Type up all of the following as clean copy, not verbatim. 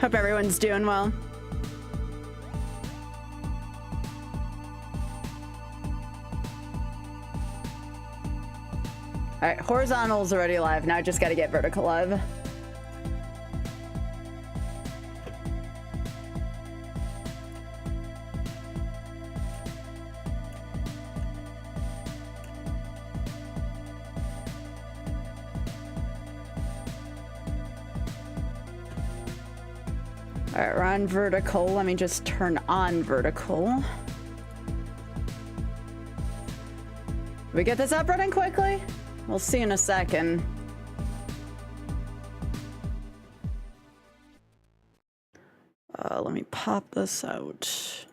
Hope everyone's doing well. All right, horizontal's already live. Now I just got to get vertical live. All right, we're on vertical. Let me just turn on vertical. We get this up running quickly? We'll see in a second. Let me pop this out.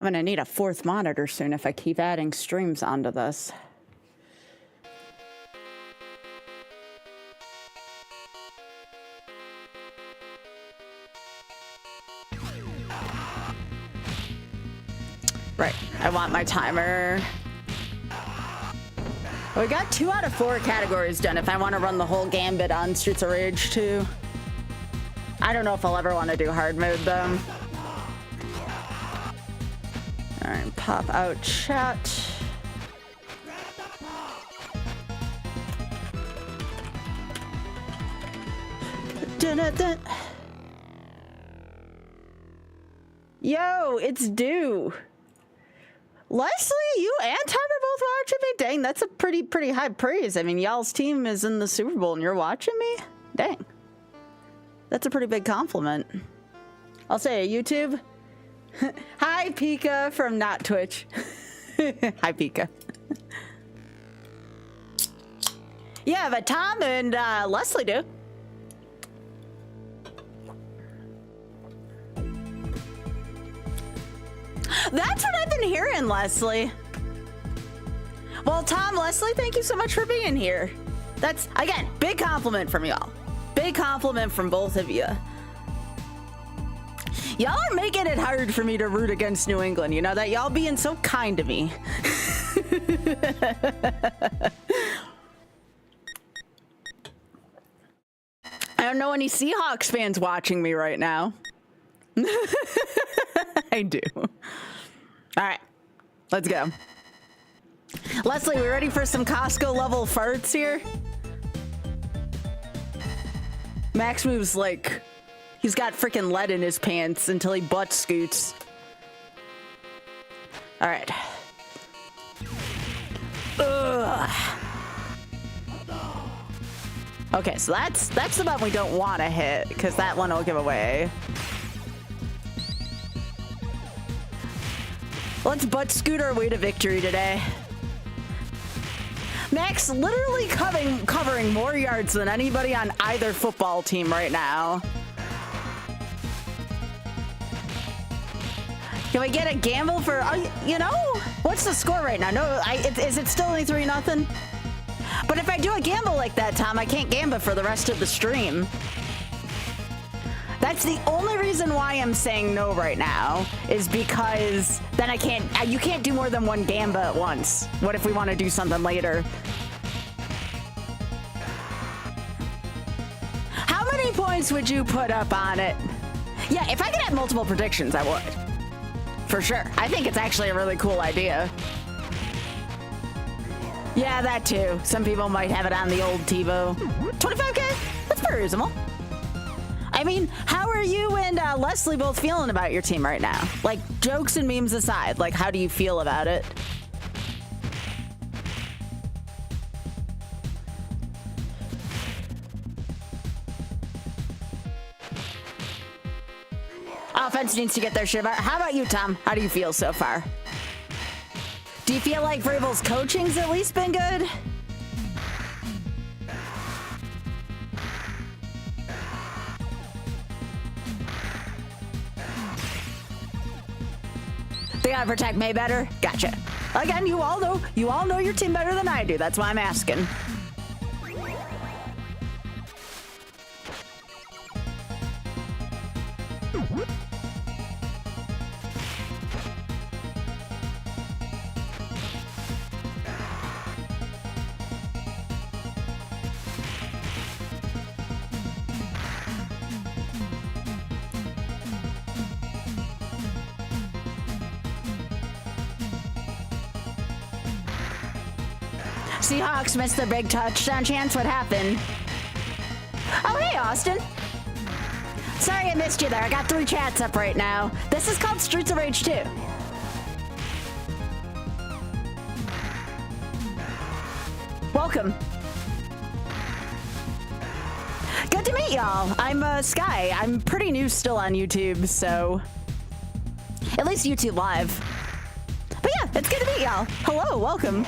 I'm gonna need a fourth monitor soon if I keep adding streams onto this. Right, I want my timer. We got 2 out of 4 categories done if I want to run the whole gambit on Streets of Rage 2. I don't know if I'll ever want to do hard mode though. Alright, pop out chat. Dun-dun-dun. Yo, it's due. Leslie, you and Tom are both watching me? Dang, that's a pretty high praise. I mean, y'all's team is in the Super Bowl and you're watching me? Dang. That's a pretty big compliment. I'll say YouTube. Hi, Pika from not Twitch. Hi, Pika. Yeah, but Tom and Leslie do. That's what I've been hearing, Leslie. Well, Tom, Leslie, thank you so much for being here. That's, again, big compliment from y'all. Big compliment from both of you. Y'all are making it hard for me to root against New England. You know that? Y'all being so kind to me. I don't know any Seahawks fans watching me right now. I do. All right, let's go. Leslie, we ready for some Costco level farts here? Max moves like he's got freaking lead in his pants until he butt scoots. All right. Ugh. Okay, so that's the button we don't want to hit because that one will give away. Let's butt scoot our way to victory today. Max literally covering more yards than anybody on either football team right now. Can we get a gamble for, you know, what's the score right now? No, is it still only 3-0? But if I do a gamble like that, Tom, I can't gamble for the rest of the stream. That's the only reason why I'm saying no right now, is because then you can't do more than one gamba at once. What if we want to do something later? How many points would you put up on it? Yeah, if I could have multiple predictions, I would. For sure. I think it's actually a really cool idea. Yeah, that too. Some people might have it on the old TiVo. 25K? That's pretty reasonable. I mean, how are you and Leslie both feeling about your team right now? Like, jokes and memes aside, like, how do you feel about it? Offense needs to get their shit out. How about you, Tom? How do you feel so far? Do you feel like Vrabel's coaching's at least been good? They gotta protect May better? Gotcha. Again, you all know your team better than I do. That's why I'm asking. Seahawks missed their big touchdown chance. What happened? Oh, hey, Austin. Sorry I missed you there. I got 3 chats up right now. This is called Streets of Rage 2. Welcome. Good to meet y'all. I'm Sky. I'm pretty new still on YouTube, so at least YouTube Live. But yeah, it's good to meet y'all. Hello, welcome.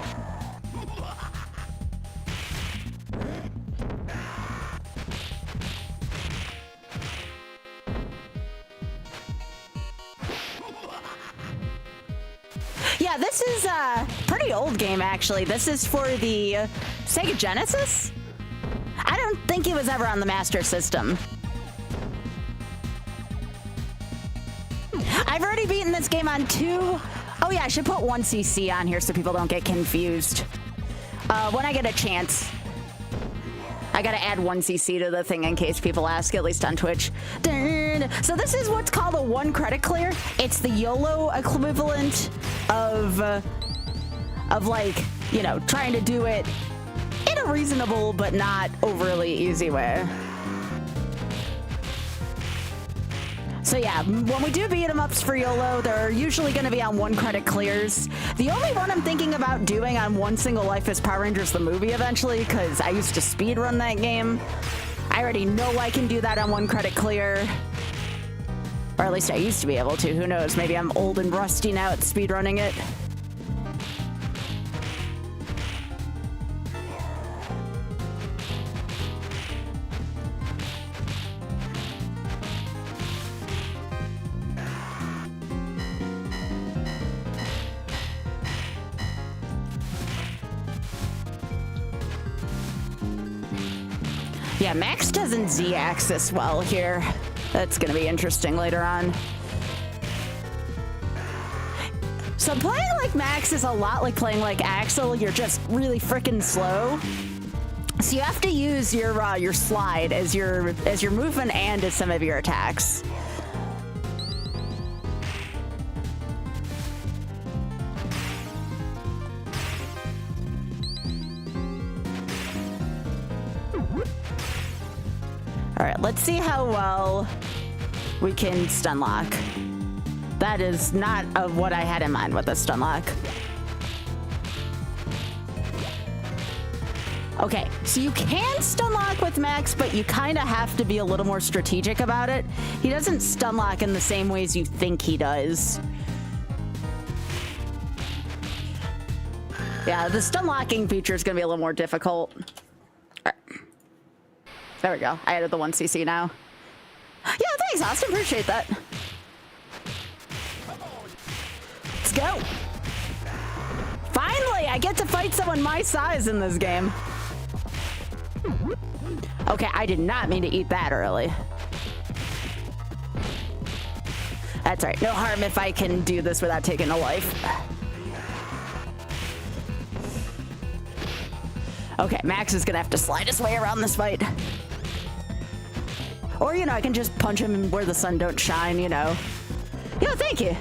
Yeah, this is a pretty old game, actually. This is for the Sega Genesis? I don't think it was ever on the Master System. I've already beaten this game on 2. Oh yeah, I should put 1cc on here so people don't get confused. When I get a chance. I gotta add 1cc to the thing in case people ask, at least on Twitch. So this is what's called a 1 credit clear. It's the YOLO equivalent of like, you know, trying to do it in a reasonable but not overly easy way. So yeah, when we do beat 'em ups for YOLO, they're usually going to be on 1 credit clears. The only one I'm thinking about doing on 1 single life is Power Rangers the movie eventually, because I used to speedrun that game. I already know I can do that on 1 credit clear. Or at least I used to be able to. Who knows? Maybe I'm old and rusty now at speedrunning it. Yeah, Max doesn't Z-axis well here. That's gonna be interesting later on. So playing like Max is a lot like playing like Axel. You're just really freaking slow. So you have to use your slide as your movement and as some of your attacks. All right, let's see how well we can stun lock. That is not what I had in mind with the stun lock. Okay, so you can stun lock with Max, but you kind of have to be a little more strategic about it. He doesn't stun lock in the same ways you think he does. Yeah, the stun locking feature is going to be a little more difficult. There we go. I added the 1cc now. Yeah, thanks, Austin. Appreciate that. Let's go. Finally, I get to fight someone my size in this game. Okay, I did not mean to eat that early. That's right. No harm if I can do this without taking a life. Okay, Max is gonna have to slide his way around this fight. Or, you know, I can just punch him where the sun don't shine, you know. Yeah, thank you.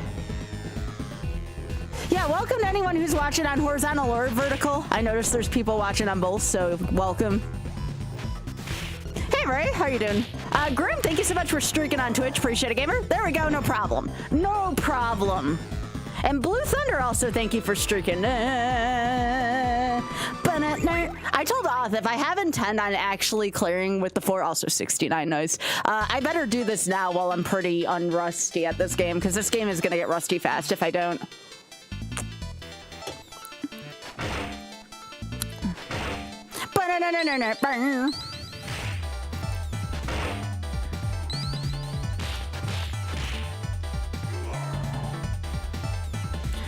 Yeah, welcome to anyone who's watching on horizontal or vertical. I noticed there's people watching on both, so welcome. Hey, Ray, how you doing? Grim, thank you so much for streaking on Twitch. Appreciate it, gamer. There we go, no problem. No problem. And Blue Thunder also, thank you for streaking. I told Oth if I have intent on actually clearing with the 4, also 69, nice. I better do this now while I'm pretty unrusty at this game, because this game is going to get rusty fast if I don't.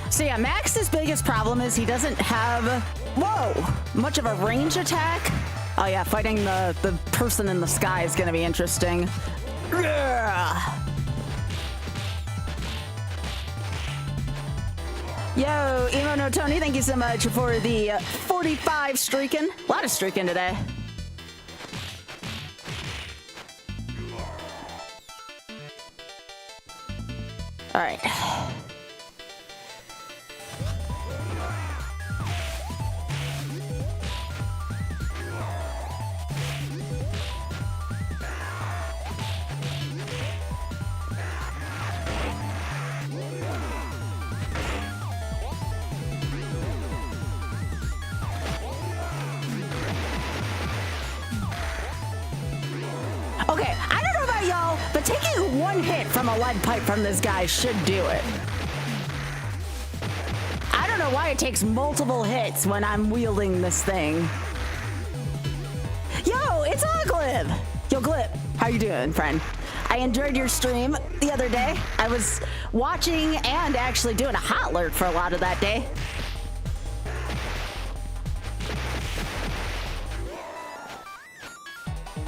So yeah, Max's biggest problem is he doesn't have, much of a range attack. Oh yeah, fighting the person in the sky is gonna be interesting. Yo, Emo No Tony, thank you so much for the 45 streaking. A lot of streaking today. All right. one hit from a lead pipe from this guy should do it. I don't know why it takes multiple hits when I'm wielding this thing. Yo, it's Glib. Yo, Glib, how you doing, friend? I enjoyed your stream the other day. I was watching and actually doing a hot alert for a lot of that day.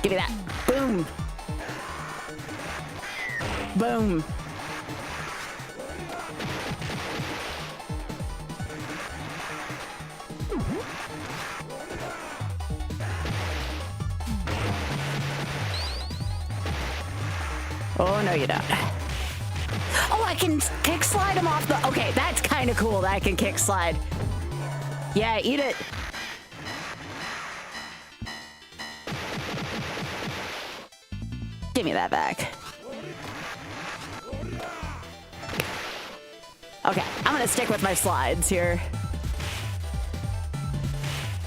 Give me that. Boom. Boom. Oh, no, you don't. Oh, I can kick slide him off the... Okay, that's kind of cool that I can kick slide. Yeah, eat it. Give me that back. Okay, I'm gonna stick with my slides here.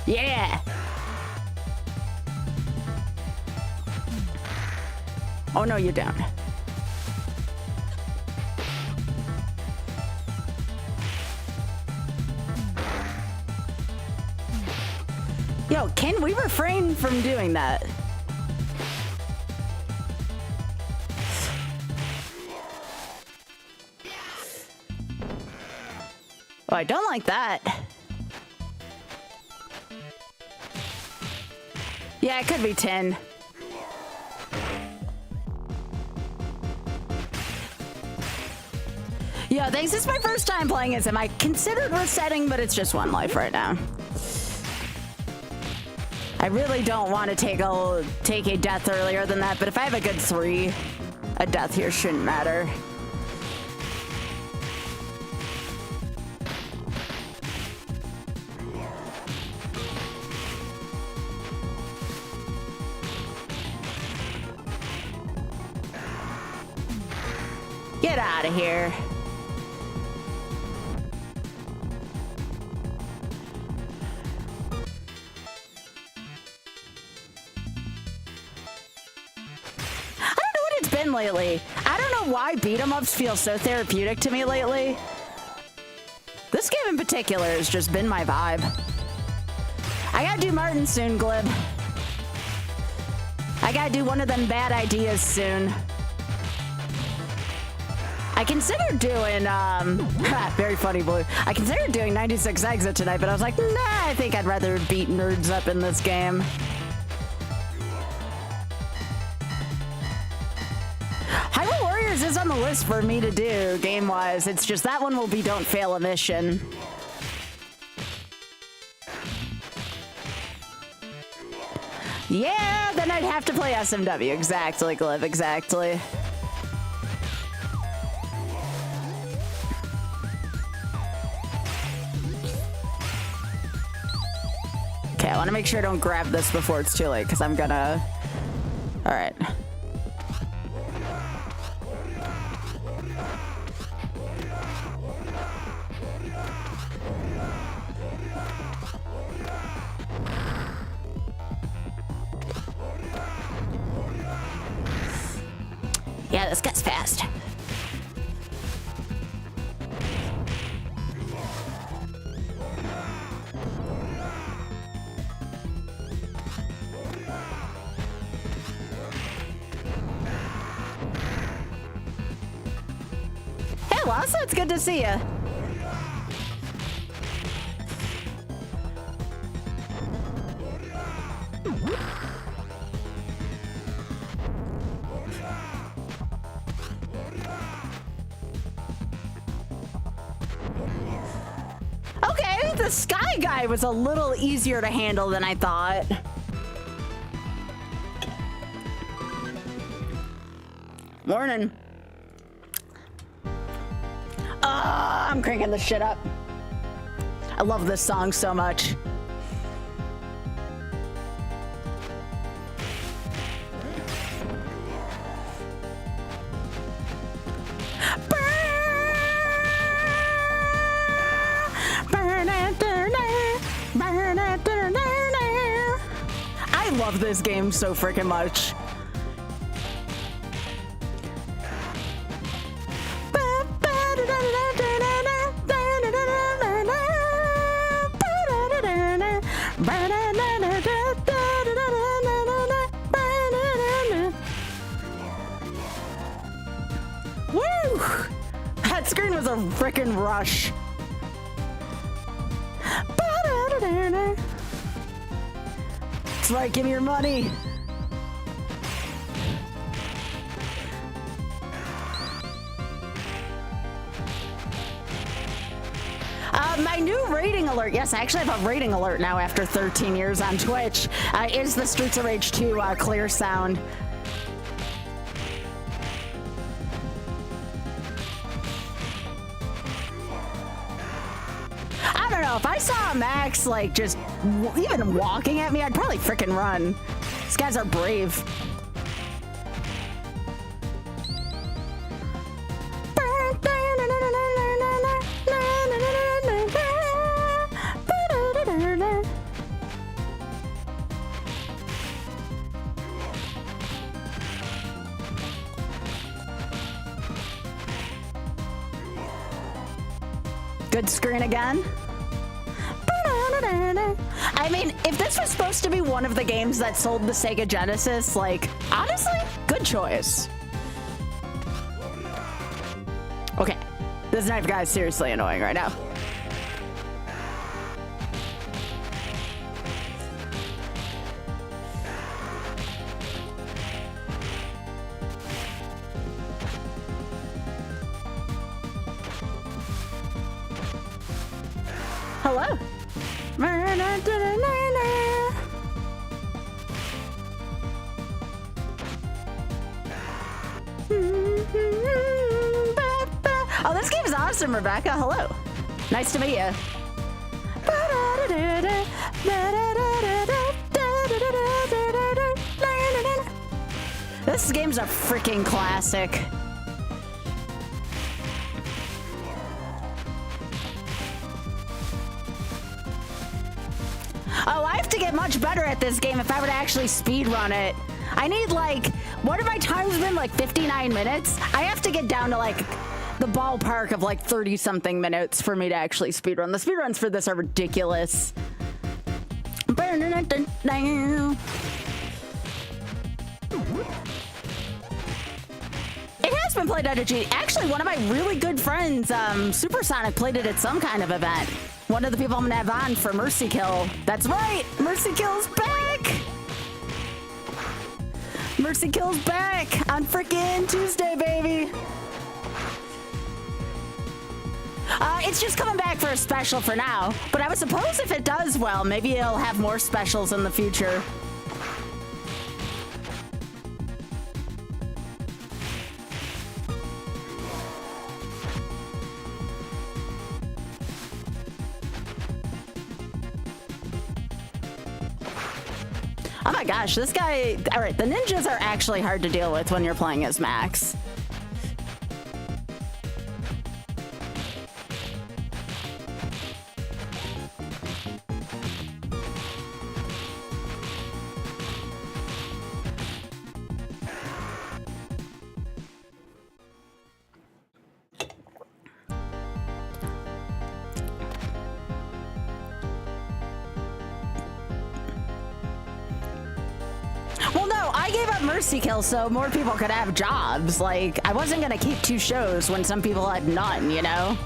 Yeah! Oh, no, you don't. Yo, can we refrain from doing that? Oh, I don't like that. Yeah, it could be 10. Yeah, thanks. This is my first time playing as him. I considered resetting, but it's just one life right now. I really don't want to take a death earlier than that, but if I have a good 3, a death here shouldn't matter. Get out of here. Lately. I don't know why beat 'em ups feel so therapeutic to me lately. This game in particular has just been my vibe. I gotta do Martin soon, Glib. I gotta do one of them bad ideas soon. I considered doing, very funny, Blue. I considered doing 96 Exit tonight, but I was like, nah, I think I'd rather beat nerds up in this game. Is on the list for me to do game-wise. It's just that one will be don't fail a mission. Yeah, then I'd have to play SMW. Exactly, Glib, exactly. Okay, I want to make sure I don't grab this before it's too late, because I'm gonna... Alright. Yeah, this guy's fast. Hey, Lassa, it's good to see you. The Sky guy was a little easier to handle than I thought. Morning. I'm cranking this shit up. I love this song so much. I love this game so freaking much. Woo! That screen was a frickin' rush. That's right, give me your money. My new rating alert, yes, I actually have a rating alert now after 13 years on Twitch, is the Streets of Rage 2 clear sound. I don't know, if I saw Max, like, just even walking at me, I'd probably frickin' run. These guys are brave. Good screen again. I mean, if this was supposed to be one of the games that sold the Sega Genesis, like, honestly, good choice. Okay, this knife guy is seriously annoying right now. Hello. Oh, this game is awesome, Rebecca. Hello. Nice to meet you. This game's a freaking classic. Oh, I have to get much better at this game if I were to actually speedrun it. I need, like, what have my times been, like 59 minutes? I have to get down to, like, the ballpark of, like, 30-something minutes for me to actually speedrun. The speedruns for this are ridiculous. It has been played at a G. Actually, one of my really good friends, Supersonic, played it at some kind of event. One of the people I'm gonna have on for Mercy Kill. That's right, Mercy Kill's back! Mercy Kill's back on frickin' Tuesday, baby! It's just coming back for a special for now, but I would suppose if it does well, maybe it'll have more specials in the future. Oh my gosh, this guy... Alright, the ninjas are actually hard to deal with when you're playing as Max. Mercy Kill so more people could have jobs. Like, I wasn't gonna keep 2 shows when some people had none, you know?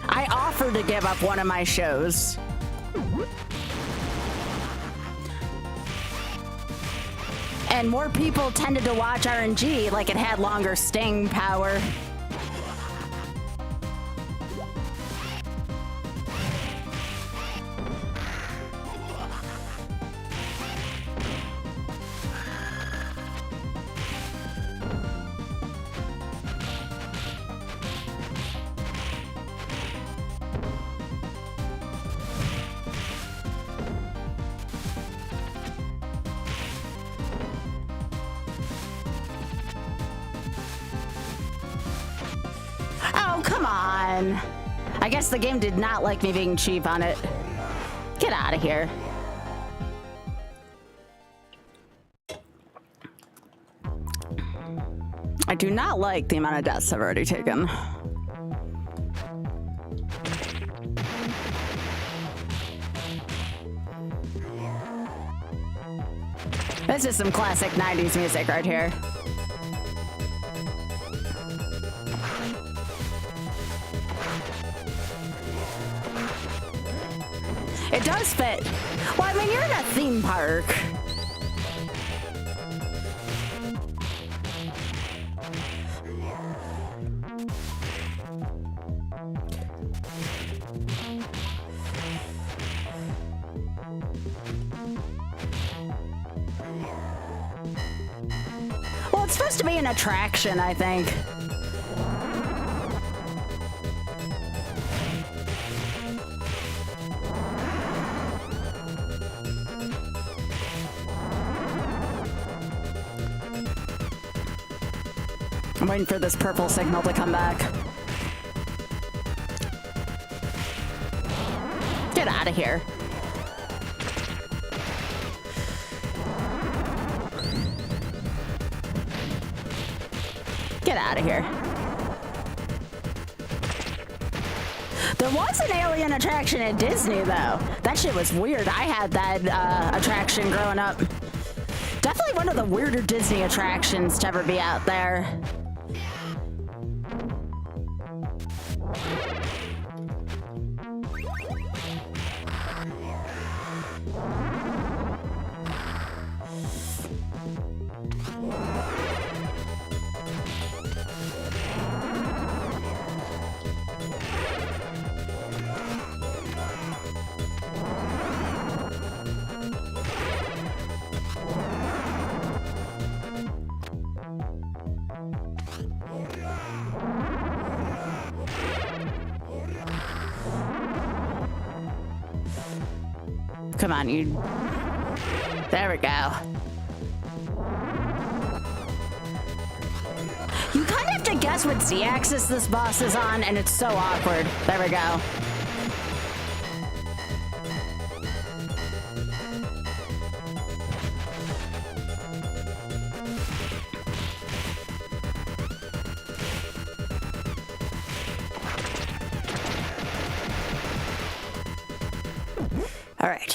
I offered to give up one of my shows. And more people tended to watch RNG, like it had longer staying power. I guess the game did not like me being cheap on it. Get out of here. I do not like the amount of deaths I've already taken. This is some classic 90s music right here. It does fit. Well, I mean, you're in a theme park. Well, it's supposed to be an attraction, I think. I'm waiting for this purple signal to come back. Get out of here. Get out of here. There was an alien attraction at Disney, though. That shit was weird. I had that attraction growing up. Definitely one of the weirder Disney attractions to ever be out there. Come on, you. There we go. You kind of have to guess what Z-axis this boss is on, and it's so awkward. There we go. All right.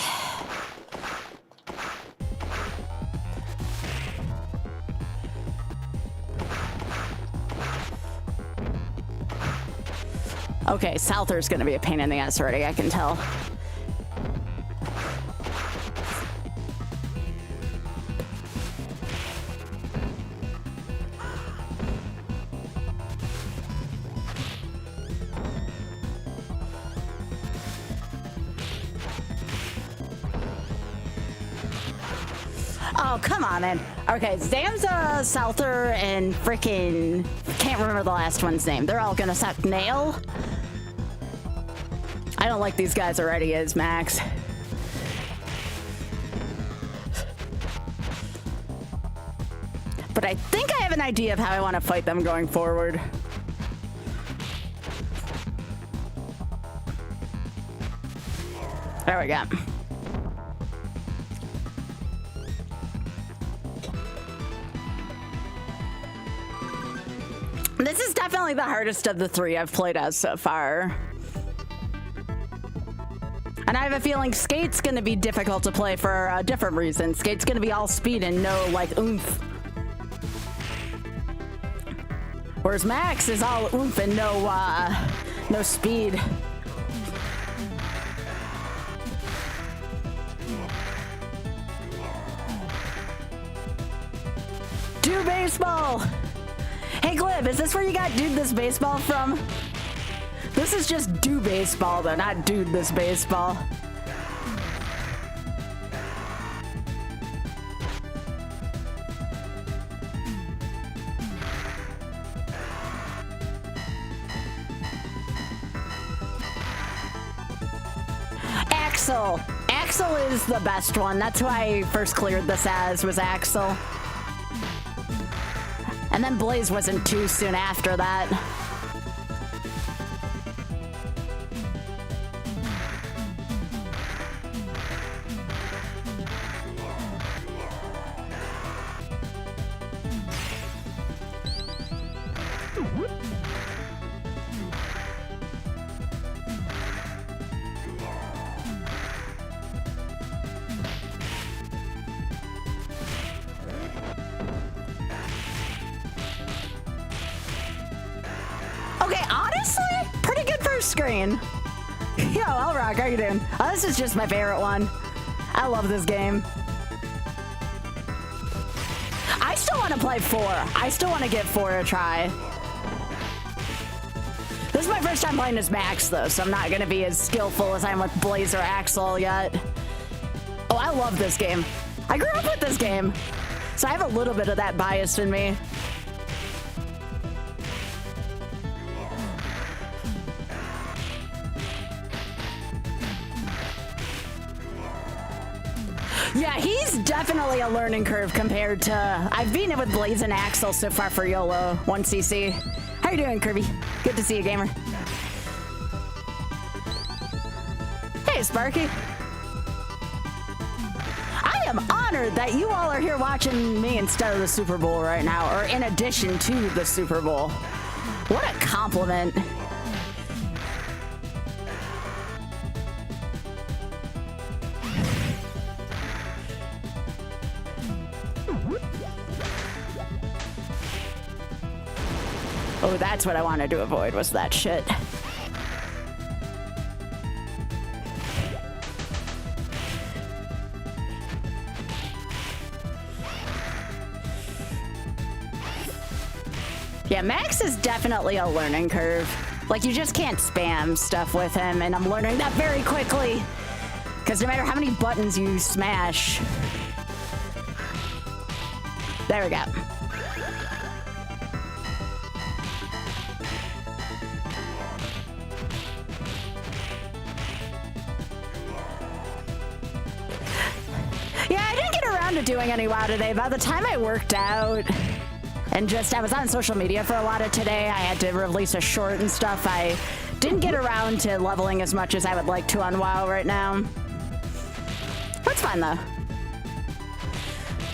Okay, Souther's gonna be a pain in the ass already, I can tell. Oh, come on, man. Okay, Zamza, Souther, and frickin' can't remember the last one's name. They're all gonna suck nail. I don't like these guys already as Max. But I think I have an idea of how I want to fight them going forward. There we go. This is definitely the hardest of the three I've played as so far. And I have a feeling Skate's gonna be difficult to play for a different reason. Skate's gonna be all speed and no, like, oomph. Whereas Max is all oomph and no speed. Do baseball! Hey Glib, is this where you got Dude This Baseball from? This is just Do Baseball though, not Dude This Baseball. Axel! Axel is the best one. That's who I first cleared this as, was Axel. And then Blaze wasn't too soon after that. first screen. Yo, Elrock, how you doing? Oh, this is just my favorite one. I love this game. I still want to play 4. I still want to give 4 a try. This is my first time playing as Max, though, so I'm not going to be as skillful as I am with Blaze or Axel yet. Oh, I love this game. I grew up with this game, so I have a little bit of that bias in me. Yeah, he's definitely a learning curve compared to... I've beaten it with Blaze and Axel so far for YOLO 1cc. How you doing, Kirby? Good to see you, gamer. Hey, Sparky. I am honored that you all are here watching me instead of the Super Bowl right now, or in addition to the Super Bowl. What a compliment. Oh, that's what I wanted to avoid, was that shit. Yeah, Max is definitely a learning curve. Like, you just can't spam stuff with him, and I'm learning that very quickly. Because no matter how many buttons you smash... There we go. To doing any WoW today. By the time I worked out and I was on social media for a lot of today, I had to release a short and stuff. I didn't get around to leveling as much as I would like to on WoW right now. That's fine though.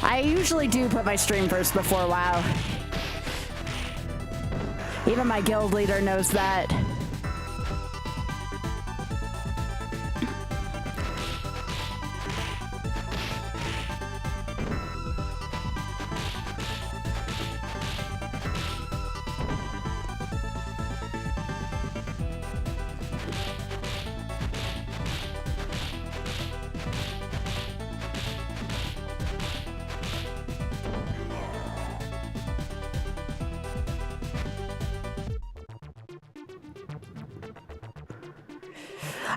I usually do put my stream first before WoW. Even my guild leader knows that.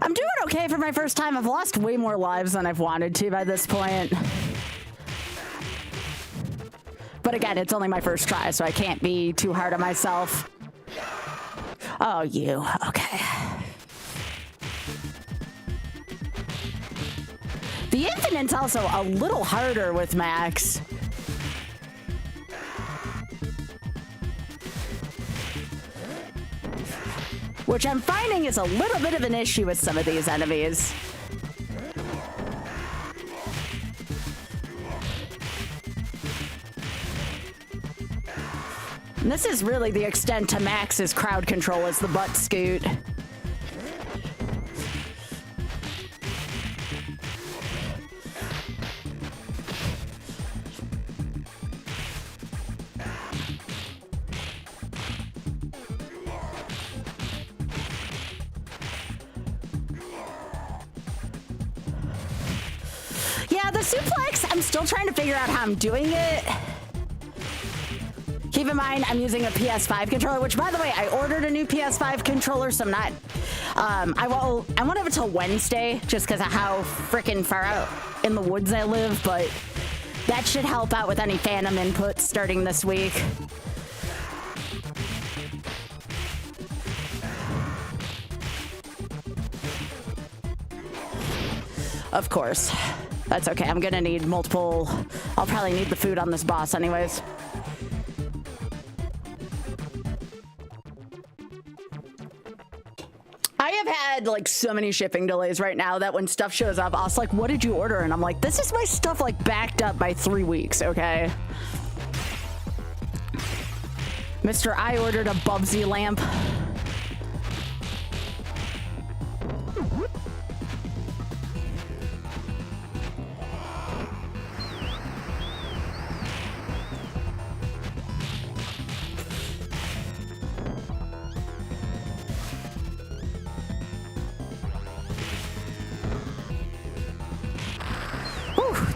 I'm doing okay for my first time. I've lost way more lives than I've wanted to by this point. But again, it's only my first try, so I can't be too hard on myself. Oh, you. Okay. The Infinite's also a little harder with Max. Which I'm finding is a little bit of an issue with some of these enemies. And this is really the extent to Max's crowd control, is the butt scoot. Yeah, the suplex, I'm still trying to figure out how I'm doing it. Keep in mind, I'm using a PS5 controller, which, by the way, I ordered a new PS5 controller, so I'm not... I won't have it till Wednesday, just because of how freaking far out in the woods I live, but that should help out with any Phantom inputs starting this week. Of course. That's okay. I'm gonna need multiple... I'll probably need the food on this boss anyways. I have had like so many shipping delays right now that when stuff shows up, I was like, what did you order? And I'm like, this is my stuff like backed up by 3 weeks, okay? Mr. I ordered a Bubsy lamp.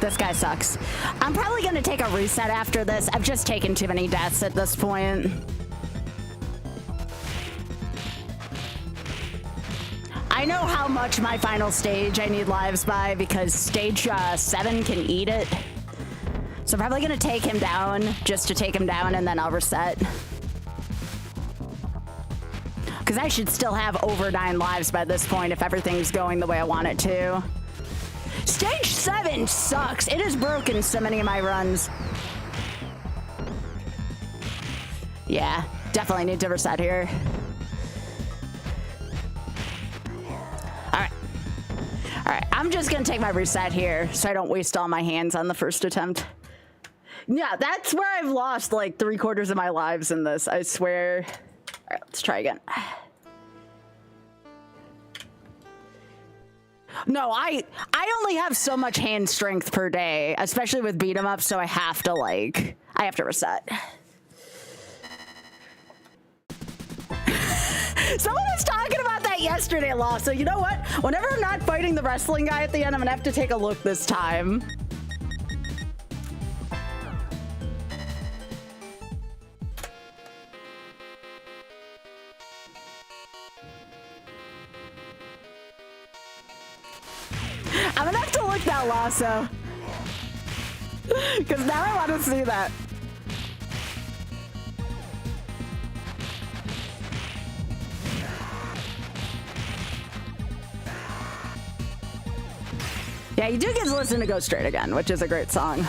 This guy sucks. I'm probably gonna take a reset after this. I've just taken too many deaths at this point. I know how much my final stage I need lives by because stage 7 can eat it. So I'm probably gonna take him down just to take him down and then I'll reset. Because I should still have over 9 lives by this point if everything's going the way I want it to. Stage 7 sucks. It has broken so many of my runs. Yeah, definitely need to reset here. Alright, I'm just gonna take my reset here so I don't waste all my hands on the first attempt. Yeah, that's where I've lost like 3/4 of my lives in this, I swear. Alright, let's try again. No, I only have so much hand strength per day, especially with beat 'em up, so I have to reset. Someone was talking about that yesterday, Law, so you know what? Whenever I'm not fighting the wrestling guy at the end, I'm gonna have to take a look this time. I'm gonna have to look that, Lasso. Because now I want to see that. Yeah, you do get to listen to Go Straight Again, which is a great song.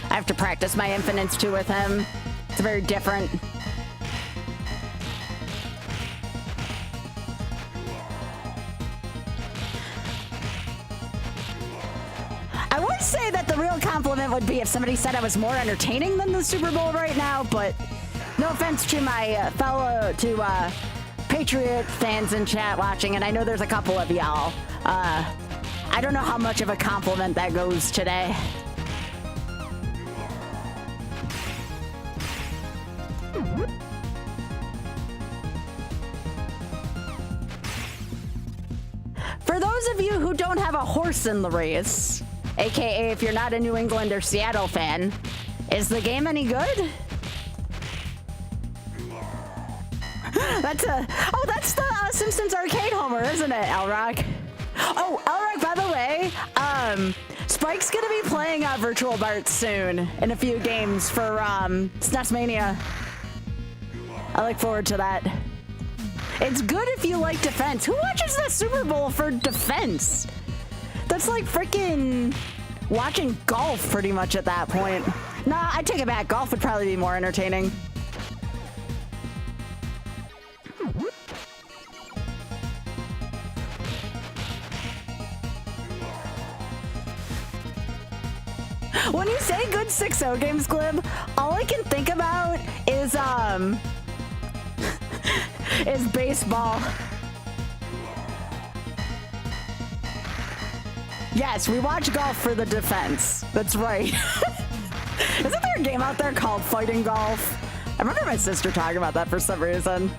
I have to practice my infinites too with him. It's very different. I would say that the real compliment would be if somebody said I was more entertaining than the Super Bowl right now, but no offense to my Patriot fans in chat watching, and I know there's a couple of y'all. I don't know how much of a compliment that goes today. For those of you who don't have a horse in the race, aka if you're not a New England or Seattle fan, is the game any good? That's the Simpsons arcade homer, isn't it, Elrock? Oh, Elrock, by the way, Spike's gonna be playing Virtual Bart soon in a few games for SNES Mania. I look forward to that. It's good if you like defense. Who watches the Super Bowl for defense? That's like freaking watching golf pretty much at that point. Nah, I take it back. Golf would probably be more entertaining. When you say good 6-0 games, Glib, all I can think about is baseball. Yes, we watch golf for the defense. That's right. Isn't there a game out there called Fighting Golf? I remember my sister talking about that for some reason.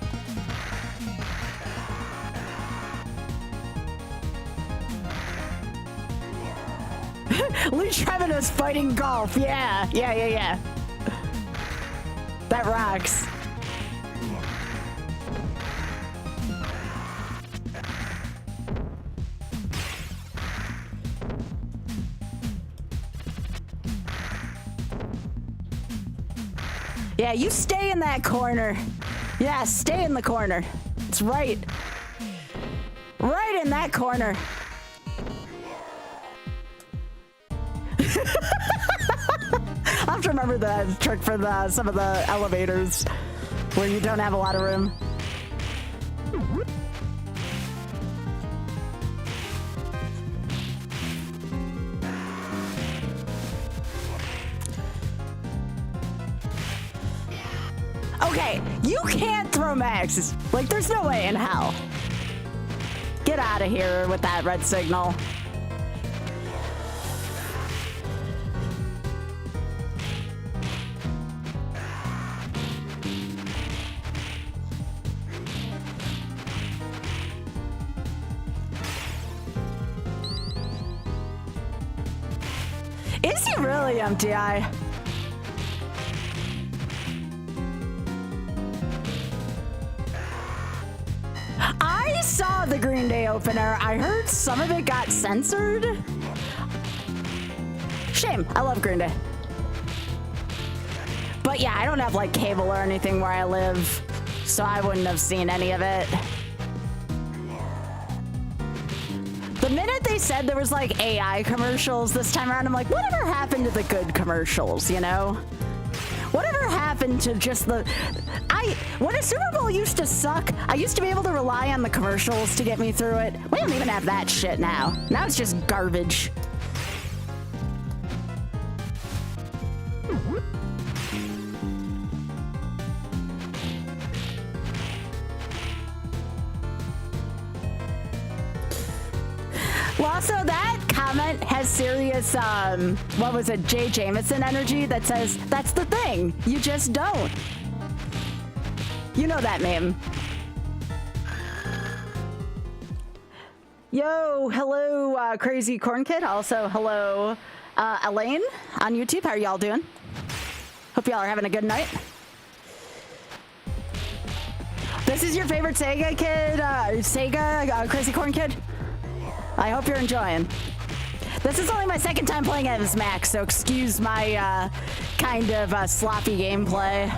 Lee Trevin is fighting golf. Yeah. That rocks. Yeah, you stay in that corner. Yeah, stay in the corner. It's right. Right in that corner. I'll have to remember that trick for some of the elevators where you don't have a lot of room. Okay, you can't throw maxes. Like, there's no way in hell. Get out of here with that red signal. Is he really, MTI? I saw the Green Day opener. I heard some of it got censored. Shame. I love Green Day. But yeah, I don't have like cable or anything where I live, so I wouldn't have seen any of it. The minute they said there was like AI commercials this time around, I'm like, whatever happened to the good commercials, you know? Whatever happened to just the... When a Super Bowl used to suck, I used to be able to rely on the commercials to get me through it. We don't even have that shit now. Now it's just garbage. Well, also that comment has serious, what was it, Jay Jameson energy that says, that's the thing, you just don't. You know that meme. Yo, hello, Crazy Corn Kid. Also, hello, Elaine on YouTube. How are y'all doing? Hope y'all are having a good night. This is your favorite Sega kid, Crazy Corn Kid? I hope you're enjoying. This is only my second time playing as Max, so excuse my kind of sloppy gameplay.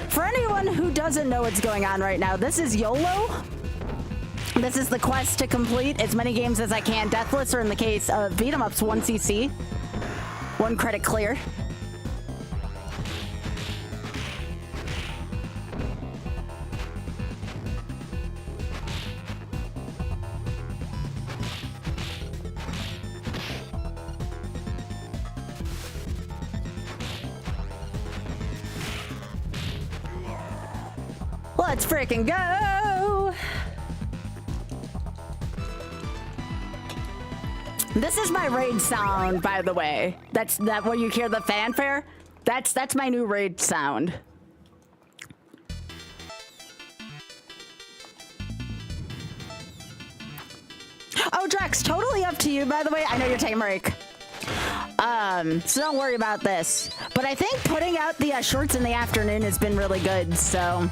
For anyone who doesn't know what's going on right now, this is YOLO. This is the quest to complete as many games as I can. Deathless, or in the case of beat 'em ups, 1 CC. 1 credit clear. Let's freaking go! This is my raid sound, by the way. That's where you hear the fanfare. That's my new raid sound. Oh, Drex, totally up to you, by the way. I know you're taking a break. So don't worry about this. But I think putting out the shorts in the afternoon has been really good, so...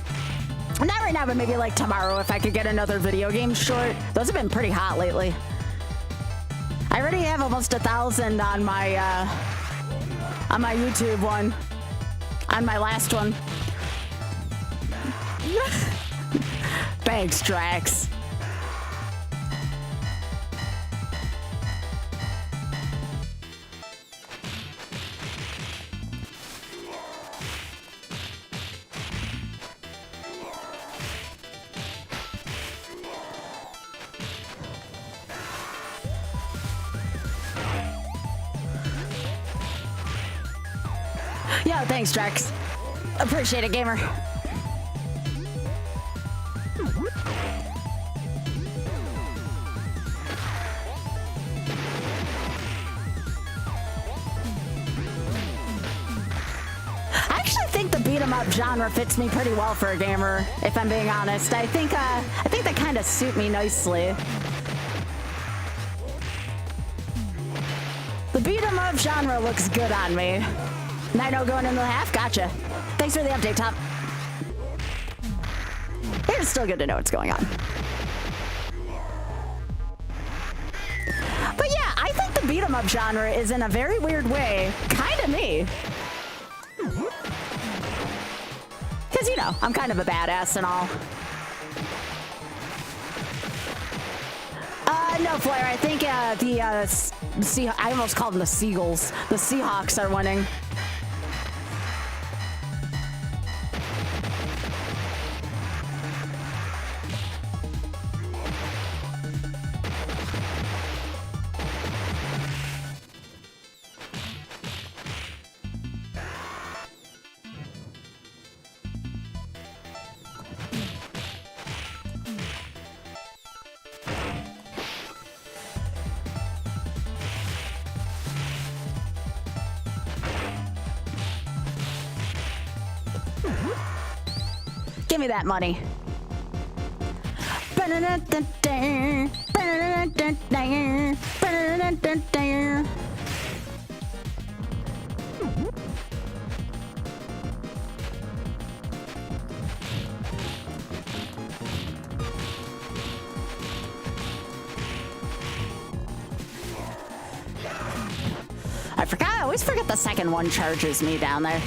Not right now, but maybe like tomorrow if I could get another video game short. Those have been pretty hot lately. I already have almost 1,000 on my YouTube one. On my last one. Thanks, Drax. Yo, thanks, Drax. Appreciate it, gamer. I actually think the beat 'em up genre fits me pretty well for a gamer, if I'm being honest. I think they kind of suit me nicely. The beat 'em up genre looks good on me. 9-0 going into the half. Gotcha. Thanks for the update, Top. It's still good to know what's going on. But yeah, I think the beat 'em up genre is in a very weird way kind of me. Because, you know, I'm kind of a badass and all. No, Flair, I think I almost called them the Seagulls. The Seahawks are winning. Give me that money. I always forget the second one charges me down there.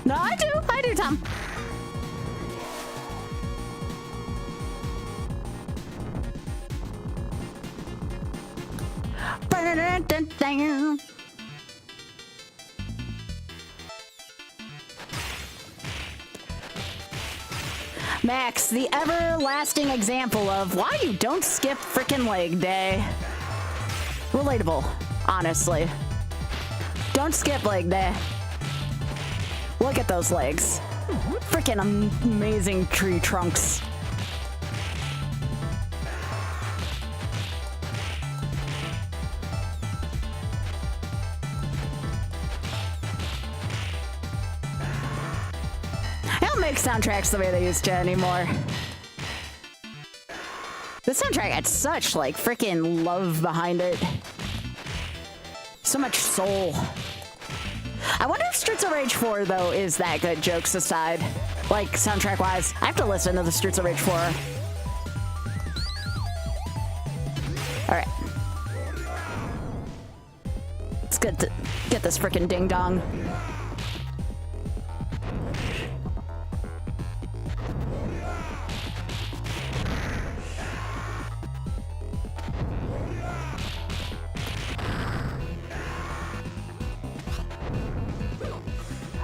No, I do, Tom. Max, the everlasting example of why you don't skip frickin' leg day. Relatable, honestly. Don't skip leg day. Look at those legs. Frickin' amazing tree trunks. I don't make soundtracks the way they used to anymore. The soundtrack had such, like, frickin' love behind it. So much soul. I wonder if Streets of Rage 4, though, is that good, jokes aside. Like, soundtrack-wise. I have to listen to the Streets of Rage 4. Alright. It's good to get this frickin' ding-dong.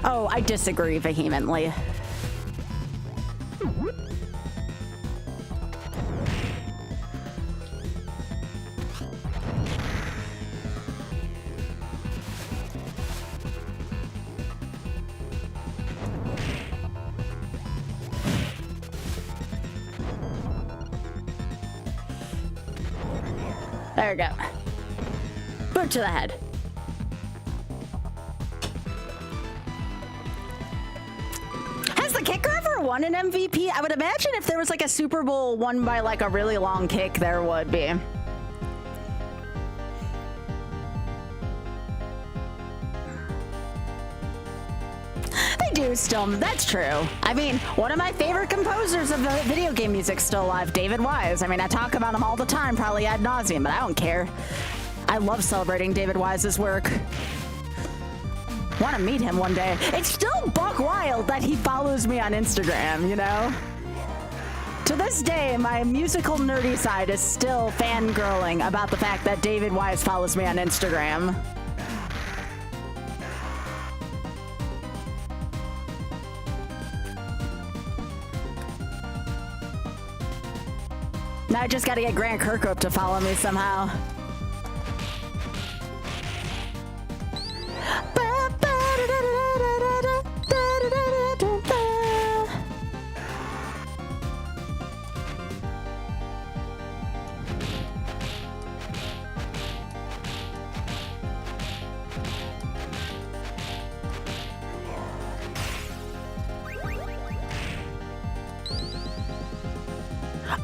Oh, I disagree vehemently. There we go. Boot to the head. Has the kicker ever won an MVP? I would imagine if there was like a Super Bowl won by like a really long kick, there would be. They do still, that's true. I mean, one of my favorite composers of video game music's still alive, David Wise. I mean, I talk about him all the time, probably ad nauseum, but I don't care. I love celebrating David Wise's work. Want to meet him one day. It's still buck wild that he follows me on Instagram, you know? To this day, my musical nerdy side is still fangirling about the fact that David Wise follows me on Instagram. Now I just gotta get Grant Kirkhope to follow me somehow.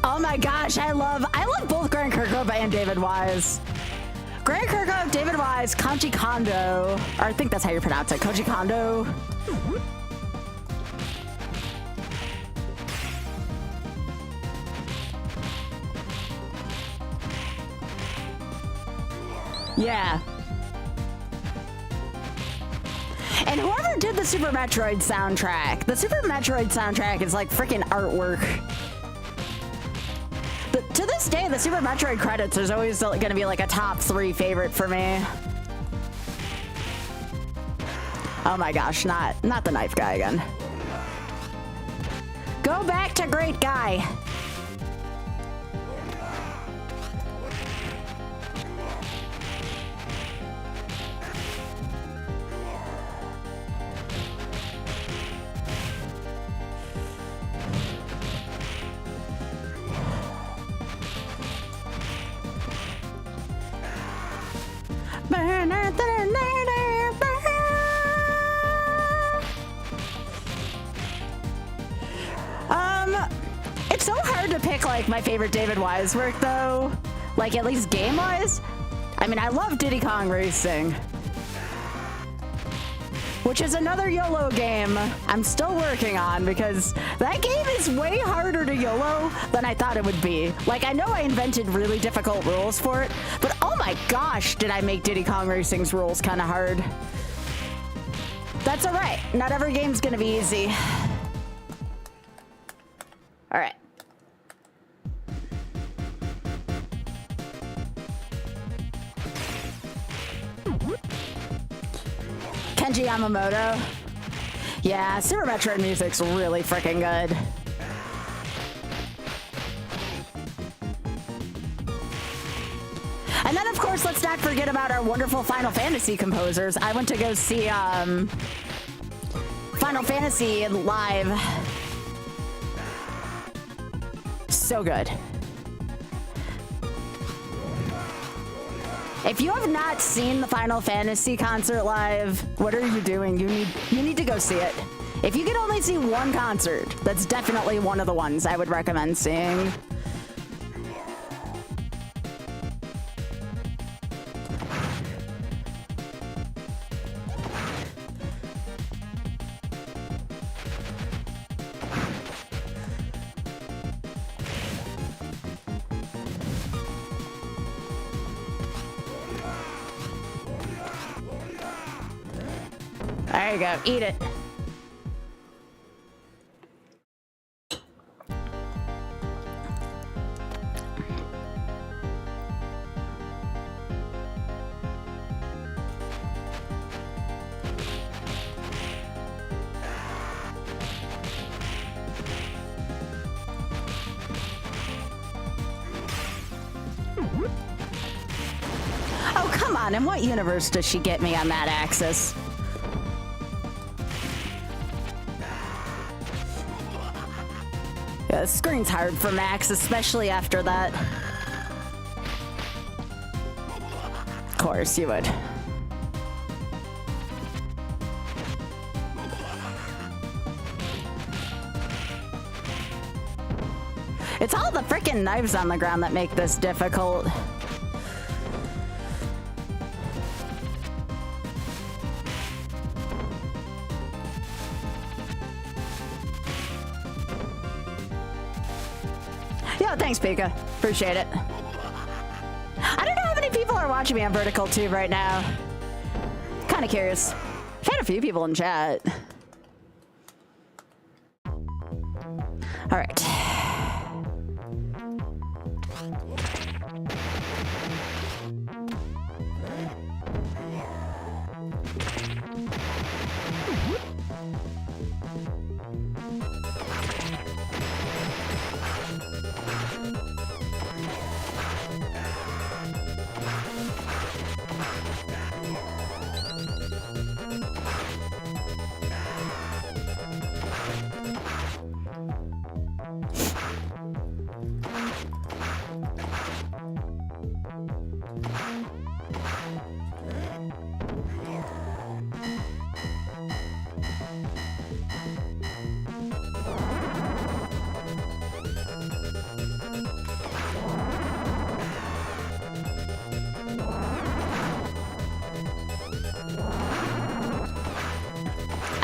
Oh my gosh, I love both Grant Kirkhope and David Wise. Grant Kirkhope, David Wise, Koji Kondo, or I think that's how you pronounce it, Koji Kondo. Yeah. And whoever did the Super Metroid soundtrack, the Super Metroid soundtrack is like freaking artwork. But to this day, the Super Metroid credits is always gonna be like a top 3 favorite for me. Oh my gosh, not the knife guy again. Go back to great guy. It's so hard to pick, like, my favorite David Wise work, though. Like, at least game-wise. I mean, I love Diddy Kong Racing, which is another YOLO game I'm still working on, because that game is way harder to YOLO than I thought it would be. Like, I know I invented really difficult rules for it, but oh my gosh, did I make Diddy Kong Racing's rules kind of hard. That's all right. Not every game's gonna be easy. All right. Kenji Yamamoto. Yeah, Super Metroid music's really freaking good. And then, of course, let's not forget about our wonderful Final Fantasy composers. I went to go see Final Fantasy live. So good. If you have not seen the Final Fantasy concert live, what are you doing? You need to go see it. If you could only see one concert, that's definitely one of the ones I would recommend seeing. There you go, eat it. Oh, come on, in what universe does she get me on that axis? Yeah, the screen's hard for Max, especially after that. Of course you would. It's all the frickin' knives on the ground that make this difficult. Yo, thanks, Pika. Appreciate it. I don't know how many people are watching me on Vertical Tube right now. Kind of curious. I've had a few people in chat. All right.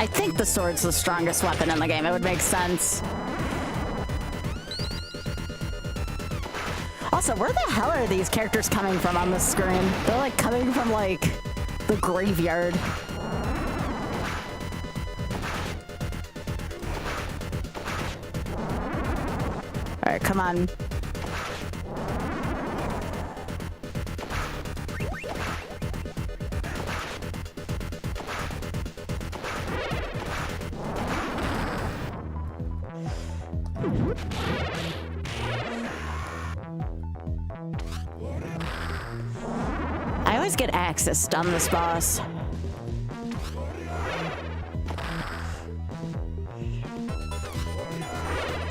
I think the sword's the strongest weapon in the game. It would make sense. Also, where the hell are these characters coming from on the screen? They're like coming from like the graveyard. All right, come on. I always get access on this boss.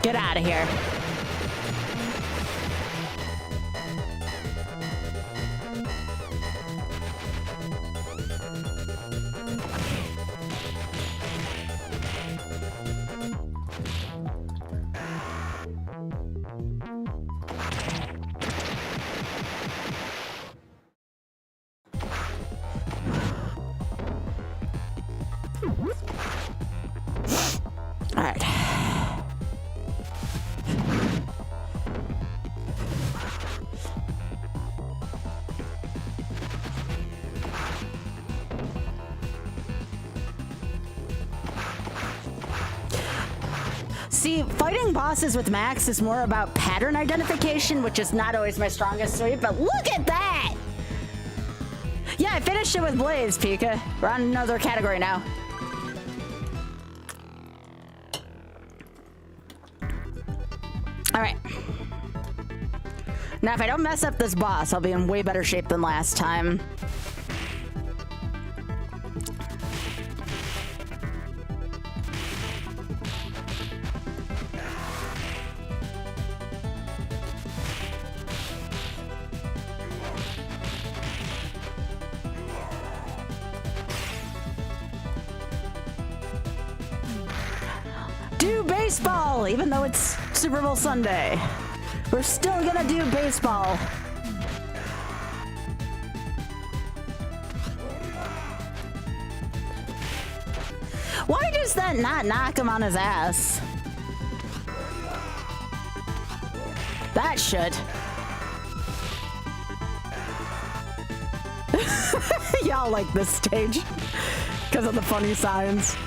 Get out of here. See, fighting bosses with Max is more about pattern identification, which is not always my strongest suit, but look at that! Yeah, I finished it with Blaze, Pika. We're on another category now. All right. Now, if I don't mess up this boss, I'll be in way better shape than last time. Do baseball, even though it's Super Bowl Sunday. We're still gonna do baseball. Why does that not knock him on his ass? That should. Y'all like this stage because of the funny signs.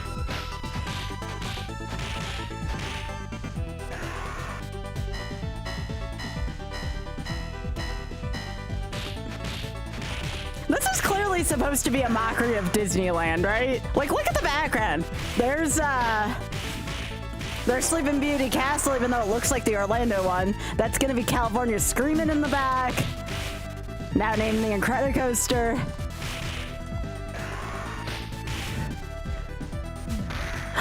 This is clearly supposed to be a mockery of Disneyland, right? Like, look at the background. There's Sleeping Beauty Castle, even though it looks like the Orlando one. That's gonna be California Screaming in the back. Now named the Incredicoaster.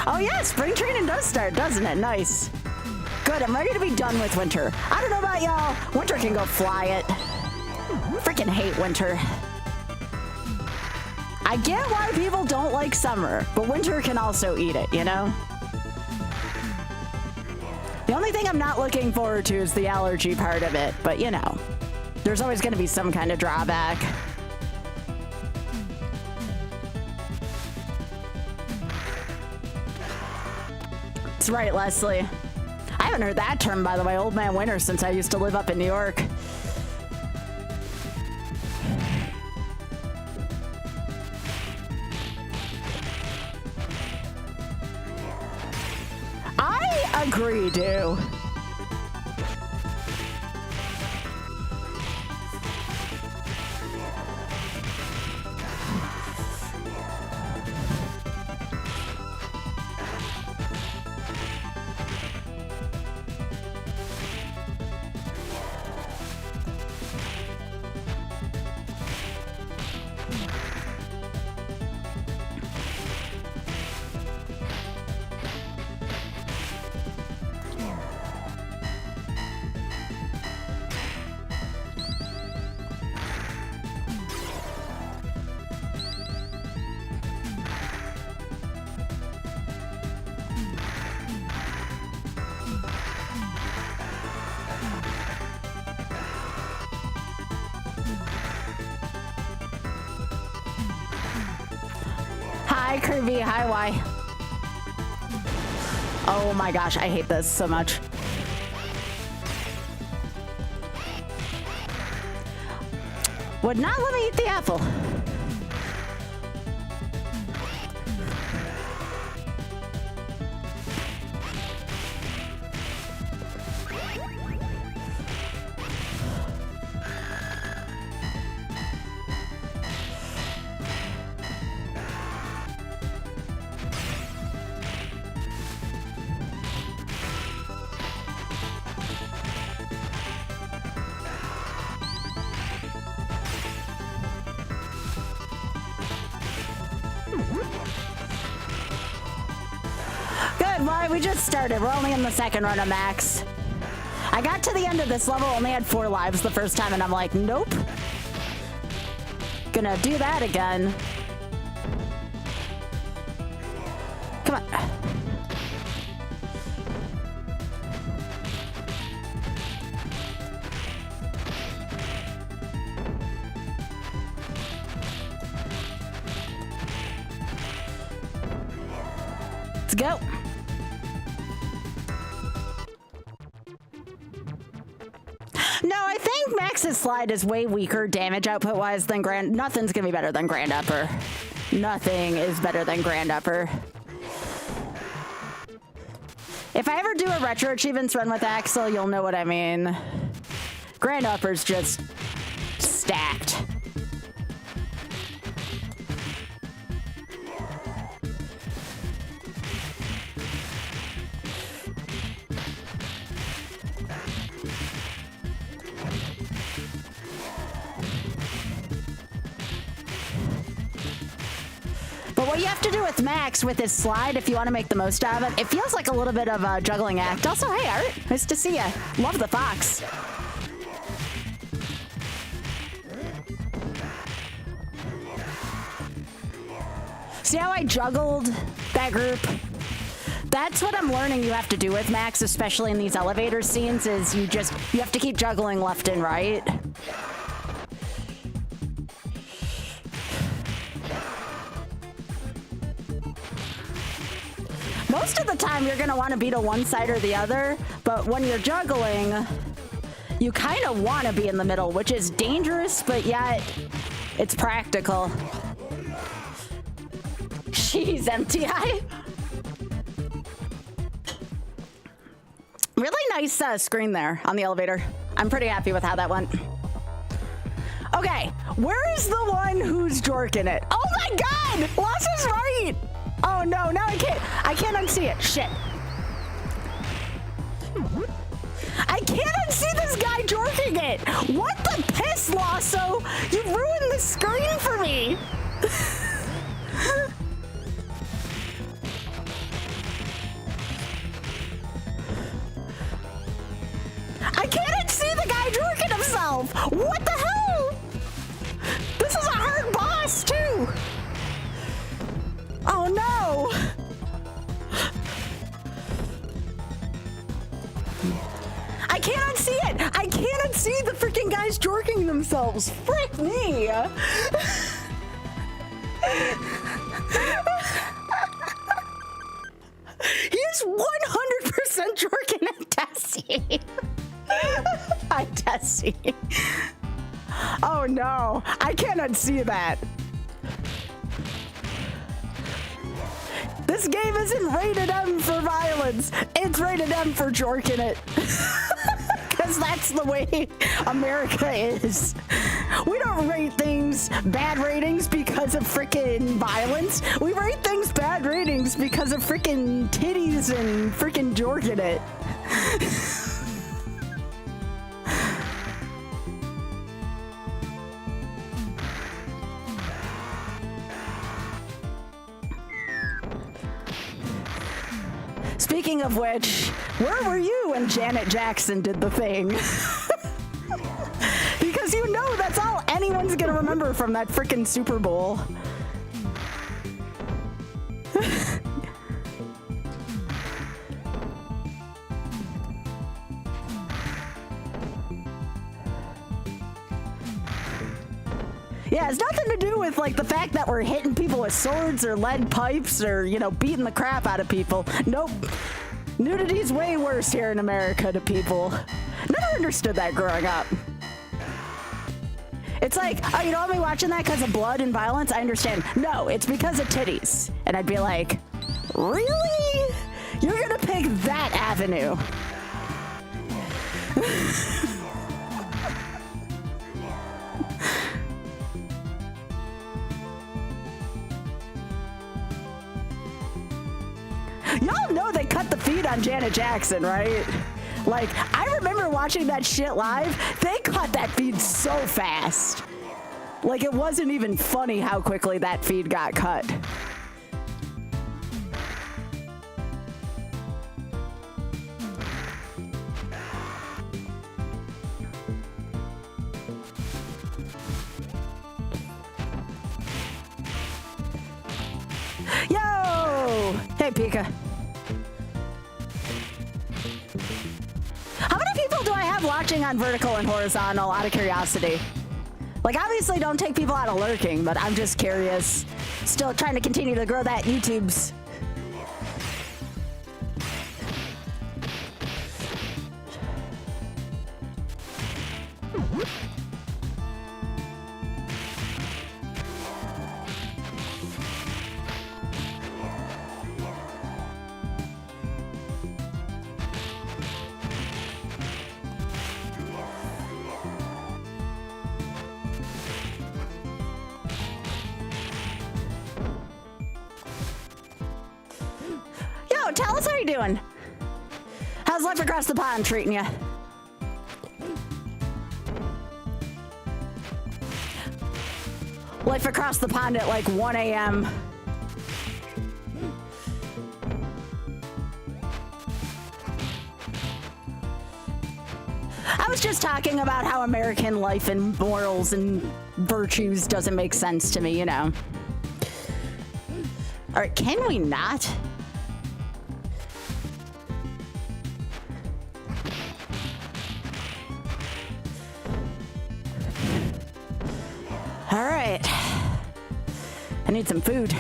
Oh yeah, spring training does start, doesn't it? Nice. Good, I'm ready to be done with winter. I don't know about y'all, winter can go fly it. Freaking hate winter. I get why people don't like summer, but winter can also eat it, you know? The only thing I'm not looking forward to is the allergy part of it, but you know, there's always gonna be some kind of drawback. That's right, Leslie. I haven't heard that term, by the way, Old Man Winter, since I used to live up in New York. I agree, dude. Hi, Kirby. Hi, Y. Oh my gosh, I hate this so much. Would not let me eat the apple. Good, why? We just started. We're only in the second run of Max. I got to the end of this level, only had 4 lives the first time, and I'm like, nope. Gonna do that again. Come on. Let's go. No, I think Max's slide is way weaker damage output wise than Grand. Nothing's gonna be better than Grand Upper. Nothing is better than Grand Upper. If I ever do a retro achievements run with Axel, you'll know what I mean. Grand Upper's just stacked. But what you have to do with Max with his slide, if you want to make the most out of it, it feels like a little bit of a juggling act. Also, hey, Art, nice to see ya. Love the fox. See how I juggled that group? That's what I'm learning you have to do with Max, especially in these elevator scenes, is you have to keep juggling left and right. Most of the time, you're going to want to be to one side or the other, but when you're juggling, you kind of want to be in the middle, which is dangerous, but yet it's practical. Jeez, MTI. Really nice screen there on the elevator. I'm pretty happy with how that went. Okay, where is the one who's jorking it? Oh my God, Loss is right. Oh no, now I can't unsee it. Shit. I can't unsee this guy jorking it. What the piss, Lasso? You ruined the screen for me. I can't unsee the guy jorking himself. What the hell? This is a hard boss too. Oh no! I can't unsee it! I can't unsee the freaking guys jorking themselves! Frick me! He's 100% jorking at Tessie! Hi, Tessie. Oh no, I can't unsee that. This game isn't rated M for violence. It's rated M for jorking it. Because that's the way America is. We don't rate things bad ratings because of frickin' violence. We rate things bad ratings because of frickin' titties and frickin' jorking it. Speaking of which, where were you when Janet Jackson did the thing? Because you know that's all anyone's gonna remember from that frickin' Super Bowl. Yeah, it's nothing to do with like the fact that we're hitting people with swords or lead pipes or, you know, beating the crap out of people. Nope. Nudity's way worse here in America to people. Never understood that growing up. It's like, oh, you don't want me watching that because of blood and violence? I understand. No, it's because of titties. And I'd be like, really? You're gonna pick that avenue? Y'all know they cut the feed on Janet Jackson, right? Like, I remember watching that shit live. They cut that feed so fast. Like, it wasn't even funny how quickly that feed got cut. Yo! Hey, Pika. How many people do I have watching on vertical and horizontal out of curiosity? Like, obviously don't take people out of lurking, but I'm just curious. Still trying to continue to grow that YouTube's. tell us how you're doing. How's life across the pond treating you? Life across the pond at like 1 a.m. I was just talking about how American life and morals and virtues doesn't make sense to me, you know. All right, can we not? All right. I need some food.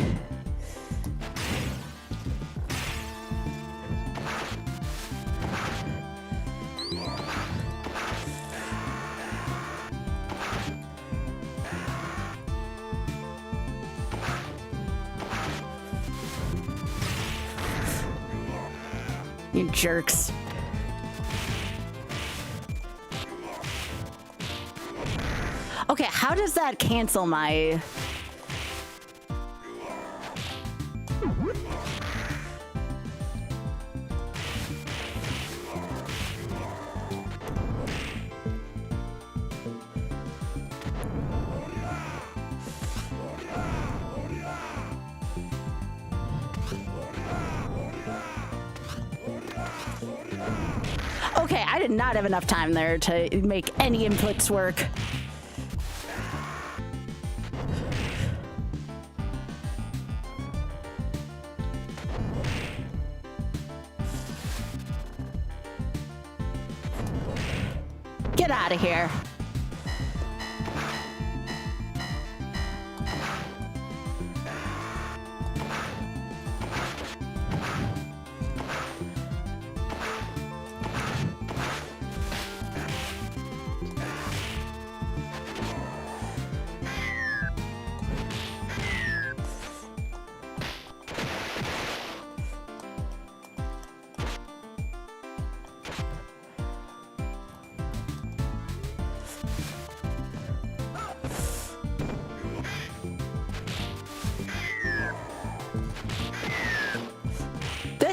You jerks. Okay, how does that cancel my... Okay, I did not have enough time there to make any inputs work. Get out of here.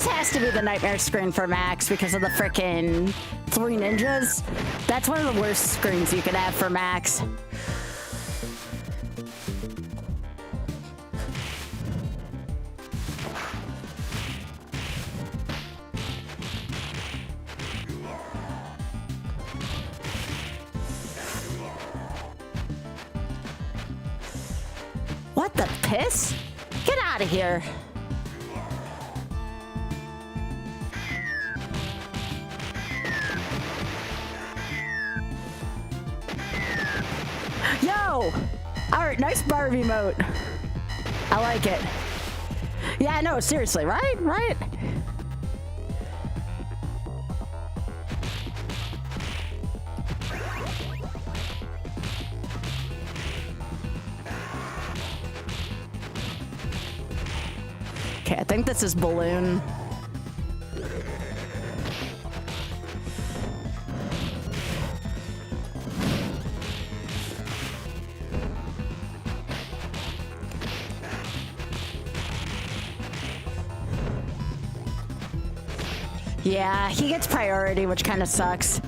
Has to be the nightmare screen for Max because of the frickin' 3 ninjas. That's one of the worst screens you could have for Max. What the piss? Get out of here. Yo! Alright, nice Barbie emote. I like it. Yeah, no, seriously, right? Right? Okay, I think this is balloon. Yeah, he gets priority, which kind of sucks.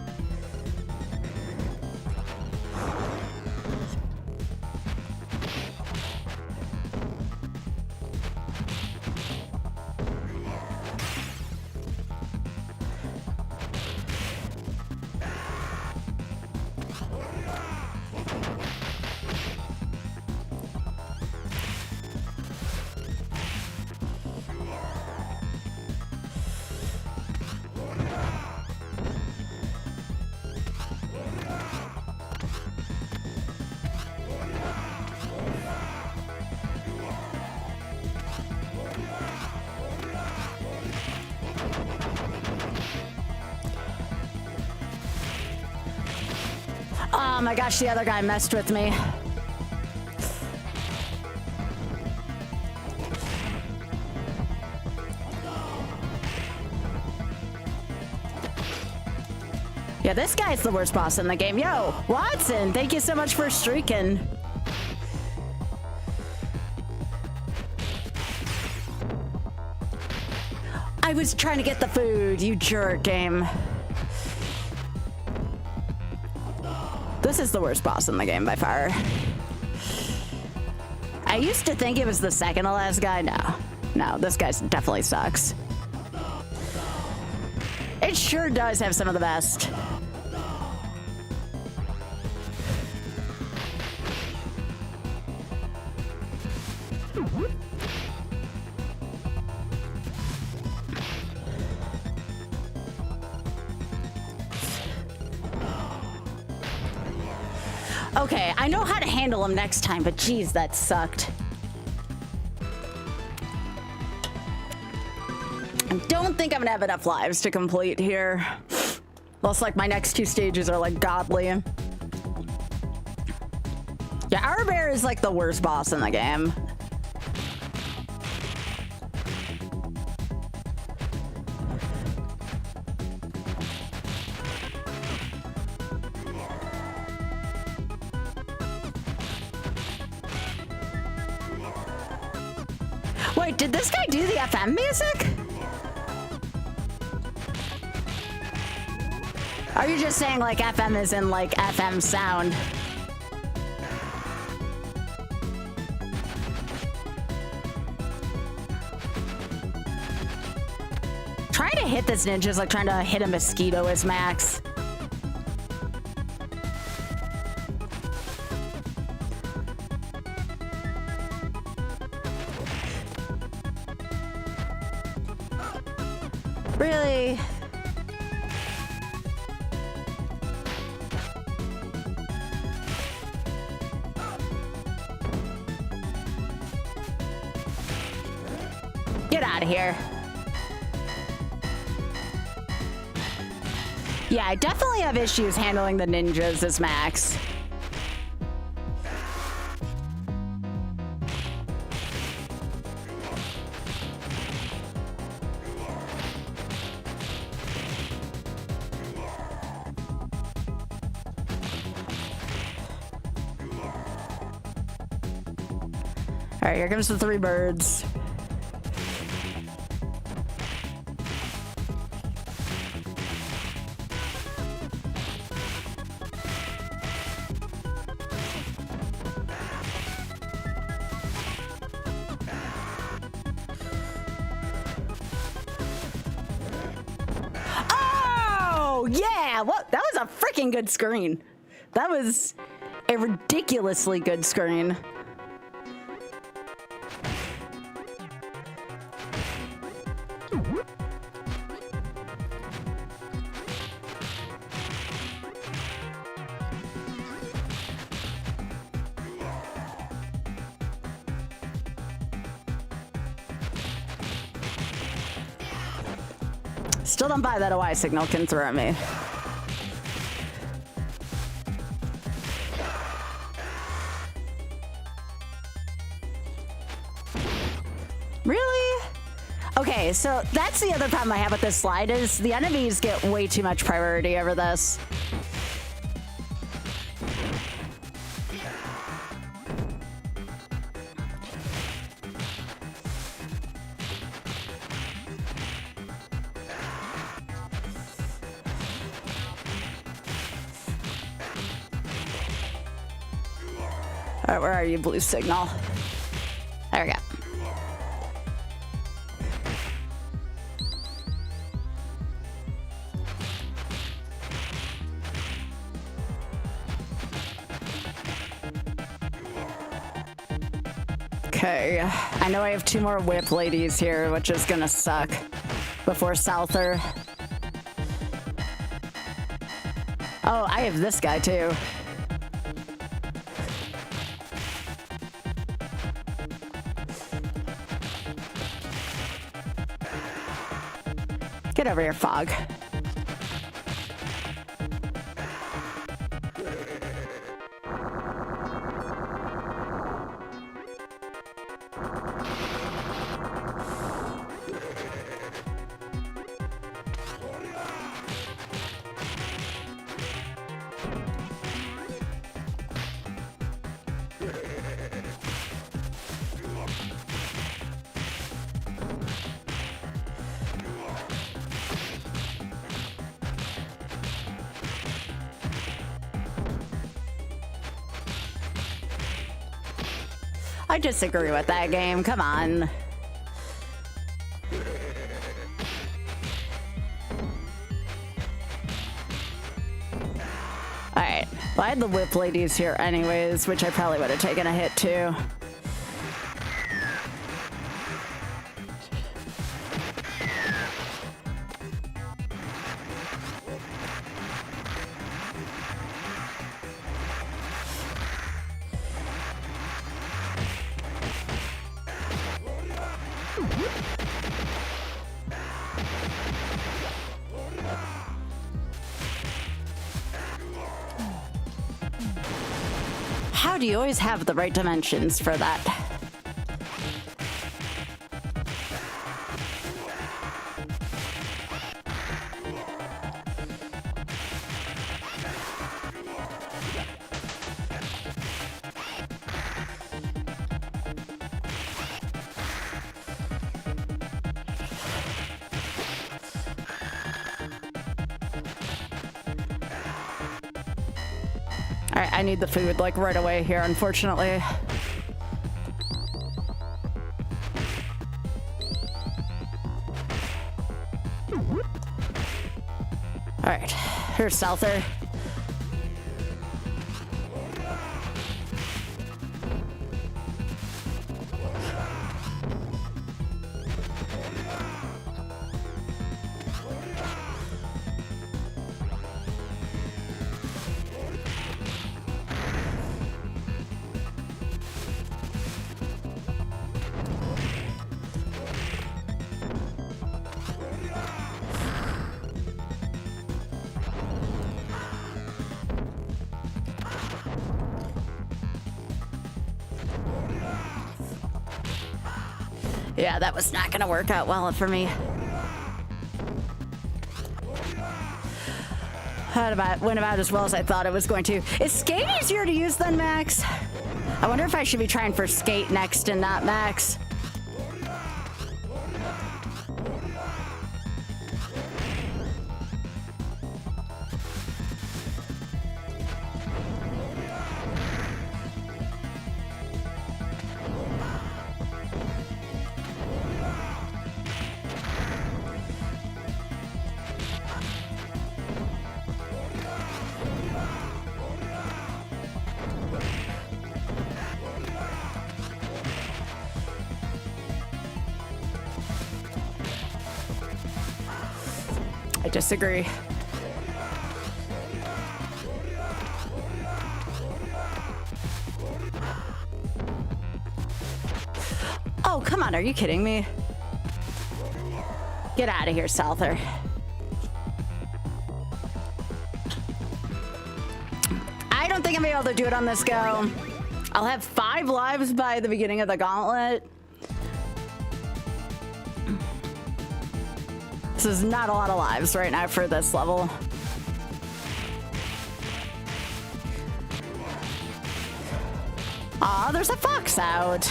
Oh my gosh, the other guy messed with me. Yeah, this guy's the worst boss in the game. Yo, Watson, thank you so much for streaking. I was trying to get the food, you jerk game. This is the worst boss in the game by far. I used to think it was the second to last guy. No, this guy definitely sucks. It sure does have some of the best. Okay, I know how to handle him next time, but geez, that sucked. I don't think I'm gonna have enough lives to complete here. Looks like my next two stages are like godly. Yeah, our bear is like the worst boss in the game. Wait, did this guy do the FM music? Are you just saying like FM is in like FM sound? Trying to hit this ninja is like trying to hit a mosquito as max. Really? Get out of here. Yeah, I definitely have issues handling the ninjas as max. All right, here comes the three birds. Oh, yeah! What? That was a freaking good screen. That was a ridiculously good screen. Still don't buy that a Y signal can throw at me. Really? Okay, so that's the other problem I have with this slide is the enemies get way too much priority over this. All right, where are you, blue signal? There we go. Okay, I know I have two more whip ladies here, which is gonna suck before Souther. Oh, I have this guy too. Get over here, Fog. I disagree with that game. Come on. Alright. Well, I had the whip ladies here anyways, which I probably would have taken a hit too. How do you always have the right dimensions for that? Alright, I need the food, like, right away here, unfortunately. Alright, here's Souther. Yeah, that was not gonna work out well for me. Went about as well as I thought it was going to. Is Skate easier to use than Max? I wonder if I should be trying for Skate next and not Max. I disagree. Oh, come on, are you kidding me? Get out of here, Souther. I don't think I'm gonna be able to do it on this go. I'll have 5 lives by the beginning of the gauntlet. This is not a lot of lives right now for this level. Aw, there's a fox out.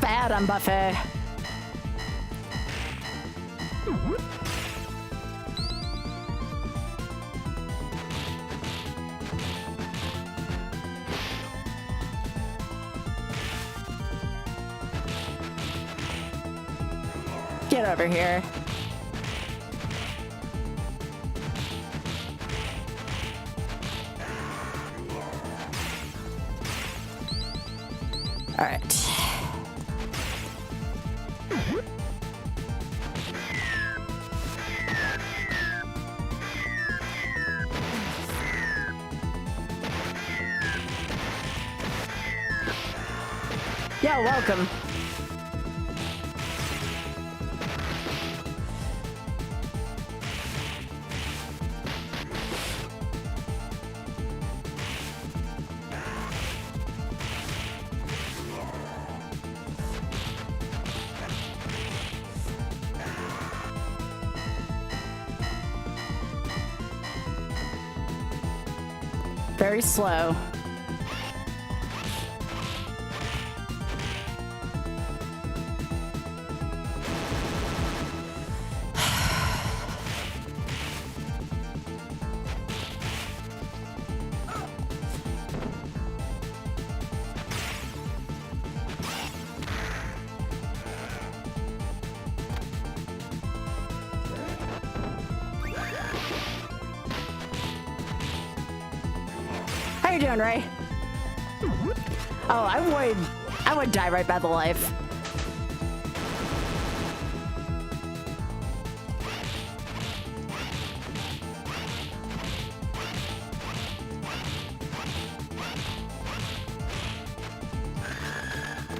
Bad on Buffet. Get over here. All right. Yeah, welcome. Very slow. How you doing, Ray? Oh, I would die right by the life.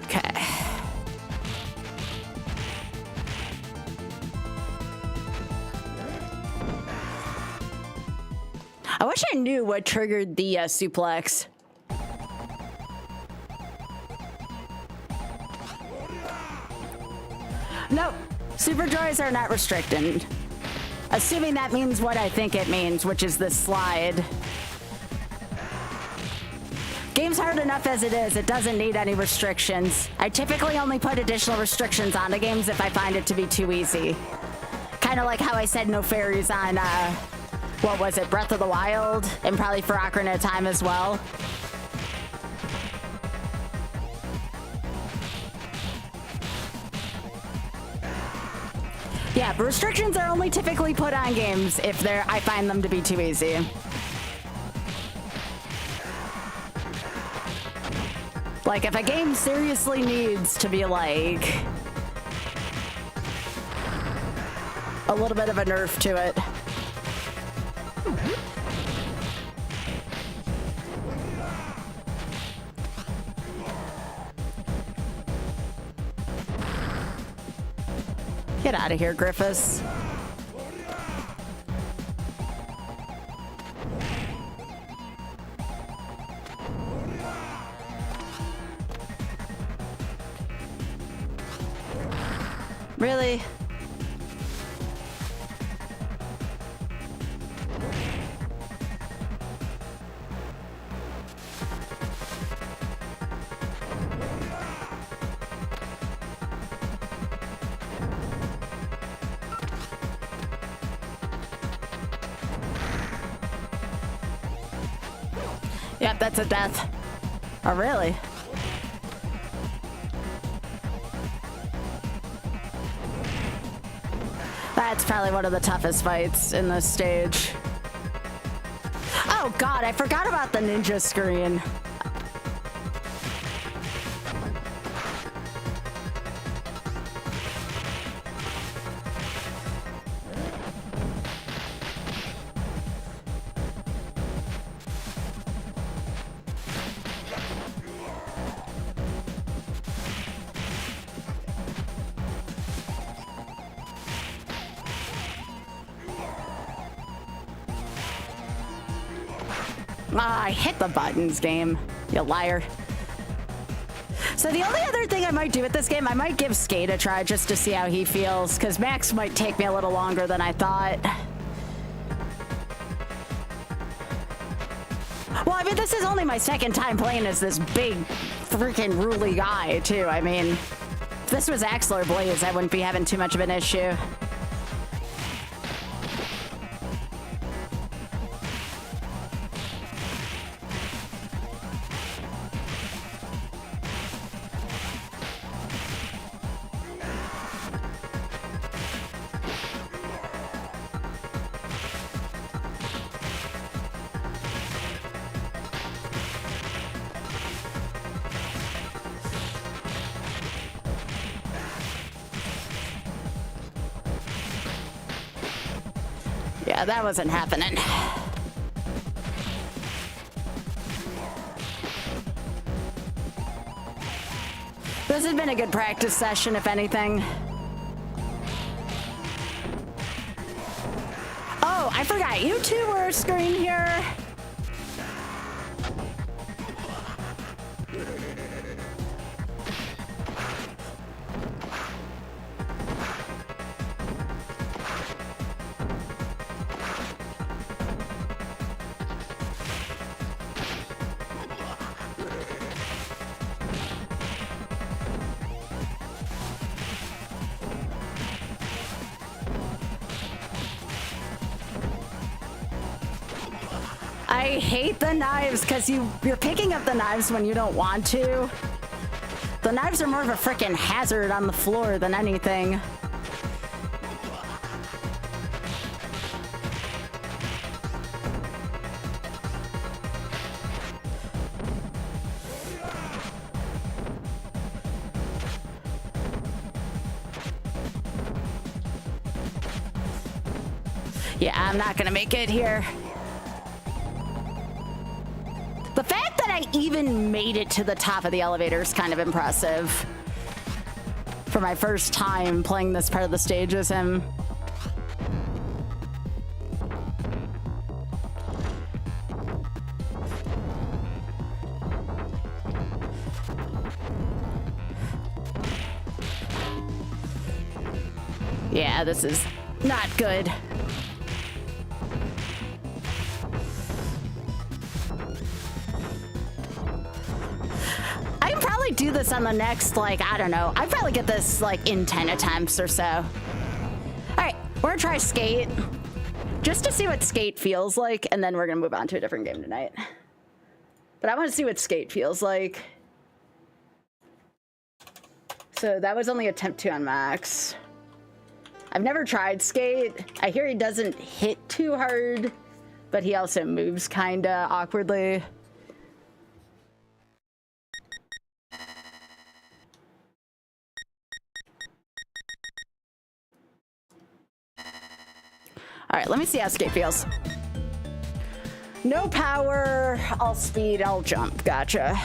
Okay. I wish I knew what triggered the suplex. Nope, super joys are not restricted. Assuming that means what I think it means, which is this slide. Game's hard enough as it is, it doesn't need any restrictions. I typically only put additional restrictions onto games if I find it to be too easy. Kind of like how I said no fairies on, what was it, Breath of the Wild? And probably for Ocarina of Time as well. Yeah, but restrictions are only typically put on games if I find them to be too easy. Like, if a game seriously needs to be, like, a little bit of a nerf to it. Get out of here, Griffiths. Really? Yep, that's a death. Oh, really? That's probably one of the toughest fights in this stage. Oh god, I forgot about the ninja screen. Ah, I hit the buttons, game. You liar. So the only other thing I might do with this game, I might give Skate a try just to see how he feels, because Max might take me a little longer than I thought. Well, I mean, this is only my second time playing as this big, freaking ruly guy, too. I mean, if this was Axel or Blaze, I wouldn't be having too much of an issue. Yeah, that wasn't happening. This has been a good practice session, if anything. Oh, I forgot. You two were screen here. I hate the knives because you're picking up the knives when you don't want to. The knives are more of a freaking hazard on the floor than anything. Yeah, I'm not gonna make it here. The fact that I even made it to the top of the elevator is kind of impressive. For my first time playing this part of the stage as him. Yeah, this is not good. Do this on the next, like, I don't know. I'd probably get this like in 10 attempts or so. All right, we're gonna try skate just to see what skate feels like, and then we're gonna move on to a different game tonight. But I want to see what skate feels like. So that was only attempt 2 on max. I've never tried skate. I hear he doesn't hit too hard, but he also moves kinda awkwardly. All right, let me see how skate feels. No power, I'll speed, I'll jump. Gotcha.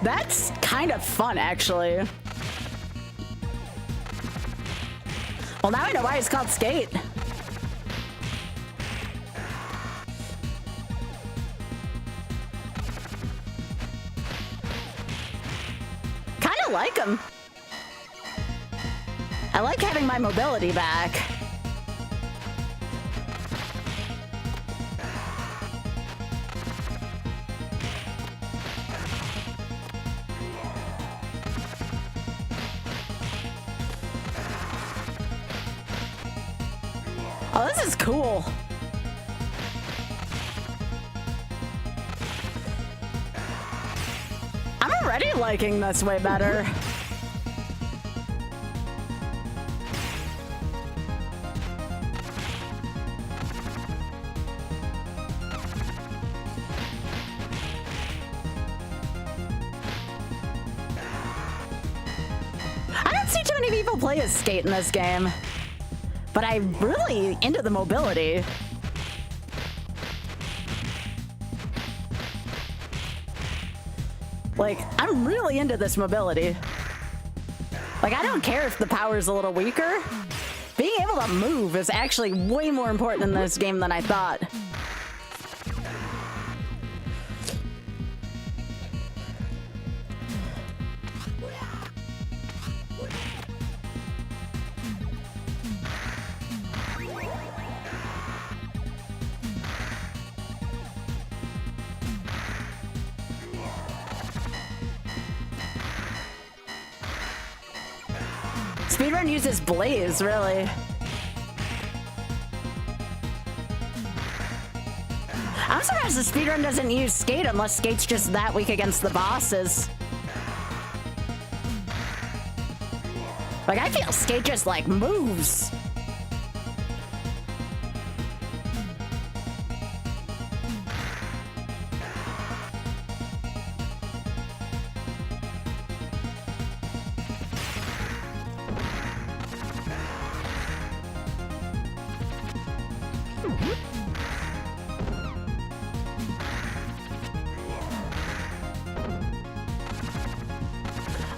That's kind of fun, actually. Well, now I know why it's called skate. I like him. I like having my mobility back. Oh, this is cool. I'm already liking this way better. I don't see too many people play as skate in this game, but I'm really into the mobility. Like, I'm really into this mobility. Like, I don't care if the power's a little weaker. Being able to move is actually way more important in this game than I thought. Speedrun uses Blaze, really. I'm surprised the speedrun doesn't use skate unless skate's just that weak against the bosses. Like, I feel skate just, like, moves.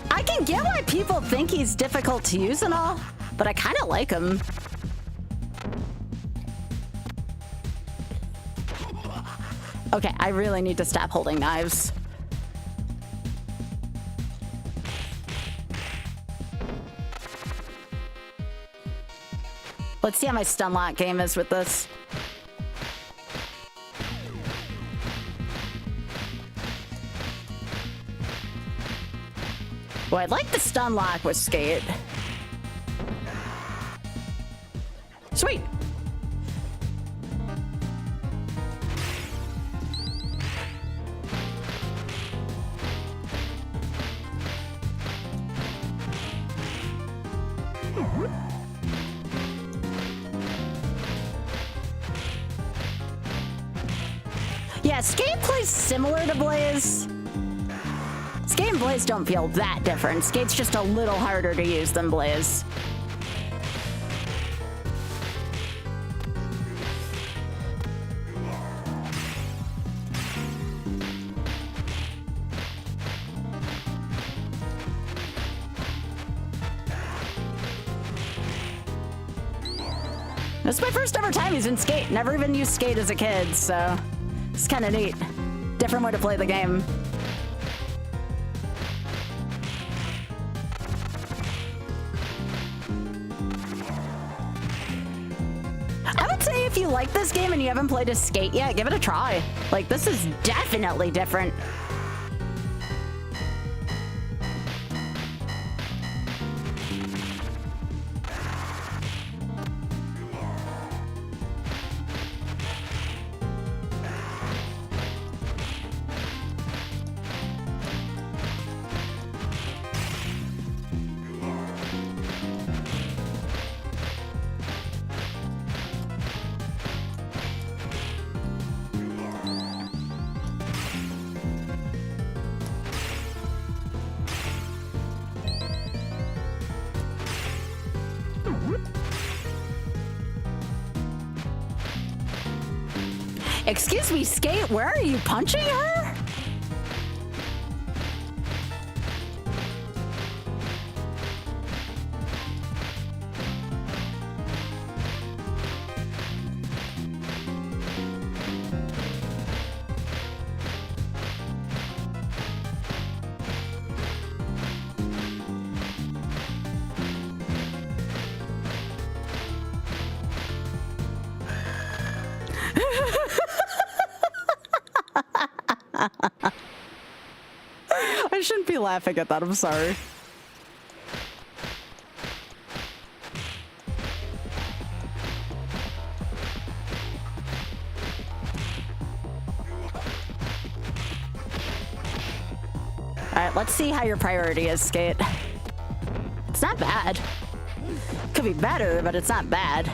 I can get why people think he's difficult to use and all, but I kind of like him. Okay, I really need to stop holding knives. Let's see how my stun lock game is with this. Well, I'd like the stun lock with Skate. Sweet. Yeah, Skate plays similar to Blaze. Skate and Blaze don't feel that different. Skate's just a little harder to use than Blaze. This is my first ever time using Skate. Never even used Skate as a kid, so it's kind of neat. Different way to play the game. I would say if you like this game and you haven't played a Skate yet, give it a try. Like, this is definitely different. Excuse me, Skate, where are you punching her? I shouldn't be laughing at that, I'm sorry. Alright, let's see how your priority is, Skate. It's not bad. Could be better, but it's not bad.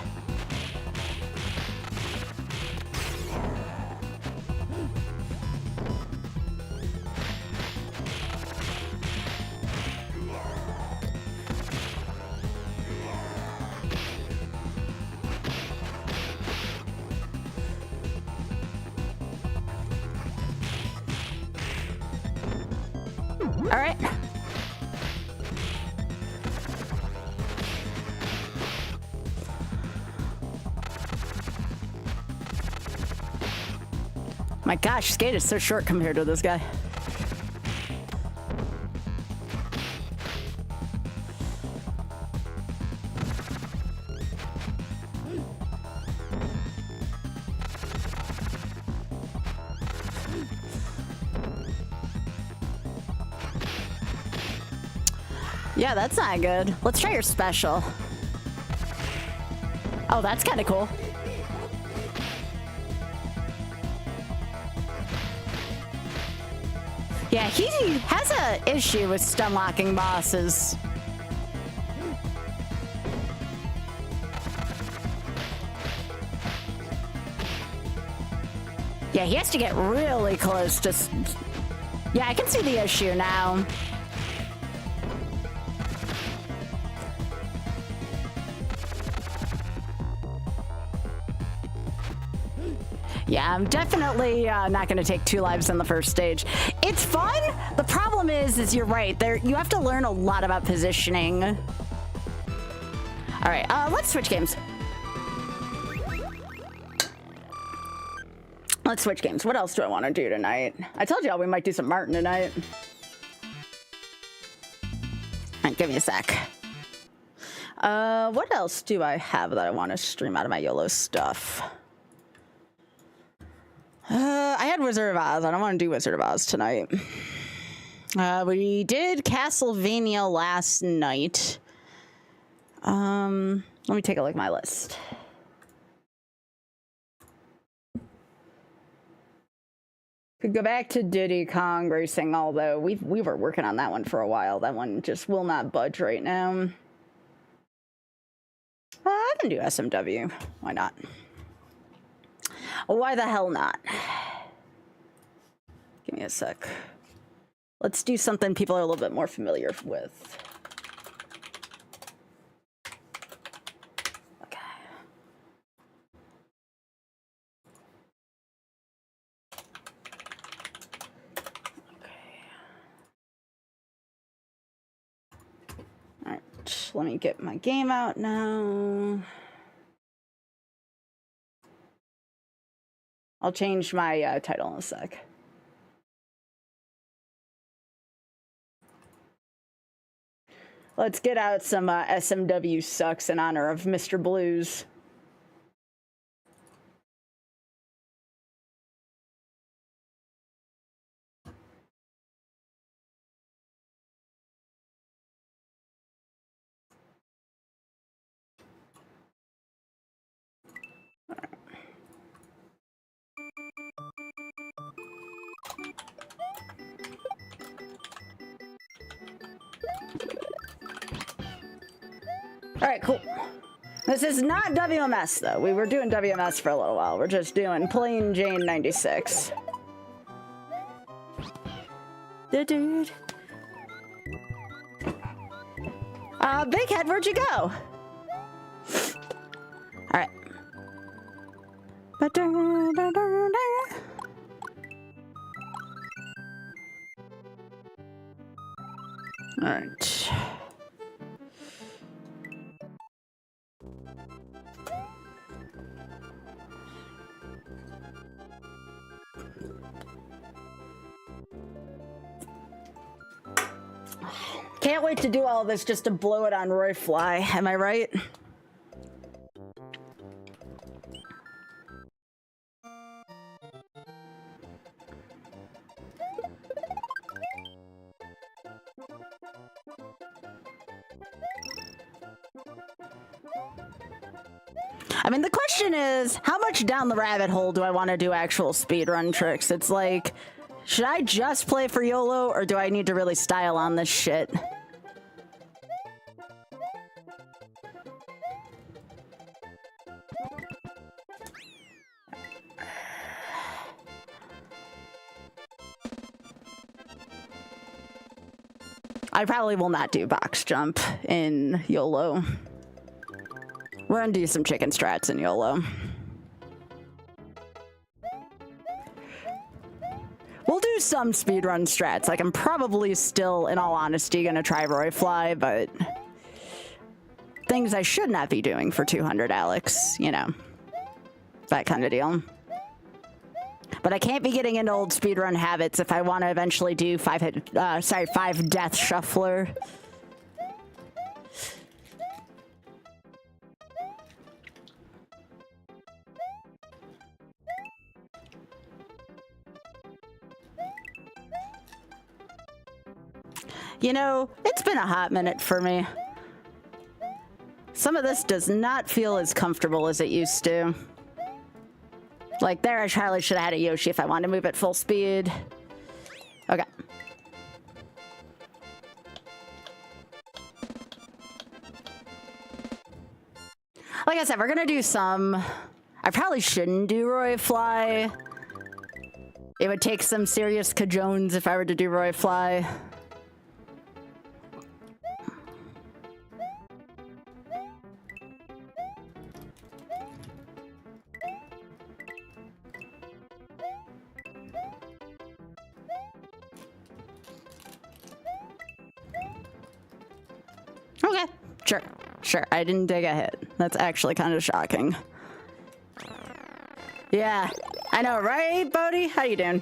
All right. My gosh, Skate is so short compared to this guy. Yeah, that's not good. Let's try your special. Oh, that's kind of cool. Yeah, he has an issue with stun locking bosses. Yeah, he has to get really close to... Yeah, I can see the issue now. Yeah, I'm definitely not going to take 2 lives in the first stage. It's fun. The problem is you're right. You have to learn a lot about positioning. All right, let's switch games. Let's switch games. What else do I want to do tonight? I told y'all we might do some Martin tonight. All right, give me a sec. What else do I have that I want to stream out of my YOLO stuff? I had Wizard of Oz. I don't want to do Wizard of Oz tonight. We did Castlevania last night. Let me take a look at my list. Could go back to Diddy Kong Racing, although we were working on that one for a while. That one just will not budge right now. I can do SMW. Why not? Why the hell not? Give me a sec. Let's do something people are a little bit more familiar with. Okay. All right, let me get my game out now. I'll change my title in a sec. Let's get out some SMW sucks in honor of Mr. Blues. All right, cool. This is not WMS, though. We were doing WMS for a little while. We're just doing plain Jane 96. The dude. Big Head, where'd you go? All right. All right. Can't wait to do all this just to blow it on Roy Fly, am I right? I mean, the question is, how much down the rabbit hole do I want to do actual speedrun tricks? It's like, should I just play for YOLO, or do I need to really style on this shit? I probably will not do box jump in YOLO. We're gonna do some chicken strats in YOLO. We'll do some speedrun strats. Like, I'm probably still, in all honesty, gonna try Roy Fly, but things I should not be doing for 200 Alex, you know, that kind of deal. But I can't be getting into old speedrun habits if I want to eventually do 5 death shuffler. You know, it's been a hot minute for me. Some of this does not feel as comfortable as it used to. Like, there I probably should have had a Yoshi if I wanted to move at full speed. Okay. Like I said, we're gonna do some... I probably shouldn't do Roy Fly. It would take some serious cajones if I were to do Roy Fly. Okay, sure. I didn't take a hit. That's actually kind of shocking. Yeah, I know, right, Bodhi? How you doing?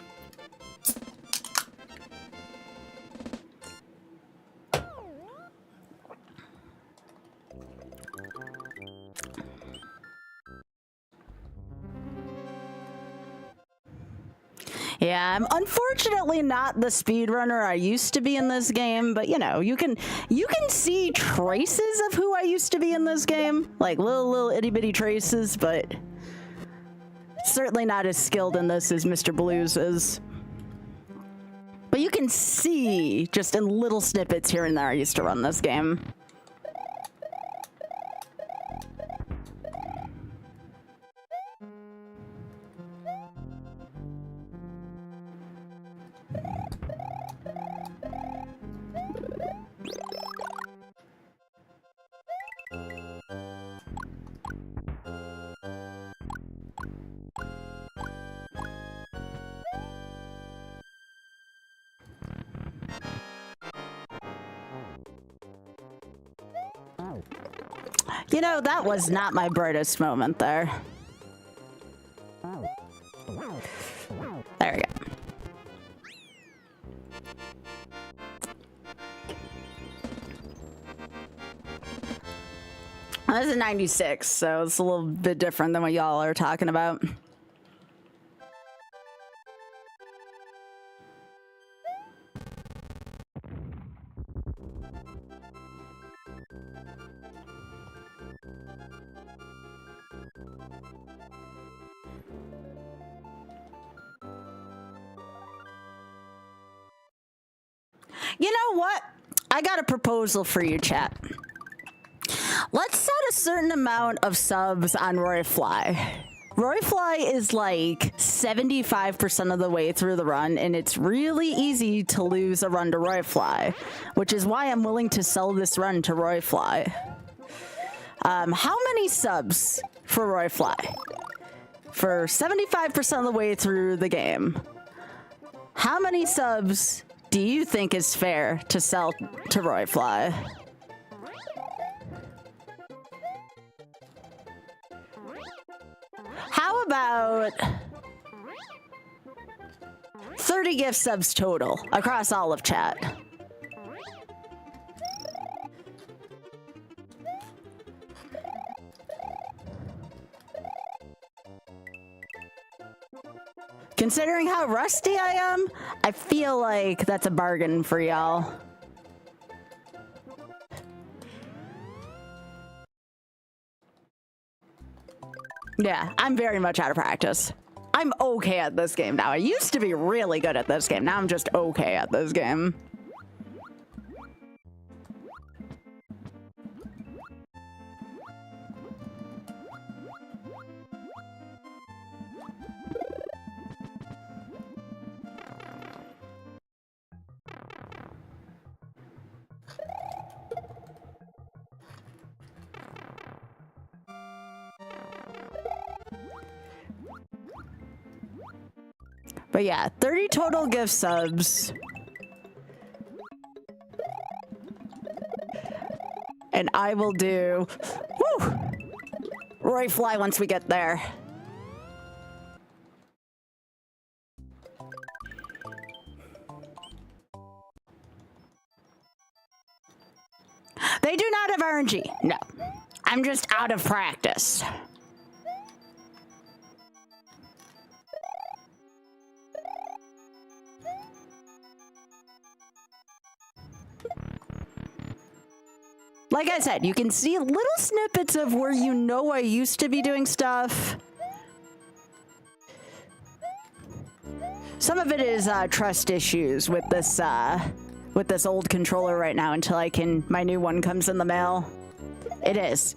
Yeah, I'm unfortunately not the speedrunner I used to be in this game, but you know, you can see traces of who I used to be in this game, like little itty bitty traces, but certainly not as skilled in this as Mr. Blues is. But you can see just in little snippets here and there I used to run this game. You know, that was not my brightest moment there. There we go. This is 96, so it's a little bit different than what y'all are talking about. You know what? I got a proposal for you, chat. Let's set a certain amount of subs on Royfly. Royfly is like 75% of the way through the run, and it's really easy to lose a run to Royfly, which is why I'm willing to sell this run to Royfly. How many subs for Royfly? For 75% of the way through the game. How many subs do you think is fair to sell to Royfly? How about 30 gift subs total across all of chat? Considering how rusty I am, I feel like that's a bargain for y'all. Yeah, I'm very much out of practice. I'm okay at this game now. I used to be really good at this game. Now I'm just okay at this game. But yeah, 30 total gift subs. And I will do, woo, Royfly once we get there. They do not have RNG. No, I'm just out of practice. Like I said, you can see little snippets of where you know I used to be doing stuff. Some of it is trust issues with this old controller right now until my new one comes in the mail. It is.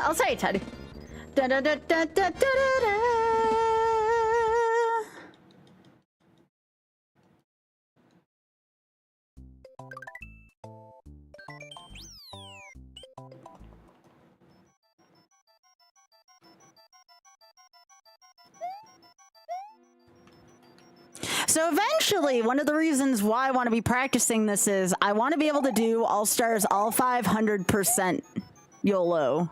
I'll say it, Teddy. So So eventually, one of the reasons why I want to be practicing this is I want to be able to do All-Stars all 500% YOLO,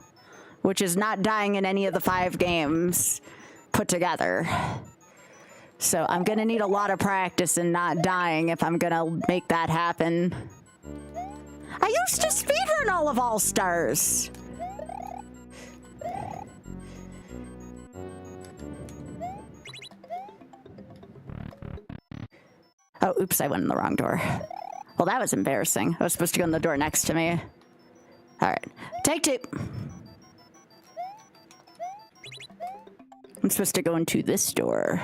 which is not dying in any of the 5 games put together. So I'm going to need a lot of practice in not dying if I'm going to make that happen. I used to speedrun all of All-Stars. Oh, oops, I went in the wrong door. Well, that was embarrassing. I was supposed to go in the door next to me. All right, take 2. I'm supposed to go into this door.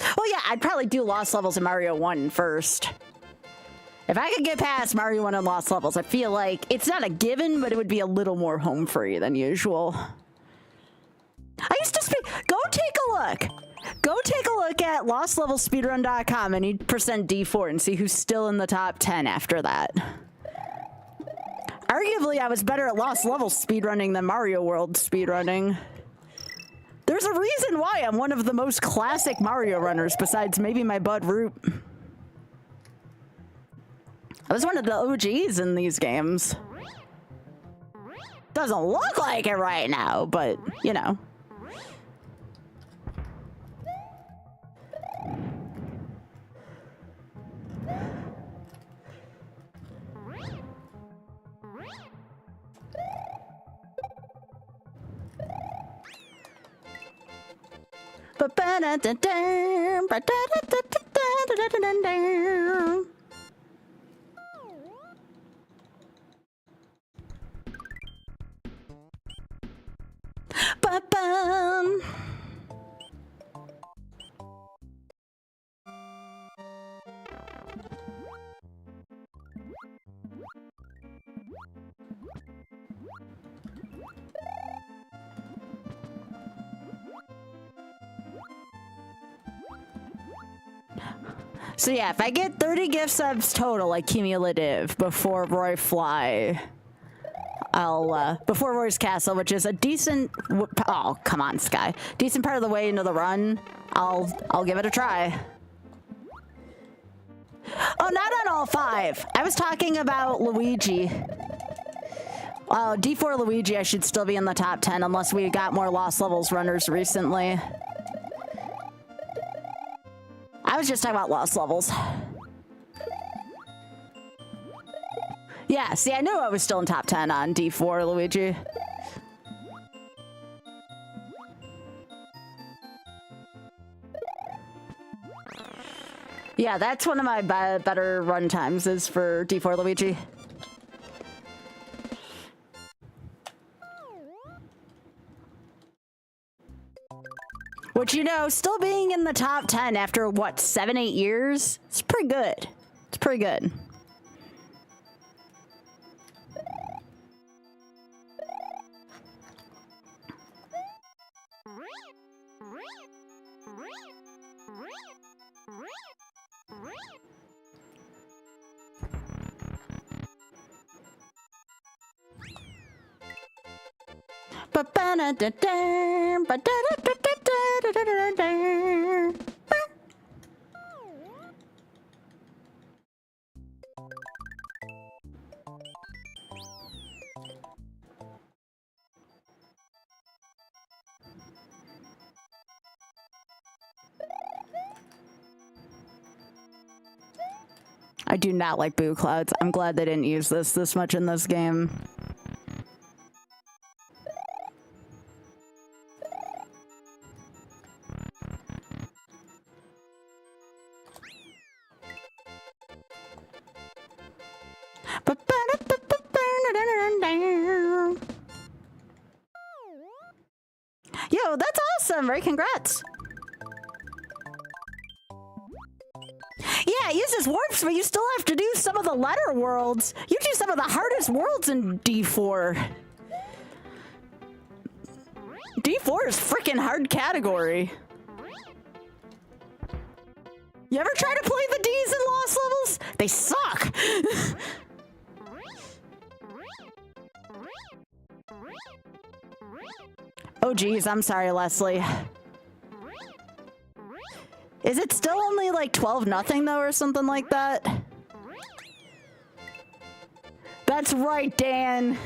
Oh yeah, I'd probably do Lost Levels in Mario 1 first. If I could get past Mario 1 and Lost Levels, I feel like it's not a given, but it would be a little more home free than usual. I used to go take a look. Go take a look at lostlevelsspeedrun.com and you percent D4 and see who's still in the top 10 after that. Arguably, I was better at Lost Levels speedrunning than Mario World speedrunning. There's a reason why I'm one of the most classic Mario runners, besides maybe my bud Root. I was one of the OGs in these games. Doesn't look like it right now, but, you know. So yeah, if I get 30 gift subs total, like cumulative, before Roy Fly, I'll, before Roy's Castle, which is a decent, oh, come on, Sky. Decent part of the way into the run, I'll give it a try. Oh, not on all 5. I was talking about Luigi. D4 Luigi, I should still be in the top 10, unless we got more Lost Levels runners recently. I was just talking about Lost Levels. Yeah, see, I knew I was still in top 10 on D4 Luigi. Yeah, that's one of my better run times is for D4 Luigi. Which, you know, still being in the top 10 after, what, 7, 8 years? It's pretty good. It's pretty good. I do not like Boo Clouds. I'm glad they didn't use this much in this game. Yo, that's awesome, Ray. Congrats. Yeah, it uses warps, but you still have to do some of the letter worlds. You do some of the hardest worlds in D4. D4 is freaking hard category. You ever try to play the Ds in Lost Levels? They suck. Oh geez, I'm sorry, Leslie. Is it still only like 12-0 though, or something like that? That's right, Dan.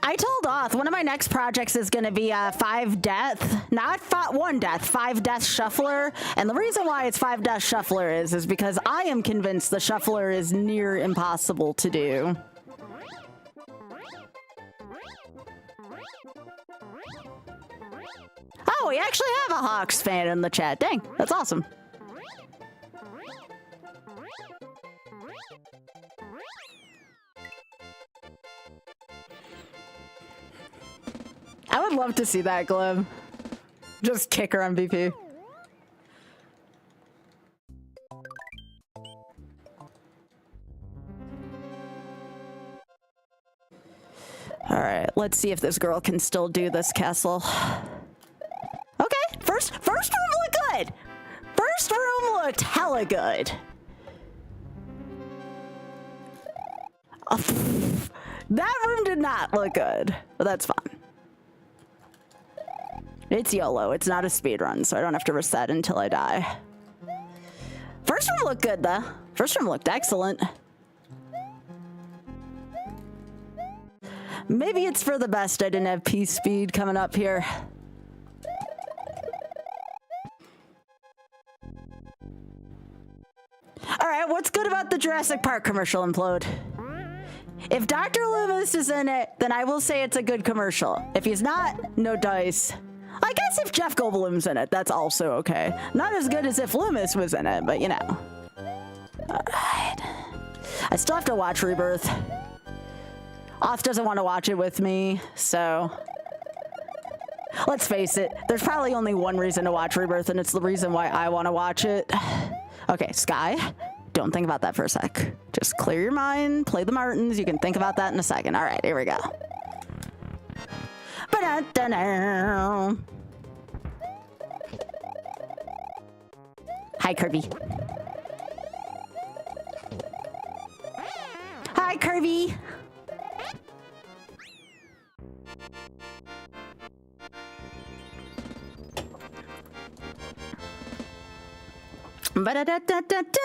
I told Oth one of my next projects is going to be 5 death, not 1 death, 5 death shuffler. And the reason why it's 5 death shuffler is because I am convinced the shuffler is near impossible to do. Oh, we actually have a Hawks fan in the chat. Dang, that's awesome. I would love to see that, Glib. Just kick her on BP. Alright, let's see if this girl can still do this castle. Okay, first room looked good! First room looked hella good. That room did not look good, but that's fine. It's YOLO. It's not a speed run, so I don't have to reset until I die. First room looked good, though. First room looked excellent. Maybe it's for the best I didn't have peace speed coming up here. All right, what's good about the Jurassic Park commercial, Implode? If Dr. Loomis is in it, then I will say it's a good commercial. If he's not, no dice. I guess if Jeff Goldblum's in it, that's also okay. Not as good as if Loomis was in it, but you know. All right. I still have to watch Rebirth. Oth doesn't want to watch it with me, so... Let's face it, there's probably only one reason to watch Rebirth, and it's the reason why I want to watch it. Okay, Sky, don't think about that for a sec. Just clear your mind, play the Martins, you can think about that in a second. All right, here we go. Ba-da-da-da. Hi, Kirby. Hi, Kirby. Ba-da-da-da-da-da-da.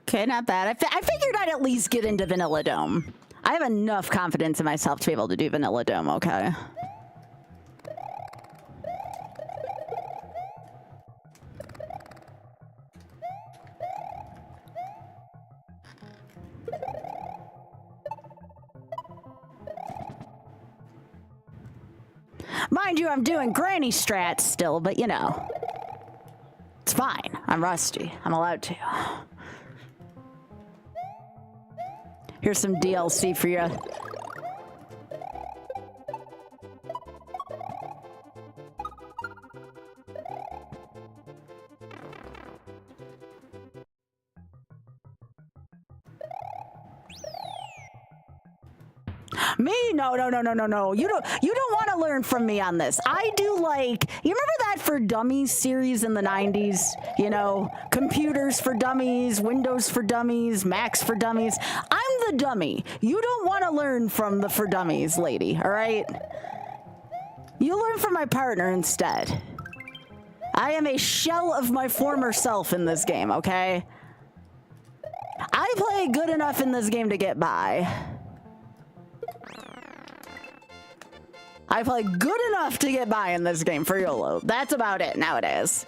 Okay, not bad. I figured I'd at least get into Vanilla Dome. I have enough confidence in myself to be able to do Vanilla Dome, okay? Mind you, I'm doing granny strats still, but you know. It's fine. I'm rusty. I'm allowed to. Here's some DLC for you. Me? No. You don't want to learn from me on this. I do like, you remember that For Dummies series in the 90s? You know, computers for dummies, Windows for dummies, Macs for dummies. I'm the dummy. You don't want to learn from the For Dummies lady, all right? You learn from my partner instead. I am a shell of my former self in this game, okay? I play good enough in this game to get by. I play good enough to get by in this game for YOLO. That's about it nowadays.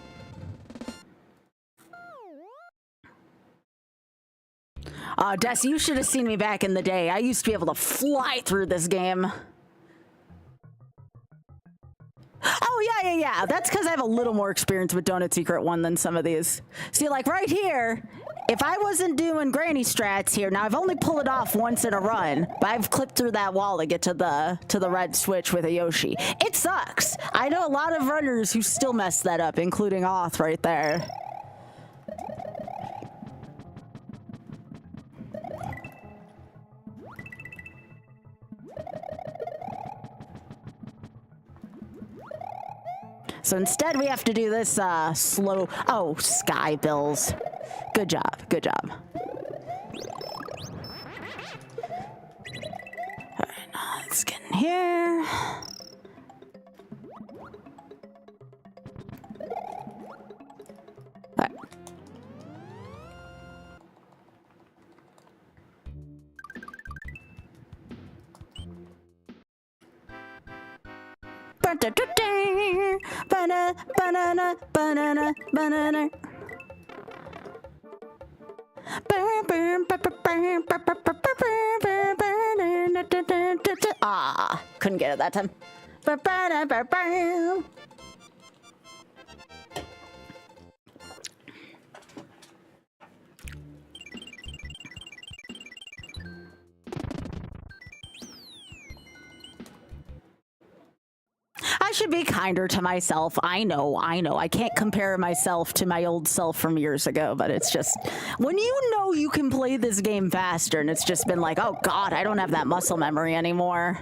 Des, you should have seen me back in the day. I used to be able to fly through this game. Oh yeah. That's because I have a little more experience with Donut Secret 1 than some of these. See, like right here, if I wasn't doing granny strats here, now I've only pulled it off once in a run, but I've clipped through that wall to get to the red switch with a Yoshi. It sucks. I know a lot of runners who still mess that up, including Oth right there. So instead, we have to do this slow. Oh, Skybilz. Good job. Good job. All right, now let's get in here. All right. Banana, banana, banana. Ah, couldn't get it that time. I should be kinder to myself. I know. I can't compare myself to my old self from years ago, but it's just, when you know you can play this game faster, and it's just been like, oh god, I don't have that muscle memory anymore.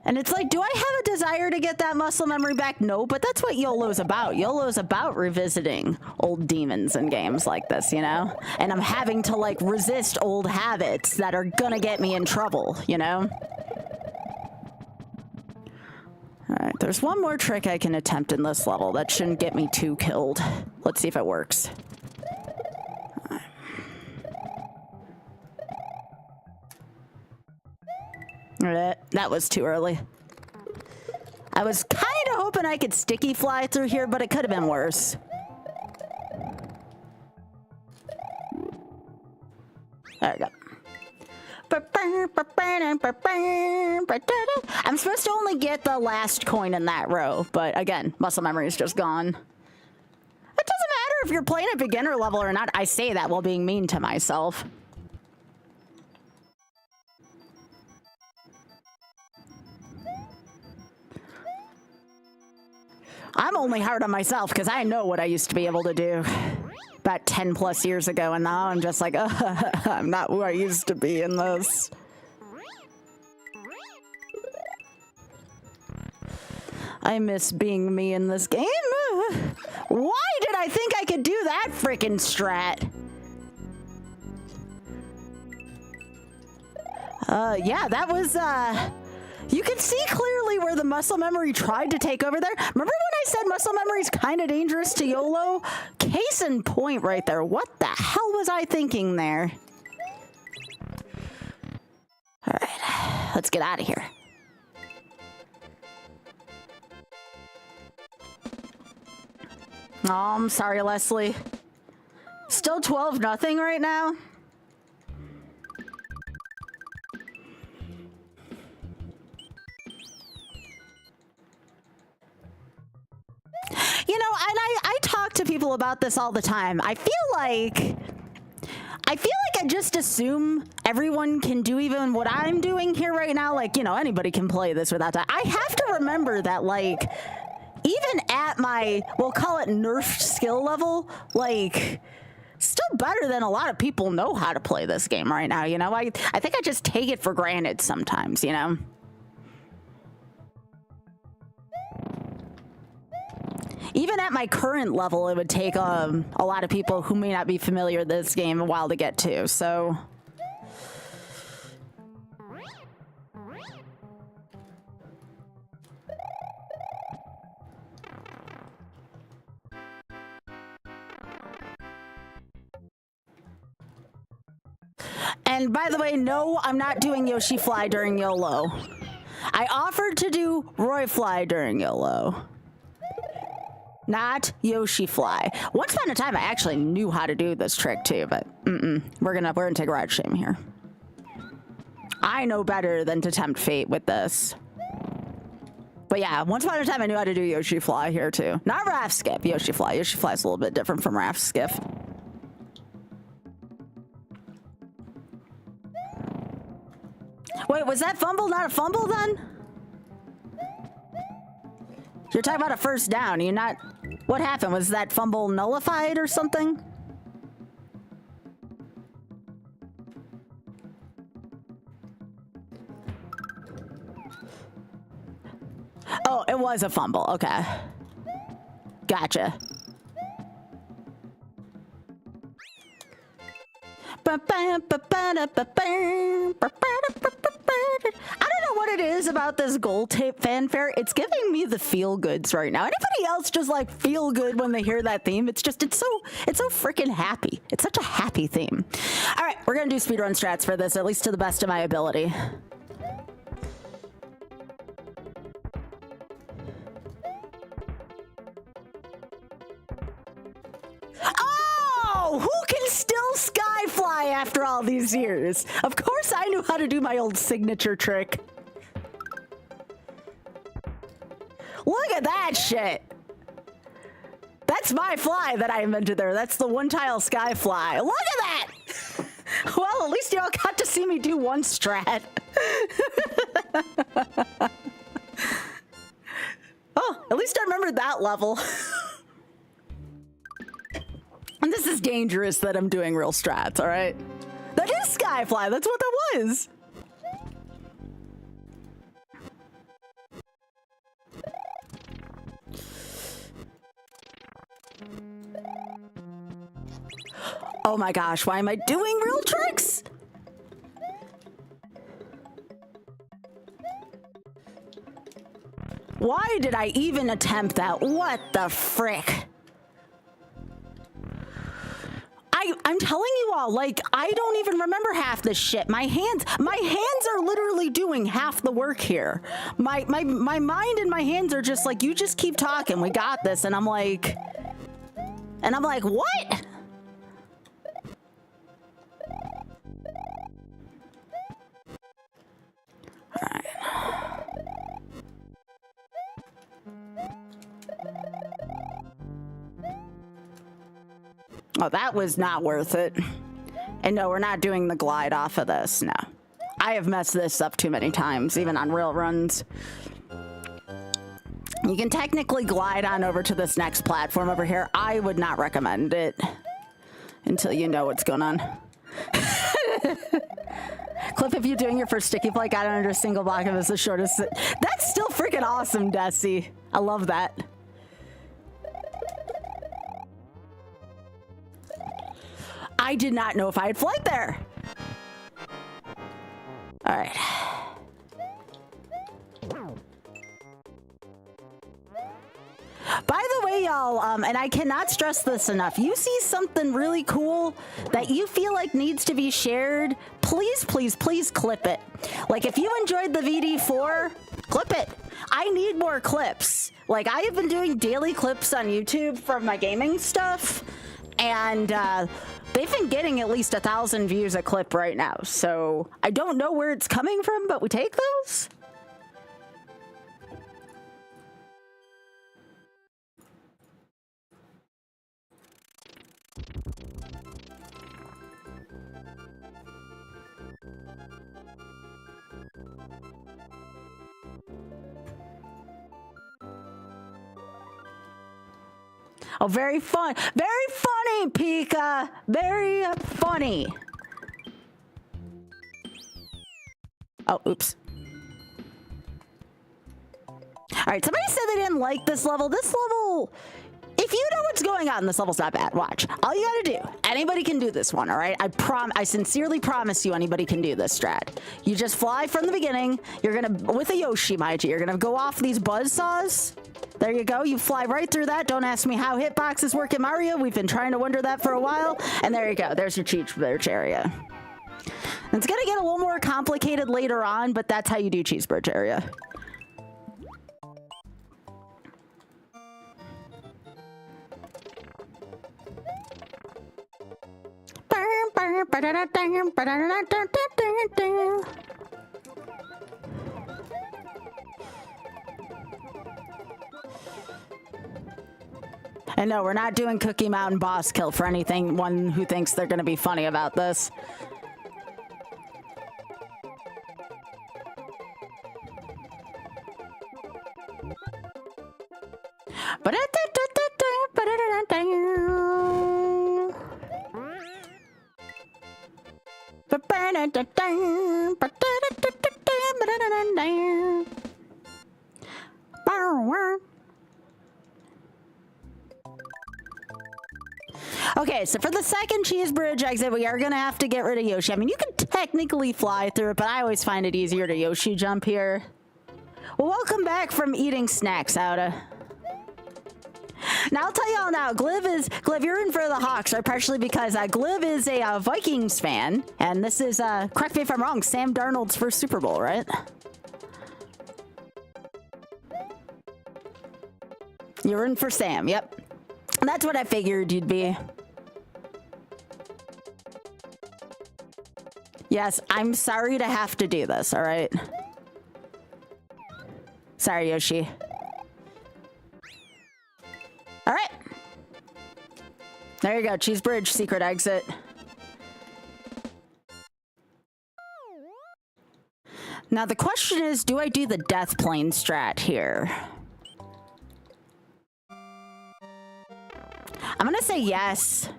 And it's like, do I have a desire to get that muscle memory back? No, but that's what YOLO's about. YOLO's about revisiting old demons in games like this, you know? And I'm having to, like, resist old habits that are gonna get me in trouble, you know? Alright, there's one more trick I can attempt in this level that shouldn't get me too killed. Let's see if it works. That was too early. I was kind of hoping I could sticky fly through here, but it could have been worse. There we go. I'm supposed to only get the last coin in that row, but again, muscle memory is just gone. It doesn't matter if you're playing at beginner level or not. I say that while being mean to myself. I'm only hard on myself because I know what I used to be able to do about 10 plus years ago, and now I'm just like, I'm not who I used to be in this. I miss being me in this game. Why did I think I could do that frickin' strat? Yeah, that was, you can see clearly where the muscle memory tried to take over there. Remember when I said muscle memory is kind of dangerous to YOLO? Case in point right there. What the hell was I thinking there? All right, let's get out of here. Oh, I'm sorry, Leslie. Still 12-0 right now? You know, and I talk to people about this all the time. I feel like I just assume everyone can do even what I'm doing here right now. Like, you know, anybody can play this without that. I have to remember that, like, even at my, we'll call it nerfed skill level, like, still better than a lot of people know how to play this game right now, you know? I think I just take it for granted sometimes, you know? Even at my current level, it would take a lot of people who may not be familiar with this game a while to get to, so... And by the way, no, I'm not doing Yoshi Fly during YOLO. I offered to do Roy Fly during YOLO. Not Yoshi Fly. Once upon a time, I actually knew how to do this trick too, but we're gonna take a ride shame here. I know better than to tempt fate with this. But yeah, once upon a time I knew how to do Yoshi Fly here too. Not Raft Skip, Yoshi Fly. Yoshi Fly's a little bit different from Raft Skip. Wait, was that fumble not a fumble then? You're talking about a first down. You're not... What happened? Was that fumble nullified or something? Oh, it was a fumble. Okay. Gotcha. I don't know what it is about this gold tape fanfare. It's giving me the feel goods right now. Anybody else just like feel good when they hear that theme? It's so freaking happy. It's such a happy theme. All right, we're gonna do speedrun strats for this, at least to the best of my ability. Oh, who can still skyfly after all these years? Of course I knew how to do my old signature trick. Look at that shit. That's my fly that I invented there. That's the one-tile sky fly. Look at that. Well, at least y'all got to see me do one strat. Oh, at least I remembered that level. And this is dangerous that I'm doing real strats, all right? That is Skyfly, that's what that was. Oh my gosh, why am I doing real tricks? Why did I even attempt that? What the frick? I'm telling you all, like, I don't even remember half this shit. My hands are literally doing half the work here. My mind and my hands are just like, you just keep talking, we got this. And I'm like, what? All right. Oh, that was not worth it. And no, we're not doing the glide off of this, no. I have messed this up too many times, even on real runs. You can technically glide on over to this next platform over here. I would not recommend it until you know what's going on. Clip, if you're doing your first sticky flight, got it under a single block of it's the shortest. That's still freaking awesome, Desi. I love that. I did not know if I had flight there. All right. By the way, y'all, and I cannot stress this enough, you see something really cool that you feel like needs to be shared, please, please, please clip it. Like, if you enjoyed the VD4, clip it. I need more clips. Like, I have been doing daily clips on YouTube from my gaming stuff, and they've been getting at least 1,000 views a clip right now. So I don't know where it's coming from, but we take those. Oh, very fun. Very funny, Pika. Very funny. Oh, oops. All right, somebody said they didn't like this level. This level, if you know what's going on, this level's not bad. Watch. All you gotta do, anybody can do this one, all right? I sincerely promise you anybody can do this strat. You just fly from the beginning. You're gonna, with a Yoshi, mind you, you're gonna go off these buzzsaws. There you go. You fly right through that. Don't ask me how hitboxes work in Mario. We've been trying to wonder that for a while. And there you go. There's your cheese bridge area. It's going to get a little more complicated later on, but that's how you do cheese bridge area. And no, we're not doing Cookie Mountain boss kill for one who thinks they're gonna be funny about this. Okay, so for the second cheese bridge exit, we are going to have to get rid of Yoshi. I mean, you can technically fly through it, but I always find it easier to Yoshi jump here. Well, welcome back from eating snacks, Auda. Now, I'll tell y'all now, Gliv, you're in for the Hawks, right? Partially because Gliv is a Vikings fan, and this is, correct me if I'm wrong, Sam Darnold's first Super Bowl, right? You're in for Sam, yep. That's what I figured you'd be. Yes, I'm sorry to have to do this, all right? Sorry, Yoshi. All right. There you go, Cheese Bridge, secret exit. Now the question is, do I do the death plane strat here? I'm gonna say yes.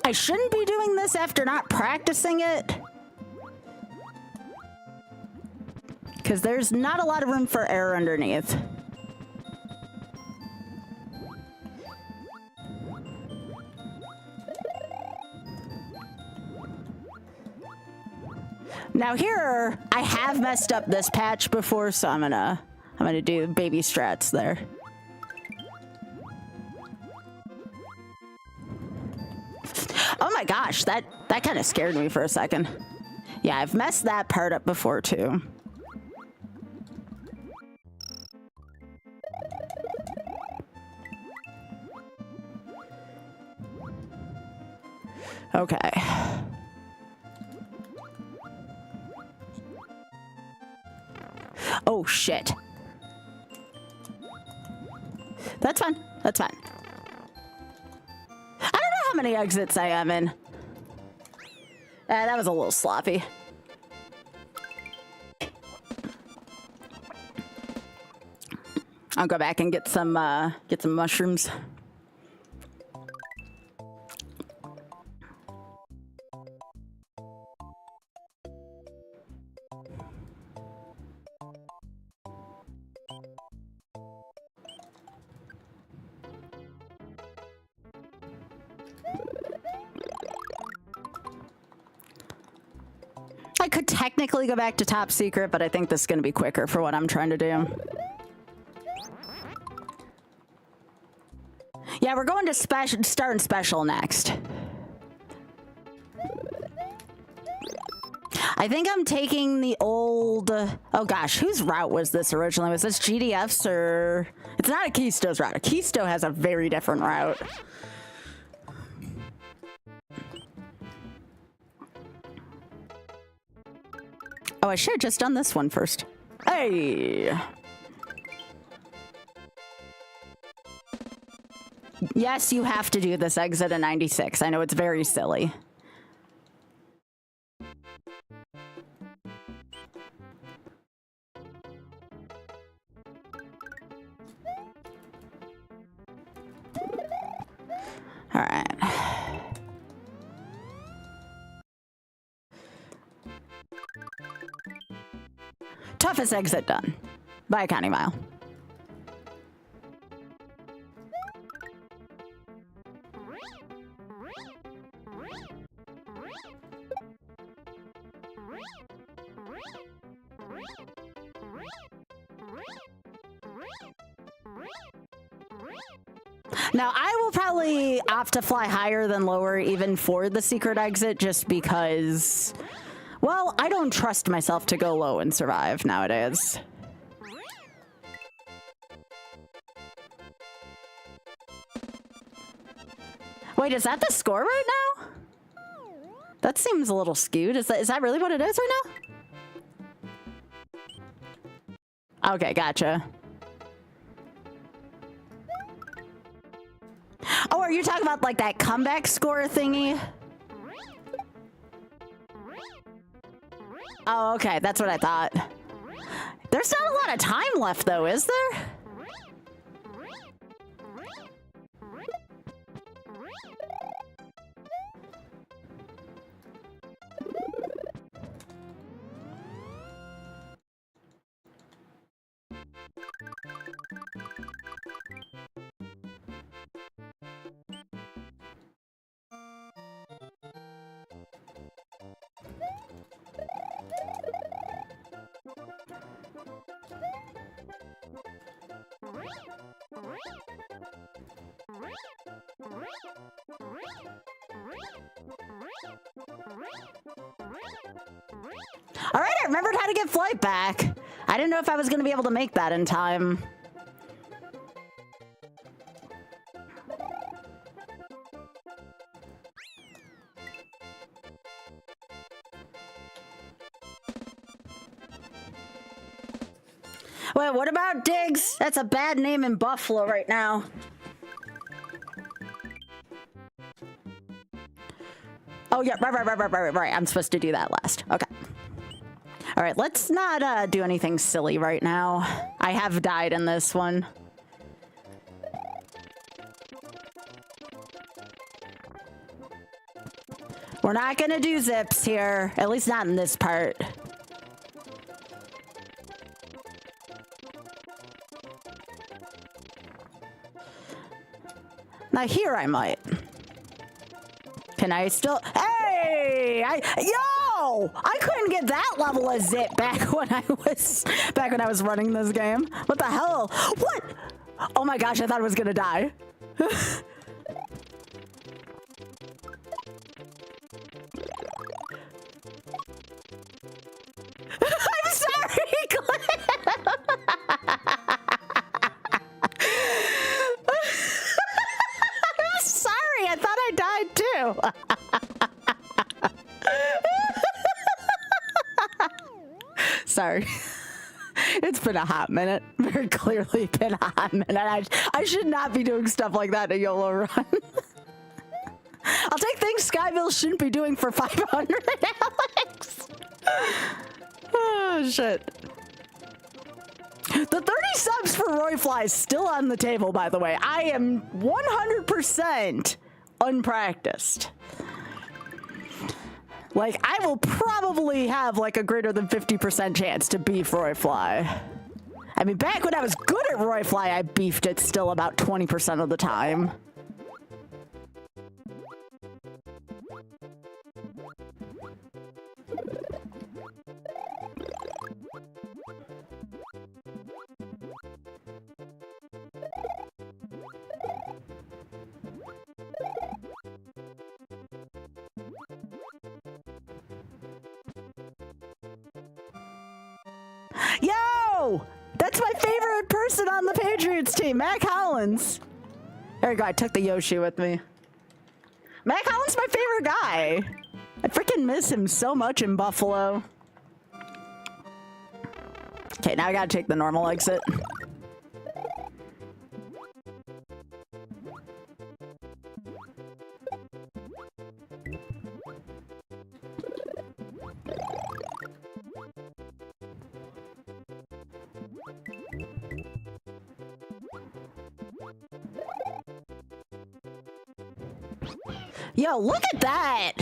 I shouldn't be doing this after not practicing it, because there's not a lot of room for error underneath. Now here, I have messed up this patch before, so I'm gonna do baby strats there. Oh my gosh, that kind of scared me for a second. Yeah, I've messed that part up before too. Okay. Oh shit. That's fine. That's fine. I don't know how many exits I am in. That was a little sloppy. I'll go back and get some mushrooms. I could technically go back to top secret, but I think this is going to be quicker for what I'm trying to do. Yeah, we're going to start special next. I think I'm taking the old... Oh gosh, whose route was this originally? Was this GDF's or... It's not a Keisto's route. A Keisto has a very different route. Oh, I should have just done this one first. Hey! Yes, you have to do this exit at 96. I know it's very silly. All right. Toughest exit done by a county mile. Now, I will probably opt to fly higher than lower even for the secret exit just because, well, I don't trust myself to go low and survive nowadays. Wait, is that the score right now? That seems a little skewed. Is that really what it is right now? Okay, gotcha. Oh, are you talking about like that comeback score thingy? Oh, okay, that's what I thought. There's not a lot of time left though, is there? All right, I remembered how to get flight back. I didn't know if I was going to be able to make that in time. Wait, what about Diggs? That's a bad name in Buffalo right now. Oh, yeah, right. I'm supposed to do that last. Okay. All right, let's not do anything silly right now. I have died in this one. We're not gonna do zips here, at least not in this part. Now here I might. Can I still? Hey! Yo! I couldn't get that level of zip back when I was running this game. What the hell? What? Oh my gosh! I thought I was gonna die. I'm sorry, Cliff. I'm sorry. I thought I died too. Sorry. It's been a hot minute. Very clearly been a hot minute. I should not be doing stuff like that in a YOLO run. I'll take things Skybilz shouldn't be doing for 500, Alex. Oh, shit. The 30 subs for Royfly is still on the table, by the way. I am 100% unpracticed. Like, I will probably have, like, a greater than 50% chance to beef Royfly. I mean, back when I was good at Royfly, I beefed it still about 20% of the time. Yo! That's my favorite person on the Patriots team, Mac Hollins. There we go, I took the Yoshi with me. Mac Hollins is my favorite guy. I freaking miss him so much in Buffalo. Okay, now I gotta take the normal exit. Yo, look at that!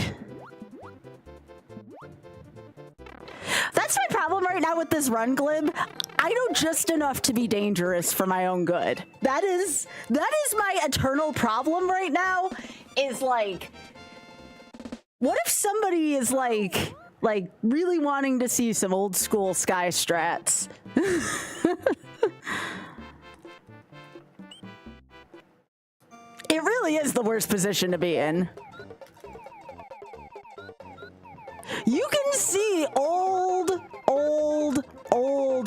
That's my problem right now with this run glib. I know just enough to be dangerous for my own good. That is my eternal problem right now, is like, what if somebody is like really wanting to see some old school Sky strats? It really is the worst position to be in. You can see old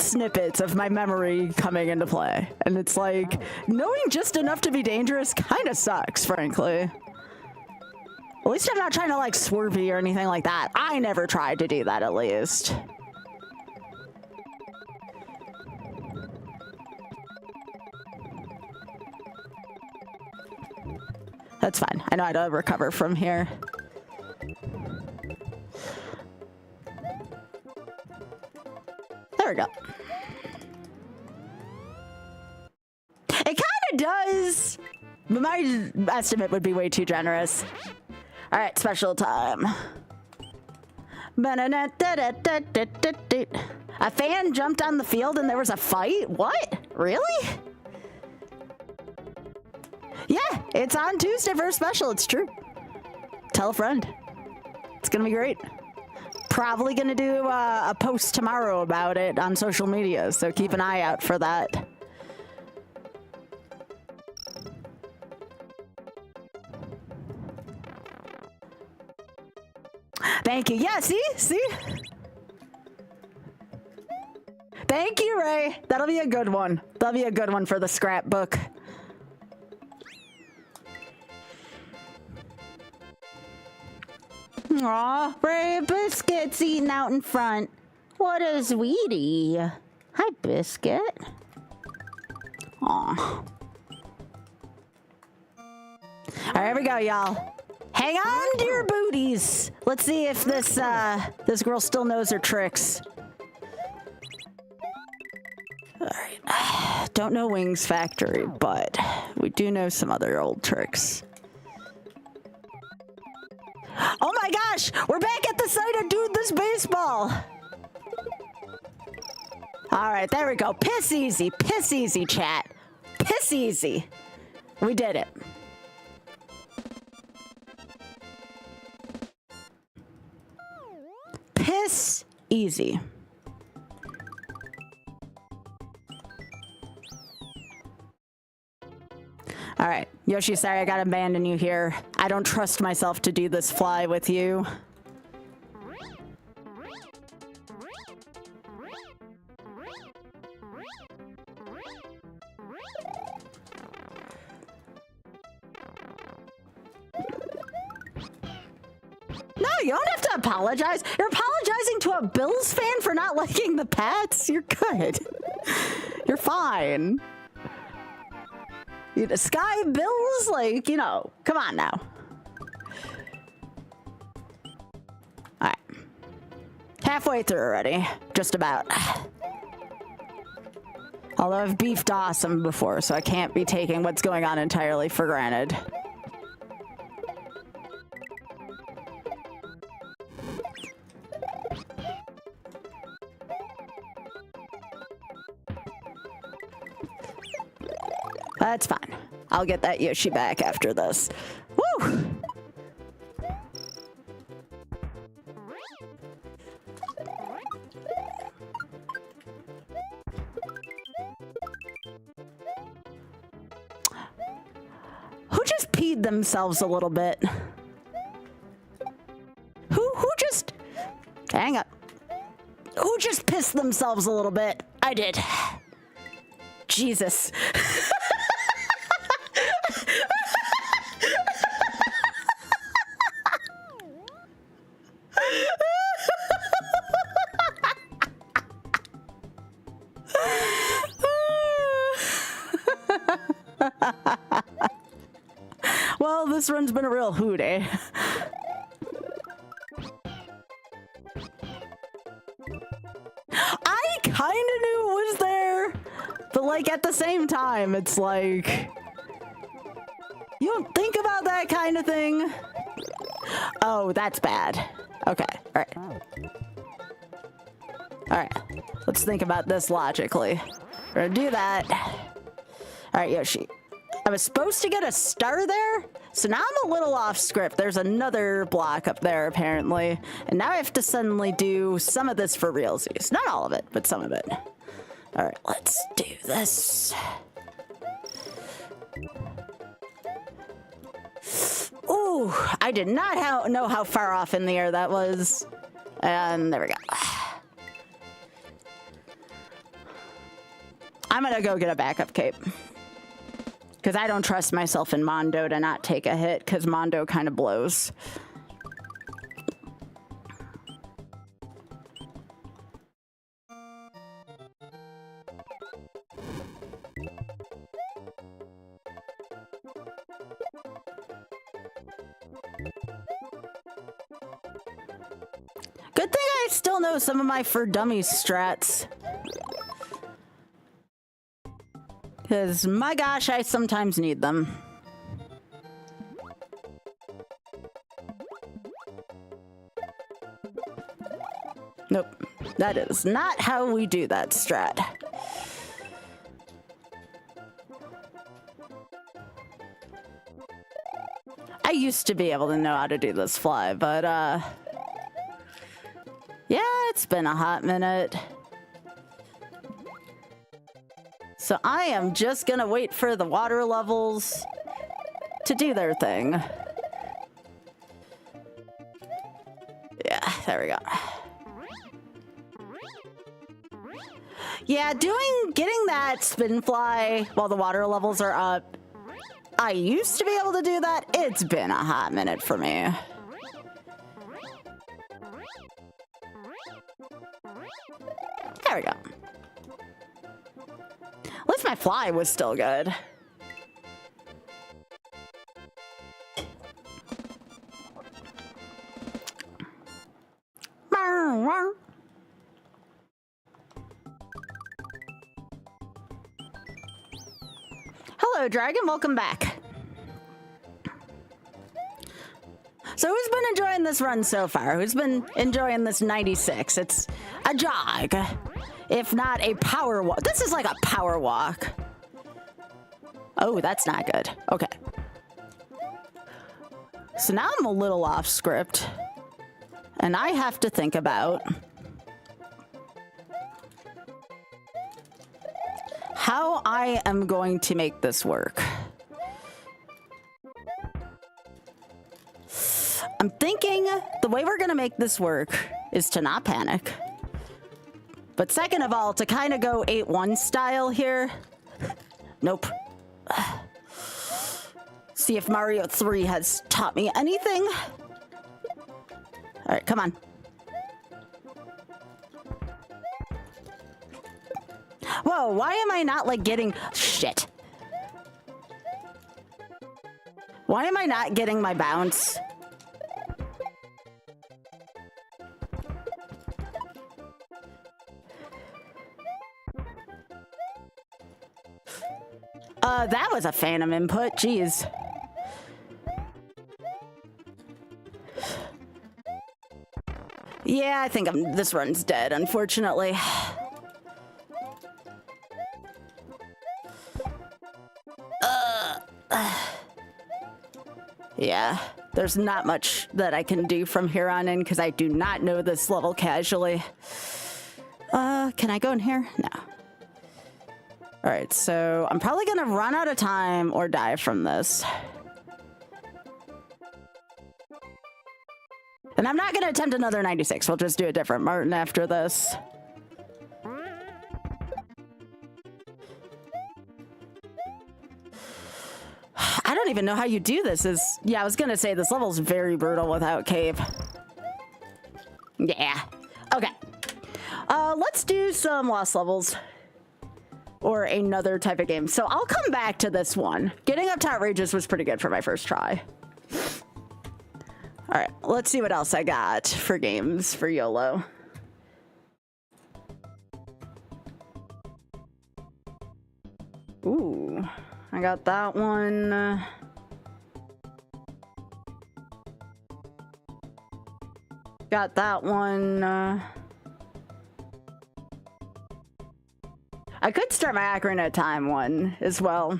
snippets of my memory coming into play. And it's like, knowing just enough to be dangerous kind of sucks, frankly. At least I'm not trying to like swervy or anything like that. I never tried to do that at least. That's fine. I know how to recover from here. There we go. It kind of does, but my estimate would be way too generous. All right, special time. A fan jumped on the field and there was a fight? What? Really? Yeah, it's on Tuesday for a special. It's true. Tell a friend. It's gonna be great. Probably gonna do a post tomorrow about it on social media, so keep an eye out for that. Thank you. Yeah, see? Thank you, Ray. That'll be a good one. That'll be a good one for the scrapbook. Aw, Ray, Biscuit's eating out in front. What a sweetie. Hi, Biscuit. Aw. All right, here we go, y'all. Hang on to your booties. Let's see if this girl still knows her tricks. All right. Don't know Wings Factory, but we do know some other old tricks. Oh my gosh, we're back at the site of Dude This Baseball. All right, there we go. Piss easy, chat. Piss easy. We did it. Piss easy. All right, Yoshi, sorry I gotta abandon you here. I don't trust myself to do this fly with you. No, you don't have to apologize. You're apologizing to a Bills fan for not liking the Pats? You're good. You're fine. Skybilz, like, you know, come on now. All right. Halfway through already, just about. Although I've beefed awesome before, so I can't be taking what's going on entirely for granted. That's fine. I'll get that Yoshi back after this. Woo! Who just peed themselves a little bit? Who just... Hang up. Who just pissed themselves a little bit? I did. Jesus. Well, this run's been a real hoot, eh? I kinda knew it was there, but like at the same time, it's like... You don't think about that kind of thing? Oh, that's bad. Okay, alright. Alright, let's think about this logically. We're gonna do that. Alright, Yoshi. I was supposed to get a star there, so now I'm a little off script. There's another block up there, apparently. And now I have to suddenly do some of this for realsies. Not all of it, but some of it. Alright, let's do this. Ooh, I did not know how far off in the air that was. And there we go. I'm gonna go get a backup cape. Because I don't trust myself in Mondo to not take a hit, because Mondo kind of blows. Good thing I still know some of my For Dummies strats. Because, my gosh, I sometimes need them. Nope. That is not how we do that strat. I used to be able to know how to do this fly, but, yeah, it's been a hot minute. So I am just gonna wait for the water levels to do their thing. Yeah, there we go. Yeah, getting that spin fly while the water levels are up, I used to be able to do that. It's been a hot minute for me. There we go. At least my fly was still good. Hello, Dragon. Welcome back. So who's been enjoying this run so far? Who's been enjoying this 96? It's a jog, if not a power walk. This is like a power walk. Oh, that's not good. Okay. So now I'm a little off script, and I have to think about how I am going to make this work. I'm thinking the way we're gonna make this work is to not panic. But second of all, to kind of go 8-1 style here. Nope. See if Mario 3 has taught me anything. All right, come on. Whoa, why am I not like getting... Shit. Why am I not getting my bounce? That was a phantom input, jeez. Yeah, I think this run's dead, unfortunately. Yeah, there's not much that I can do from here on in because I do not know this level casually. Can I go in here? No. All right, so I'm probably gonna run out of time or die from this. And I'm not gonna attempt another 96. We'll just do a different Martin after this. I don't even know how you do this. Yeah, I was gonna say this level's very brutal without cave. Yeah. Okay. Let's do some lost levels. Or another type of game. So I'll come back to this one. Getting up to Outrageous was pretty good for my first try. All right, let's see what else I got for games for YOLO. Ooh, I got that one. Got that one. I could start my Ocarina of Time one as well.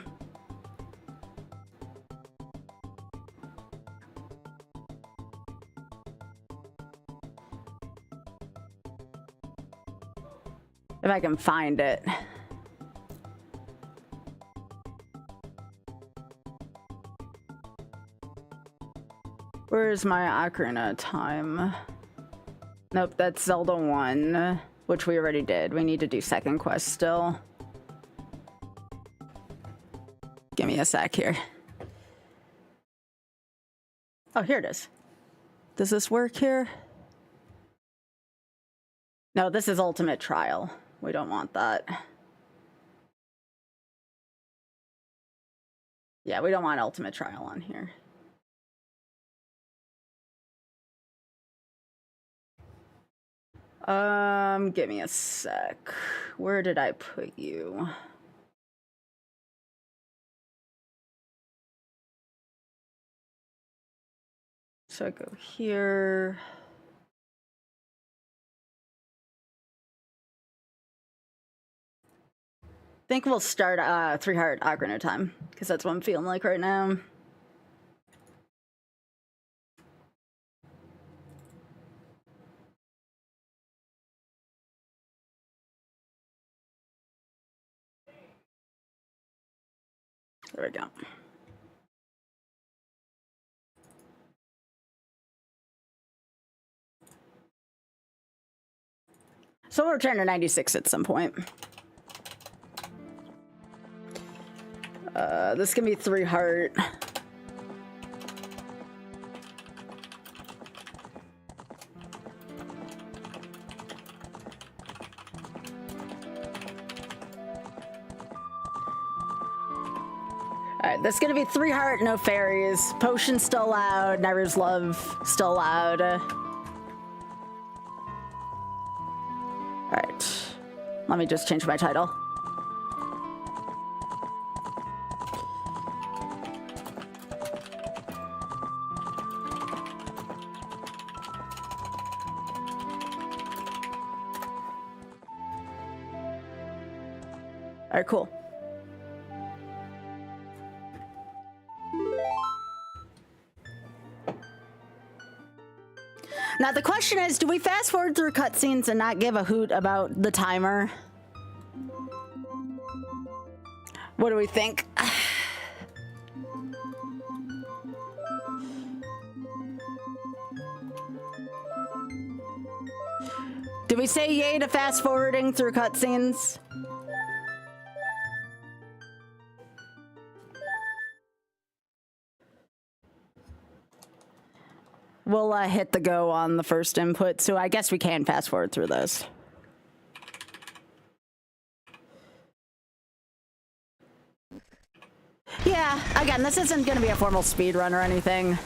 If I can find it. Where's my Ocarina of Time? Nope, that's Zelda 1. Which we already did. We need to do second quest still. Give me a sec here. Oh, here it is. Does this work here? No, this is ultimate trial. We don't want that. Yeah, we don't want ultimate trial on here. Give me a sec. Where did I put you? So I go here. I think we'll start 3-heart Ocarina of Time, because that's what I'm feeling like right now. There we go. So we'll return to 96 at some point. This can be 3-heart. Alright, this is gonna be 3-heart, no fairies. Potion still allowed, Nairu's Love still allowed. Alright, let me just change my title. Alright, cool. Now the question is, do we fast forward through cutscenes and not give a hoot about the timer? What do we think? Do we say yay to fast forwarding through cutscenes? We'll hit the go on the first input, so I guess we can fast forward through those. Yeah, again, this isn't going to be a formal speed run or anything.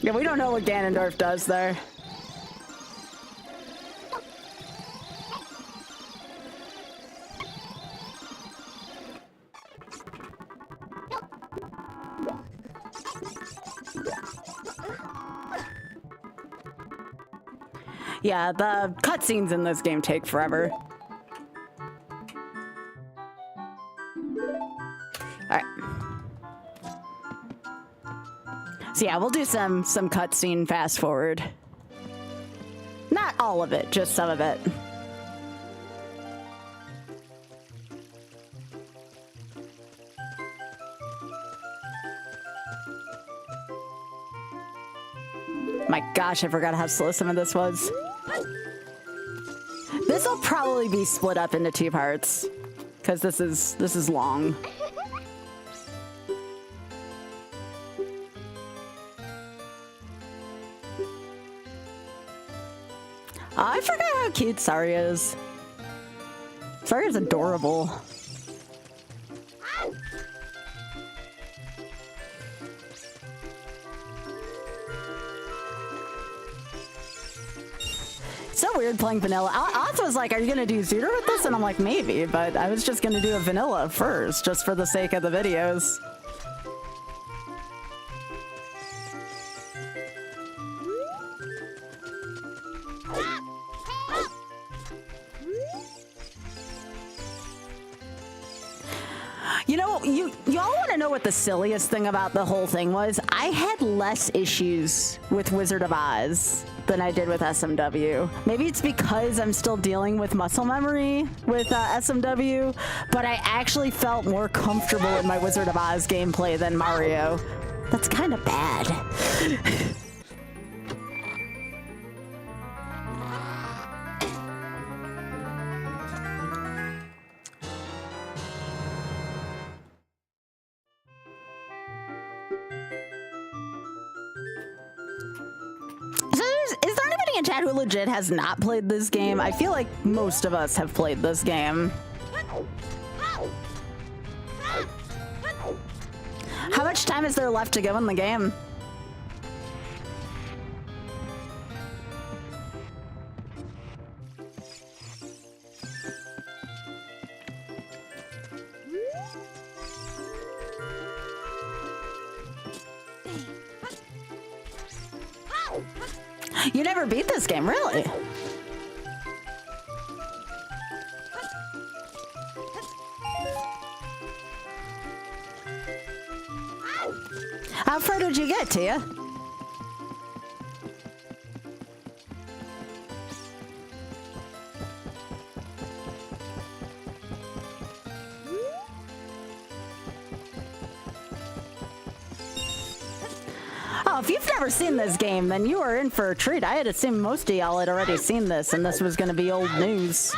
Yeah, we don't know what Ganondorf does there. Yeah, the cutscenes in this game take forever. Alright. So yeah, we'll do some cutscene fast forward. Not all of it, just some of it. My gosh, I forgot how slow some of this was. This will probably be split up into 2 parts, because this is long. I forgot how cute Saria is. Saria's adorable. So weird playing vanilla. Oz was like, are you gonna do Zooter with this? And I'm like, maybe, but I was just gonna do a vanilla first, just for the sake of the videos. You know, you all want to know what the silliest thing about the whole thing was? I had less issues with Wizard of Oz than I did with SMW. Maybe it's because I'm still dealing with muscle memory with SMW, but I actually felt more comfortable in my Wizard of Oz gameplay than Mario. That's kind of bad. Is there anybody in chat who legit has not played this game? I feel like most of us have played this game. How much time is there left to go in the game? You never beat this game, really? How far did you get, Tia? Oh, if you've never seen this game, then you are in for a treat. I had assumed most of y'all had already seen this, and this was going to be old news.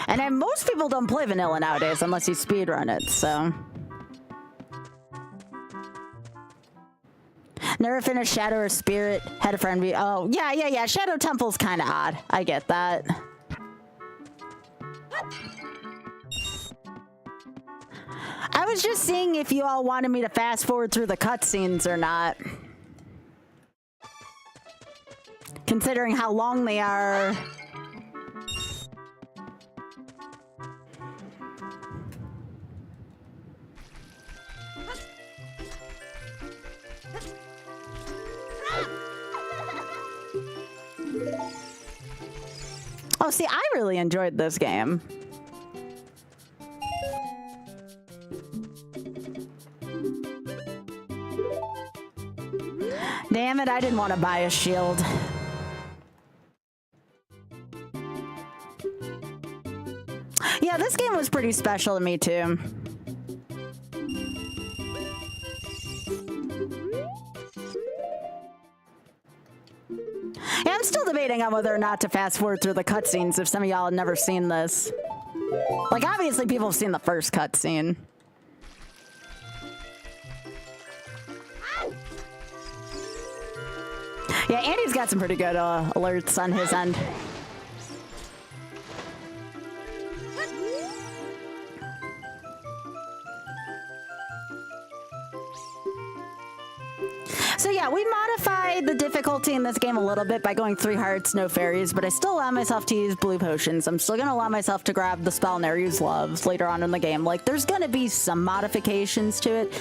And then most people don't play vanilla nowadays unless you speedrun it, so. Never finished Shadow or Spirit. Had a friend be. Oh, yeah. Shadow Temple's kind of odd. I get that. I was just seeing if you all wanted me to fast forward through the cutscenes or not. Considering how long they are. Oh, see, I really enjoyed this game. Damn it, I didn't want to buy a shield. Yeah, this game was pretty special to me, too. Yeah, I'm still debating on whether or not to fast forward through the cutscenes if some of y'all have never seen this. Like, obviously people have seen the first cutscene. Yeah, Andy's got some pretty good alerts on his end. So yeah, we modified the difficulty in this game a little bit by going 3 hearts, no fairies, but I still allow myself to use blue potions. I'm still gonna allow myself to grab the spell Ne'er Use Love later on in the game. Like, there's gonna be some modifications to it,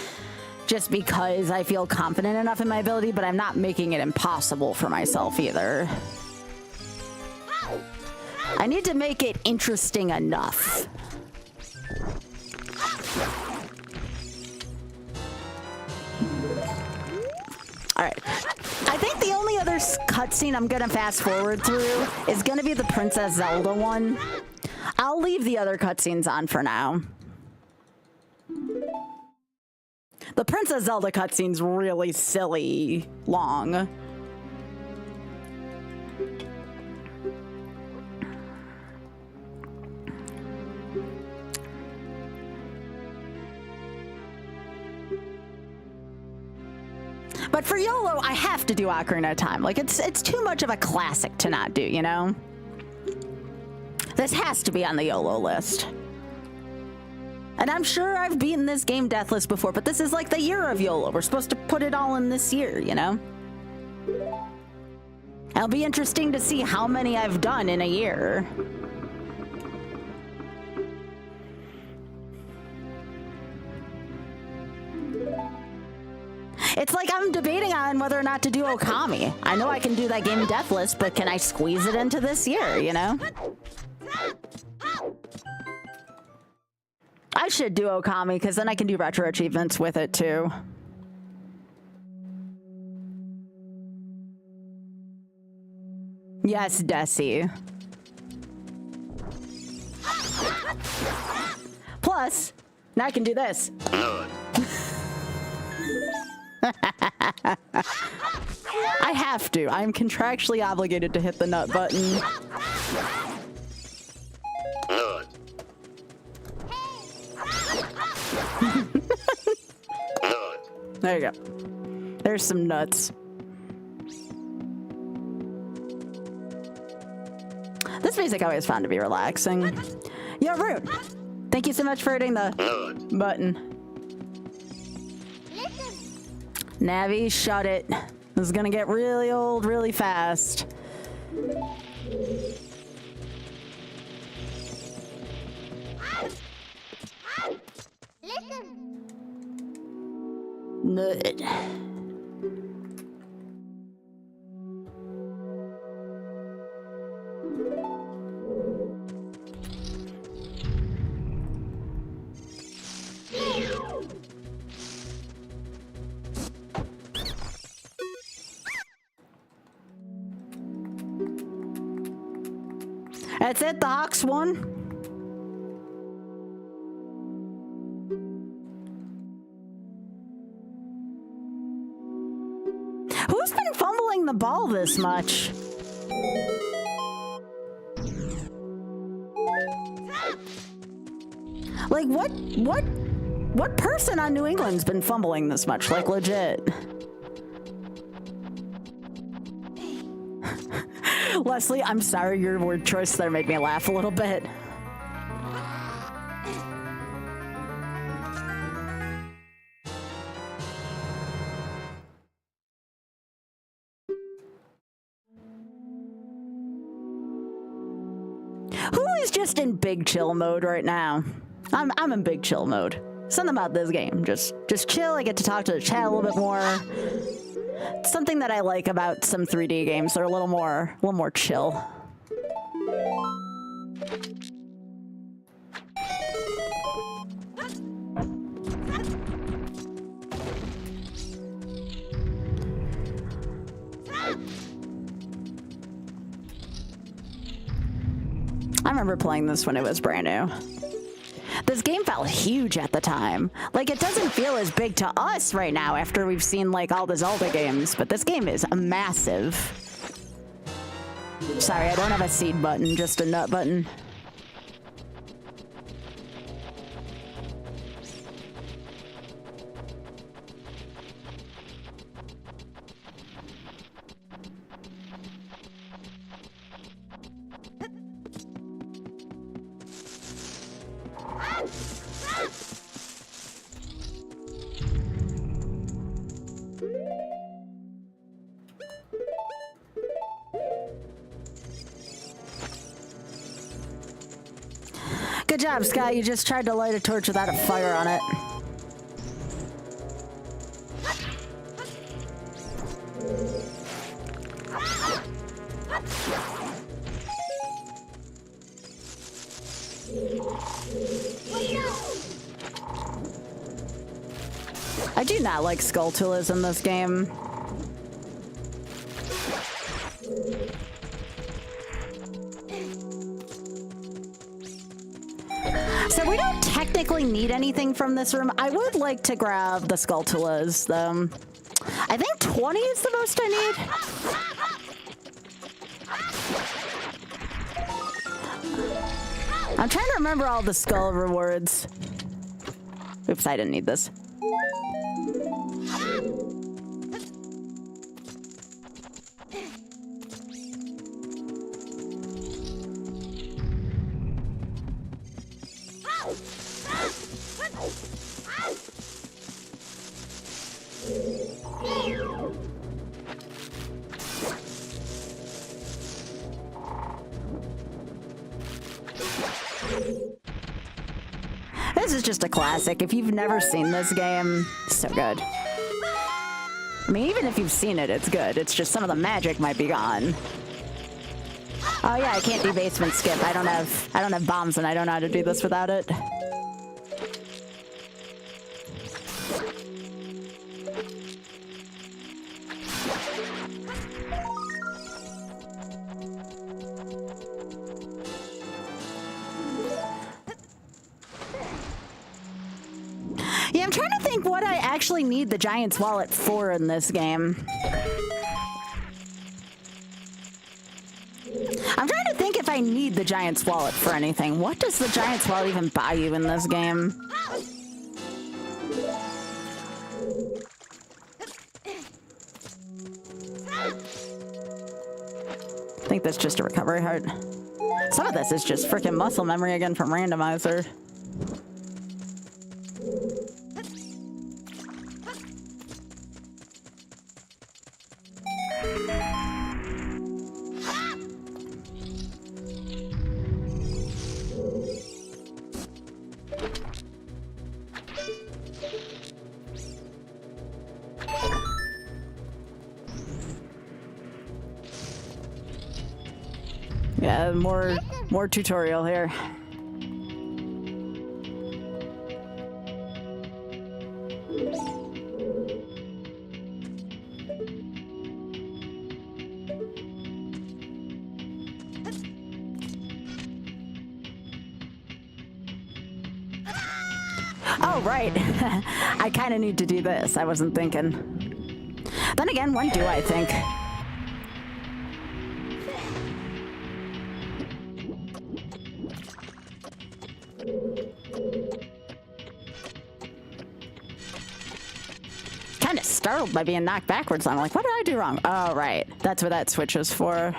just because I feel confident enough in my ability, but I'm not making it impossible for myself either. I need to make it interesting enough. Alright. I think the only other cutscene I'm gonna fast forward through is gonna be the Princess Zelda one. I'll leave the other cutscenes on for now. The Princess Zelda cutscene's really silly long. But for YOLO, I have to do Ocarina of Time. Like, it's too much of a classic to not do, you know? This has to be on the YOLO list. And I'm sure I've beaten this game deathless before, but this is like the year of YOLO. We're supposed to put it all in this year, you know? It'll be interesting to see how many I've done in a year. It's like I'm debating on whether or not to do Okami. I know I can do that game deathless, but can I squeeze it into this year, you know? I should do Okami, because then I can do retro achievements with it, too. Yes, Desi. Plus, now I can do this. I have to. I'm contractually obligated to hit the nut button. There you go. There's some nuts. This music always found to be relaxing. Yo, Root! Thank you so much for hitting the button. Navi, shut it. This is gonna get really old really fast. Nut. That's it, the Hawks won. Who's been fumbling the ball this much? Like, what person on New England's been fumbling this much? Like, legit. Leslie, I'm sorry, your word choice there made me laugh a little bit. Who is just in big chill mode right now? I'm in big chill mode. Something about this game. Just chill. I get to talk to the chat a little bit more. Something that I like about some 3D games. They're a little more chill. I remember playing this when it was brand new. This game felt huge at the time. Like, it doesn't feel as big to us right now after we've seen, like, all the Zelda games, but this game is massive. Sorry, I don't have a seed button, just a nut button. Good job, Sky. You just tried to light a torch without a fire on it. I do not like Skulltulas in this game. So we don't technically need anything from this room. I would like to grab the Skulltulas, though. I think 20 is the most I need. I'm trying to remember all the skull rewards. Oops, I didn't need this. This is just a classic. If you've never seen this game, it's so good. I mean, even if you've seen it, it's good. It's just some of the magic might be gone. Oh yeah, I can't do basement skip. I don't have bombs, and I don't know how to do this without it. Yeah, I'm trying to think what I actually need the Giant's wallet for in this game. I'm trying to think if I need the Giant's wallet for anything. What does the Giant's wallet even buy you in this game? I think that's just a recovery heart. Some of this is just freaking muscle memory again from randomizer. Yeah, more tutorial here. Oh, right. I kind of need to do this. I wasn't thinking. Then again, when do I think? Kind of startled by being knocked backwards. I'm like, what did I do wrong? Oh, right. That's what that switch was for.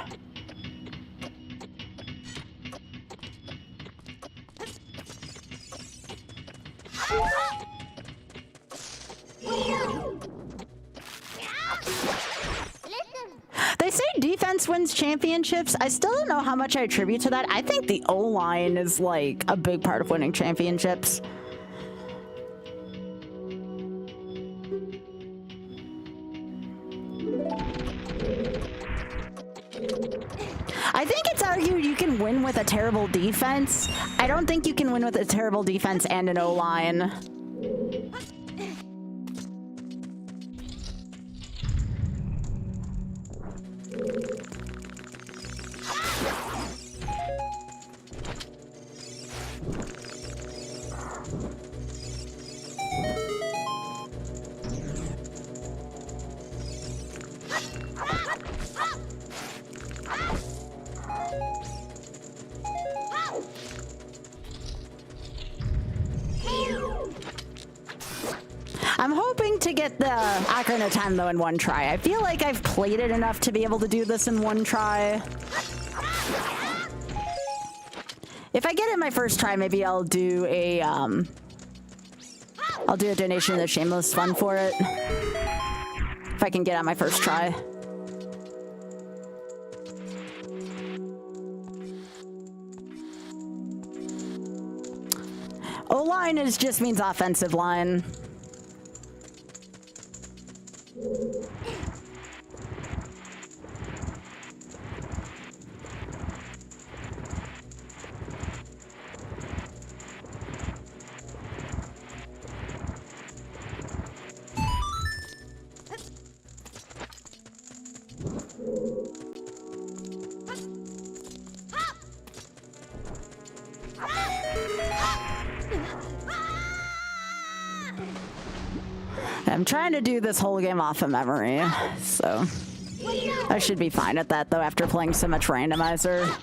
They say defense wins championships. I still don't know how much I attribute to that. I think the O-line is like a big part of winning championships. I think it's argued you can win with a terrible defense. I don't think you can win with a terrible defense and an O-line. I'm hoping to get the Ocarina of Time, though, in one try. I feel like I've played it enough to be able to do this in one try. If I get it my first try, maybe I'll do a donation to the Shameless Fund for it. If I can get it on my first try. O-line just means offensive line. I'm trying to do this whole game off of memory, so I should be fine at that, though, after playing so much randomizer.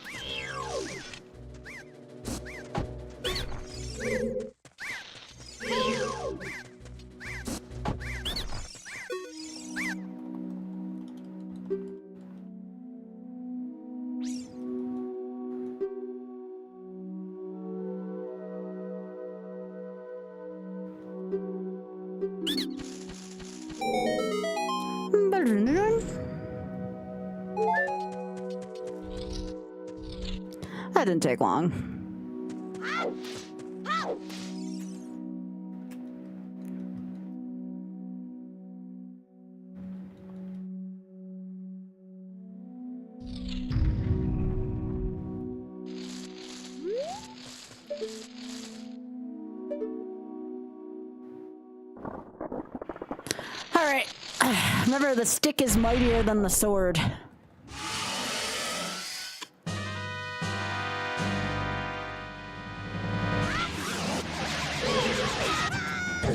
That didn't take long. All right. Remember, the stick is mightier than the sword. Hey,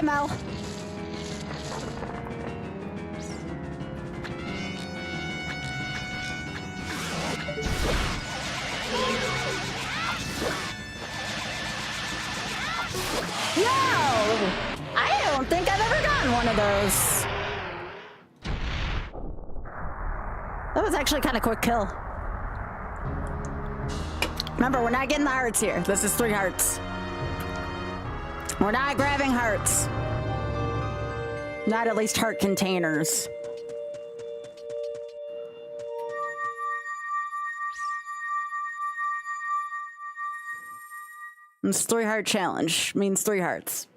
Mel. Yo! I don't think I've ever gotten one of those. That was actually kind of quick kill. Remember, we're not getting the hearts here. This is 3 hearts. We're not grabbing hearts. Not at least heart containers. This 3 heart challenge means 3 hearts.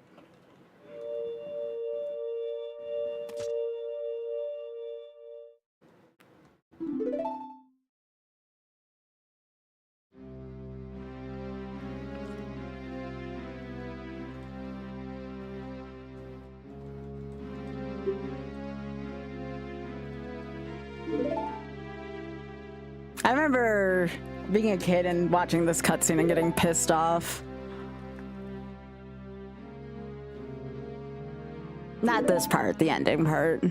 I remember being a kid and watching this cutscene and getting pissed off. Not this part, the ending part.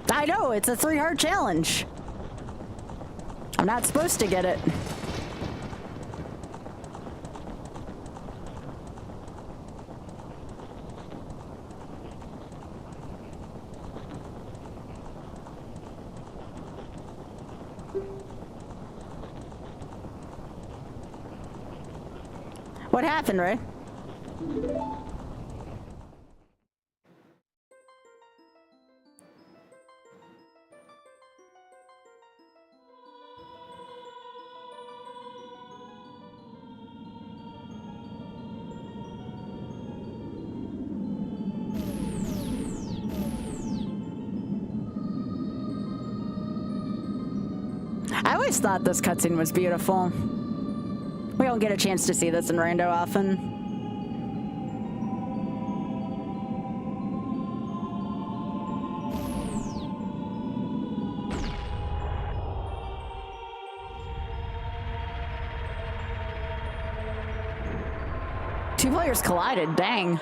I know, it's a 3 heart challenge. I'm not supposed to get it. What happened, Ray? I always thought this cutscene was beautiful. We don't get a chance to see this in Rando often. Two players collided, dang.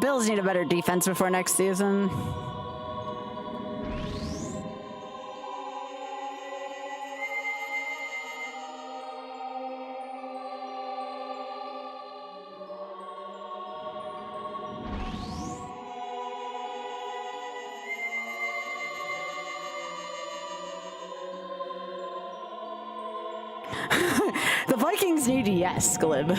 Bills need a better defense before next season. The Vikings need yes, Glib.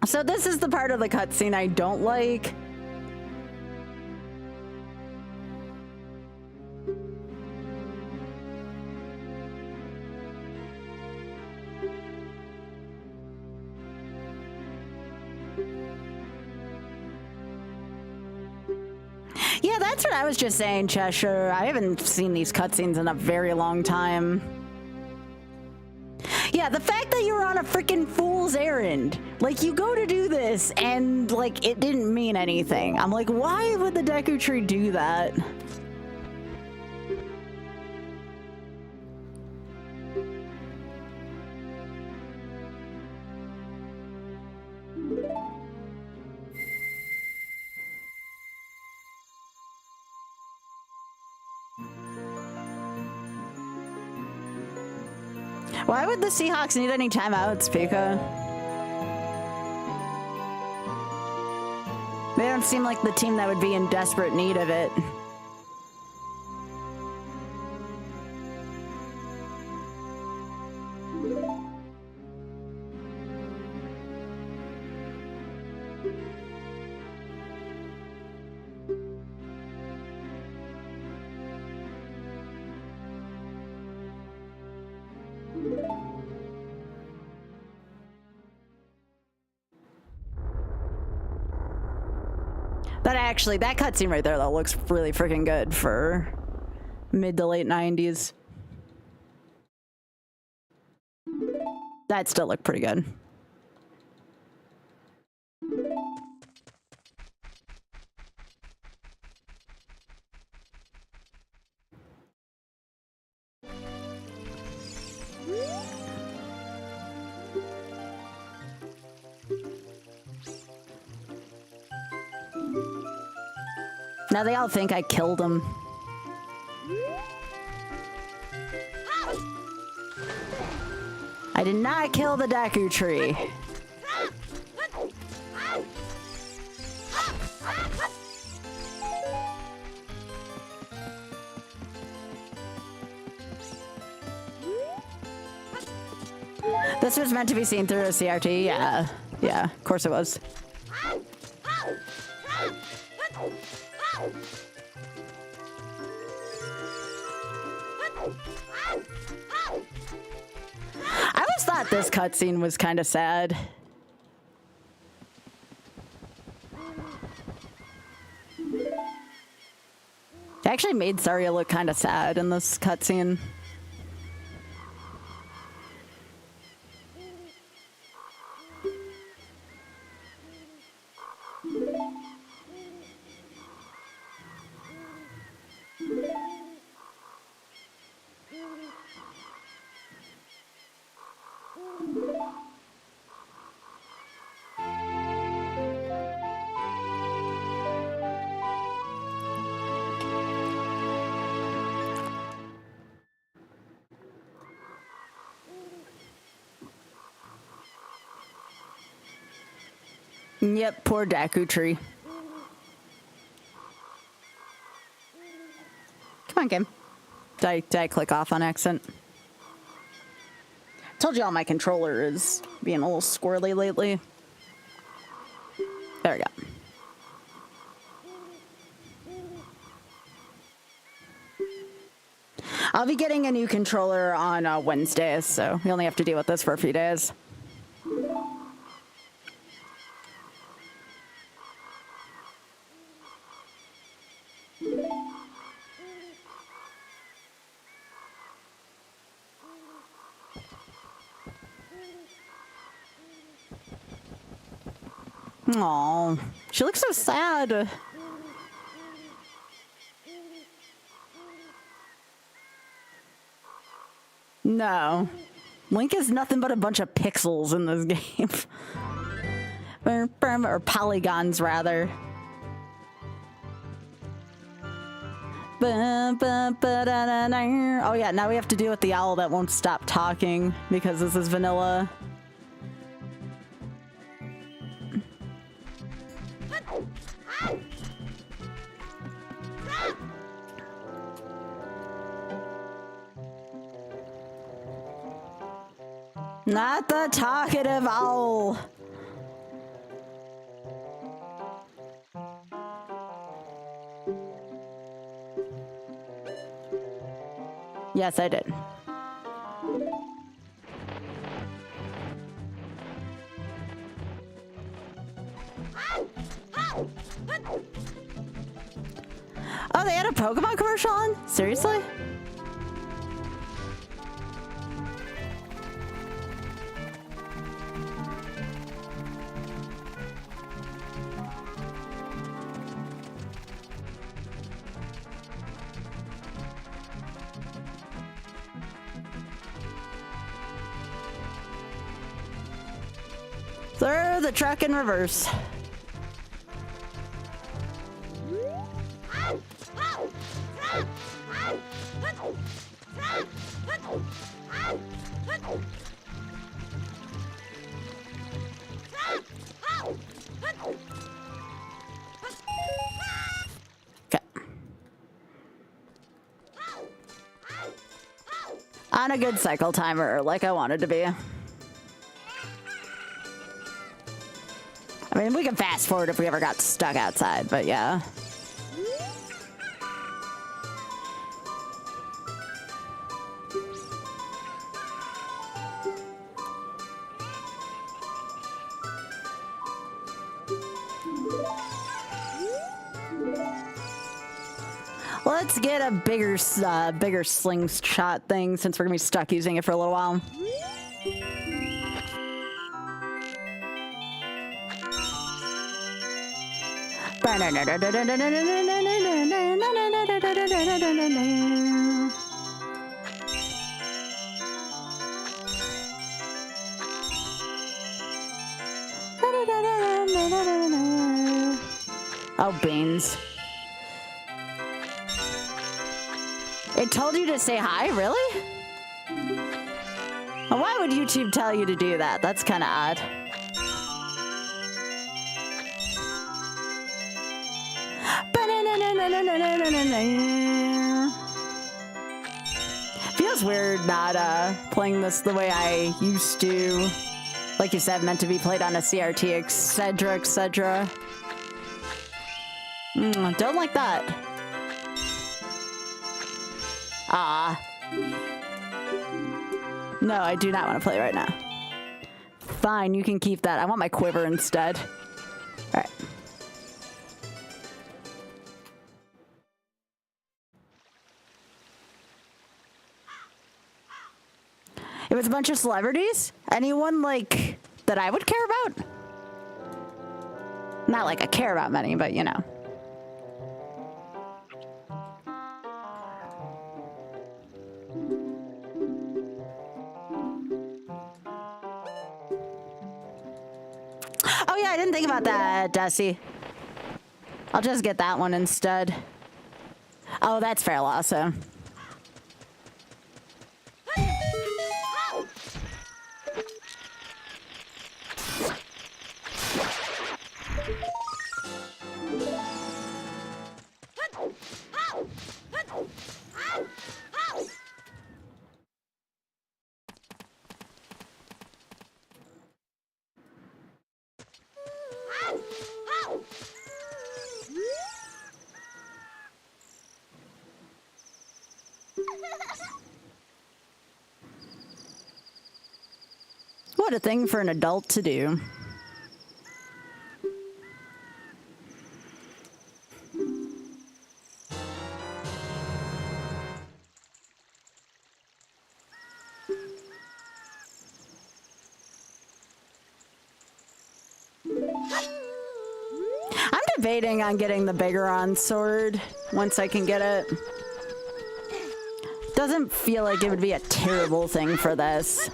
So this is the part of the cutscene I don't like. Yeah, that's what I was just saying, Cheshire. I haven't seen these cutscenes in a very long time. Yeah, the fact that you were on a freaking fool's errand. Like, you go to do this, and, like, it didn't mean anything. I'm like, why would the Deku Tree do that? Why would the Seahawks need any timeouts, Pika? They don't seem like the team that would be in desperate need of it. That cutscene right there, though, looks really freaking good for mid to late 90s. That still looked pretty good. Now they all think I killed him. I did not kill the Deku tree. This was meant to be seen through a CRT, yeah. Yeah, of course it was. I always thought this cutscene was kind of sad. It actually made Saria look kind of sad in this cutscene. Yep, poor Deku tree. Come on, game. Did I click off on accident? Told you all my controller is being a little squirrely lately. There we go. I'll be getting a new controller on Wednesdays, so you only have to deal with this for a few days. Aww, she looks so sad. No. Link is nothing but a bunch of pixels in this game. Or polygons, rather. Oh yeah, now we have to deal with the owl that won't stop talking because this is vanilla. Not the talkative owl. Yes, I did. Oh, they had a Pokemon commercial on? Seriously? Throw the truck in reverse. on a good cycle timer like I wanted to be. I mean, we can fast forward if we ever got stuck outside, but yeah. Let's get a bigger slingshot thing since we're gonna be stuck using it for a little while. Oh, beans. It told you to say hi, really? Well, why would YouTube tell you to do that? That's kind of odd. Feels weird not playing this the way I used to. Like you said, meant to be played on a CRT, etc., etc. Don't like that. Ah. No, I do not want to play right now. Fine, you can keep that. I want my quiver instead. All right. It was a bunch of celebrities? Anyone, like, that I would care about? Not like I care about many, but you know. Oh yeah, I didn't think about that, Dusty. I'll just get that one instead. Oh, that's fair also. What a thing for an adult to do. I'm debating on getting the Biggeron sword once I can get it. Doesn't feel like it would be a terrible thing for this.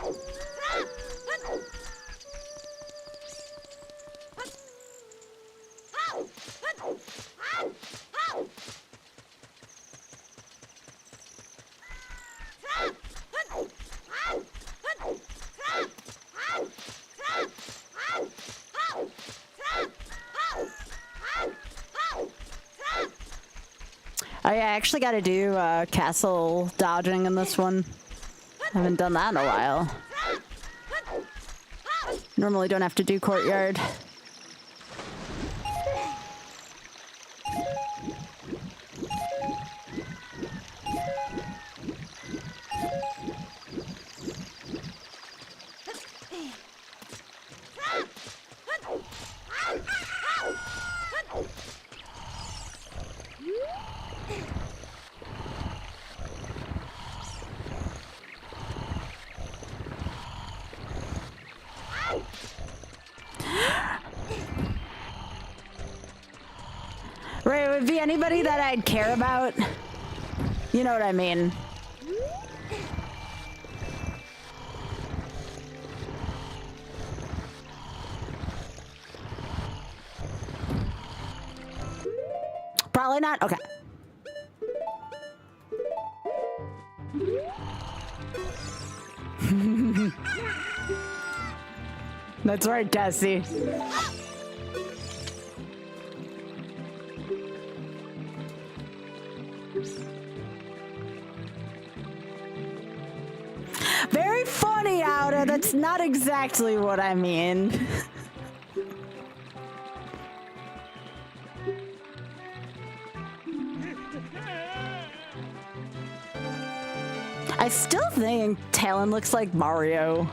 I actually got to do castle dodging in this one. Haven't done that in a while. Normally don't have to do courtyard. Right, it would be anybody that I'd care about. You know what I mean. Probably not? Okay. That's right, Tessie. Mario, that's not exactly what I mean. I still think Talon looks like Mario.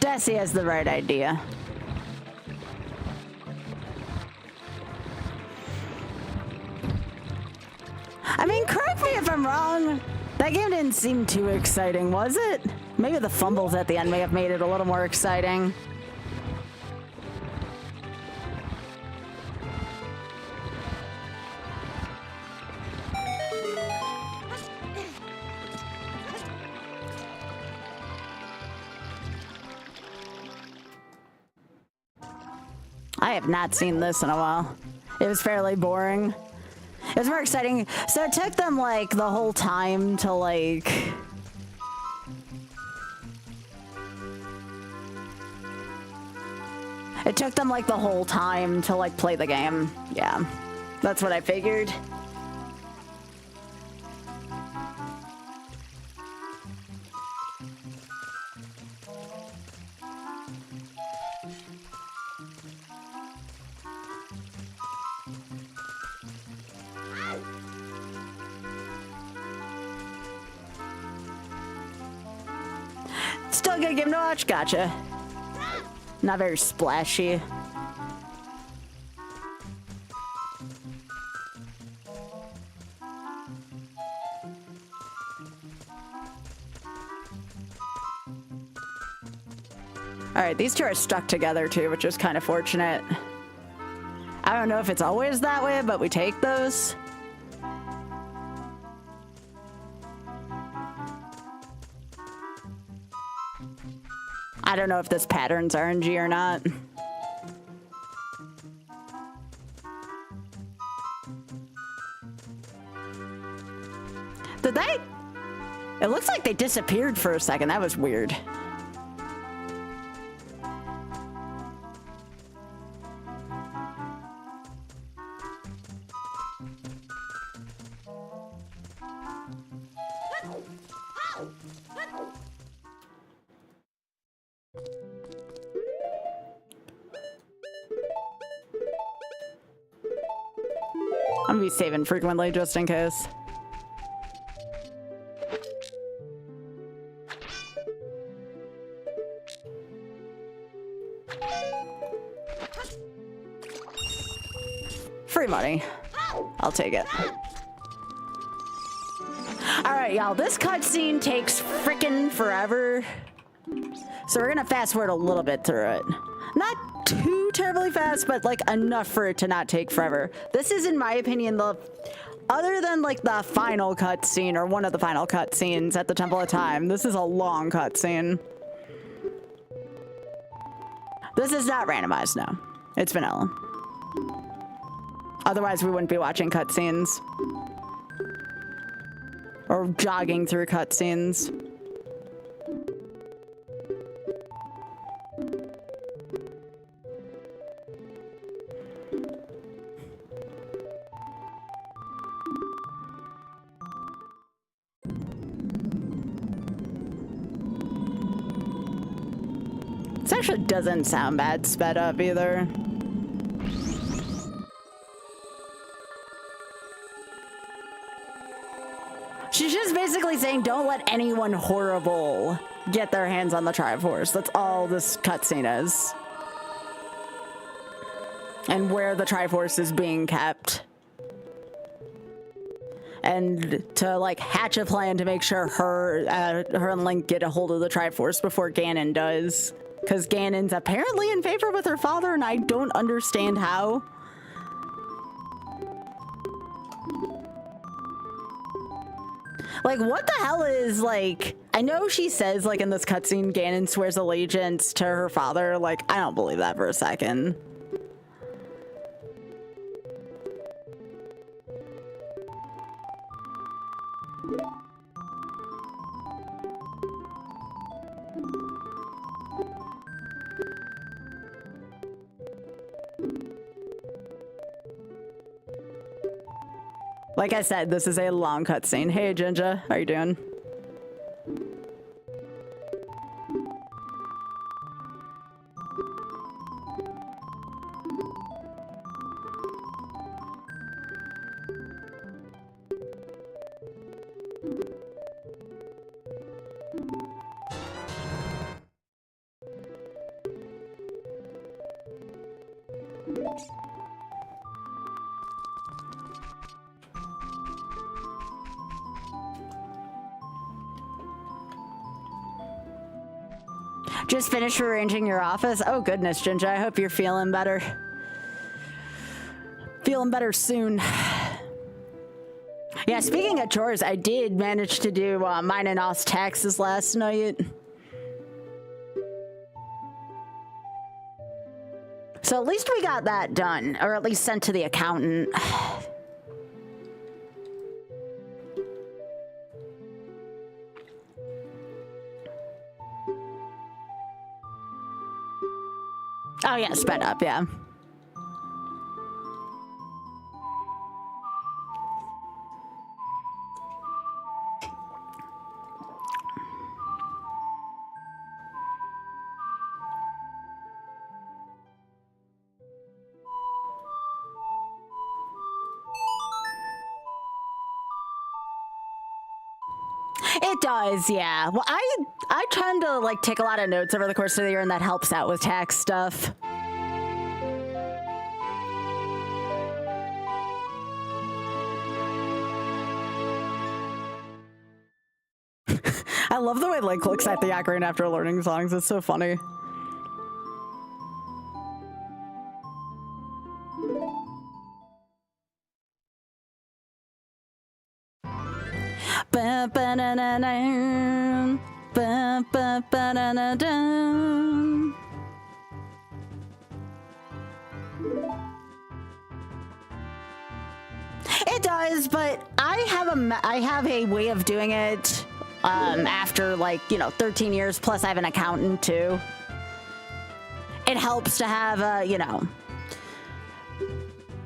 Desi has the right idea. I mean, correct me if I'm wrong. That game didn't seem too exciting, was it? Maybe the fumbles at the end may have made it a little more exciting. I have not seen this in a while. It was fairly boring. It was more exciting. So it took them like the whole time to like... It took them like the whole time to like play the game. Yeah, that's what I figured. Still a good game to watch? Gotcha. Not very splashy. Alright, these two are stuck together too, which is kind of fortunate. I don't know if it's always that way, but we take those. I don't know if this pattern's RNG or not. Did they? It looks like they disappeared for a second. That was weird. I'm gonna be saving frequently just in case. Free money. I'll take it. Alright, y'all. This cutscene takes frickin' forever. So we're gonna fast forward a little bit through it. Not too terribly fast, but like enough for it to not take forever. This is, in my opinion, the... Other than like the final cutscene, or one of the final cutscenes at the Temple of Time, this is a long cutscene. This is not randomized, no. It's vanilla. Otherwise, we wouldn't be watching cutscenes. Or jogging through cutscenes. This actually doesn't sound bad sped up either. She's just basically saying don't let anyone horrible get their hands on the Triforce. That's all this cutscene is. And where the Triforce is being kept. And to like hatch a plan to make sure her and Link get a hold of the Triforce before Ganon does. Because Ganon's apparently in favor with her father, and I don't understand how. Like, what the hell is, like... I know she says, like, in this cutscene, Ganon swears allegiance to her father. Like, I don't believe that for a second. Like I said, this is a long cutscene. Hey, Ginger, how you doing? Just finished rearranging your office? Oh goodness, Ginger, I hope you're feeling better. Feeling better soon. Yeah, speaking of chores, I did manage to do mine and Oz taxes last night. So at least we got that done, or at least sent to the accountant. Oh yeah, sped up, yeah. It does, yeah. Well, I tend to like take a lot of notes over the course of the year, and that helps out with tax stuff. I love the way Link looks at the ocarina after learning songs. It's so funny. It does, but I have a way of doing it after, like, you know, 13 years, plus I have an accountant too. It helps to have you know,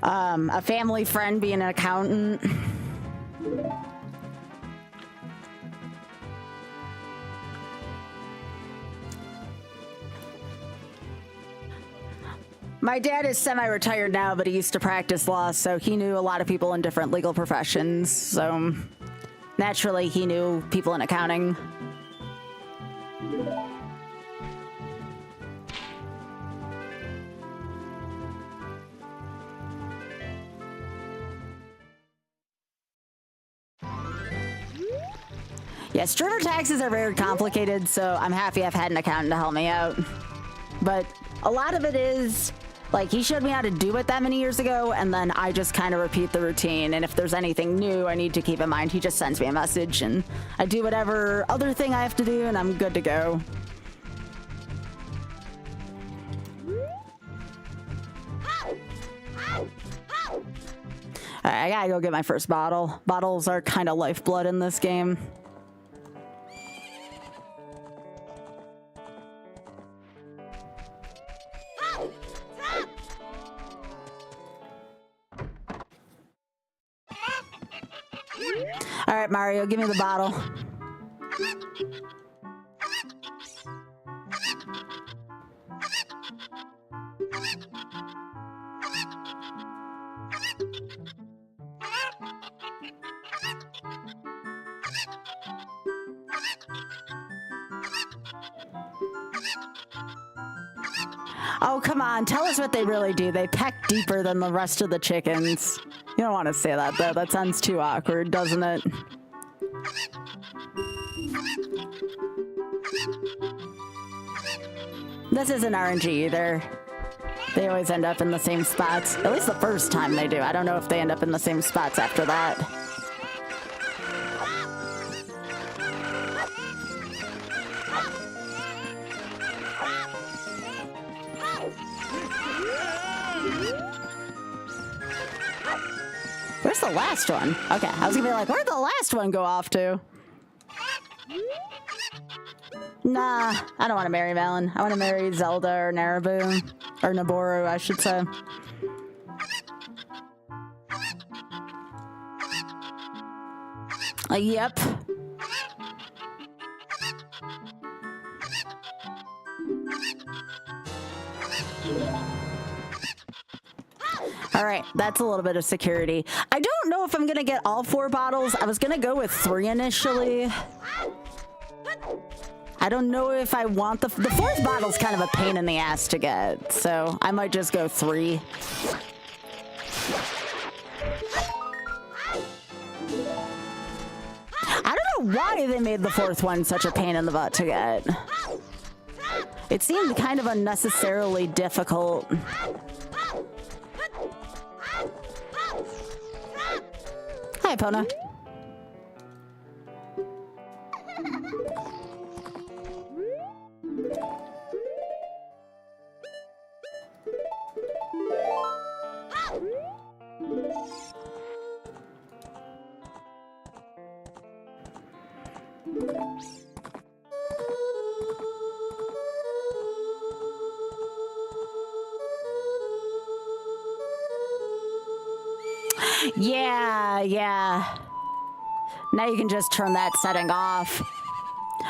a family friend being an accountant. My dad is semi-retired now, but he used to practice law, so he knew a lot of people in different legal professions. So naturally, he knew people in accounting. Yeah, streamer taxes are very complicated, so I'm happy I've had an accountant to help me out. But a lot of it is, like, he showed me how to do it that many years ago, and then I just kind of repeat the routine. And if there's anything new I need to keep in mind, he just sends me a message, and I do whatever other thing I have to do, and I'm good to go. Alright, I gotta go get my first bottle. Bottles are kind of lifeblood in this game. All right, Mario, give me the bottle. Oh, come on. Tell us what they really do. They peck deeper than the rest of the chickens. You don't want to say that, though. That sounds too awkward, doesn't it? This isn't RNG either. They always end up in the same spots. At least the first time they do. I don't know if they end up in the same spots after that. Where's the last one? Okay, I was gonna be like, where'd the last one go off to? Nah, I don't want to marry Valen. I want to marry Zelda or Narabu. Or Naboru, I should say. Yep. All right, that's a little bit of security. I don't know if I'm gonna get all 4 bottles. I was gonna go with 3 initially. I don't know if I want the 4th bottle's kind of a pain in the ass to get, so I might just go 3. I don't know why they made the 4th one such a pain in the butt to get. It seemed kind of unnecessarily difficult. Hi, Epona. Yeah. Now you can just turn that setting off.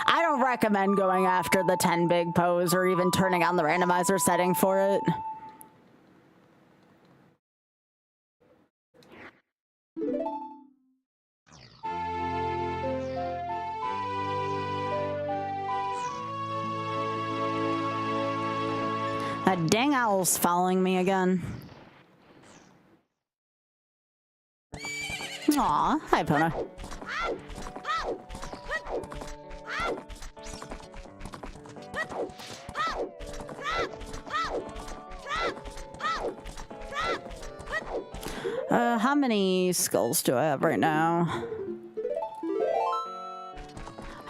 I don't recommend going after the 10 big pose or even turning on the randomizer setting for it. That dang owl's following me again. Aw, hi, Pona. How many skulls do I have right now?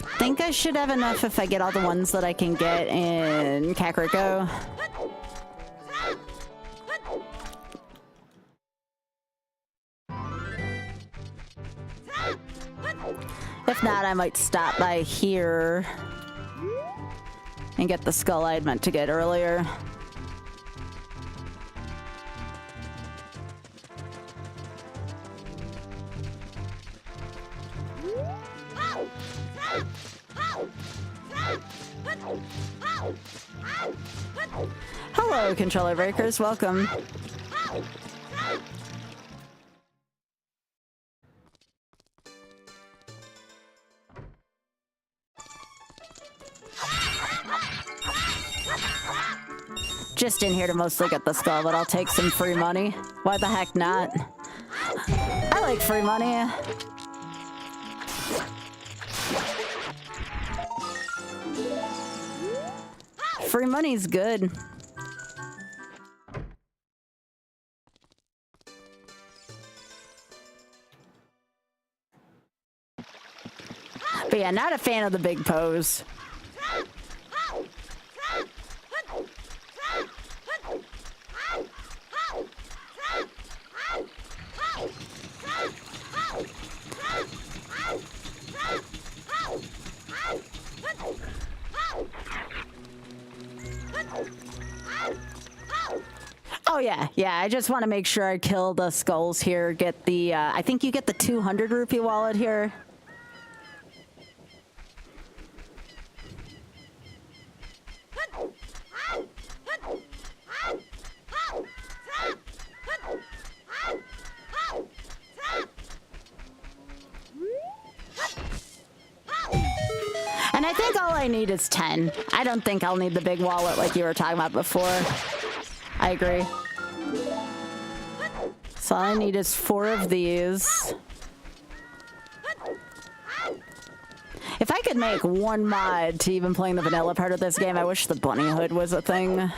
I think I should have enough if I get all the ones that I can get in Kakariko. If not, I might stop by here and get the skull I'd meant to get earlier. Hello, controller breakers. Welcome. Just in here to mostly get the skull, but I'll take some free money. Why the heck not? I like free money. Free money's good. But yeah, not a fan of the big pose. Oh yeah, I just want to make sure I kill the skulls here, get the, I think you get the 200 rupee wallet here. And I think all I need is 10. I don't think I'll need the big wallet like you were talking about before. I agree. So all I need is 4 of these. If I could make one mod to even playing the vanilla part of this game, I wish the bunny hood was a thing.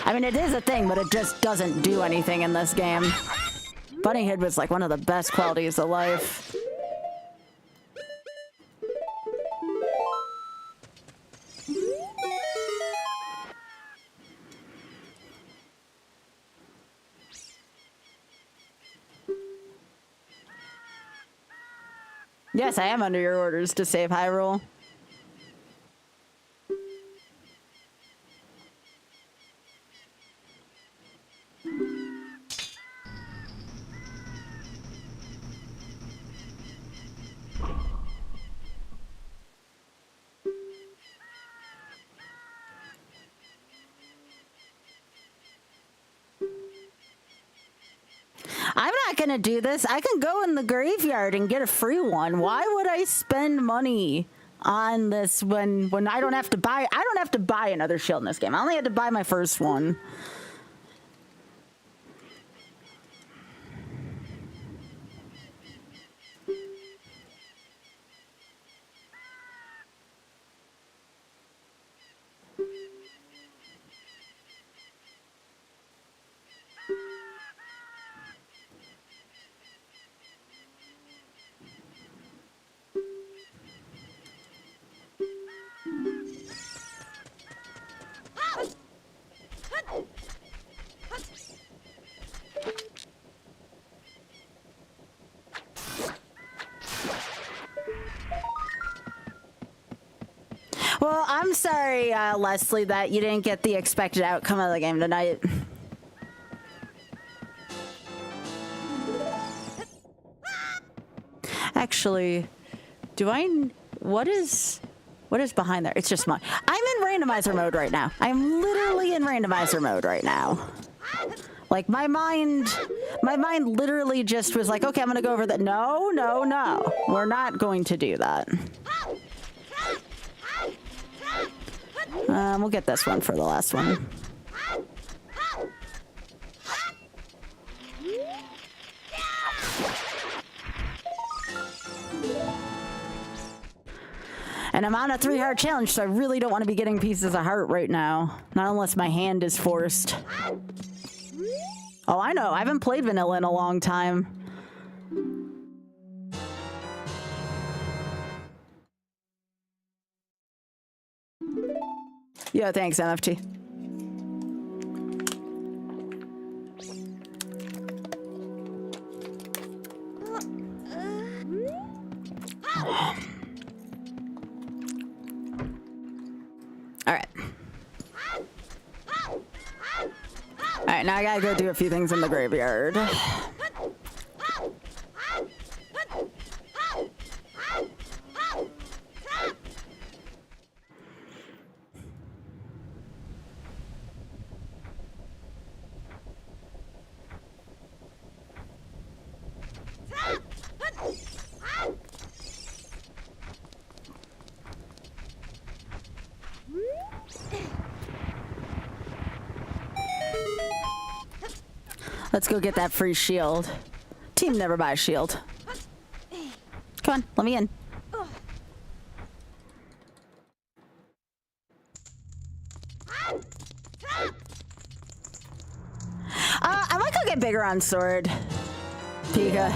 I mean, it is a thing, but it just doesn't do anything in this game. Bunny hood was like one of the best qualities of life. Yes, I am under your orders to save Hyrule. gonna do this, I can go in the graveyard and get a free one. Why would I spend money on this when I don't have to buy? I don't have to buy another shield in this game. I only had to buy my first one. Well, I'm sorry, Leslie, that you didn't get the expected outcome of the game tonight. Actually, what is behind there? It's just mine. I'm in randomizer mode right now. I'm literally in randomizer mode right now. Like, my mind literally just was like, okay, I'm gonna go over that. No, no, no. We're not going to do that. We'll get this one for the last one. And I'm on a 3-heart challenge, so I really don't want to be getting pieces of heart right now. Not unless my hand is forced. Oh, I know. I haven't played vanilla in a long time. Yeah, thanks, MFT. All right. All right, now I gotta go do a few things in the graveyard. Let's go get that free shield. Team never buy a shield. Come on, let me in. I might go get bigger on sword. Pika.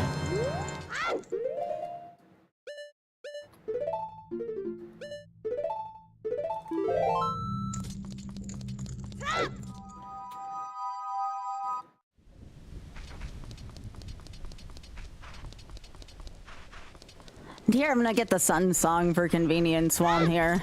Here, I'm gonna get the sun song for convenience while I'm here.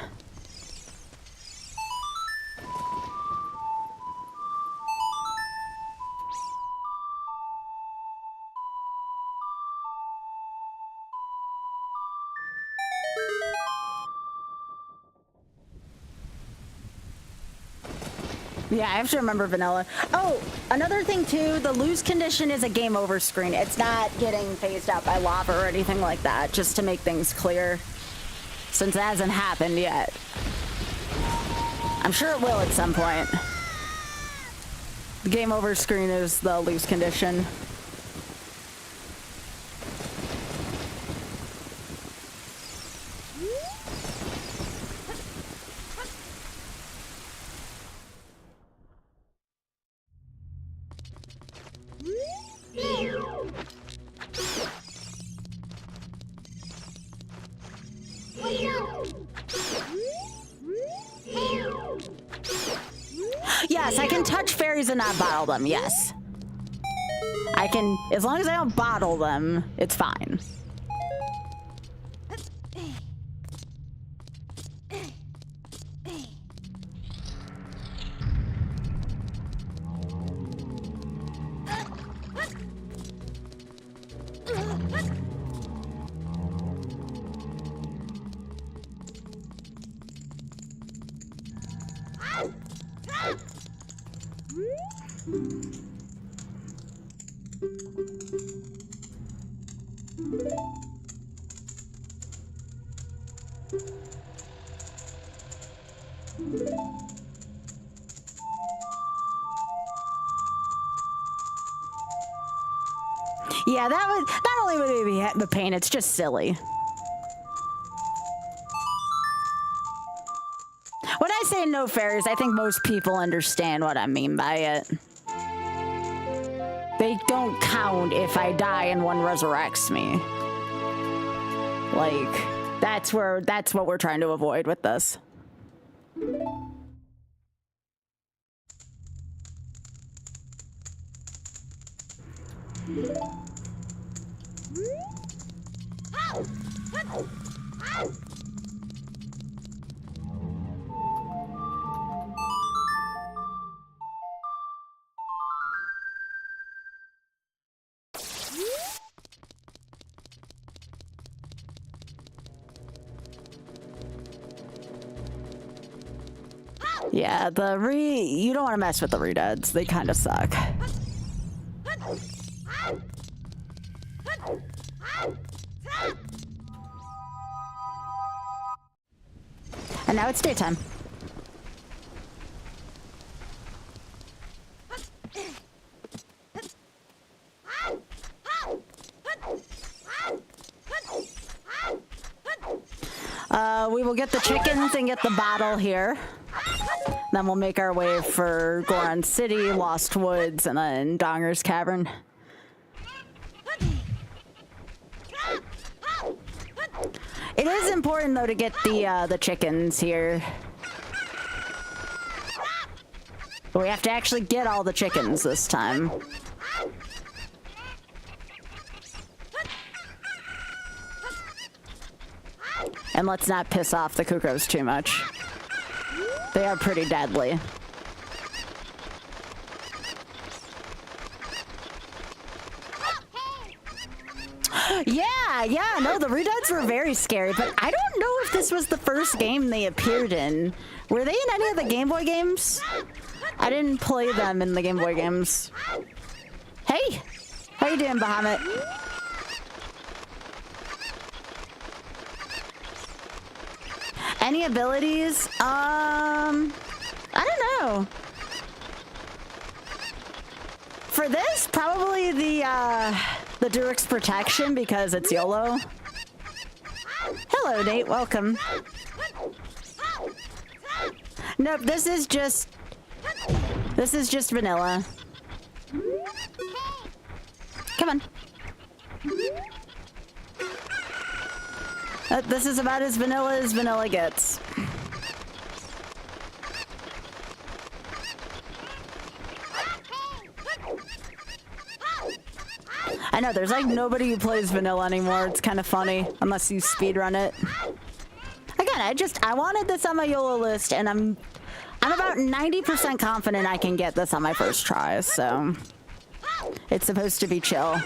Yeah, I have to remember vanilla. Oh, another thing too, the lose condition is a game over screen. It's not getting phased out by lava or anything like that, just to make things clear. Since it hasn't happened yet. I'm sure it will at some point. The game over screen is the lose condition. Yes, I can touch fairies and not bottle them, yes. I can, as long as I don't bottle them, it's fine. Yeah, that was not only would it be the pain, it's just silly. When I say no fairies, I think most people understand what I mean by it. They don't count if I die and one resurrects me. Like, that's what we're trying to avoid with this. Yeah, you don't want to mess with the redeads. They kind of suck. And now it's daytime. We will get the chickens and get the bottle here. Then we'll make our way for Goron City, Lost Woods, and then Donger's Cavern. It is important, though, to get the chickens here. We have to actually get all the chickens this time. And let's not piss off the cuckoos too much. They are pretty deadly. Yeah, no, the redeads were very scary, but I don't know if this was the first game they appeared in. Were they in any of the Game Boy games? I didn't play them in the Game Boy games. Hey! How you doing, Bahamut? Any abilities? I don't know. For this, probably the Durix protection because it's YOLO. Hello, Nate. Welcome. Nope, this is just vanilla. Come on. This is about as vanilla gets. I know, there's like nobody who plays vanilla anymore. It's kind of funny, unless you speedrun it. Again, I wanted this on my YOLO list, and I'm about 90% confident I can get this on my first try, so it's supposed to be chill.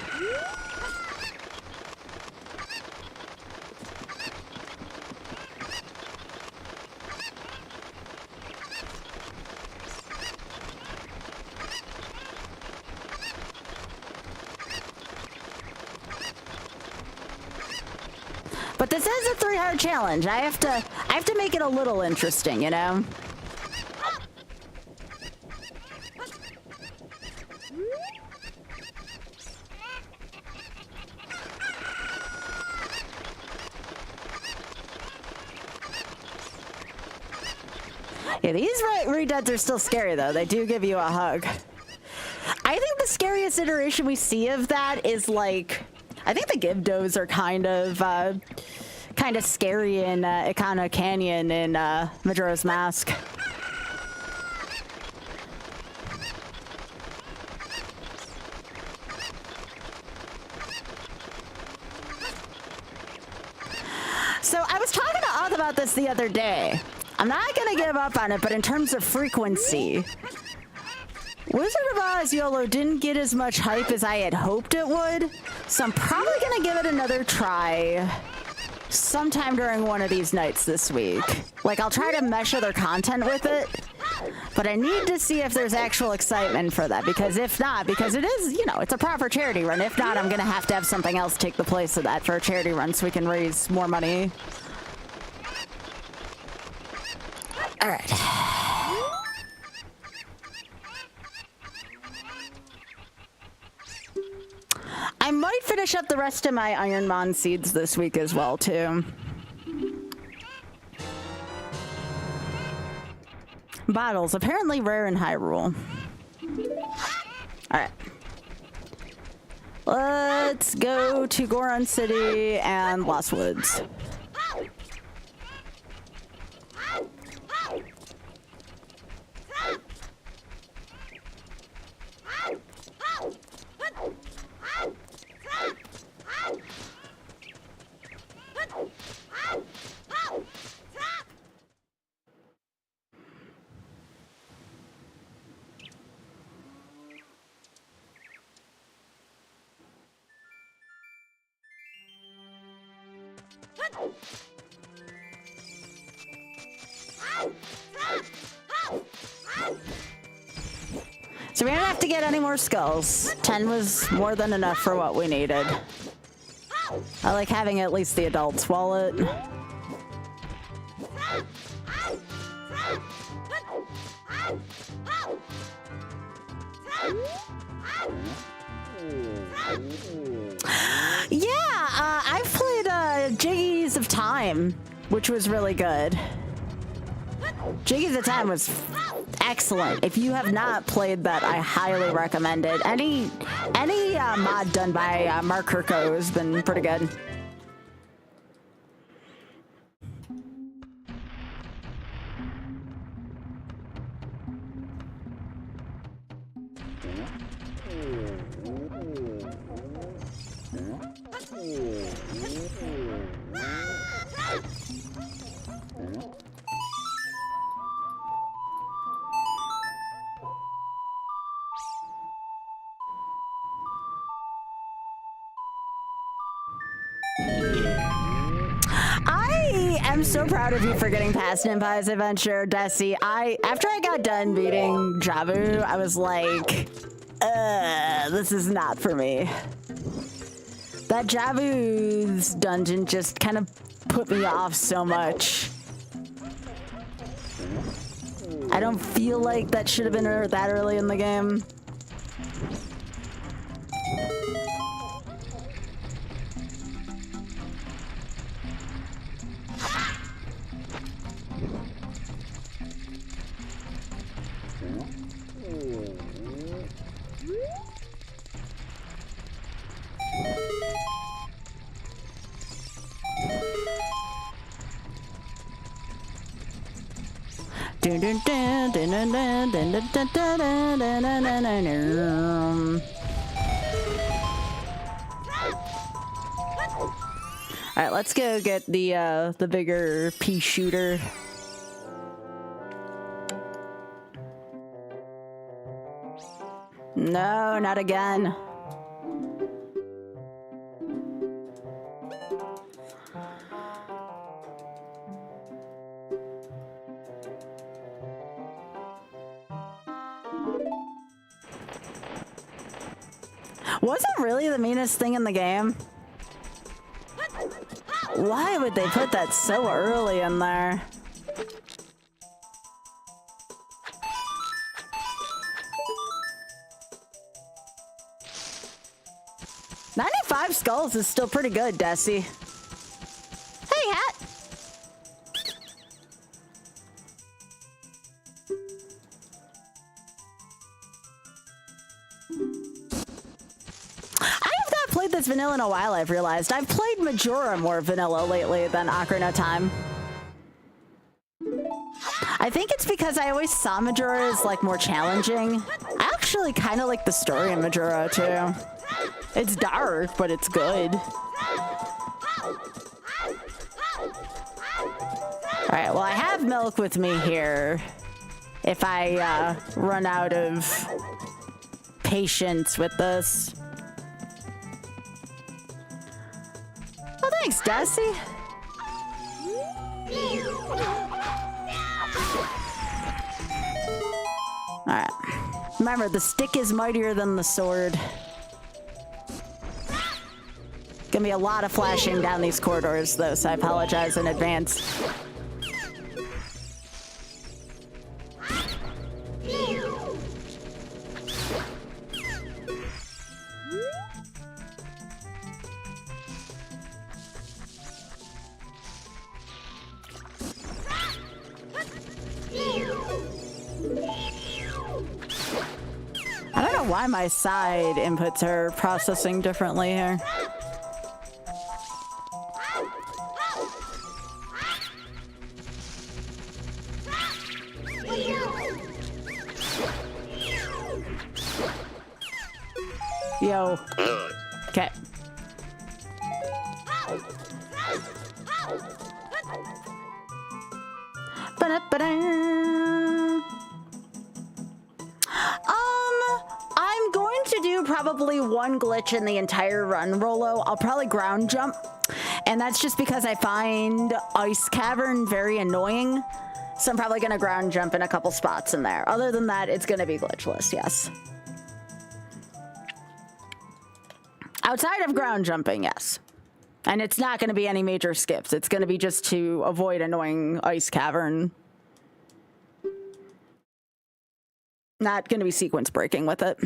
But this is a 3-heart challenge. I have to make it a little interesting, you know? Yeah, these redeads are still scary, though. They do give you a hug. I think the scariest iteration we see of that is, like... I think the Gibdos are kind of scary in Ikana Canyon in Majora's Mask. So I was talking to Oth about this the other day. I'm not gonna give up on it, but in terms of frequency, Wizard of Oz YOLO didn't get as much hype as I had hoped it would, so I'm probably gonna give it another try sometime during one of these nights this week. Like, I'll try to mesh other content with it, but I need to see if there's actual excitement for that, because if not, because it is, you know, it's a proper charity run. If not, I'm gonna have to have something else take the place of that for a charity run so we can raise more money. All right. I might finish up the rest of my Ironmon seeds this week as well, too. Bottles, apparently rare in Hyrule. Alright. Let's go to Goron City and Lost Woods. So we don't have to get any more skulls. 10 was more than enough for what we needed. I like having at least the adult's wallet. Yeah, I've played Jiggies of Time, which was really good. Jiggies of Time was excellent. If you have not played that, I highly recommend it. Any mod done by Mark Kirko has been pretty good. I'm so proud of you for getting past Nimpi's adventure, Desi. After I got done beating Jabu, I was like, this is not for me. That Jabu's dungeon just kind of put me off so much. I don't feel like that should have been that early in the game. All right, let's go get the bigger pea shooter. No, not again. Was it really the meanest thing in the game? Why would they put that so early in there? $95 skulls is still pretty good, Desi. Hey, Hat. Played this vanilla in a while, I've realized. I've played Majora more vanilla lately than Ocarina of Time. I think it's because I always saw Majora as like more challenging. I actually kind of like the story in Majora too. It's dark, but it's good. Alright, well I have milk with me here. If I run out of patience with this. Oh, thanks, Desi. Alright. Remember, the stick is mightier than the sword. Gonna be a lot of flashing down these corridors, though, so I apologize in advance. why my side inputs are processing differently here. Yo. Okay. I'm going to do probably one glitch in the entire run, Rolo. I'll probably ground jump, and that's just because I find Ice Cavern very annoying. So I'm probably gonna ground jump in a couple spots in there. Other than that, it's gonna be glitchless, yes. Outside of ground jumping, yes. And it's not gonna be any major skips. It's gonna be just to avoid annoying Ice Cavern. Not gonna be sequence breaking with it.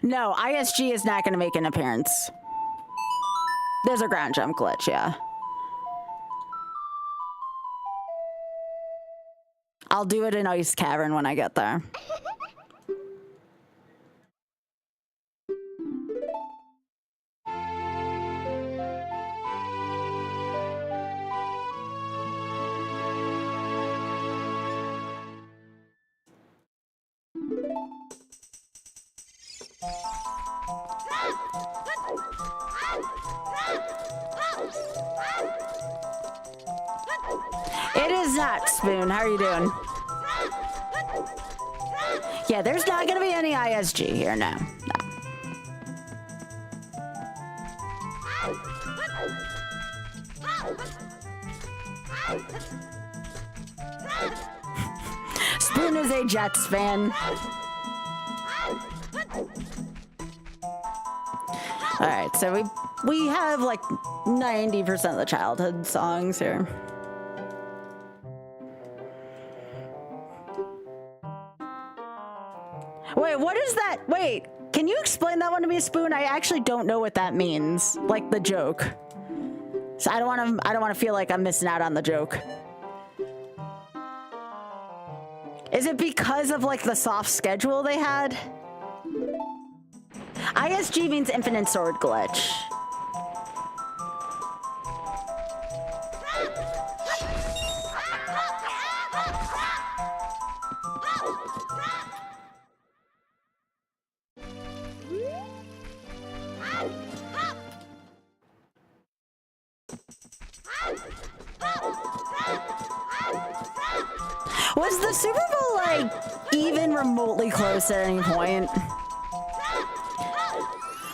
No, ISG is not going to make an appearance. There's a ground jump glitch, yeah. I'll do it in Ice Cavern when I get there. It is not, Spoon. How are you doing? Yeah, there's not going to be any ISG here, no. Spoon is a Jets fan. All right, so we have like 90% of the childhood songs here. Wait, what is that? Wait, can you explain that one to me, Spoon? I actually don't know what that means. Like the joke. So I don't want to feel like I'm missing out on the joke. Is it because of like the soft schedule they had? ISG means infinite sword glitch. Was the Super Bowl like even remotely close at any point?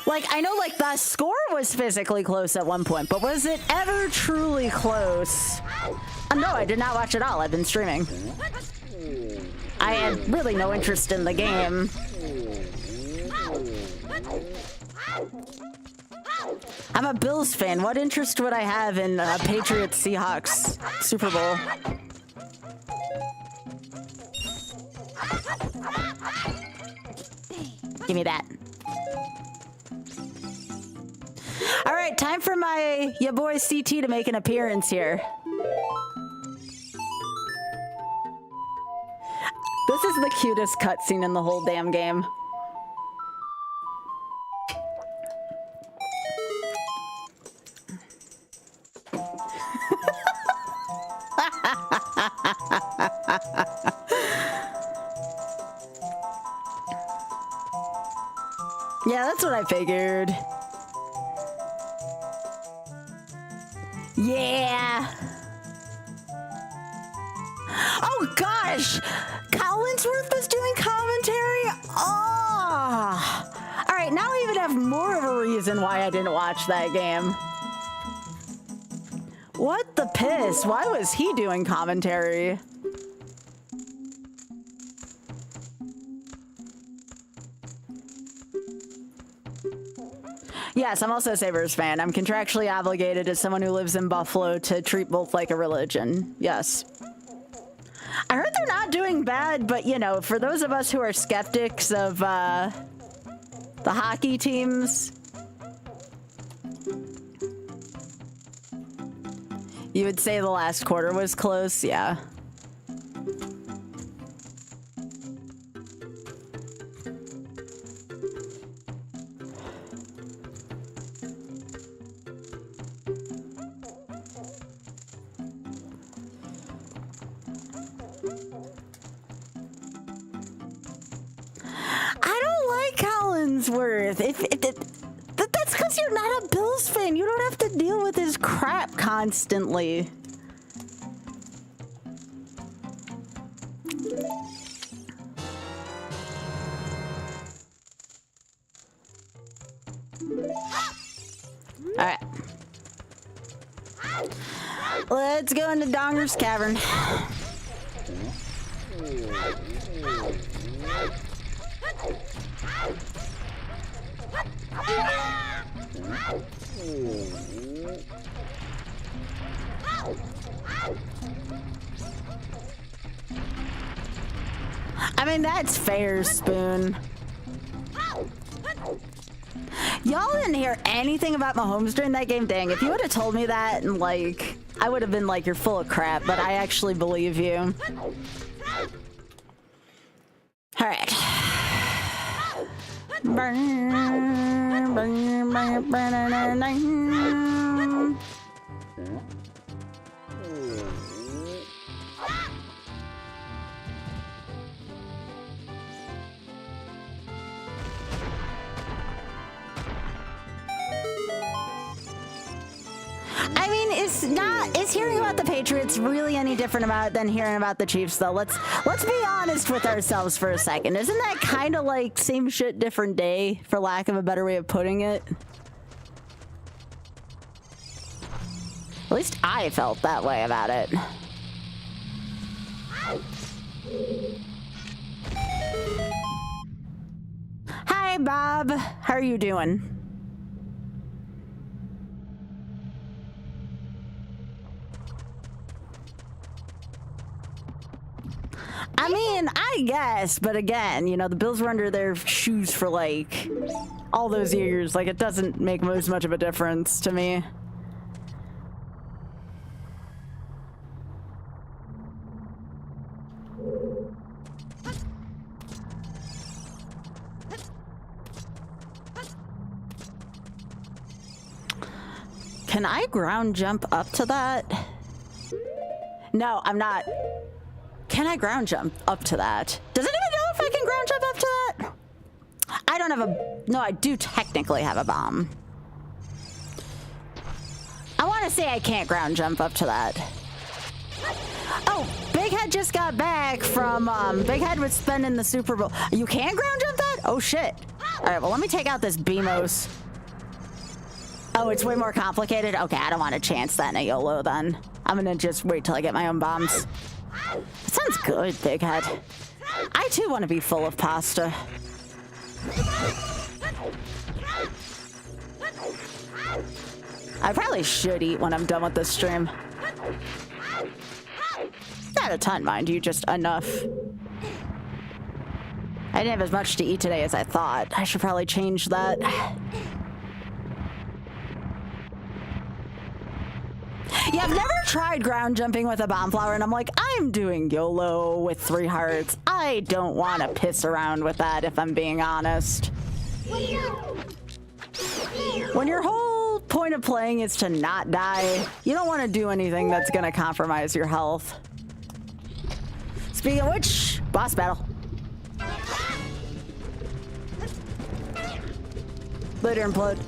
Like, I know like the score was physically close at one point, but was it ever truly close? No, I did not watch it all. I've been streaming. I had really no interest in the game. I'm a Bills fan. What interest would I have in Patriots Seahawks Super Bowl? Give me that. All right, time for your boy CT to make an appearance here. This is the cutest cutscene in the whole damn game. Yeah, that's what I figured. Yeah. Oh gosh, Collinsworth was doing commentary. Oh. All right, now I even have more of a reason why I didn't watch that game. What the piss? Why was he doing commentary? Yes, I'm also a Sabres fan. I'm contractually obligated as someone who lives in Buffalo to treat both like a religion. Yes. I heard they're not doing bad, but you know, for those of us who are skeptics of the hockey teams, you would say the last quarter was close, yeah. That's because you're not a Bills fan. You don't have to deal with his crap constantly. All right. Let's go into Donger's Cavern. I mean, that's fair, Spoon. Y'all didn't hear anything about Mahomes during that game? Dang, if you would have told me that, and like, I would have been like, you're full of crap, but I actually believe you. All right. I mean, is hearing about the Patriots really any different than hearing about the Chiefs, though? Let's be honest with ourselves for a second. Isn't that kind of like same shit, different day, for lack of a better way of putting it? At least I felt that way about it. Hi, Bob. How are you doing? I mean, I guess, but again, you know, the Bills were under their shoes for like all those years. Like, it doesn't make as much of a difference to me. Can I ground jump up to that? No, I'm not. Can I ground jump up to that? Does anyone know if I can ground jump up to that? I don't have a... No, I do technically have a bomb. I want to say I can't ground jump up to that. Oh, Big Head just got back from... Big Head was spending the Super Bowl. You can ground jump that? Oh, shit. All right, well, let me take out this BMOS. Oh, it's way more complicated? Okay, I don't want to chance that in a YOLO, then. I'm going to just wait till I get my own bombs. That sounds good, Big Head. I too want to be full of pasta. I probably should eat when I'm done with this stream. Not a ton, mind you, just enough. I didn't have as much to eat today as I thought. I should probably change that. Yeah, I've never tried ground jumping with a bomb flower, and I'm like, I'm doing YOLO with 3 hearts. I don't want to piss around with that, if I'm being honest. When your whole point of playing is to not die, you don't want to do anything that's going to compromise your health. Speaking of which, boss battle. Later, implode.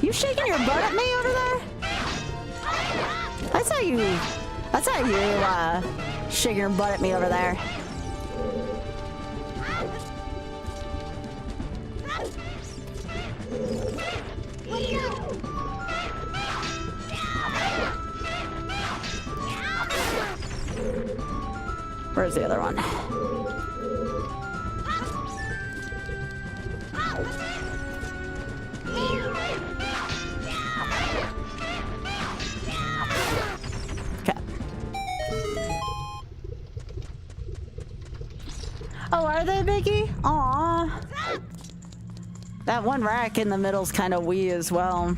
You shaking your butt at me over there? I saw you shaking your butt at me over there. was the other one? Okay. Oh, are they, Biggie? Aw. That one rack in the middle's kind of wee as well.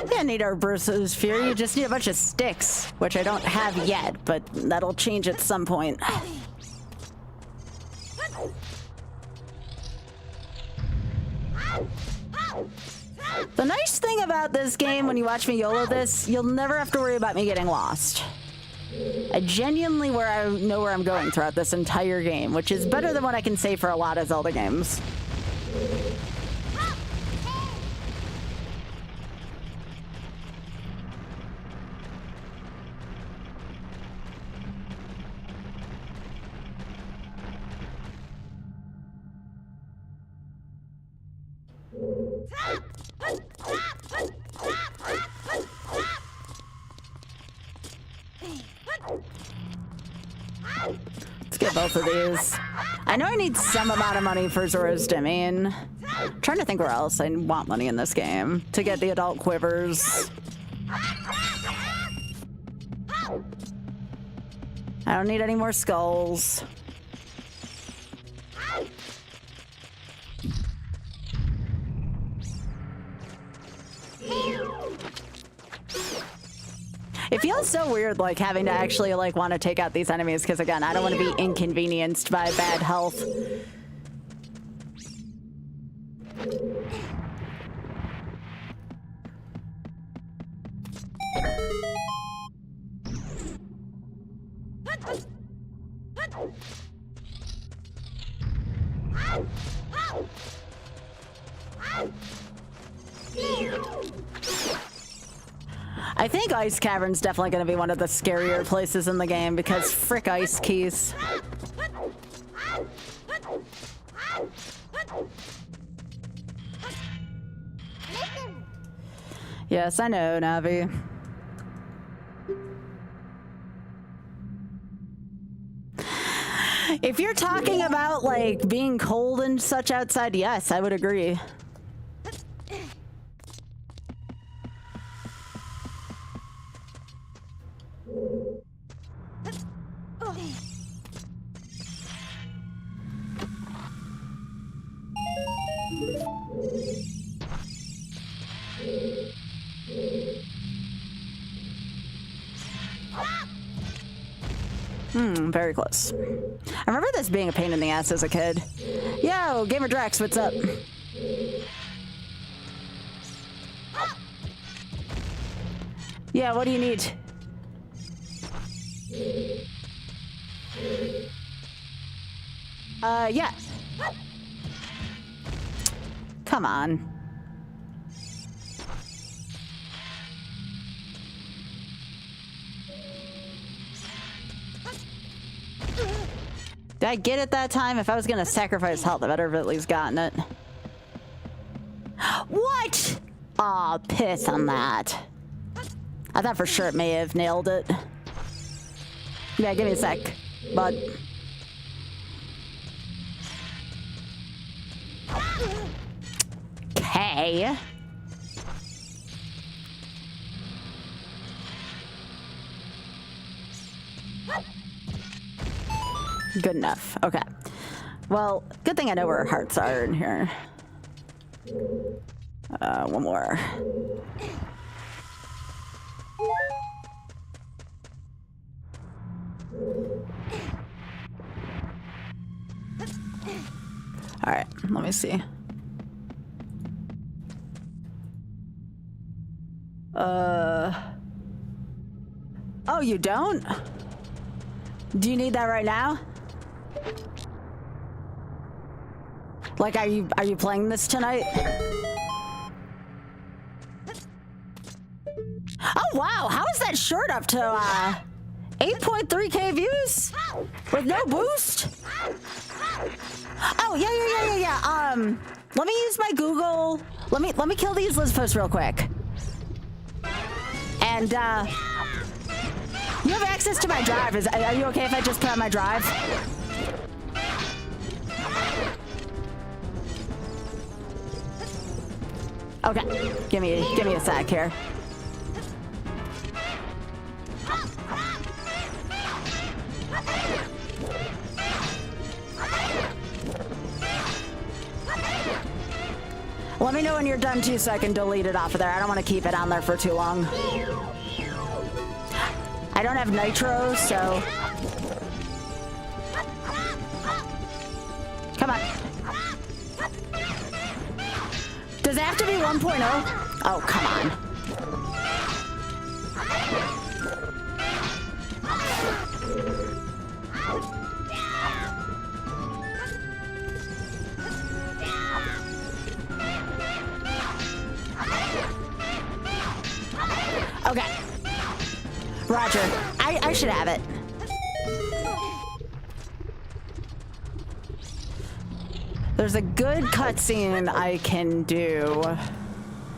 You don't need our Bursa's Fury, you just need a bunch of sticks, which I don't have yet, but that'll change at some point. The nice thing about this game, when you watch me YOLO this, you'll never have to worry about me getting lost. I genuinely know where I'm going throughout this entire game, which is better than what I can say for a lot of Zelda games. Let's get both of these. I know I need some amount of money for Zora's Domain. I'm trying to think where else I want money in this game to get the adult quivers. I don't need any more skulls. It feels so weird, like, having to actually, like, want to take out these enemies, because, again, I don't want to be inconvenienced by bad health. I think Ice Cavern's definitely going to be one of the scarier places in the game because frick ice keys. Yes, I know, Navi. If you're talking about, like, being cold and such outside, yes, I would agree. Very close. I remember this being a pain in the ass as a kid. Yo, Gamer Drax, what's up? Yeah, what do you need? Yeah. Come on. Did I get it that time? If I was gonna sacrifice health, I better have at least gotten it. What? Aw, piss on that. I thought for sure it may have nailed it. Yeah, give me a sec, bud. Okay. Good enough. Okay. Well, good thing I know where our hearts are in here. One more. All right, let me see. Oh you don't? Do you need that right now? Like, are you playing this tonight? Oh wow, how is that short up to 8.3k views with no boost? Oh yeah. Let me use my Google. Let me kill these Liz posts real quick. And you have access to my drive. Are you okay if I just put on my drive? Okay, give me a sec here. Let me know when you're done too, so I can delete it off of there. I don't want to keep it on there for too long. I don't have nitro, so come on. Does it have to be 1.0? Oh, come on. Okay. Roger. I should have it. There's a good cutscene I can do.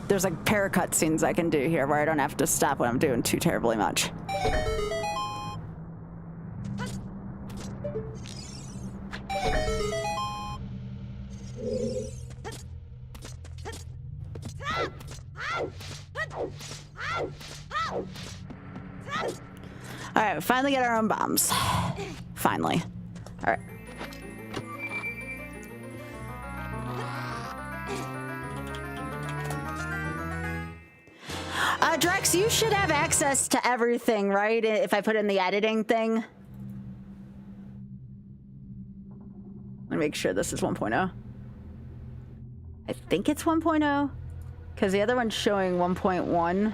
There's a pair of cutscenes I can do here where I don't have to stop what I'm doing too terribly much. All right, finally get our own bombs. Finally. All right. Drex, you should have access to everything, right? If I put in the editing thing. Let me make sure this is 1.0. I think it's 1.0 because the other one's showing 1.1,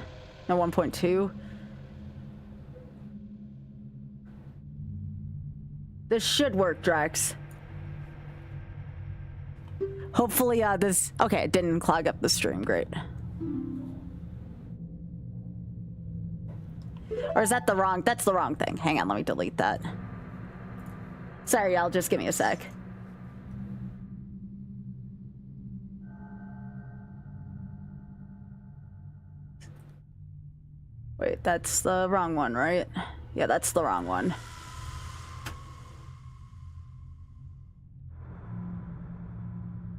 no 1.2. This should work, Drex. Hopefully, this... Okay, it didn't clog up the stream. Great. Or is that the wrong... That's the wrong thing. Hang on, let me delete that. Sorry, y'all. Just give me a sec. Wait, that's the wrong one, right? Yeah, that's the wrong one.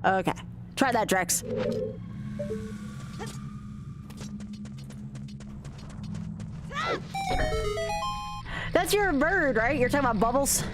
Okay. Try that, Drex. That's your bird, right? You're talking about Bubbles?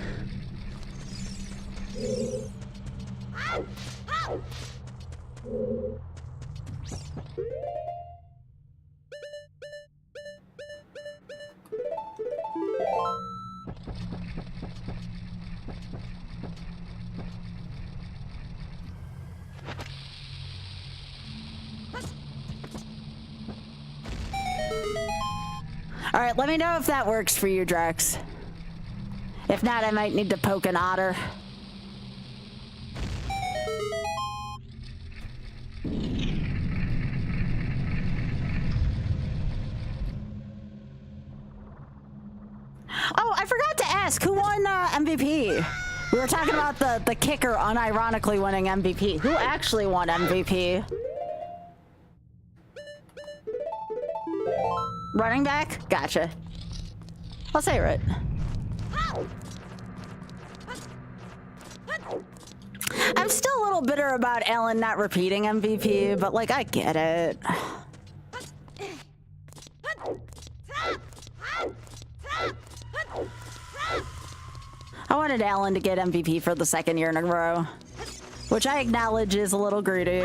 All right, let me know if that works for you, Drex. If not, I might need to poke an otter. Oh, I forgot to ask, who won MVP? We were talking about the kicker unironically winning MVP. Who actually won MVP? Running back? Gotcha. I'll say it. I'm still a little bitter about Alan not repeating MVP, but like, I get it. I wanted Alan to get MVP for the second year in a row, which I acknowledge is a little greedy.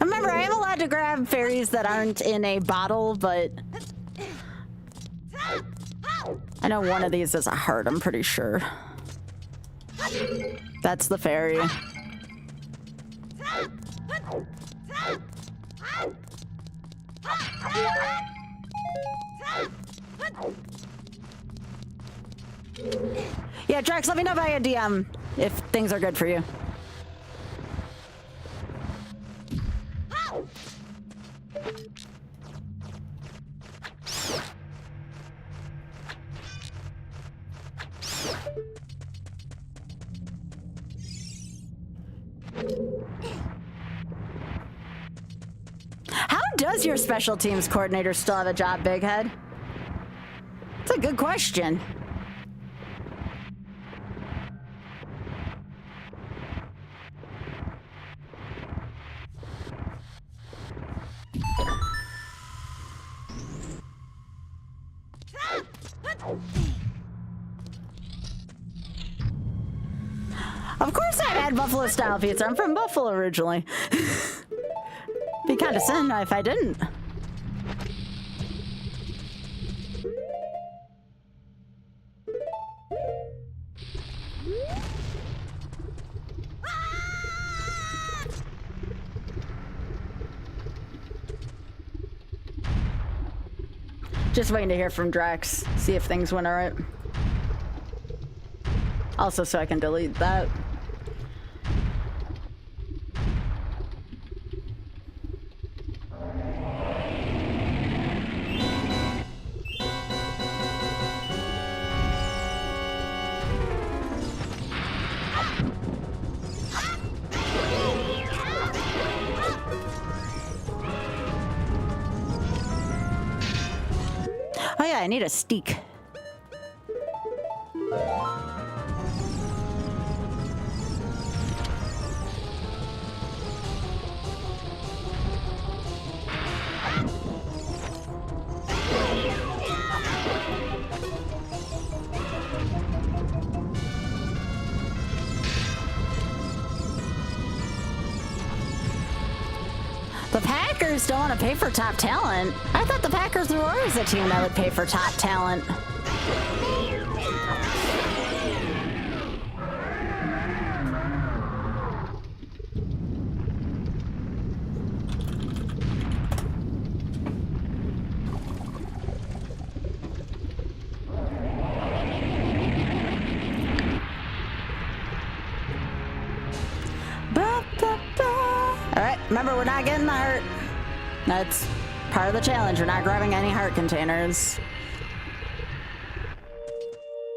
Remember, I am allowed to grab fairies that aren't in a bottle, but I know one of these is a heart, I'm pretty sure. That's the fairy. Yeah, Drax, let me know via DM if things are good for you. How does your special teams coordinator still have a job, Big Head? It's a good question. Of course I've had Buffalo style pizza. I'm from Buffalo originally. Be kind of sin if I didn't. Just waiting to hear from Drax, see if things went all right. Also, so I can delete that. Oh yeah, I need a steak. The Packers don't want to pay for top talent. I thought the Packers were always a team that would pay for top talent. Remember, we're not getting the heart. That's part of the challenge. We're not grabbing any heart containers.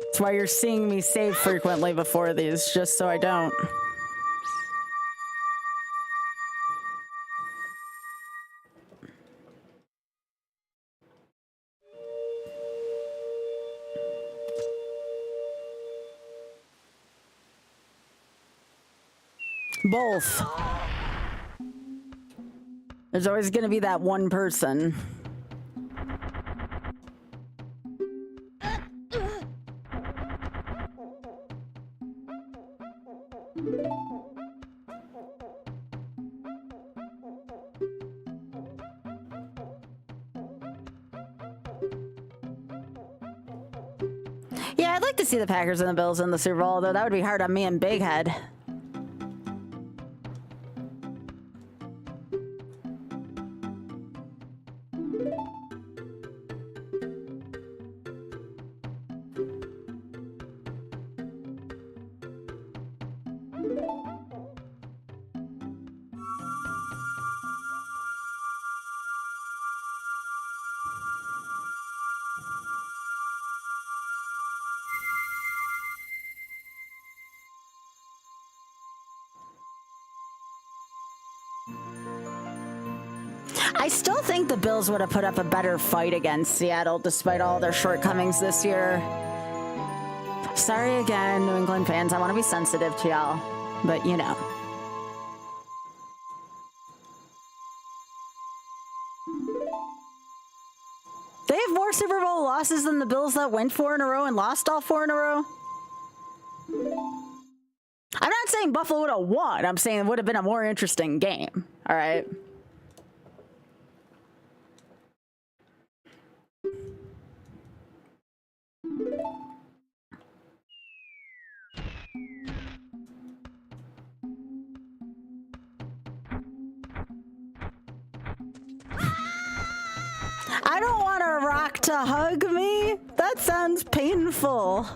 That's why you're seeing me save frequently before these, just so I don't. Both. There's always going to be that one person. Yeah, I'd like to see the Packers and the Bills in the Super Bowl, though that would be hard on me and Big Head. I still think the Bills would have put up a better fight against Seattle despite all their shortcomings this year. Sorry again, New England fans. I want to be sensitive to y'all, but you know. They have more Super Bowl losses than the Bills that went 4 in a row and lost all 4 in a row. I'm not saying Buffalo would have won. I'm saying it would have been a more interesting game. All right. To hug me? That sounds painful.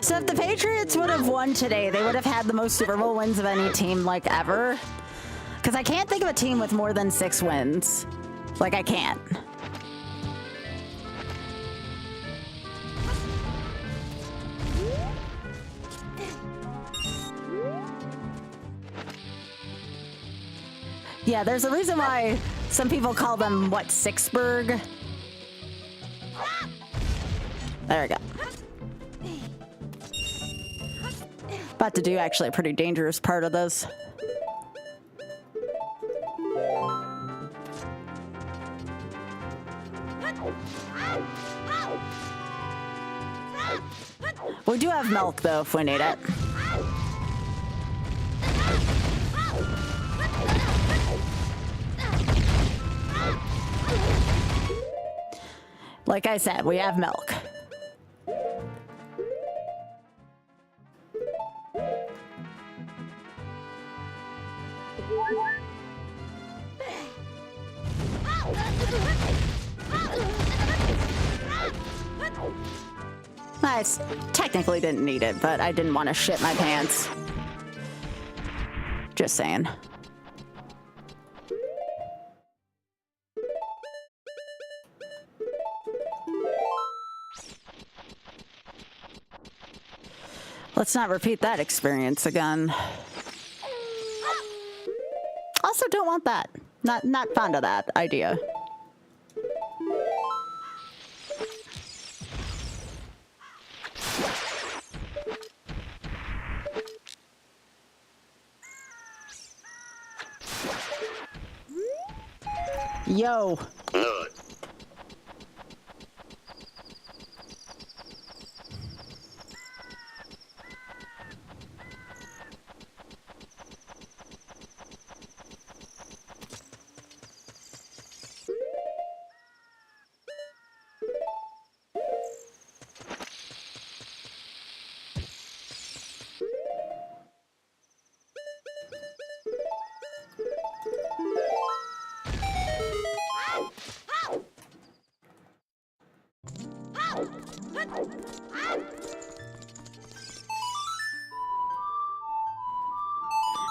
So if the Patriots would have won today, they would have had the most Super Bowl wins of any team, like, ever. Because I can't think of a team with more than 6 wins. Like, I can't. Yeah, there's a reason why some people call them, what, Sixburg? There we go. About to do actually a pretty dangerous part of this. We do have milk though if we need it. Like I said, we have milk. I technically didn't need it, but I didn't want to shit my pants. Just saying. Let's not repeat that experience again. Also, don't want that. Not fond of that idea. Yo.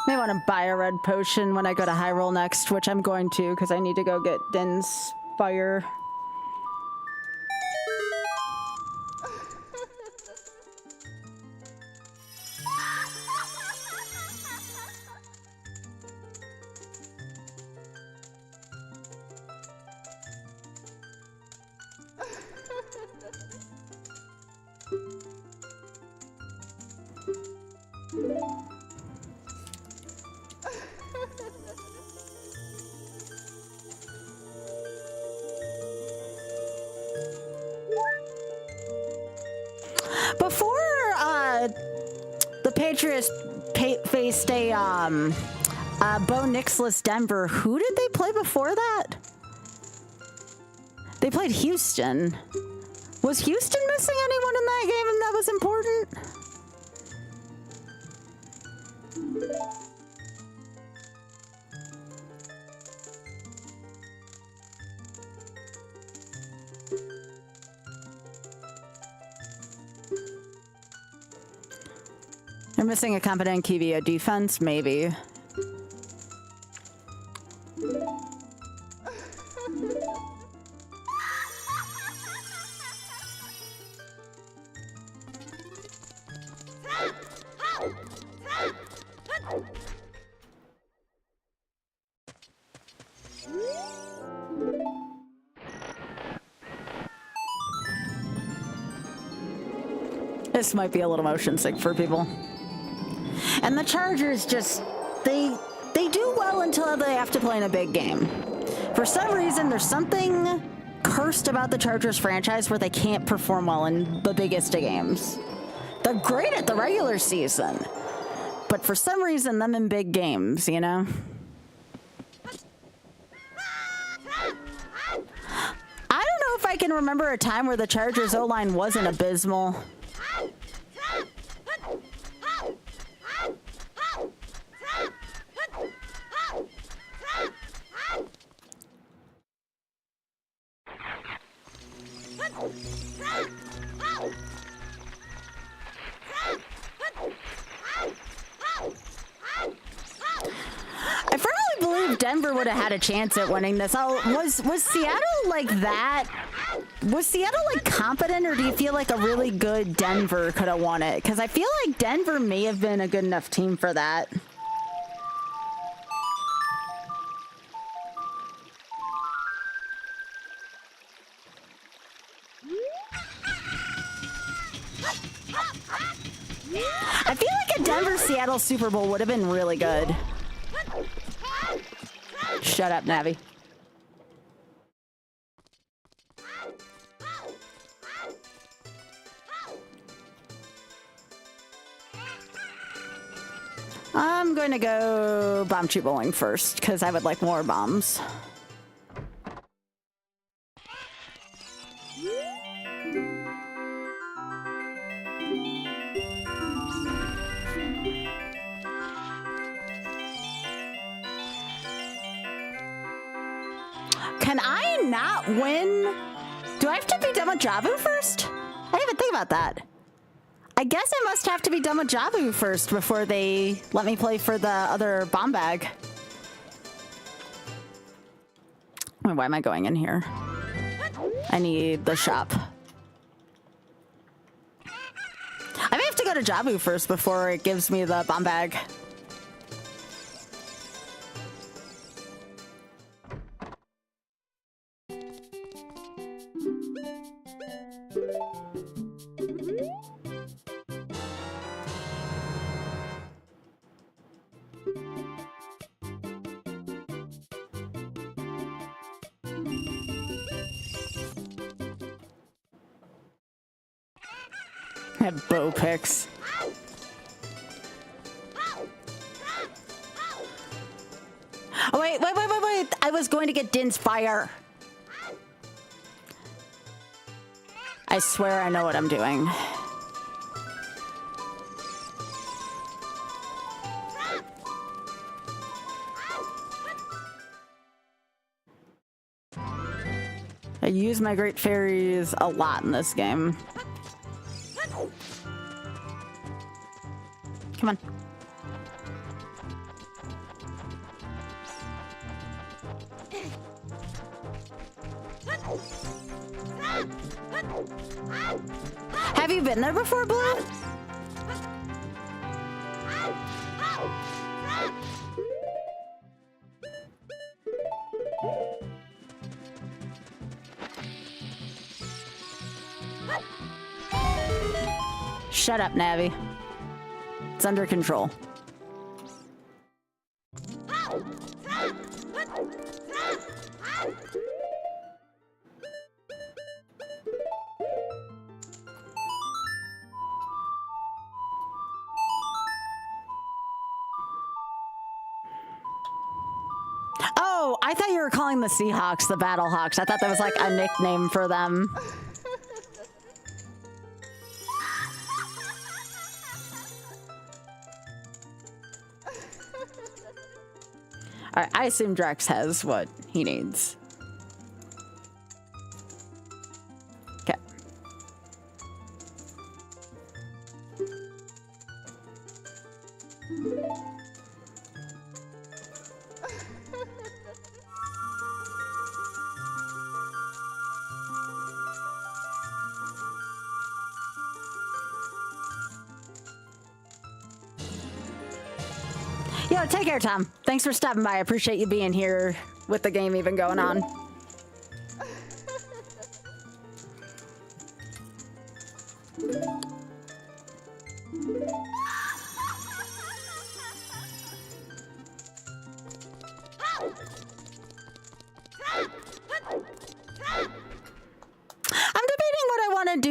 May want to buy a red potion when I go to Hyrule next, which I'm going to because I need to go get Din's fire. Before the Patriots faced a Bo Nixless Denver, who did they play before that? They played Houston. Was Houston missing anyone in that game and that was important? They're missing a competent QBO defense, maybe. This might be a little motion sick for people. And the Chargers just, they do well until they have to play in a big game. For some reason, there's something cursed about the Chargers franchise where they can't perform well in the biggest of games. They're great at the regular season, but for some reason, them in big games, you know? I don't know if I can remember a time where the Chargers O-line wasn't abysmal. Denver would have had a chance at winning this. Oh, was Seattle like that? Was Seattle like competent, or do you feel like a really good Denver could have won it? Because I feel like Denver may have been a good enough team for that. I feel like a Denver-Seattle Super Bowl would have been really good. Shut up, Navi. I'm going to go bomb shoot bowling first, because I would like more bombs. Can I not win? Do I have to be done with Javu first? I didn't even think about that. I guess I must have to be done with Javu first before they let me play for the other bomb bag. Wait, why am I going in here? I need the shop. I may have to go to Javu first before it gives me the bomb bag. I have bow picks. Oh, wait. I was going to get Din's fire. I swear I know what I'm doing. I use my great fairies a lot in this game. Come on. Have you been there before, Blue? Shut up, Navi. It's under control. Oh, I thought you were calling the Seahawks the Battlehawks. I thought that was like a nickname for them. Alright, I assume Drex has what he needs. Okay. Yo, take care, Tom. Thanks for stopping by. I appreciate you being here with the game even going on.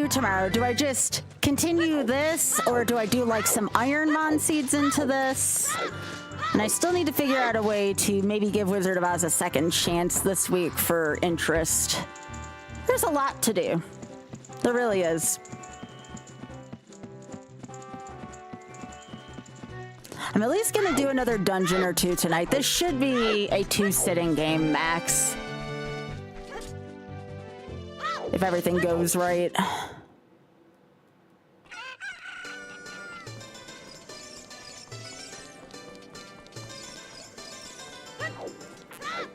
Tomorrow, do I just continue this, or do I do like some Ironmon seeds into this? And I still need to figure out a way to maybe give Wizard of Oz a second chance this week for interest. There's a lot to do. There really is. I'm at least gonna do another dungeon or two tonight. This should be a 2-sitting game max, if everything goes right.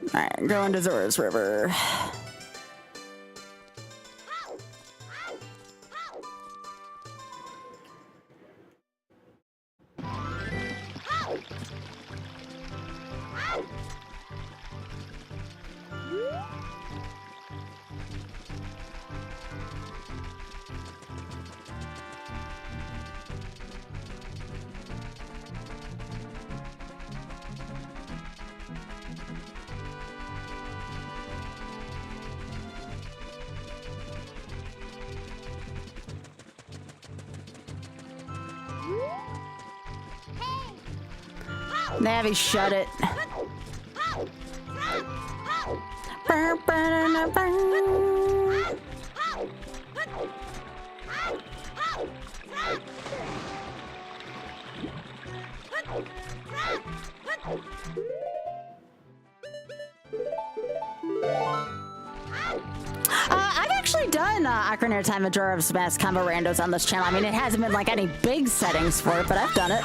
Alright, going to Zora's River. Navi, shut it. I've actually done Ocarina of Time Majora's Mask combo randos on this channel. I mean, it hasn't been like any big settings for it, but I've done it.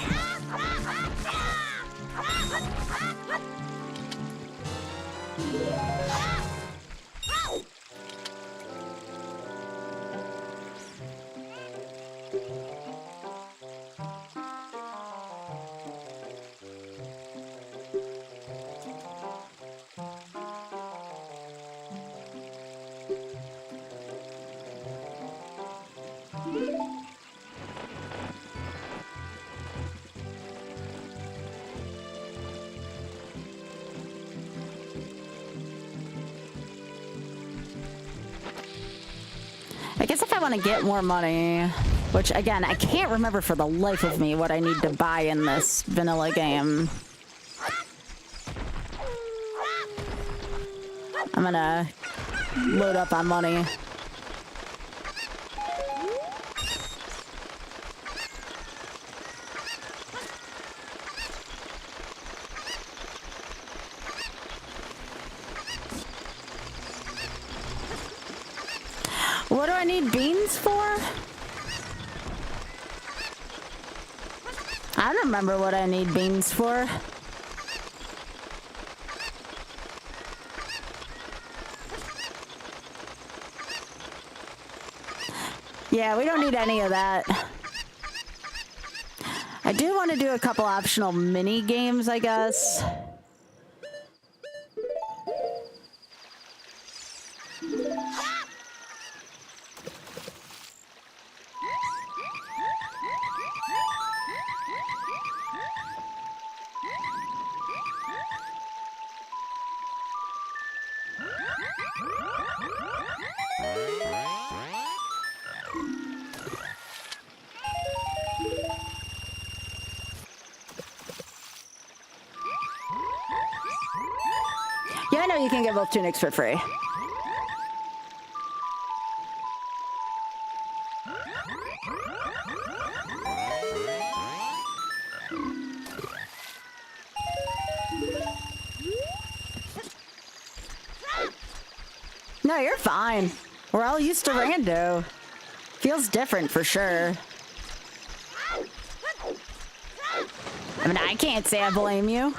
I guess if I want to get more money, which again, I can't remember for the life of me what I need to buy in this vanilla game. I'm gonna load up on money. What do I need beans for? I don't remember what I need beans for. Yeah, we don't need any of that. I do want to do a couple optional mini games, I guess. Yeah, I know you can get both tunics for free. No, you're fine. We're all used to rando. Feels different for sure. I mean, I can't say I blame you.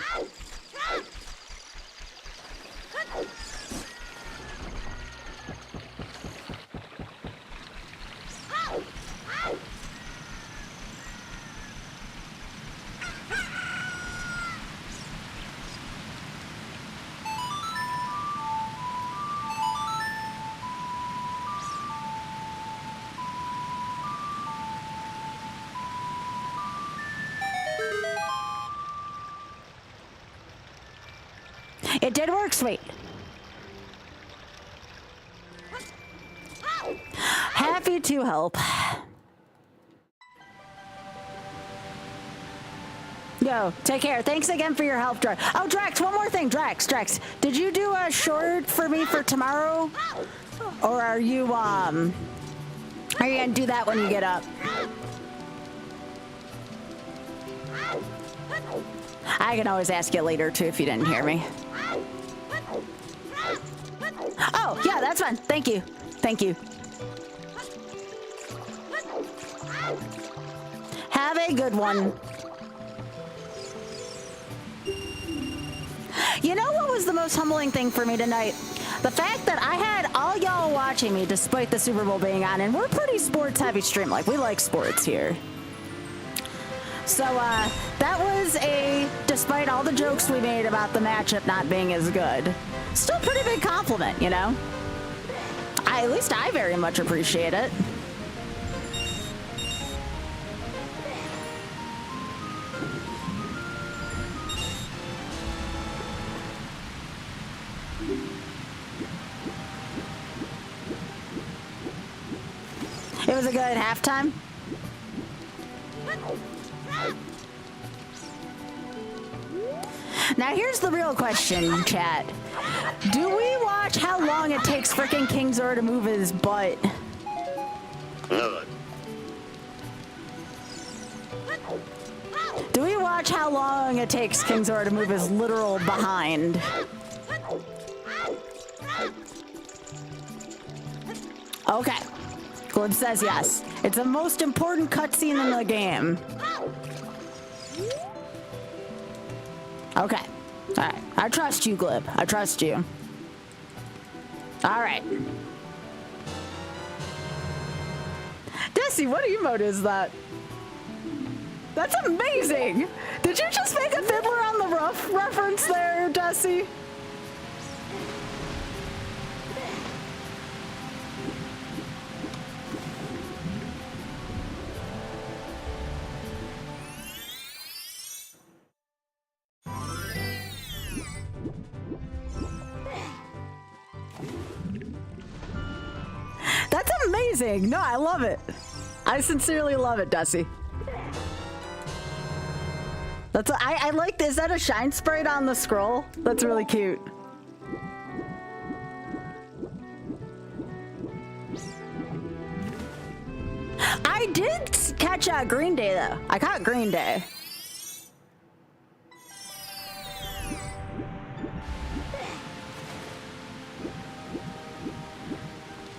It did work, sweet. Happy to help. Yo, take care. Thanks again for your help, Drax. Oh, Drax, one more thing. Drax. Did you do a short for me for tomorrow? Or are you gonna do that when you get up? I can always ask you later, too, if you didn't hear me. Oh, yeah, that's fine. Thank you. Thank you. Have a good one. You know what was the most humbling thing for me tonight? The fact that I had all y'all watching me despite the Super Bowl being on, and we're pretty sports heavy stream. Like, we like sports here. So, that was despite all the jokes we made about the matchup not being as good, still pretty big compliment, you know? At least I very much appreciate it. It was a good halftime. Now here's the real question, chat. Do we watch how long it takes frickin' King Zor to move his butt? Do we watch how long it takes King Zor to move his literal behind? Okay. Glib says yes. It's the most important cutscene in the game. Okay. Alright. I trust you, Glib. I trust you. Alright. Desi, what emote is that? That's amazing! Did you just make a Fiddler on the Roof reference there, Desi? That's amazing! No, I love it. I sincerely love it, Desi. That's I like this. Is that a shine sprite on the scroll? That's really cute. I did catch Green Day though. I caught Green Day.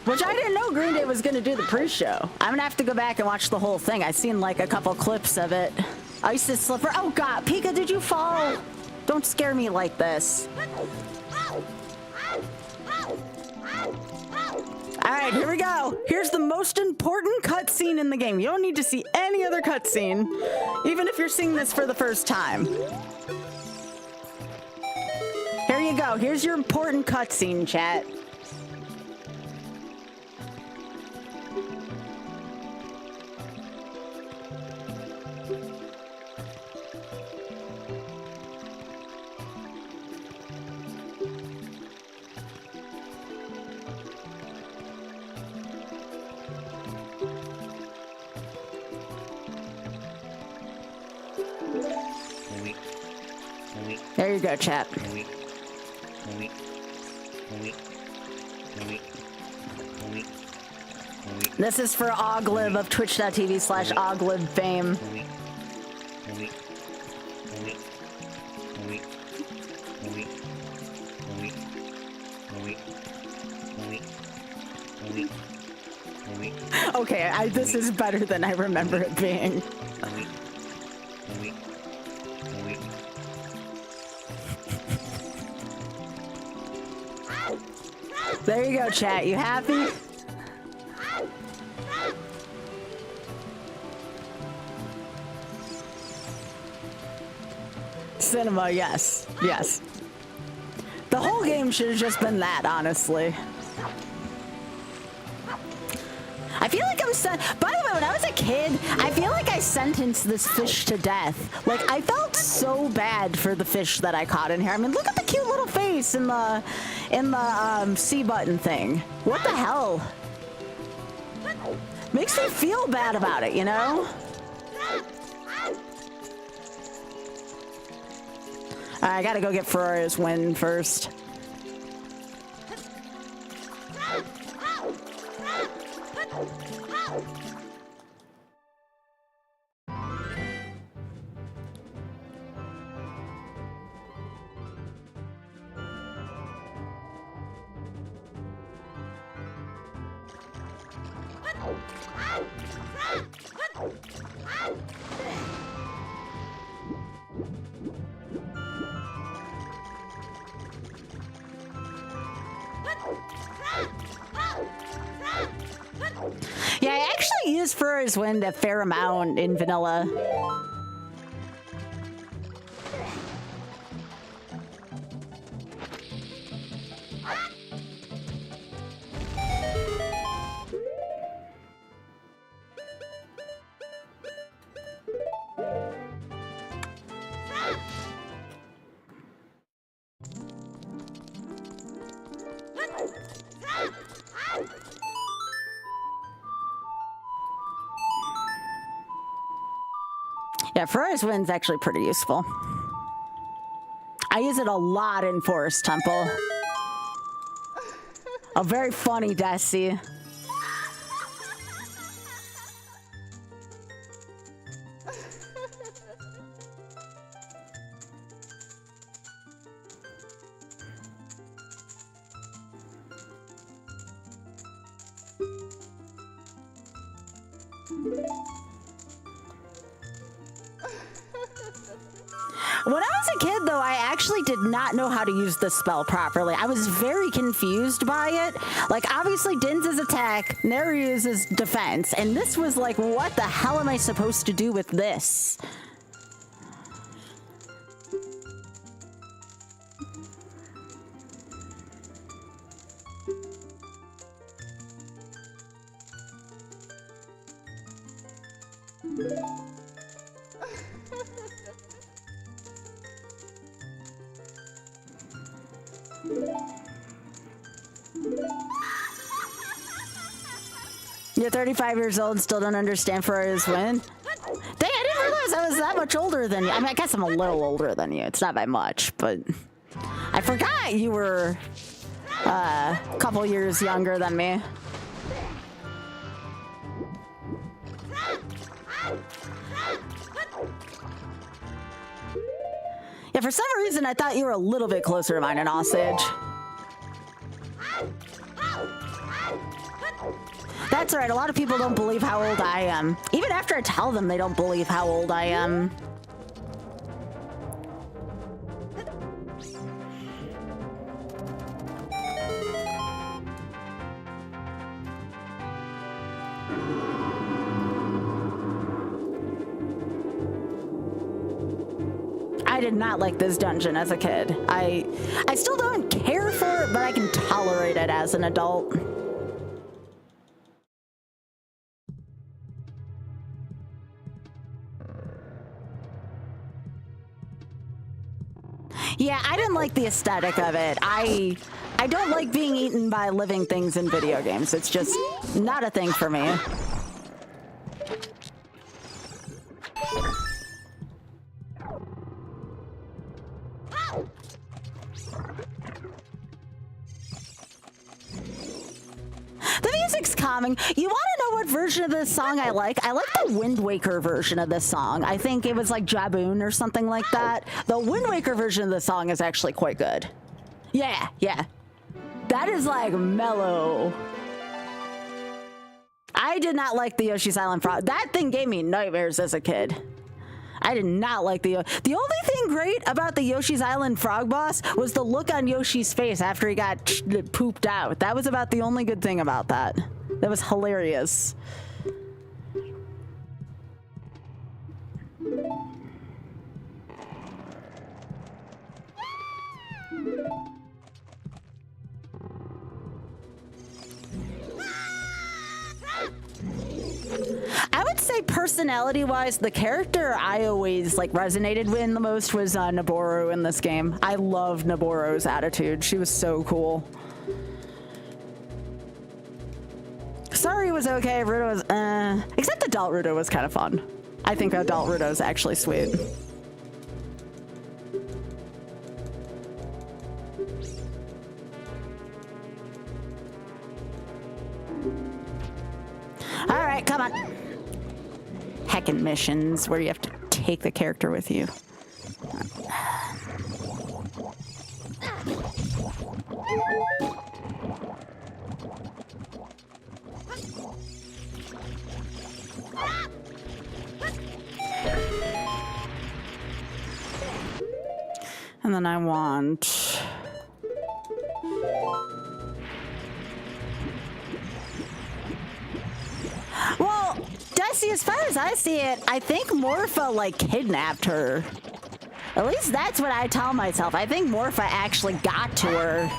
Which I didn't know Green Day was gonna do the pre-show. I'm gonna have to go back and watch the whole thing. I've seen like a couple clips of it. Isis Slipper. Oh god, Pika, did you fall? Don't scare me like this. Alright, here we go. Here's the most important cutscene in the game. You don't need to see any other cutscene, even if you're seeing this for the first time. Here you go. Here's your important cutscene, chat. There you go, chat. This is for Oglib of twitch.tv/Oglib fame. Okay, this is better than I remember it being. There you go, chat. You happy? Cinema, yes. Yes. The whole game should have just been that, honestly. I feel like by the way, when I was a kid, I feel like I sentenced this fish to death. Like, I felt so bad for the fish that I caught in here. I mean, look at the cute little face in the C button thing. What the hell? Makes me feel bad about it, you know? I gotta go get Ferrari's win first. used Furry's Wind a fair amount in vanilla. Yeah, Furry's Wind's actually pretty useful. I use it a lot in Forest Temple. A very funny Desi. When I was a kid, though, I actually did not know how to use the spell properly. I was very confused by it. Like, obviously, Din's is attack, Neryu's is defense, and this was like, what the hell am I supposed to do with this? You're 35 years old and still don't understand Furry's Wind? Dang, I didn't realize I was that much older than you. I mean, I guess I'm a little older than you. It's not by much, but I forgot you were a couple years younger than me. Yeah, for some reason, I thought you were a little bit closer to mine in Osage. That's all right. A lot of people don't believe how old I am. Even after I tell them, they don't believe how old I am. I did not like this dungeon as a kid. I still don't care for it, but I can tolerate it as an adult. Yeah, I didn't like the aesthetic of it. I don't like being eaten by living things in video games. It's just not a thing for me. The music's calming. You want to know what version of this song I like? I like the Wind Waker version of this song. I think it was like Jaboon or something like that. The Wind Waker version of the song is actually quite good. Yeah, yeah. That is like mellow. I did not like the Yoshi's Island Frog. That thing gave me nightmares as a kid. I did not like the only thing great about the Yoshi's Island Frog boss was the look on Yoshi's face after he got pooped out. That was about the only good thing about that. That was hilarious. I would say personality-wise, the character I always like resonated with the most was Noboru in this game. I love Noboru's attitude. She was so cool. Sorry was okay. Rudo was, except Adult Rudo was kind of fun. I think Adult Rudo is actually sweet. All right, come on. Heckin' missions where you have to take the character with you. And then I want... Well, see, as far as I see it, I think Morpha, like, kidnapped her. At least that's what I tell myself. I think Morpha actually got to her.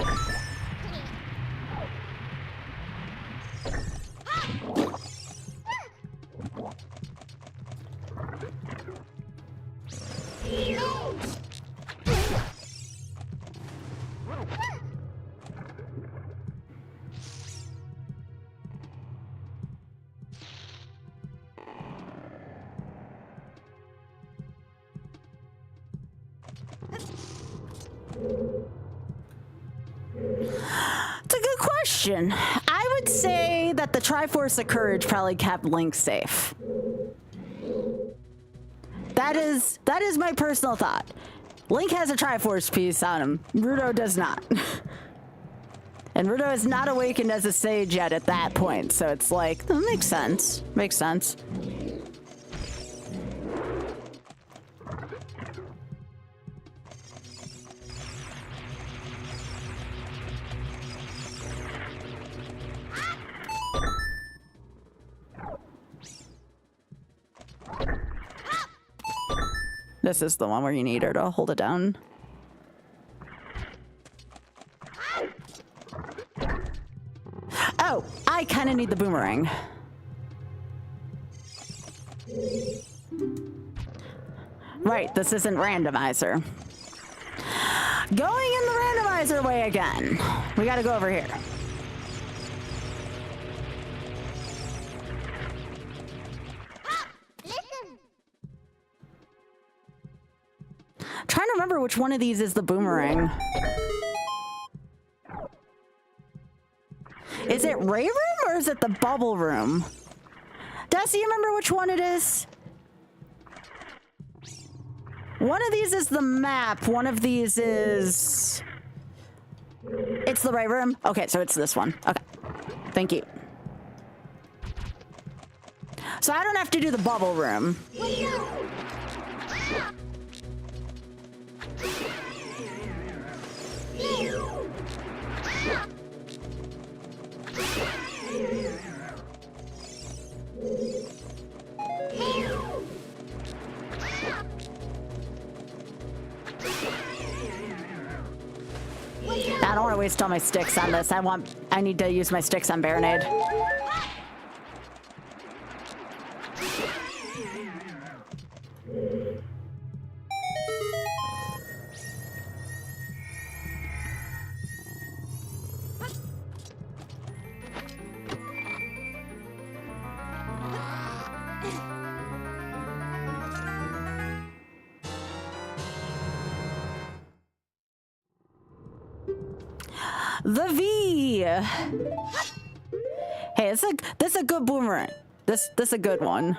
It's a good question. I would say that the Triforce of Courage probably kept Link safe. That is my personal thought. Link has a Triforce piece on him. Ruto does not. And Ruto is not awakened as a sage yet at that point, so it's like, that makes sense. Makes sense. This is the one where you need her to hold it down. Oh, I kind of need the boomerang. Right, this isn't randomizer. Going in the randomizer way again. We gotta go over here. Trying to remember which one of these is the boomerang. Is it Ray Room or is it the Bubble Room? Dusty, you remember which one it is? One of these is the map. One of these is... It's the Ray Room? Okay, so it's this one. Okay. Thank you. So I don't have to do the Bubble Room. I don't want to waste all my sticks on this. I need to use my sticks on Baronade. The V. Hey, this is a good boomerang. This is a good one.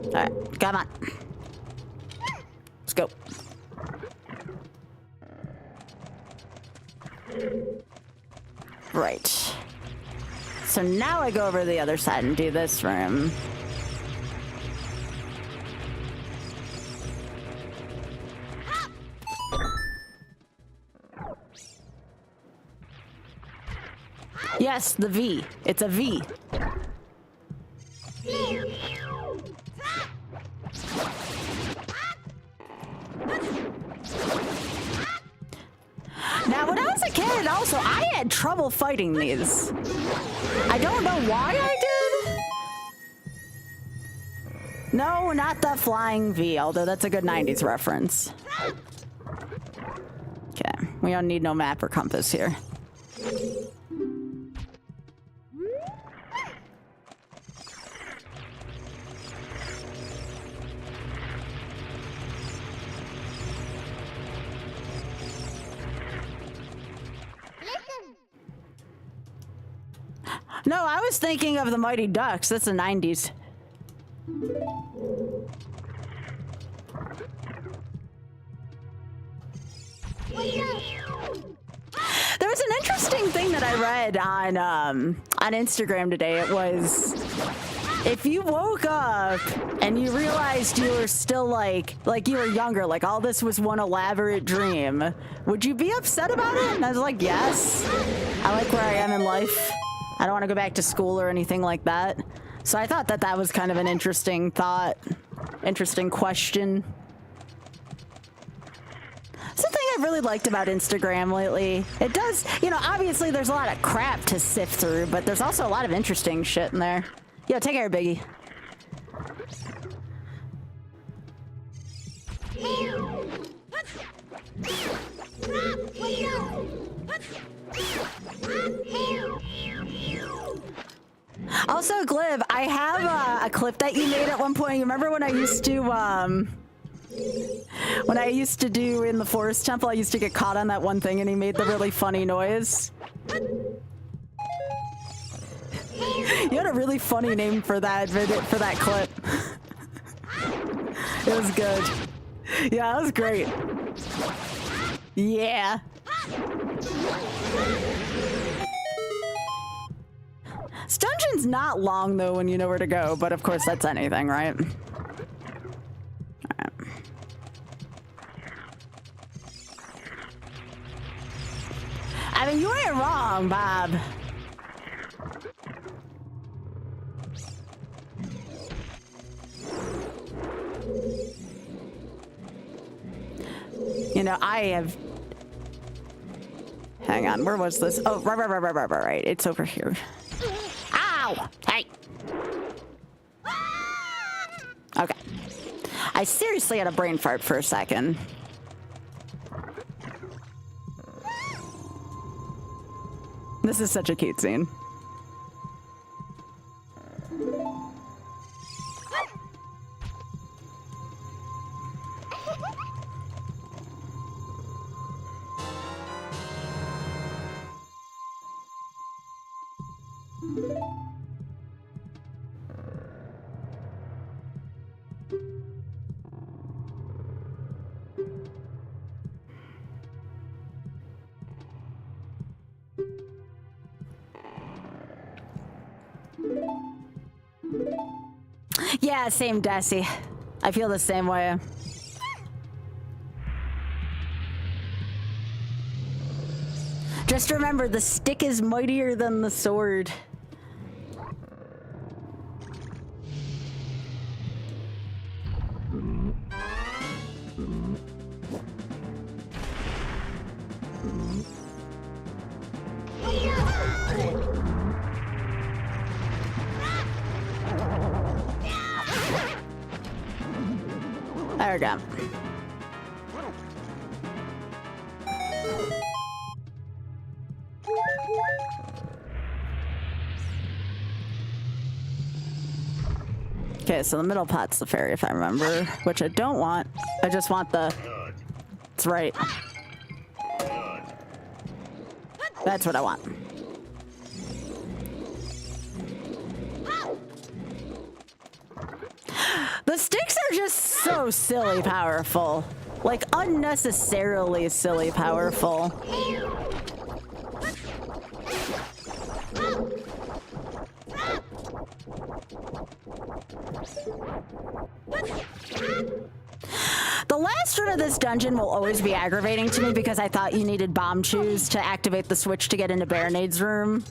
All right, come on. Let's go. Right. So now I go over to the other side and do this room. Yes, the V. It's a V. Now, when I was a kid, also, I had trouble fighting these. I don't know why I did. No, not the flying V, although that's a good 90s reference. Okay, we don't need no map or compass here. No, I was thinking of the Mighty Ducks. That's the 90s. There was an interesting thing that I read on Instagram today. It was, if you woke up and you realized you were still like you were younger, like all this was one elaborate dream, would you be upset about it? And I was like, yes. I like where I am in life. I don't want to go back to school or anything like that. So I thought that that was kind of an interesting thought, interesting question. Something I've really liked about Instagram lately, it does, you know, obviously there's a lot of crap to sift through, but there's also a lot of interesting shit in there. Yo, take care, Biggie. Also, Glib, I have a clip that you made at one point. You remember when I used to, do in the Forest Temple, I used to get caught on that one thing and he made the really funny noise? You had a really funny name for that video, for that clip. It was good. Yeah, that was great. Yeah. This dungeon's not long though when you know where to go, but of course that's anything, right? Alright. I mean, you ain't wrong, Bob. You know, I have... Hang on, where was this? Oh, right. It's over here. Ow! Hey! Okay. I seriously had a brain fart for a second. This is such a cute scene. Yeah, same, Desi. I feel the same way. Just remember, the stick is mightier than the sword. There we go. Okay, so the middle pot's the fairy, if I remember, which I don't want. I just want the... That's right. That's what I want. The sticks are just so silly powerful. Like, unnecessarily silly powerful. The last run of this dungeon will always be aggravating to me because I thought you needed bomb chews to activate the switch to get into Baronade's room.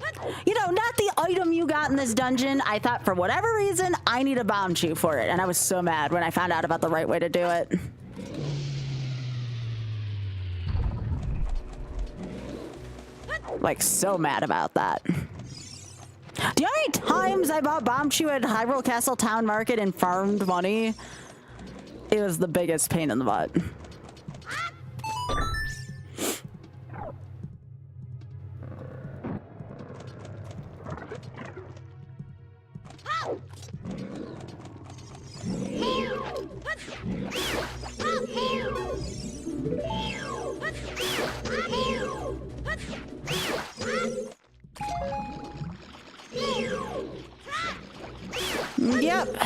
You know, not the item you got in this dungeon. I thought for whatever reason, I need a bomb chew for it. And I was so mad when I found out about the right way to do it. Like, so mad about that. Do you know how many times I bought bomb chew at Hyrule Castle Town Market and farmed money? It was the biggest pain in the butt. Yep.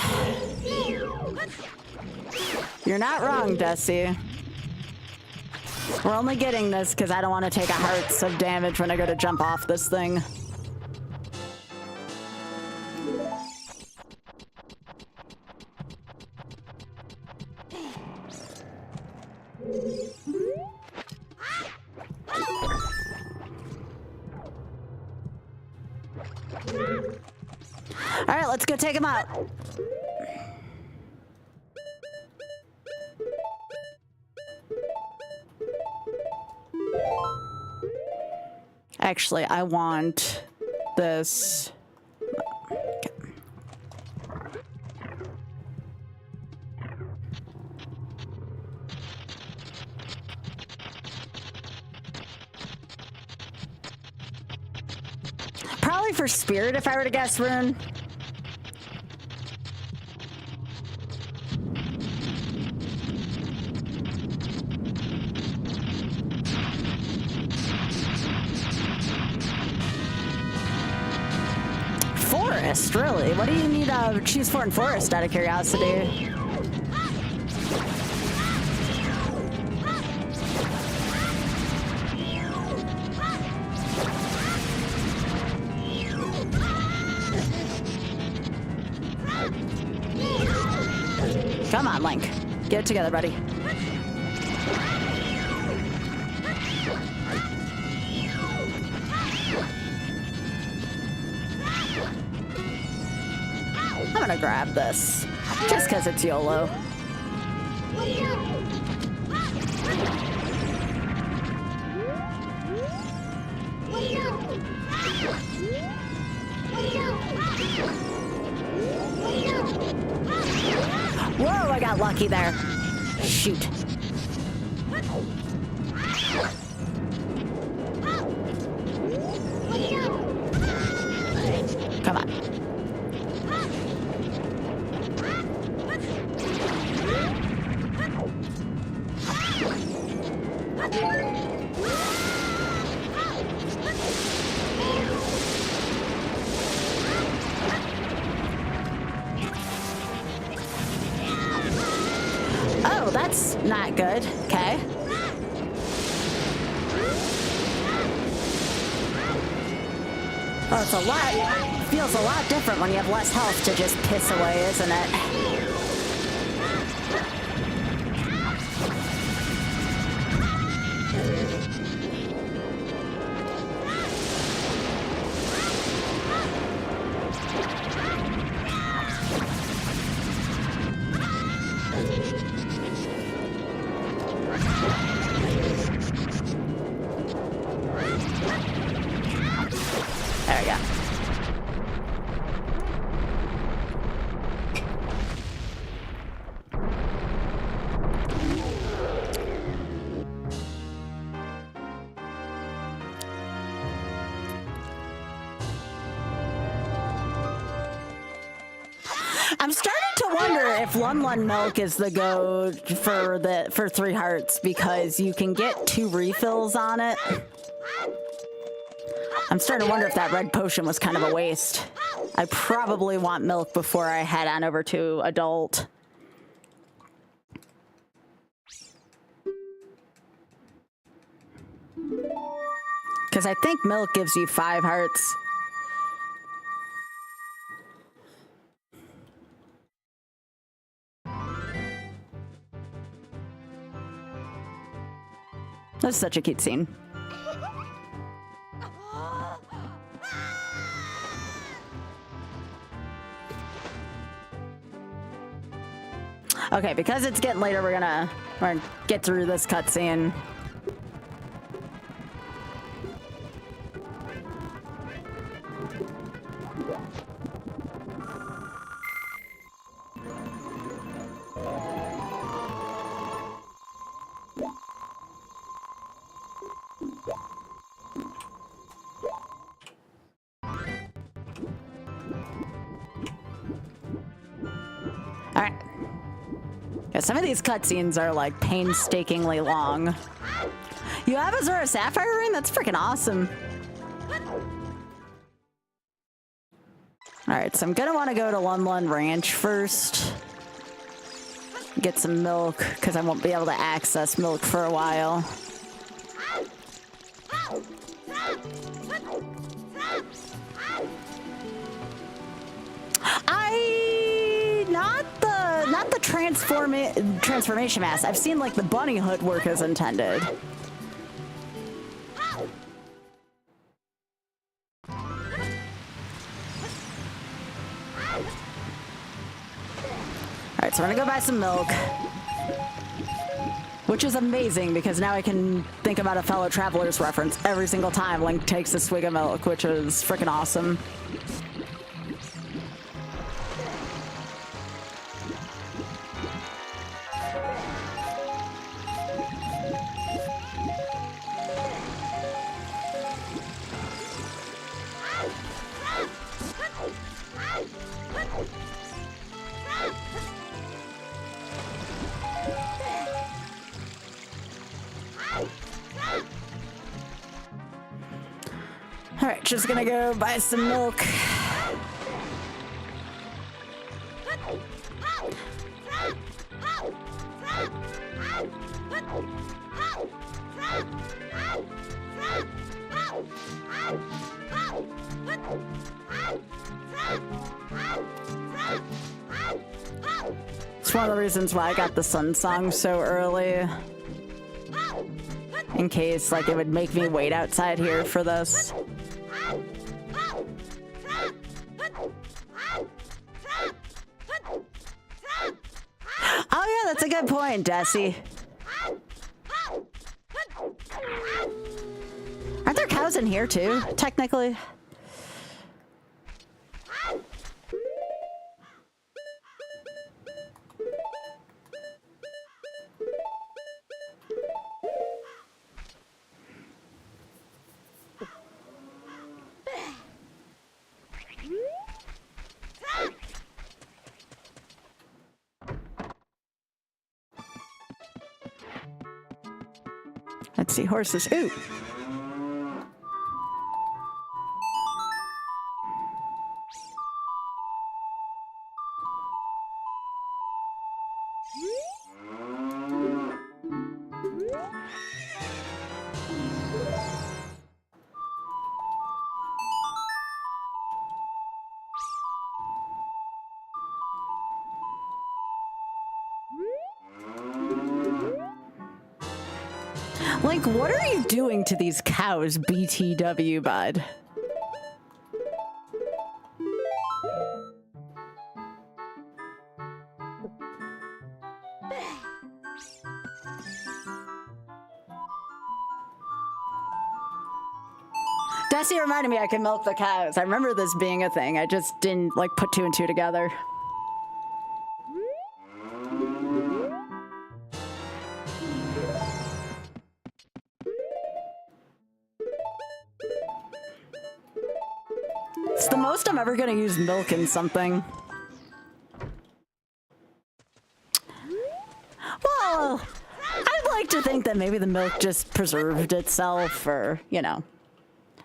You're not wrong, Desi. We're only getting this because I don't want to take a hearts of damage when I go to jump off this thing. take him out. Actually, I want this. Okay. Probably for spirit if I were to guess, Rune. Forest, really? What do you need to choose for in forest, out of curiosity? Come on, Link. Get it together, buddy. I'm gonna grab this, just because it's YOLO. Whoa, I got lucky there. Shoot. Come on. Oh, that's not good. Okay. Oh, it's a lot. Feels a lot different when you have less health to just piss away, isn't it? There we go. I'm starting to wonder if Lun Milk is the go for 3 hearts, because you can get 2 refills on it. I'm starting to wonder if that red potion was kind of a waste. I probably want milk before I head on over to adult. Because I think milk gives you 5 hearts. That's such a cute scene. Okay, because it's getting later, we're gonna get through this cutscene. Alright. Yeah, some of these cutscenes are like painstakingly long. You have a Zora Sapphire ring? That's freaking awesome. Alright, so I'm gonna want to go to Lun Ranch first. Get some milk, because I won't be able to access milk for a while. Not the transformation mask. I've seen like the bunny hood work as intended. Alright, so we're gonna go buy some milk. Which is amazing, because now I can think about a fellow traveler's reference every single time Link takes a swig of milk, which is freaking awesome. Alright, just gonna go buy some milk. It's one of the reasons why I got the Sun Song so early. In case, like, it would make me wait outside here for this. Oh yeah, that's a good point, Desi. Aren't there cows in here too, technically? Let's see, horses. Ooh. Like, what are you doing to these cows, BTW, bud? Desi reminded me I could milk the cows. I remember this being a thing. I just didn't, like, put two and two together. It's the most I'm ever gonna use milk in something. Well, I'd like to think that maybe the milk just preserved itself, or, you know,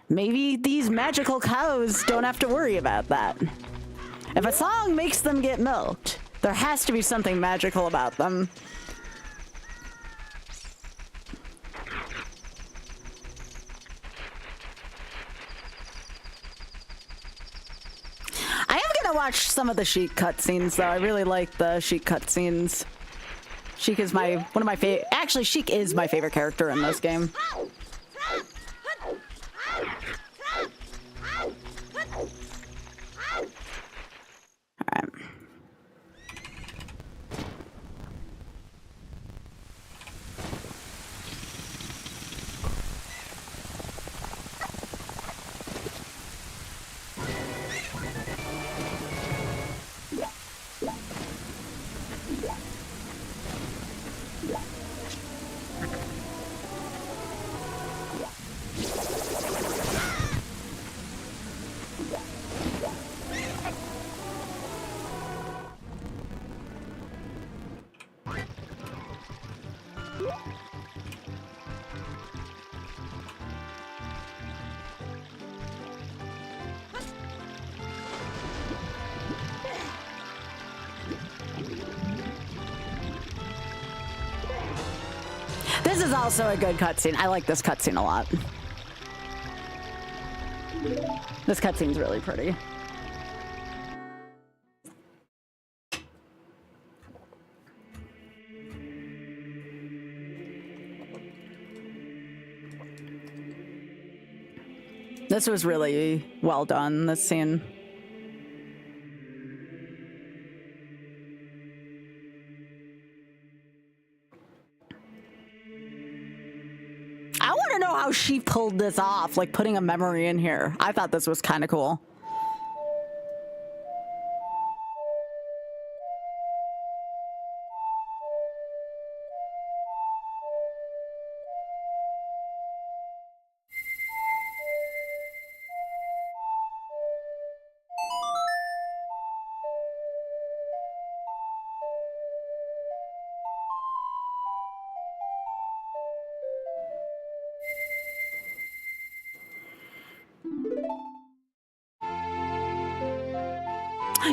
maybe these magical cows don't have to worry about that. If a song makes them get milked, there has to be something magical about them. Watch some of the Sheik cutscenes though. I really like the Sheik cutscenes. Sheik is one of my favorite. Actually, Sheik is my favorite character in this game. All right. This is also a good cutscene. I like this cutscene a lot. This cutscene's really pretty. This was really well done, this scene. to know how she pulled this off, like putting a memory in here. I thought this was kind of cool.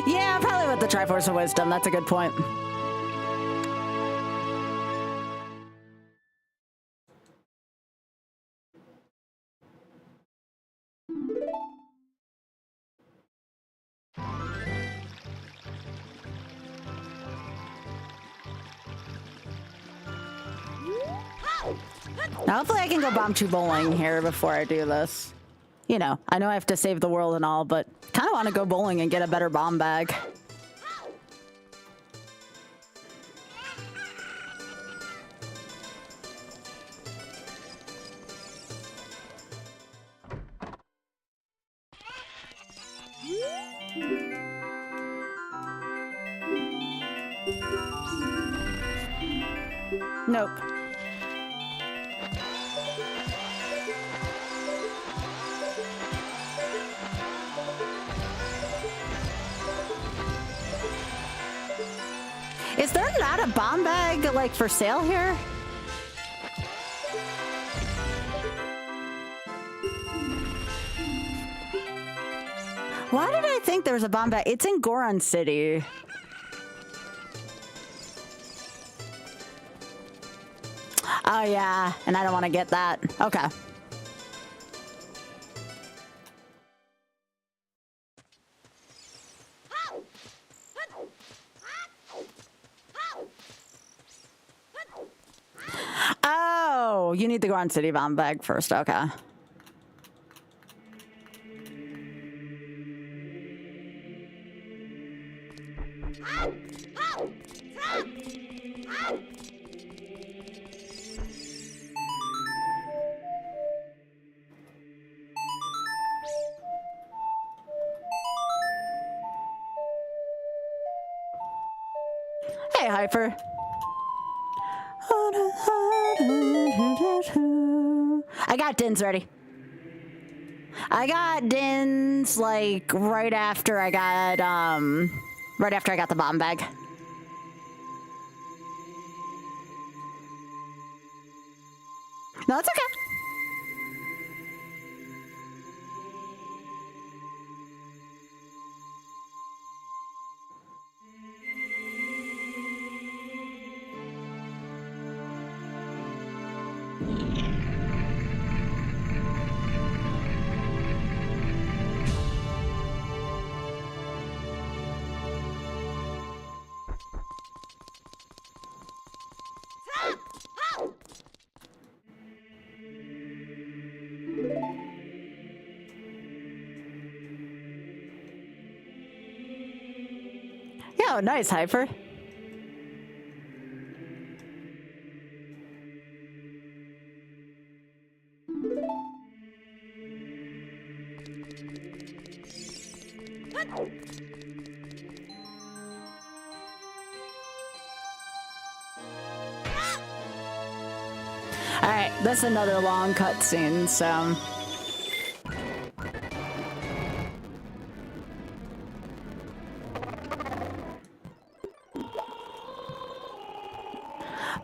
Yeah, probably with the Triforce of Wisdom. That's a good point. Now, hopefully I can go Bombchu bowling here before I do this. You know I have to save the world and all, but kind of want to go bowling and get a better bomb bag. Nope. Is there not a bomb bag, like, for sale here? Why did I think there was a bomb bag? It's in Goron City. Oh, yeah, and I don't want to get that. Okay. Oh, you need the Goron City bomb bag first. Okay. Hey, Hyper. I got Dins ready. I got Dins like right after I got the bomb bag. No, it's okay. Oh, nice, Hyper. All right, that's another long cutscene, so...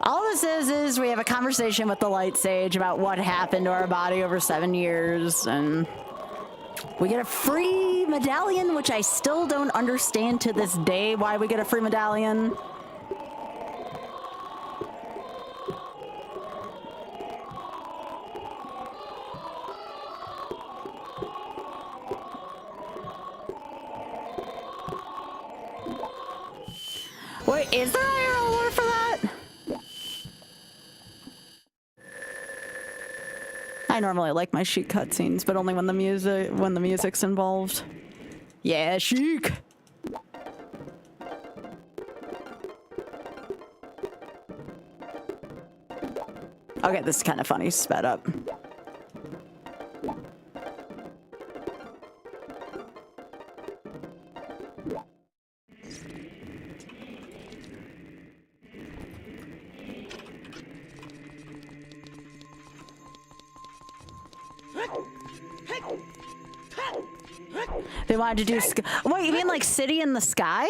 All this is we have a conversation with the Light Sage about what happened to our body over 7 years, and we get a free medallion, which I still don't understand to this day why we get a free medallion. Wait, is there IRL lore for that? I normally like my Sheik cutscenes, but only when the music's involved. Yeah, Sheik. Okay, this is kind of funny. Sped up. They wanted to do... Wait, you mean like City in the Sky?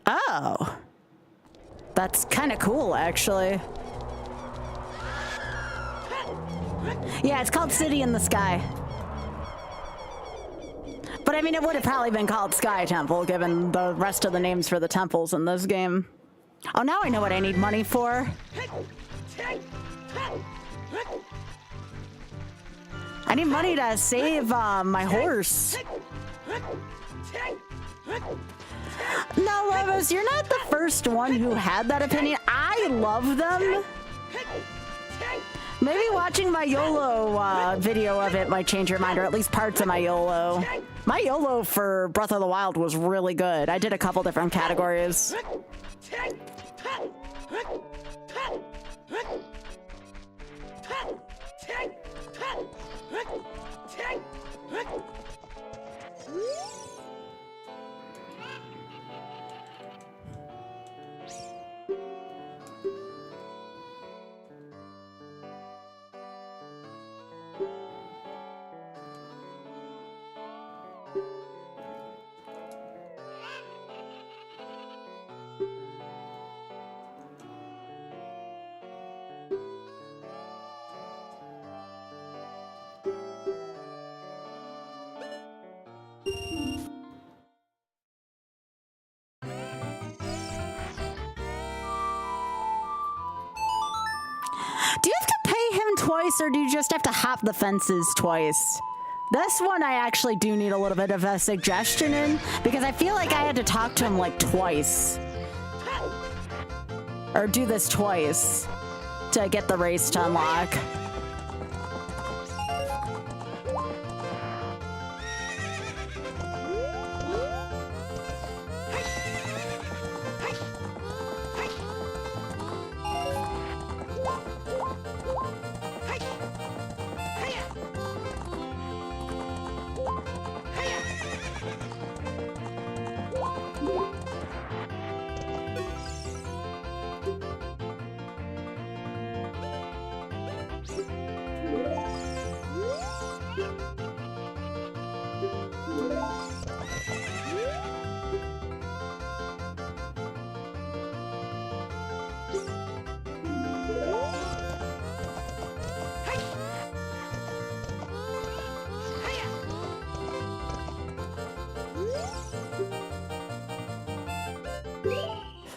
Oh. That's kind of cool, actually. Yeah, it's called City in the Sky. But I mean, it would have probably been called Sky Temple, given the rest of the names for the temples in this game. Oh, now I know what I need money for. I need money to save my horse. No, Levos, you're not the first one who had that opinion. I love them. Maybe watching my YOLO video of it might change your mind, or at least parts of my YOLO. My YOLO for Breath of the Wild was really good. I did a couple different categories. Do you have to pay him twice, or do you just have to hop the fences twice? This one I actually do need a little bit of a suggestion in, because I feel like I had to talk to him like twice. Or do this twice to get the race to unlock.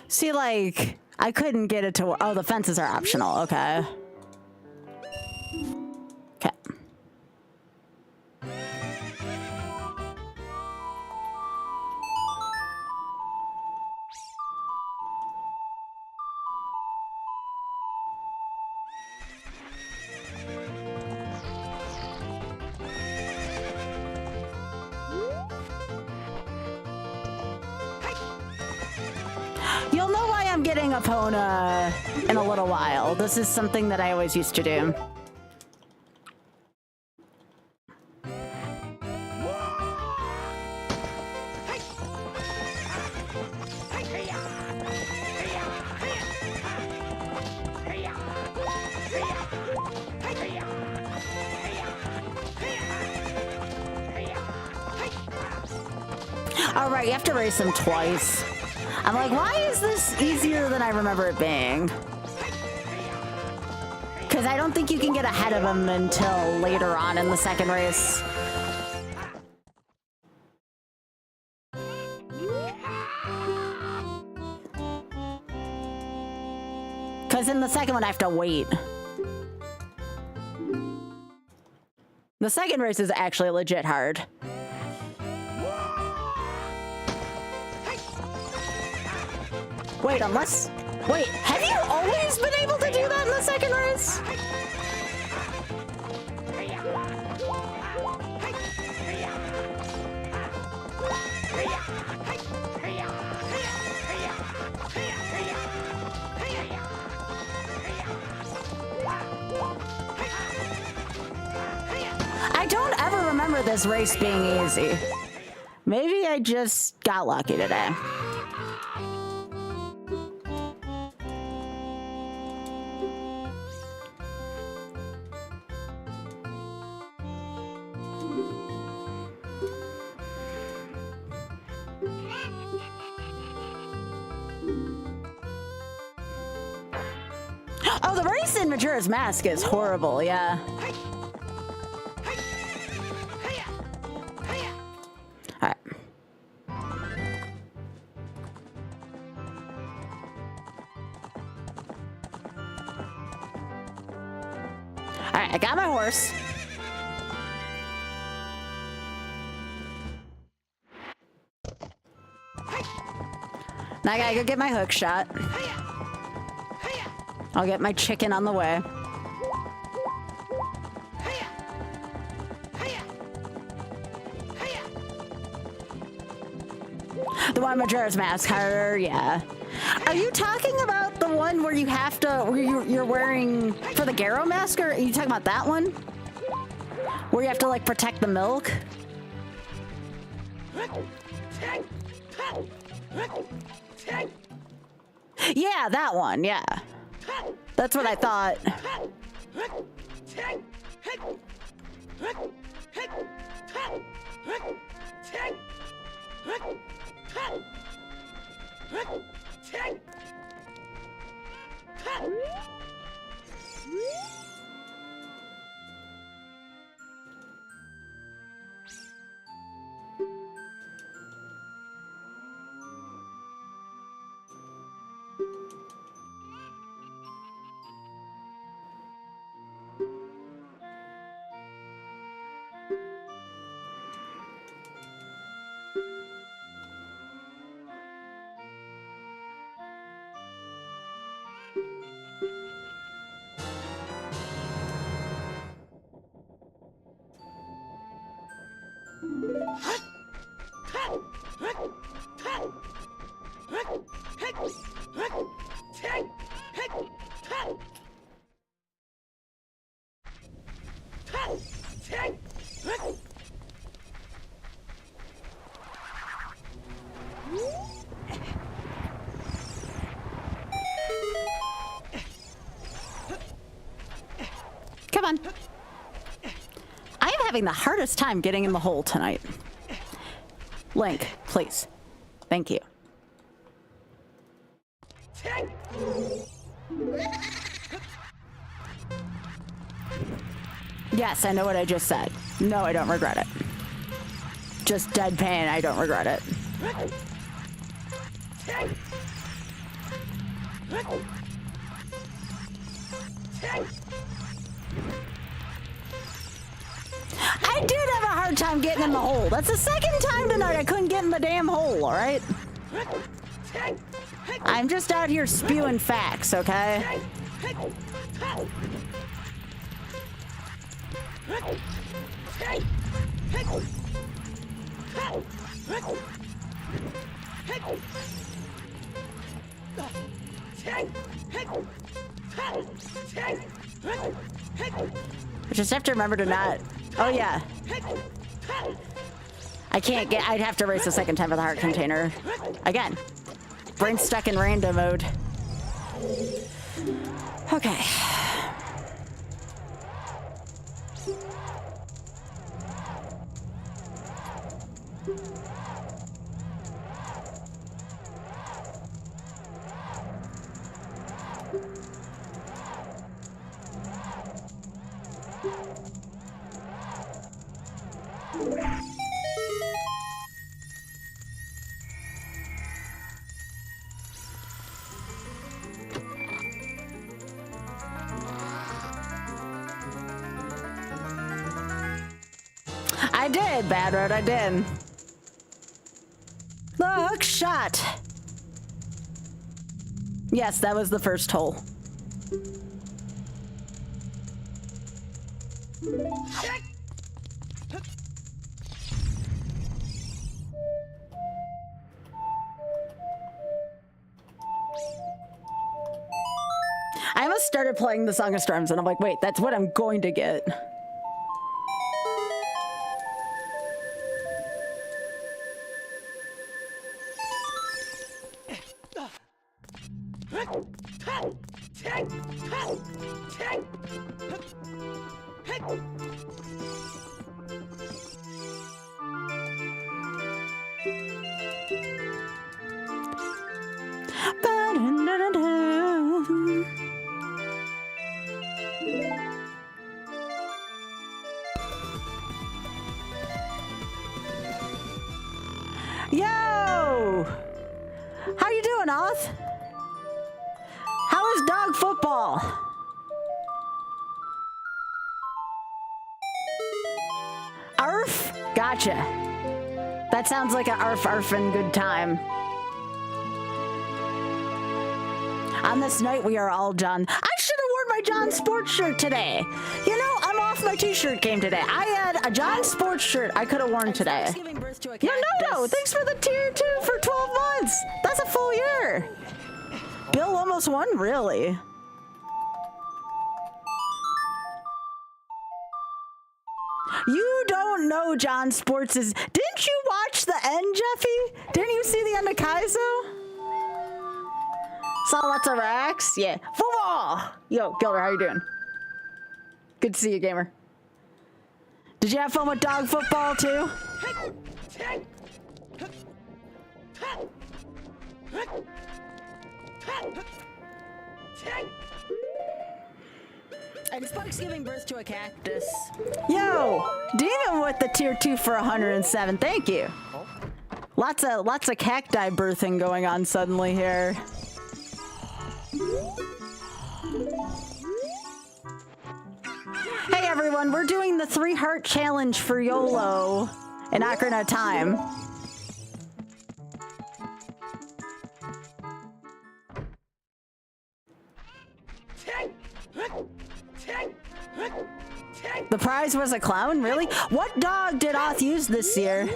See, like, I couldn't get it to... Oh, the fences are optional. Okay. Okay. You'll know why I'm getting Epona in a little while. This is something that I always used to do. All right, you have to race him twice. I'm like, why is this easier than I remember it being? Because I don't think you can get ahead of him until later on in the second race. Because in the second one, I have to wait. The second race is actually legit hard. Wait, unless... Wait, have you always been able to do that in the second race? I don't ever remember this race being easy. Maybe I just got lucky today. Oh, the race in Majora's Mask is horrible, yeah. Alright. Alright, I got my horse. Now I gotta go get my hook shot. I'll get my chicken on the way. The one Majora's Mask harder, yeah. Are you talking about the one where you have to, where you're wearing for the Garo mask, or are you talking about that one? Where you have to like protect the milk? Yeah, that one, yeah. That's what I thought. Come on. I am having the hardest time getting in the hole tonight. Link, please. Thank you. Yes, I know what I just said. No, I don't regret it. Just deadpan, I don't regret it. I did have a hard time getting in the hole. That's the second time tonight I couldn't get in the damn hole, all right? I'm just out here spewing facts, okay? I just have to remember to not... Oh, yeah. I can't get... I'd have to race the second time with the heart container. Again. Brain stuck in random mode. Okay. I did, Bad Road, I did. The hook shot. Yes, that was the first hole. I almost started playing the Song of Storms and I'm like, wait, that's what I'm going to get. Yo! How you doing, Oth? How is dog football? Arf? Gotcha. That sounds like an arf-arfin' good time. On this night, we are all John. I should have worn my John Sports shirt today. You know, I'm off my t-shirt game today. I had a John Sports shirt I could have worn today. No. Thanks for the tier 2 for 12 months. That's a full year. Bill almost won, really. You don't know John Sports is... Didn't you watch the end, Jeffy? Didn't you see the end of Kaizo? Saw lots of racks? Yeah. Football! Yo, Gilder, how you doing? Good to see you, gamer. Did you have fun with dog football, too? And Spark's giving birth to a cactus. Yo! Demon with the tier 2 for 107. Thank you. Lots of cacti birthing going on suddenly here. Hey everyone, we're doing the 3 heart challenge for YOLO in Ocarina of Time. The prize was a clown? Really? What dog did Oth use this year?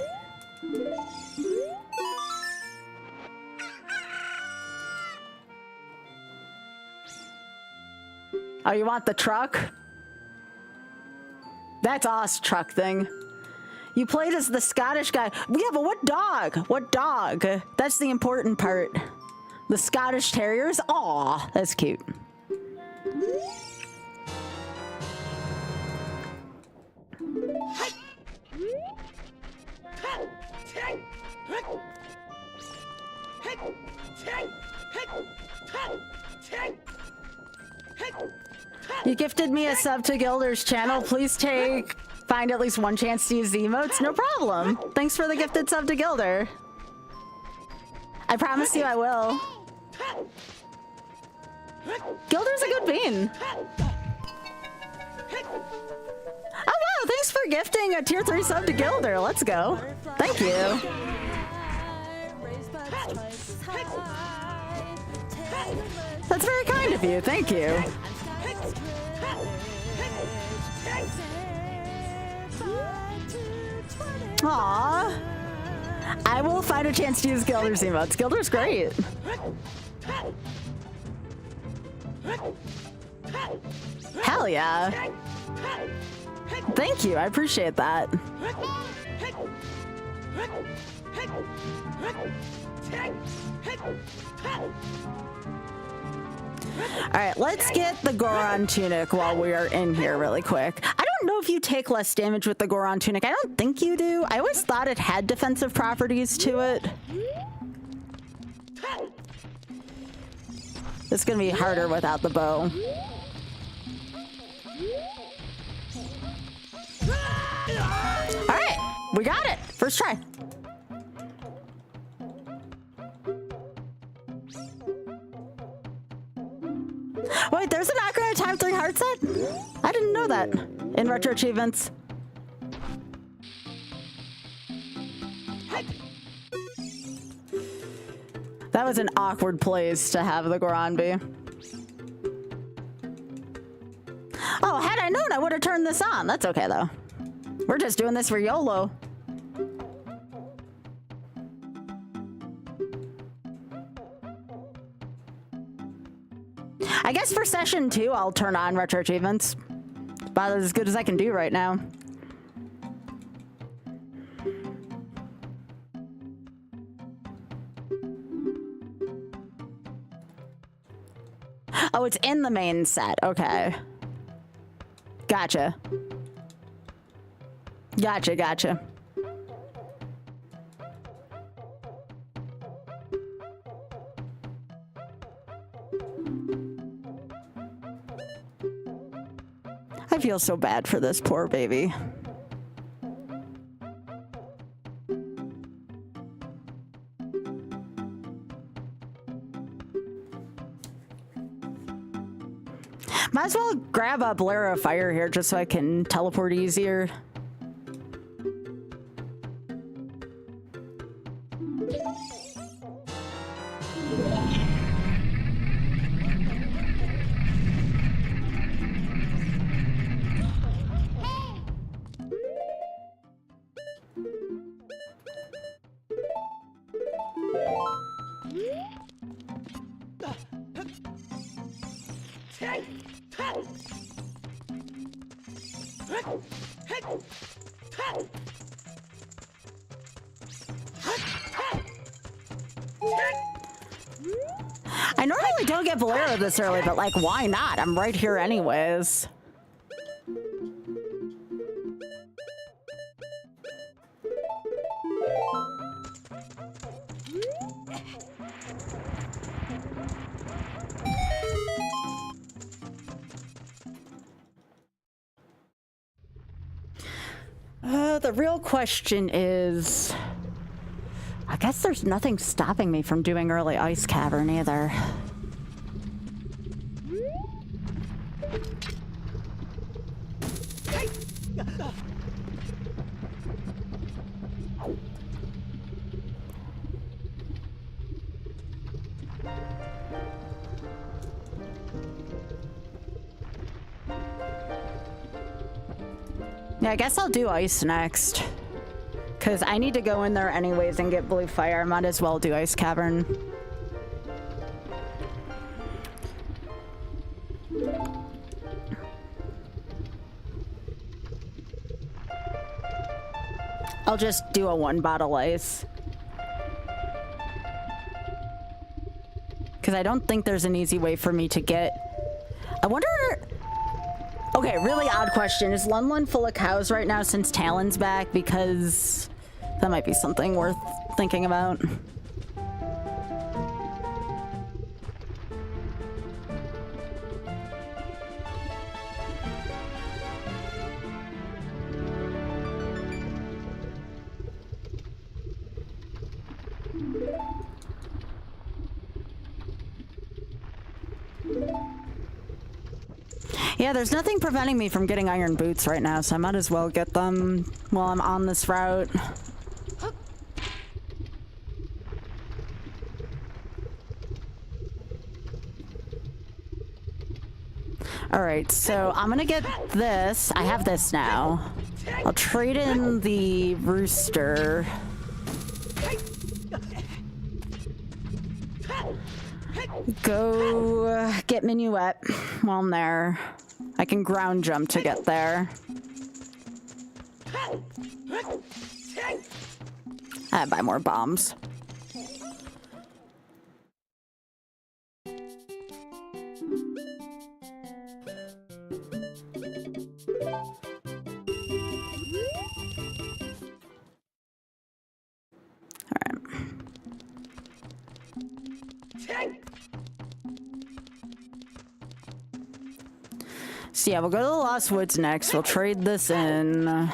Oh, you want the truck? That's Oth's truck thing. You played as the Scottish guy. Yeah, but what dog? What dog? That's the important part. The Scottish Terriers? Aw, that's cute. You gifted me a sub to Gilder's channel. Please find at least one chance to use the emotes. No problem. Thanks for the gifted sub to Gilder. I promise you I will. Gilder's a good bean. Oh wow, thanks for gifting a tier 3 sub to Gilder. Let's go. Thank you. That's very kind of you. Thank you. Aww. I will find a chance to use Gilder's emotes. Gilder's great. Hell yeah. Thank you. I appreciate that. Alright, let's get the Goron tunic while we are in here really quick. I don't know if you take less damage with the Goron tunic. I don't think you do. I always thought it had defensive properties to it. It's gonna be harder without the bow. Alright, we got it. First try. Wait, there's an Ocarina of Time 3 heart set? I didn't know that. In Retro Achievements. That was an awkward place to have the Goron be. Oh, had I known, I would have turned this on. That's okay, though. We're just doing this for YOLO. I guess for session 2, I'll turn on Retro Achievements. About as good as I can do right now. Oh, it's in the main set. Okay. Gotcha. Gotcha. I feel so bad for this poor baby. Might as well grab a Blare of Fire here just so I can teleport easier. I normally don't get Bolero this early, but like, why not? I'm right here anyways. The real question is, I guess there's nothing stopping me from doing early Ice Cavern either. Yeah, I guess I'll do Ice next. Because I need to go in there anyways and get Blue Fire. I might as well do Ice Cavern. I'll just do a 1 bottle ice. Because I don't think there's an easy way for me to get... I wonder... Okay, really odd question. Is Lunlun full of cows right now since Talon's back? Because that might be something worth thinking about. Yeah, there's nothing preventing me from getting iron boots right now, so I might as well get them while I'm on this route. Alright, so I'm gonna get this. I have this now. I'll trade in the rooster. Go get Minuet while I'm there. I can ground jump to get there. I buy more bombs. So yeah, we'll go to the Lost Woods next. We'll trade this in. I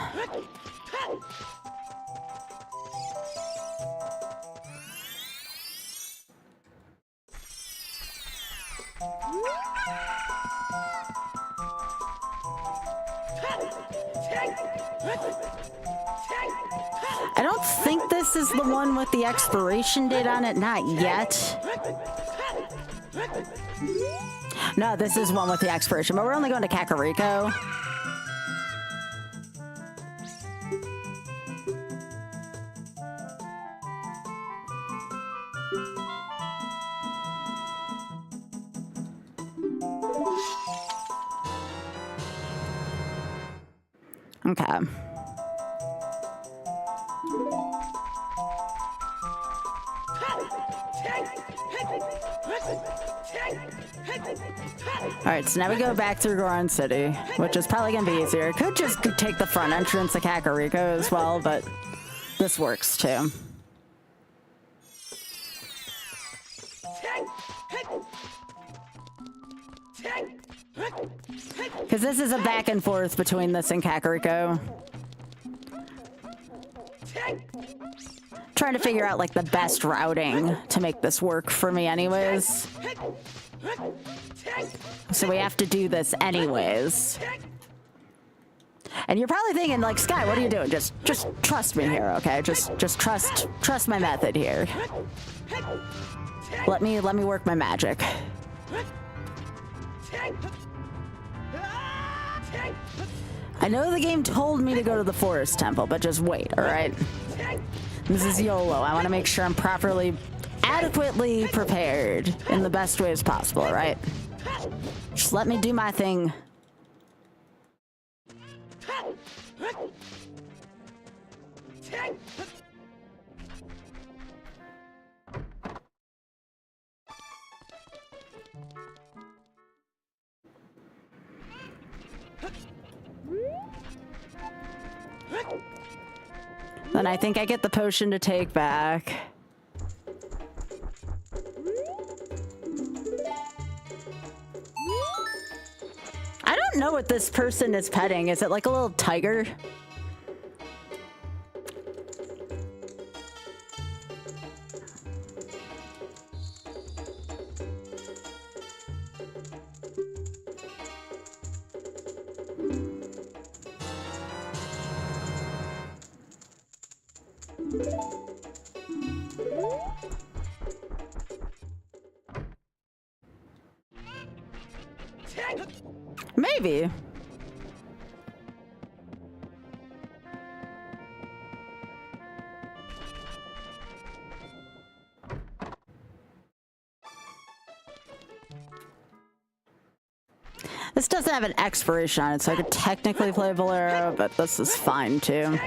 don't think this is the one with the expiration date on it. Not yet. No, this is one with the expiration, but we're only going to Kakariko. Okay. Alright, so now we go back through Goron City, which is probably gonna be easier. Could just take the front entrance to Kakariko as well, but this works too. Because this is a back and forth between this and Kakariko. Trying to figure out like the best routing to make this work for me anyways. So we have to do this anyways. And you're probably thinking, like, Sky, what are you doing? Just trust me here, okay? Just trust my method here. Let me work my magic. I know the game told me to go to the forest temple, but just wait, all right? This is YOLO. I want to make sure I'm properly, adequately prepared in the best ways possible, all right? Just let me do my thing. Then I think I get the potion to take back. I don't know what this person is petting. Is it like a little tiger? Maybe. This doesn't have an expiration on it, so I could technically play Bolero, but this is fine too.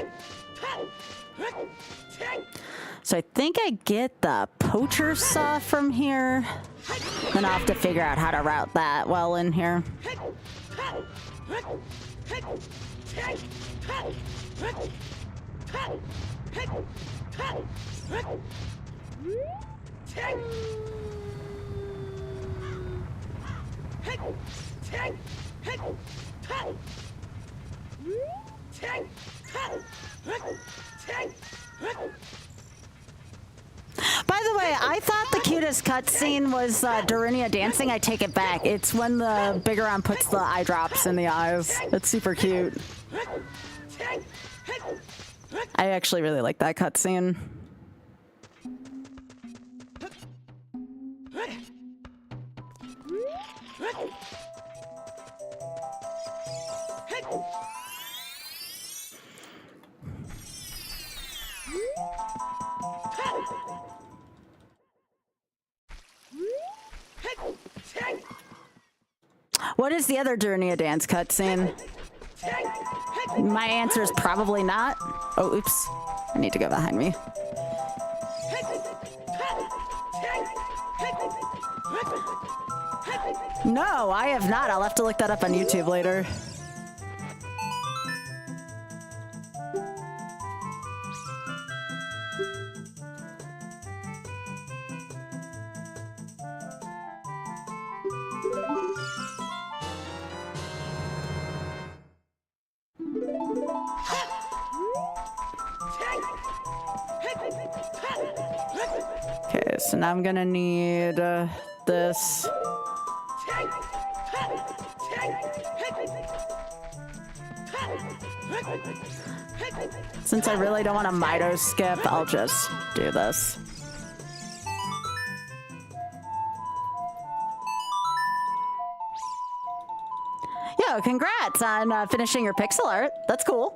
So I think I get the poacher saw from here. Then I'll have to figure out how to route that well in here. By the way, I thought the cutest cutscene was Dorinia dancing. I take it back. It's when the Bigoron puts the eye drops in the eyes. It's super cute. I actually really like that cutscene. What is the other Durnia dance cutscene? My answer is probably not. Oh, oops. I need to go behind me. No, I have not. I'll have to look that up on YouTube later. Okay, so now I'm gonna need this. Since I really don't want a Mido skip, I'll just do this. Yo, congrats on finishing your pixel art. That's cool.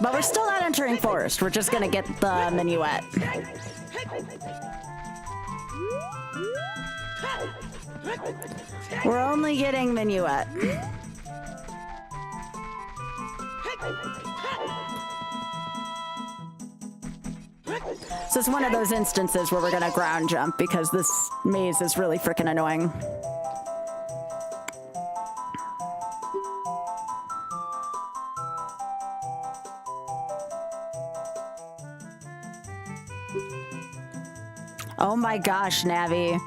But we're still not entering forest. We're just gonna get the minuet. We're only getting minuet. So it's one of those instances where we're gonna ground jump because this maze is really freaking annoying. Oh my gosh, Navi.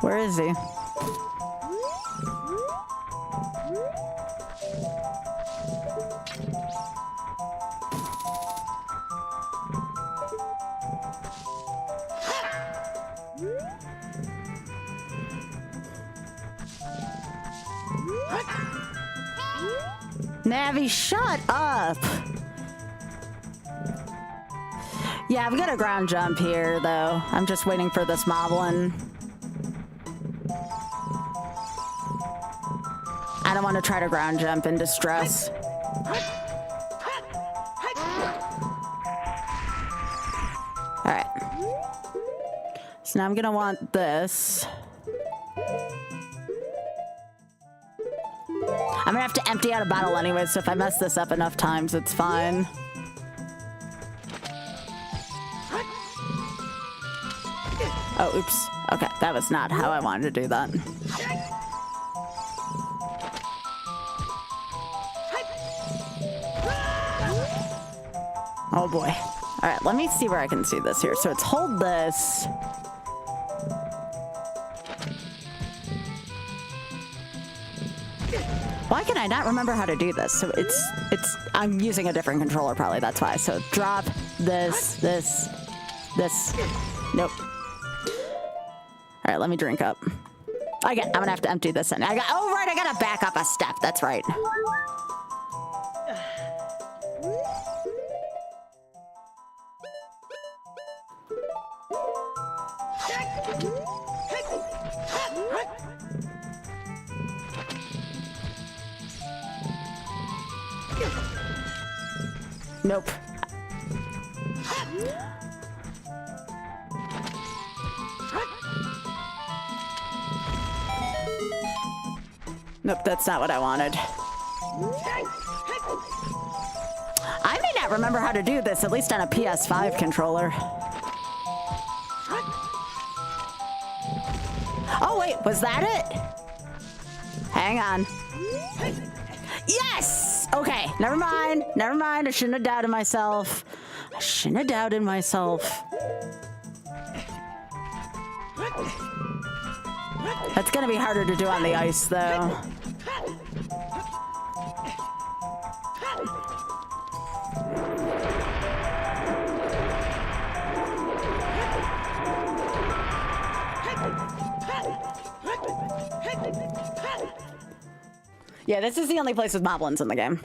Where is he? Navi, shut up! Yeah, I'm gonna ground jump here, though. I'm just waiting for this moblin. I don't want to try to ground jump in distress. Alright. So now I'm gonna want this. I'm gonna have to empty out a bottle anyway, so if I mess this up enough times, it's fine. Oh, oops. Okay, that was not how I wanted to do that. Oh boy. All right, let me see where I can see this here. So it's hold this. Why can I not remember how to do this? So I'm using a different controller probably, that's why. So drop this. Nope. All right, let me drink up. I'm gonna have to empty this in. Oh right, I gotta back up a step, that's right. Nope. Nope, that's not what I wanted. I may not remember how to do this, at least on a PS5 controller. Oh wait, was that it? Hang on. Yes! Okay, never mind. Never mind. I shouldn't have doubted myself. I shouldn't have doubted myself. That's gonna be harder to do on the ice, though. Yeah, this is the only place with moblins in the game.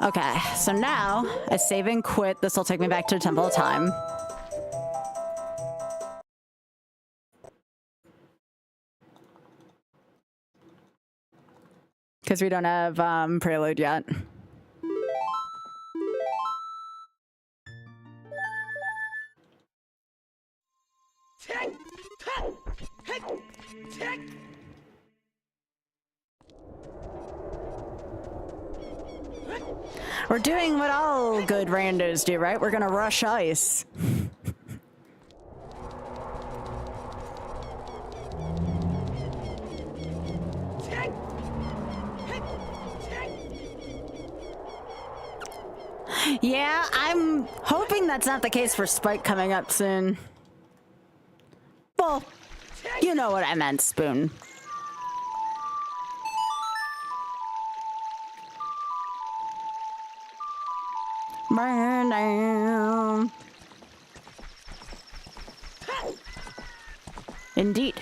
Okay, so now I save and quit. This will take me back to the Temple of Time. Because we don't have Prelude yet. We're doing what all good randos do, right? We're gonna rush ice. Yeah, I'm hoping that's not the case for Spike coming up soon. Well, you know what I meant, Spoon. Burn down. Indeed.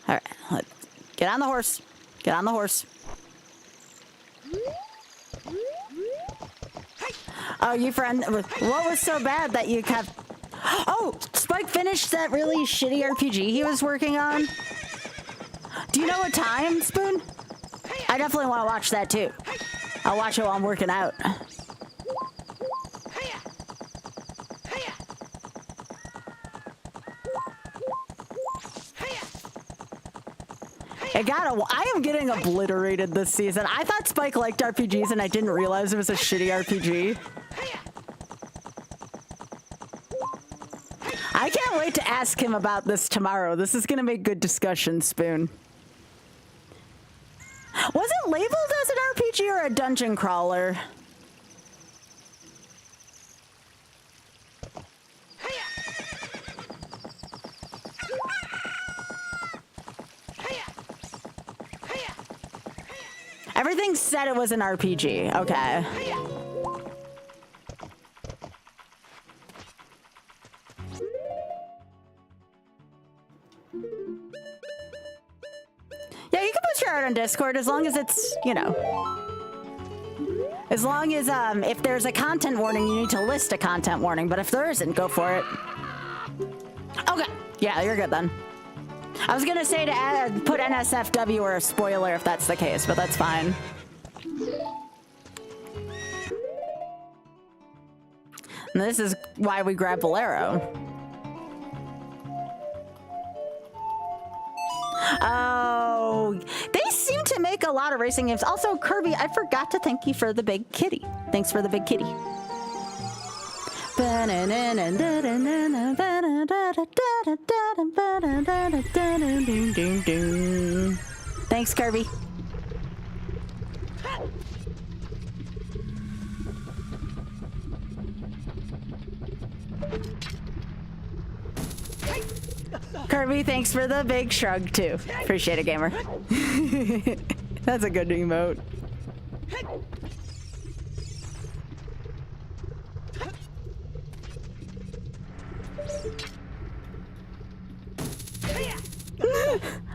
All right, let's get on the horse. Get on the horse. Oh, you friend, what was so bad that you kept... Oh, Spike finished that really shitty RPG he was working on. Do you know what time, Spoon? I definitely want to watch that too. I'll watch it while I'm working out. I am getting obliterated this season. I thought Spike liked RPGs and I didn't realize it was a shitty RPG. I can't wait to ask him about this tomorrow. This is gonna make good discussion, Spoon. Was it labeled as an RPG or a dungeon crawler? Everything said it was an RPG. Okay. Yeah, you can post your art on Discord as long as it's, you know. As long as, if there's a content warning, you need to list a content warning. But if there isn't, go for it. Okay. Yeah, you're good then. I was gonna say to put NSFW or a spoiler if that's the case, but that's fine. And this is why we grab Valero. Oh, they seem to make a lot of racing games. Also, Kirby, I forgot to thank you for the big kitty. Thanks for the big kitty. Thanks, Kirby. Kirby, thanks for the big shrug, too. Appreciate it, gamer. That's a good emote.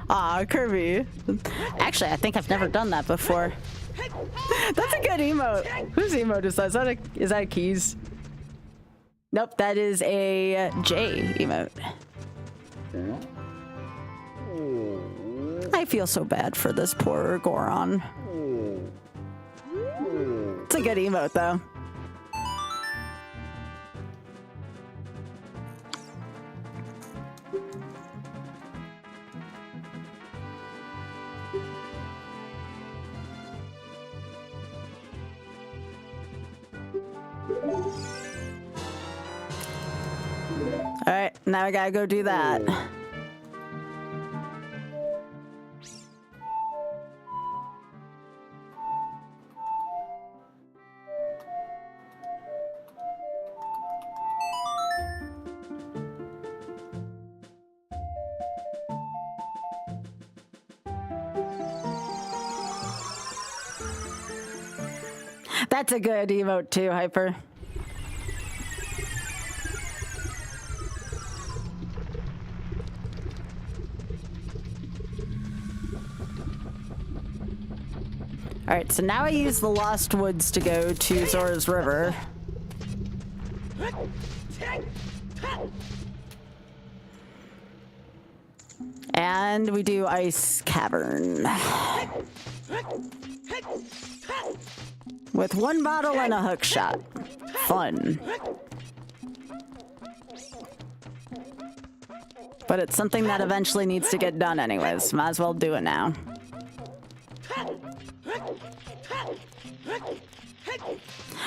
Aw, Kirby. Actually, I think I've never done that before. That's a good emote. Whose emote is that? Is that a Keys? Nope, that is a J emote. I feel so bad for this poor Goron. It's a good emote, though. All right, now I gotta go do that. That's a good emote too, Hyper. All right, so now I use the Lost Woods to go to Zora's River. And we do Ice Cavern. With one bottle and a hook shot. Fun. But it's something that eventually needs to get done anyways. Might as well do it now.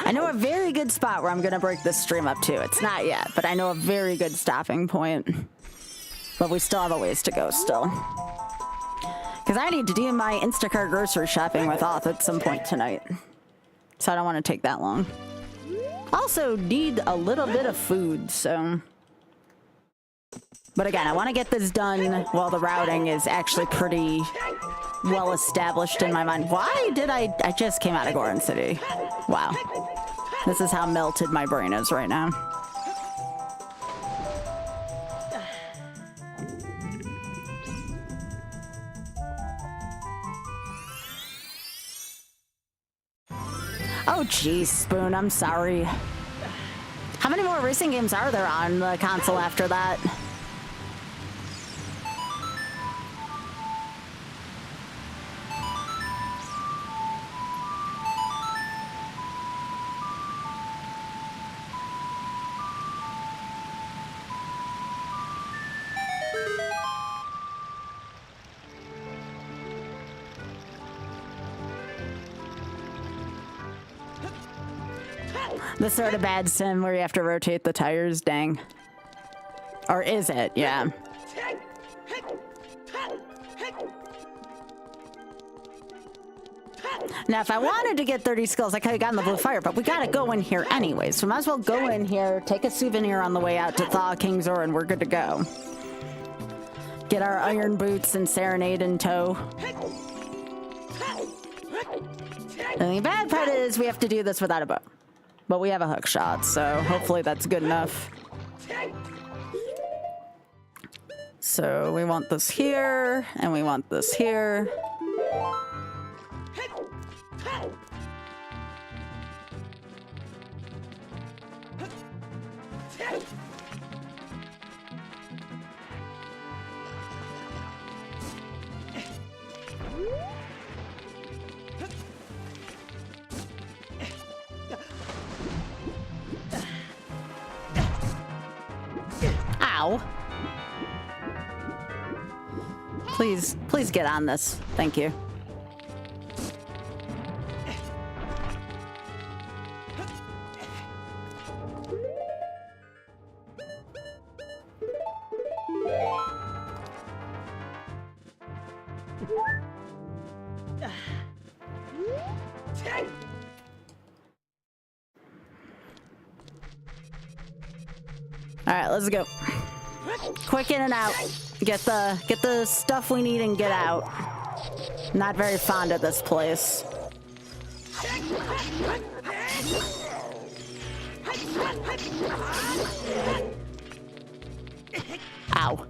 I know a very good spot where I'm gonna break this stream up to. It's not yet, but I know a very good stopping point. But we still have a ways to go still. Because I need to do my Instacart grocery shopping with Auth at some point tonight. So I don't want to take that long. Also need a little bit of food, so... But again, I want to get this done while the routing is actually pretty well established in my mind. Why did I just came out of Goron City. Wow. This is how melted my brain is right now. Oh geez, Spoon, I'm sorry. How many more racing games are there on the console after that? The sort of bad sim where you have to rotate the tires, dang. Or is it? Yeah. Now, if I wanted to get 30 skills, I could have gotten the blue fire, but we gotta go in here anyway, so might as well go in here, take a souvenir on the way out to Thaw Kingzor, and we're good to go. Get our iron boots and serenade in tow. And the bad part is we have to do this without a bow. But we have a hook shot, so hopefully that's good enough. So we want this here, and we want this here. Ow. Please get on this. Thank you. All right, let's go. Quick in and out. Get the stuff we need and get out. Not very fond of this place. Ow.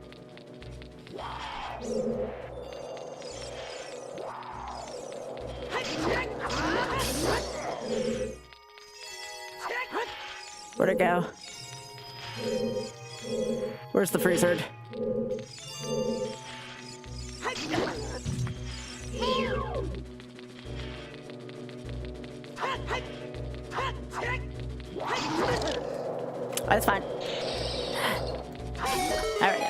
Where'd it go? Where's the freezer? Oh, that's fine. All right.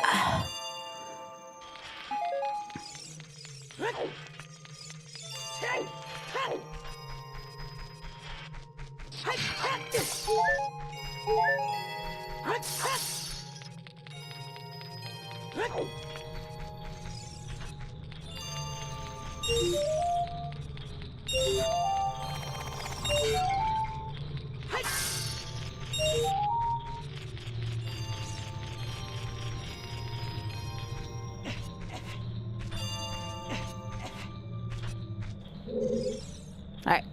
All right.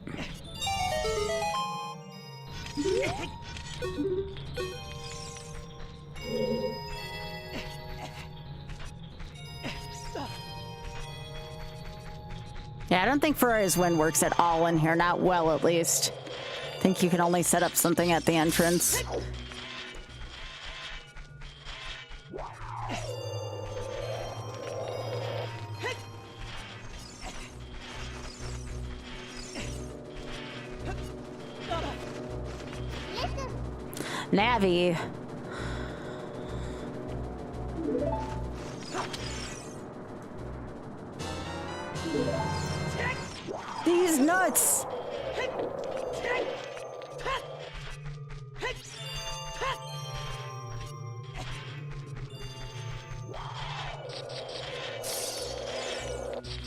Yeah, I don't think Ferrari's Wind works at all in here. Not well, at least. I think you can only set up something at the entrance. Navi. These nuts.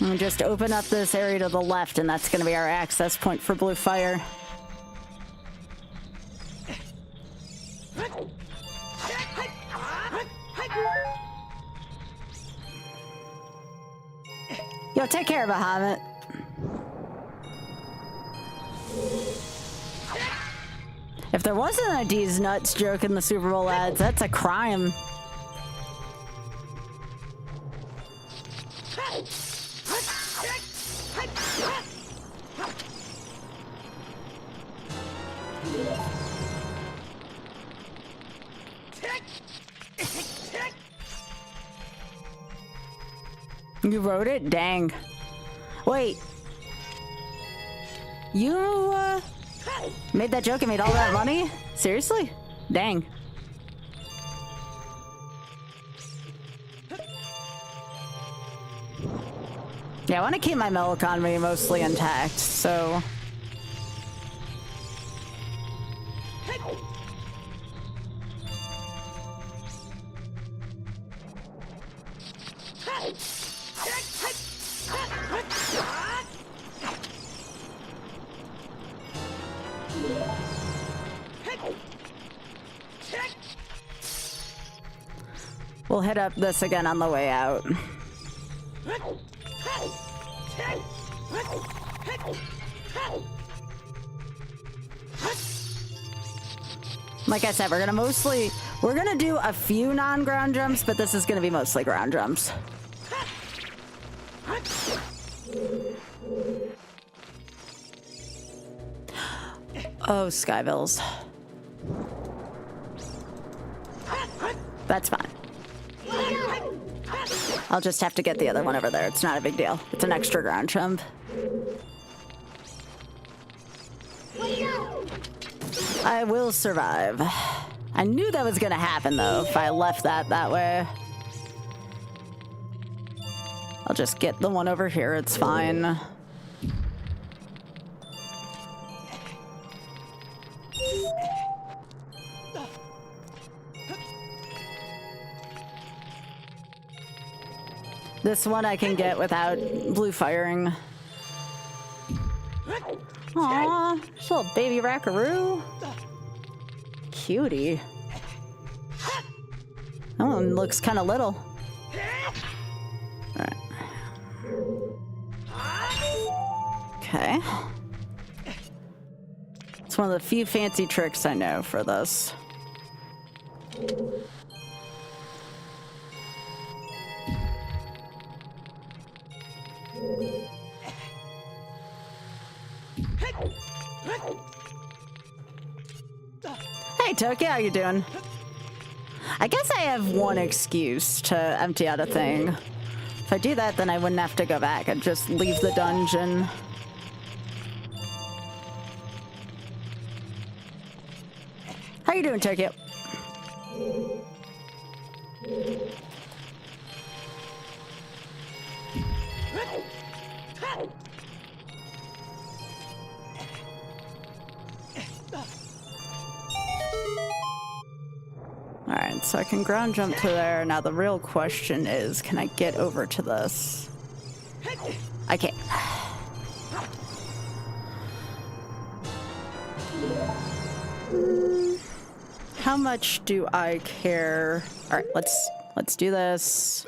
And just open up this area to the left, and that's going to be our access point for blue fire. Yo, take care, Bahamut. If there wasn't a D's nuts joke in the Super Bowl ads, that's a crime. You wrote it? Dang. Wait. You, made that joke and made all that money? Seriously? Dang. Yeah, I want to keep my mill economy mostly intact, so... We'll hit up this again on the way out. Like I said, we're gonna do a few non-ground jumps, but this is gonna be mostly ground jumps. Oh, Skybilz. That's fine. I'll just have to get the other one over there. It's not a big deal. It's an extra ground jump. I will survive. I knew that was gonna happen though if I left that way. I'll just get the one over here. It's fine. This one I can get without blue firing. Aww, this little baby rackaroo. Cutie. That one looks kind of little. Alright. Okay. It's one of the few fancy tricks I know for this. Hey Tokyo, how you doing? I guess I have one excuse to empty out a thing. If I do that, then I wouldn't have to go back. I'd just leave the dungeon. How you doing, Tokyo? Alright, so I can ground jump to there. Now the real question is, can I get over to this? I can't. How much do I care? Alright, let's do this.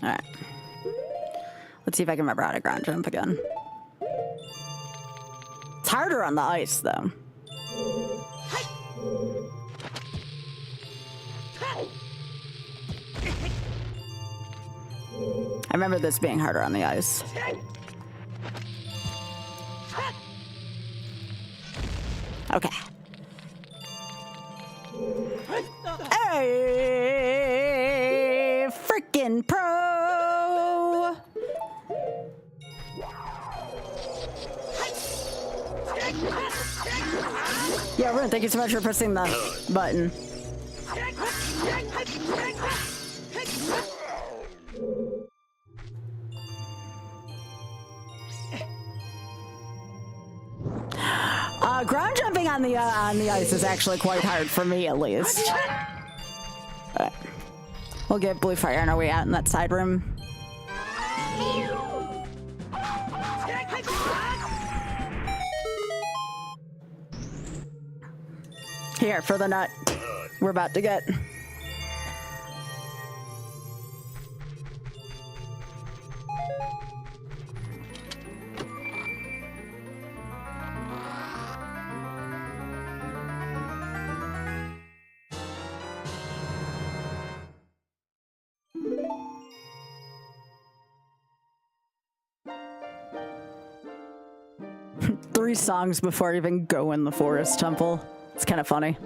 Alright. Let's see if I can remember how to ground jump again. It's harder on the ice, though. I remember this being harder on the ice. Okay. Hey, freaking pro! Yeah, Rune, thank you so much for pressing the button. Ground jumping on the ice is actually quite hard for me, at least. But we'll get blue fire on our way out in that side room. Here, for the nut. we're about to get. Three songs before I even go in the forest temple. It's kind of funny.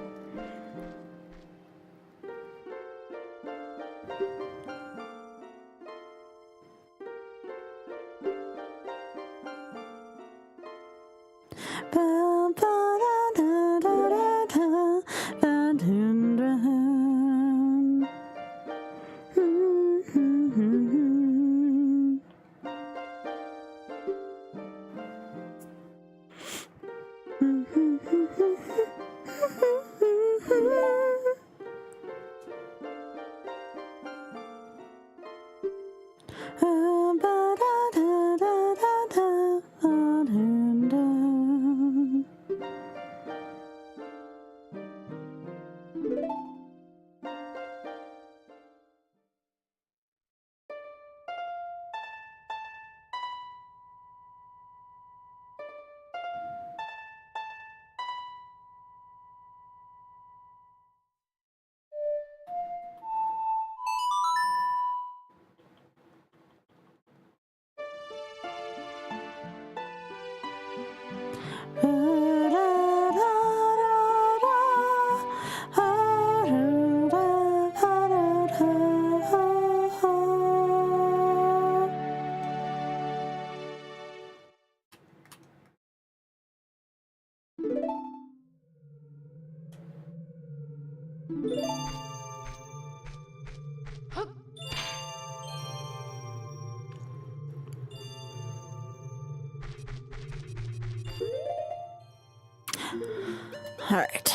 All right.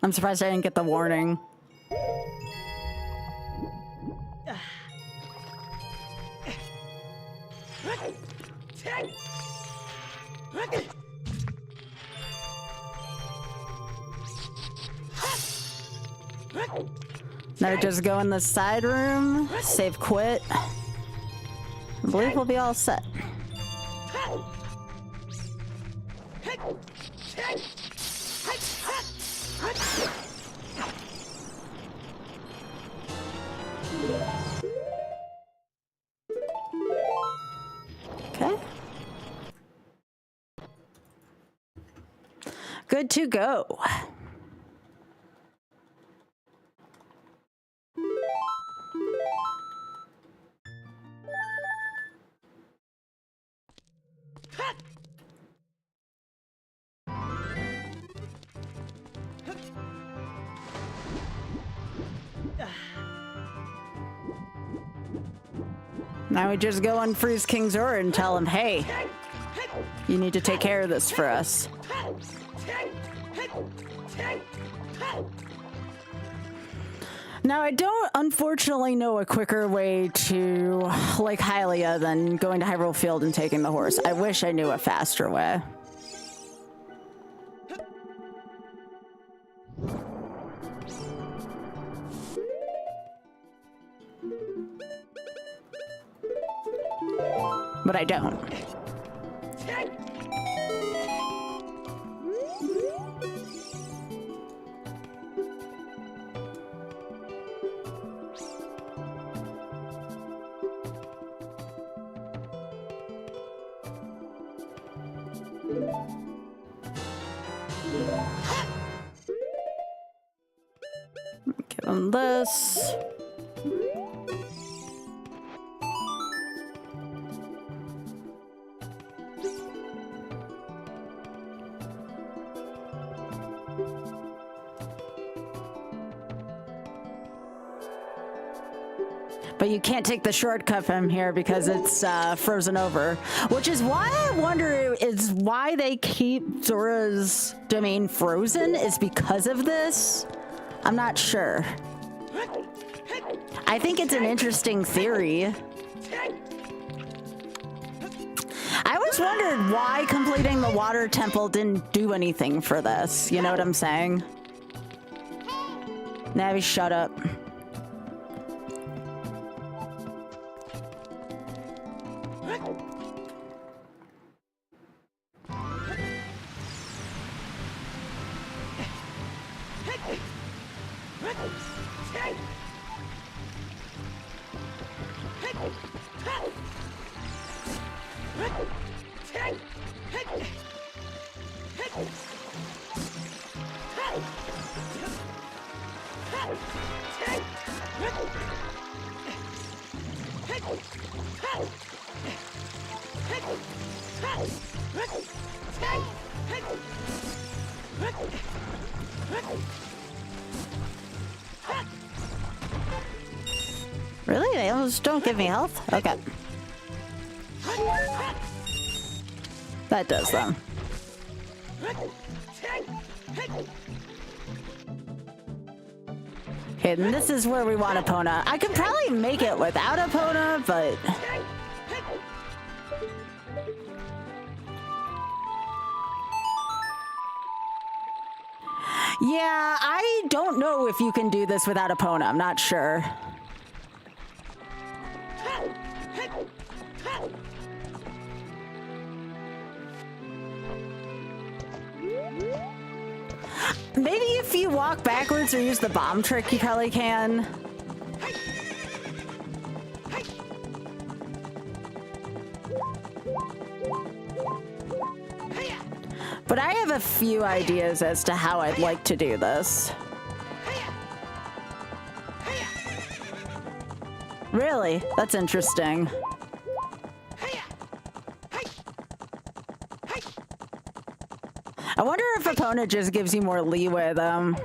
I'm surprised I didn't get the warning. Now just go in the side room, save quit. I believe we'll be all set. Okay. Good to go. Now we just go on Freeze King Zora and tell him, hey, you need to take care of this for us. Now, I don't unfortunately know a quicker way to like Hylia than going to Hyrule Field and taking the horse. I wish I knew a faster way. But I don't. Give him this. But you can't take the shortcut from here because it's frozen over. Which is why I wonder is why they keep Zora's domain frozen is because of this. I'm not sure. I think it's an interesting theory. I always wondered why completing the water temple didn't do anything for this. You know what I'm saying? Navi, shut up. Really? They almost don't give me health? Okay. That does them. Okay, and this is where we want Epona. I could probably make it without Epona, but... Yeah, I don't know if you can do this without Epona. I'm not sure. Maybe if you walk backwards or use the bomb trick, you probably can. But I have a few ideas as to how I'd like to do this. Really? That's interesting. I wonder if Epona just gives you more leeway, though.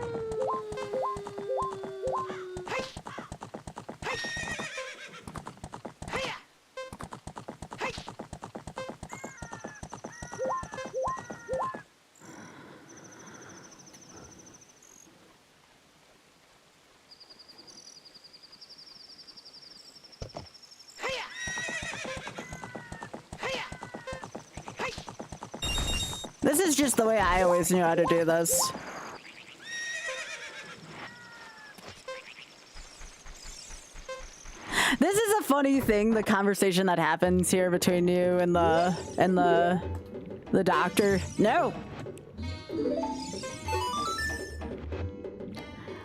This is just the way I always knew how to do this. This is a funny thing, the conversation that happens here between you and the doctor. No.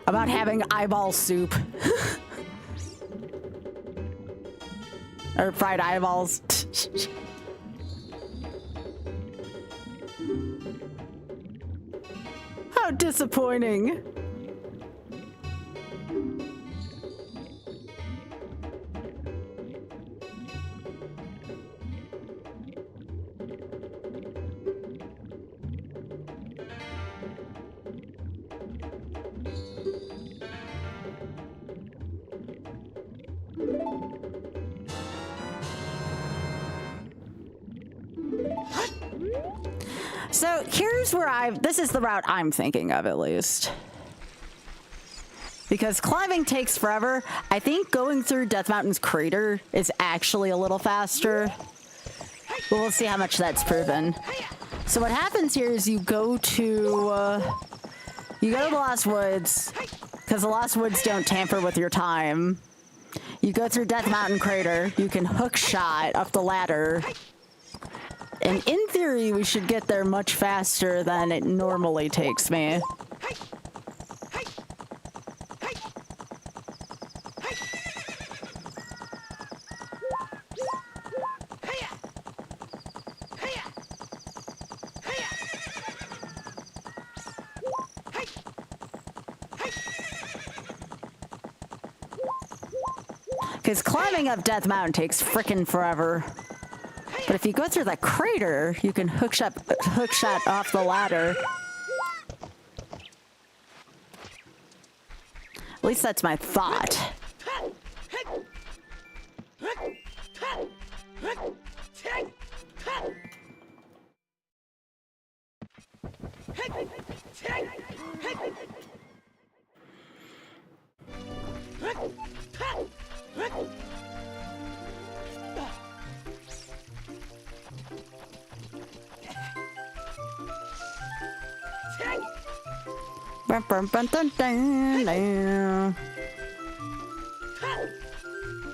About having eyeball soup. Or fried eyeballs. How disappointing. So here's where this is the route I'm thinking of, at least. Because climbing takes forever. I think going through Death Mountain's crater is actually a little faster. But we'll see how much that's proven. So what happens here is you go to the Lost Woods, because the Lost Woods don't tamper with your time. You go through Death Mountain crater, you can hook shot up the ladder. And in theory, we should get there much faster than it normally takes me. Because climbing up Death Mountain takes frickin' forever. But if you go through the crater, you can hook shot off the ladder. At least that's my thought.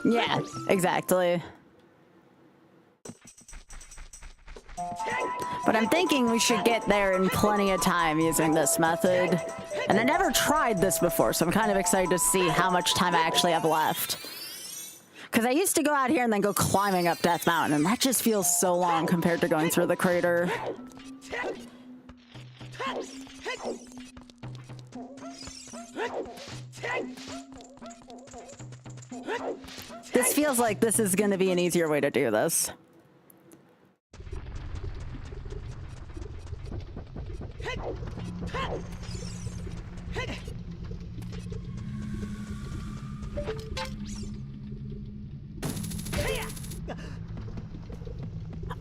Yeah, exactly. But I'm thinking we should get there in plenty of time using this method. And I never tried this before, so I'm kind of excited to see how much time I actually have left. Because I used to go out here and then go climbing up Death Mountain, and that just feels so long compared to going through the crater. This feels like this is going to be an easier way to do this.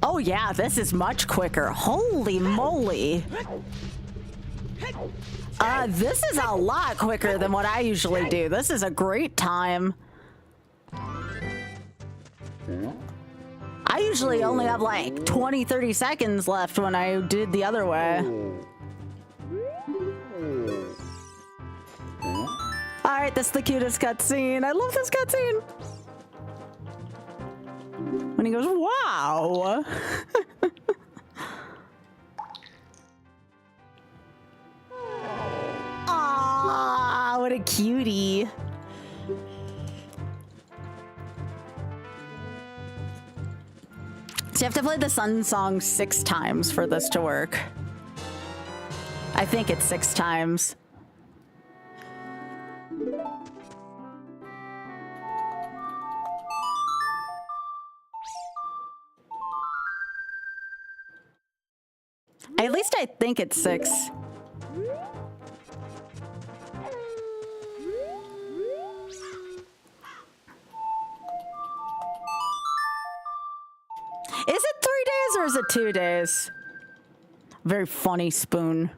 Oh yeah, this is much quicker. Holy moly. This is a lot quicker than what I usually do. This is a great time. I usually only have like 20-30 seconds left when I did the other way. Alright, this is the cutest cutscene. I love this cutscene. When he goes, wow. Aww, what a cutie. So you have to play the Sun song 6 times for this to work. I think it's 6 times. At least I think it's 6. Is it 3 days or is it 2 days? Very funny spoon.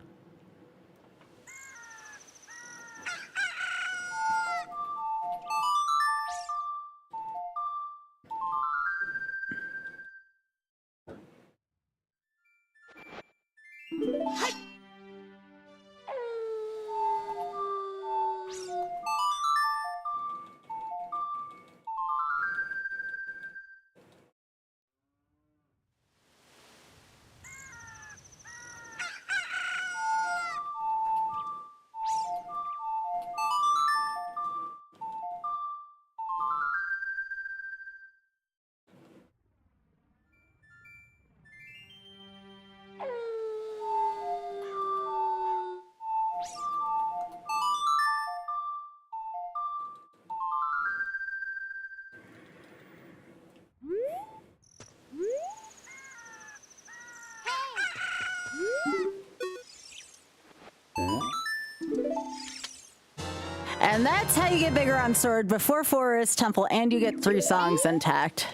And that's how you get bigger on Sword before Forest Temple, and you get 3 songs intact.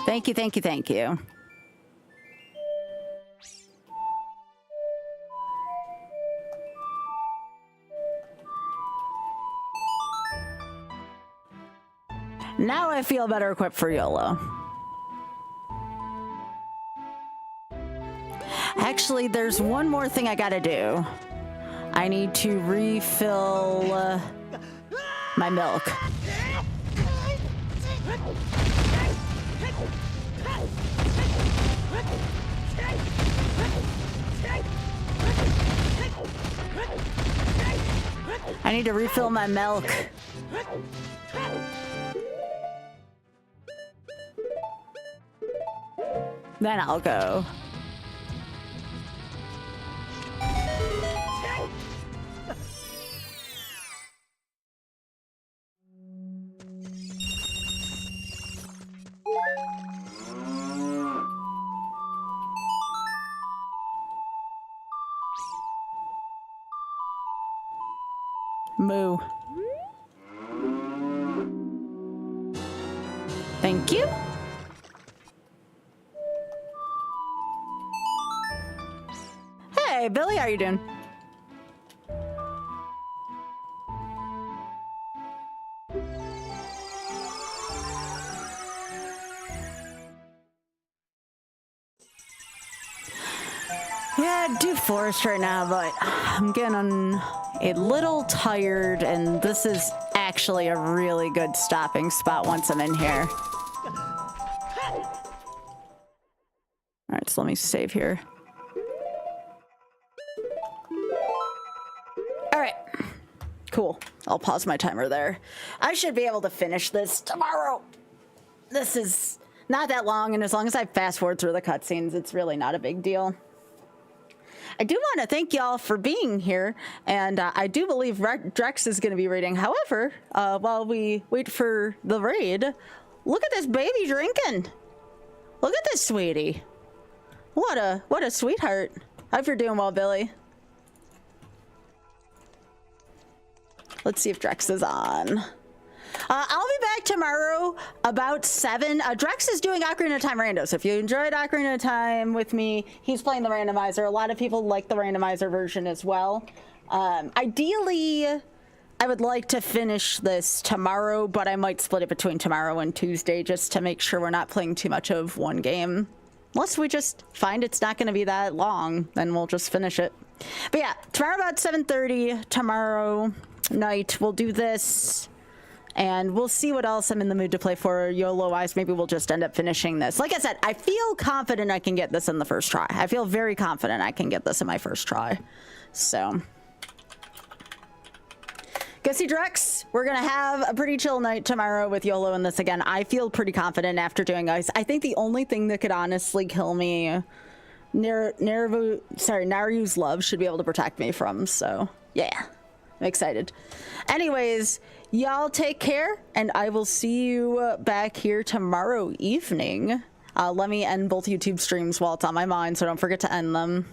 Thank you, thank you, thank you. Now I feel better equipped for YOLO. Actually, there's one more thing I gotta do. I need to refill my milk. I need to refill my milk. Then I'll go. Moo. Thank you. Hey, Billy, how you doing? Yeah, I'd do forest right now, but I'm getting a little tired, and this is actually a really good stopping spot once I'm in here. All right, so let me save here. All right, cool. I'll pause my timer there. I should be able to finish this tomorrow. This is not that long, and as long as I fast forward through the cutscenes, it's really not a big deal. I do want to thank y'all for being here, and I do believe Drex is going to be raiding. However, while we wait for the raid, look at this baby drinking. Look at this sweetie. What a sweetheart. Hope you're doing well, Billy. Let's see if Drex is on. I'll be back tomorrow about 7. Drex is doing Ocarina of Time rando, so if you enjoyed Ocarina of Time with me, he's playing the randomizer. A lot of people like the randomizer version as well. Ideally, I would like to finish this tomorrow, but I might split it between tomorrow and Tuesday just to make sure we're not playing too much of one game. Unless we just find it's not going to be that long, then we'll just finish it. But yeah, tomorrow about 7:30, tomorrow night, we'll do this. And we'll see what else I'm in the mood to play for YOLO-wise. Maybe we'll just end up finishing this. Like I said, I feel confident I can get this in the first try. I feel very confident I can get this in my first try. So, go see Drex. We're going to have a pretty chill night tomorrow with YOLO in this again. I feel pretty confident after doing ice. I think the only thing that could honestly kill me, Naru's love should be able to protect me from. So, yeah. I'm excited. Anyways, y'all take care, and I will see you back here tomorrow evening. Let me end both YouTube streams while it's on my mind, so don't forget to end them.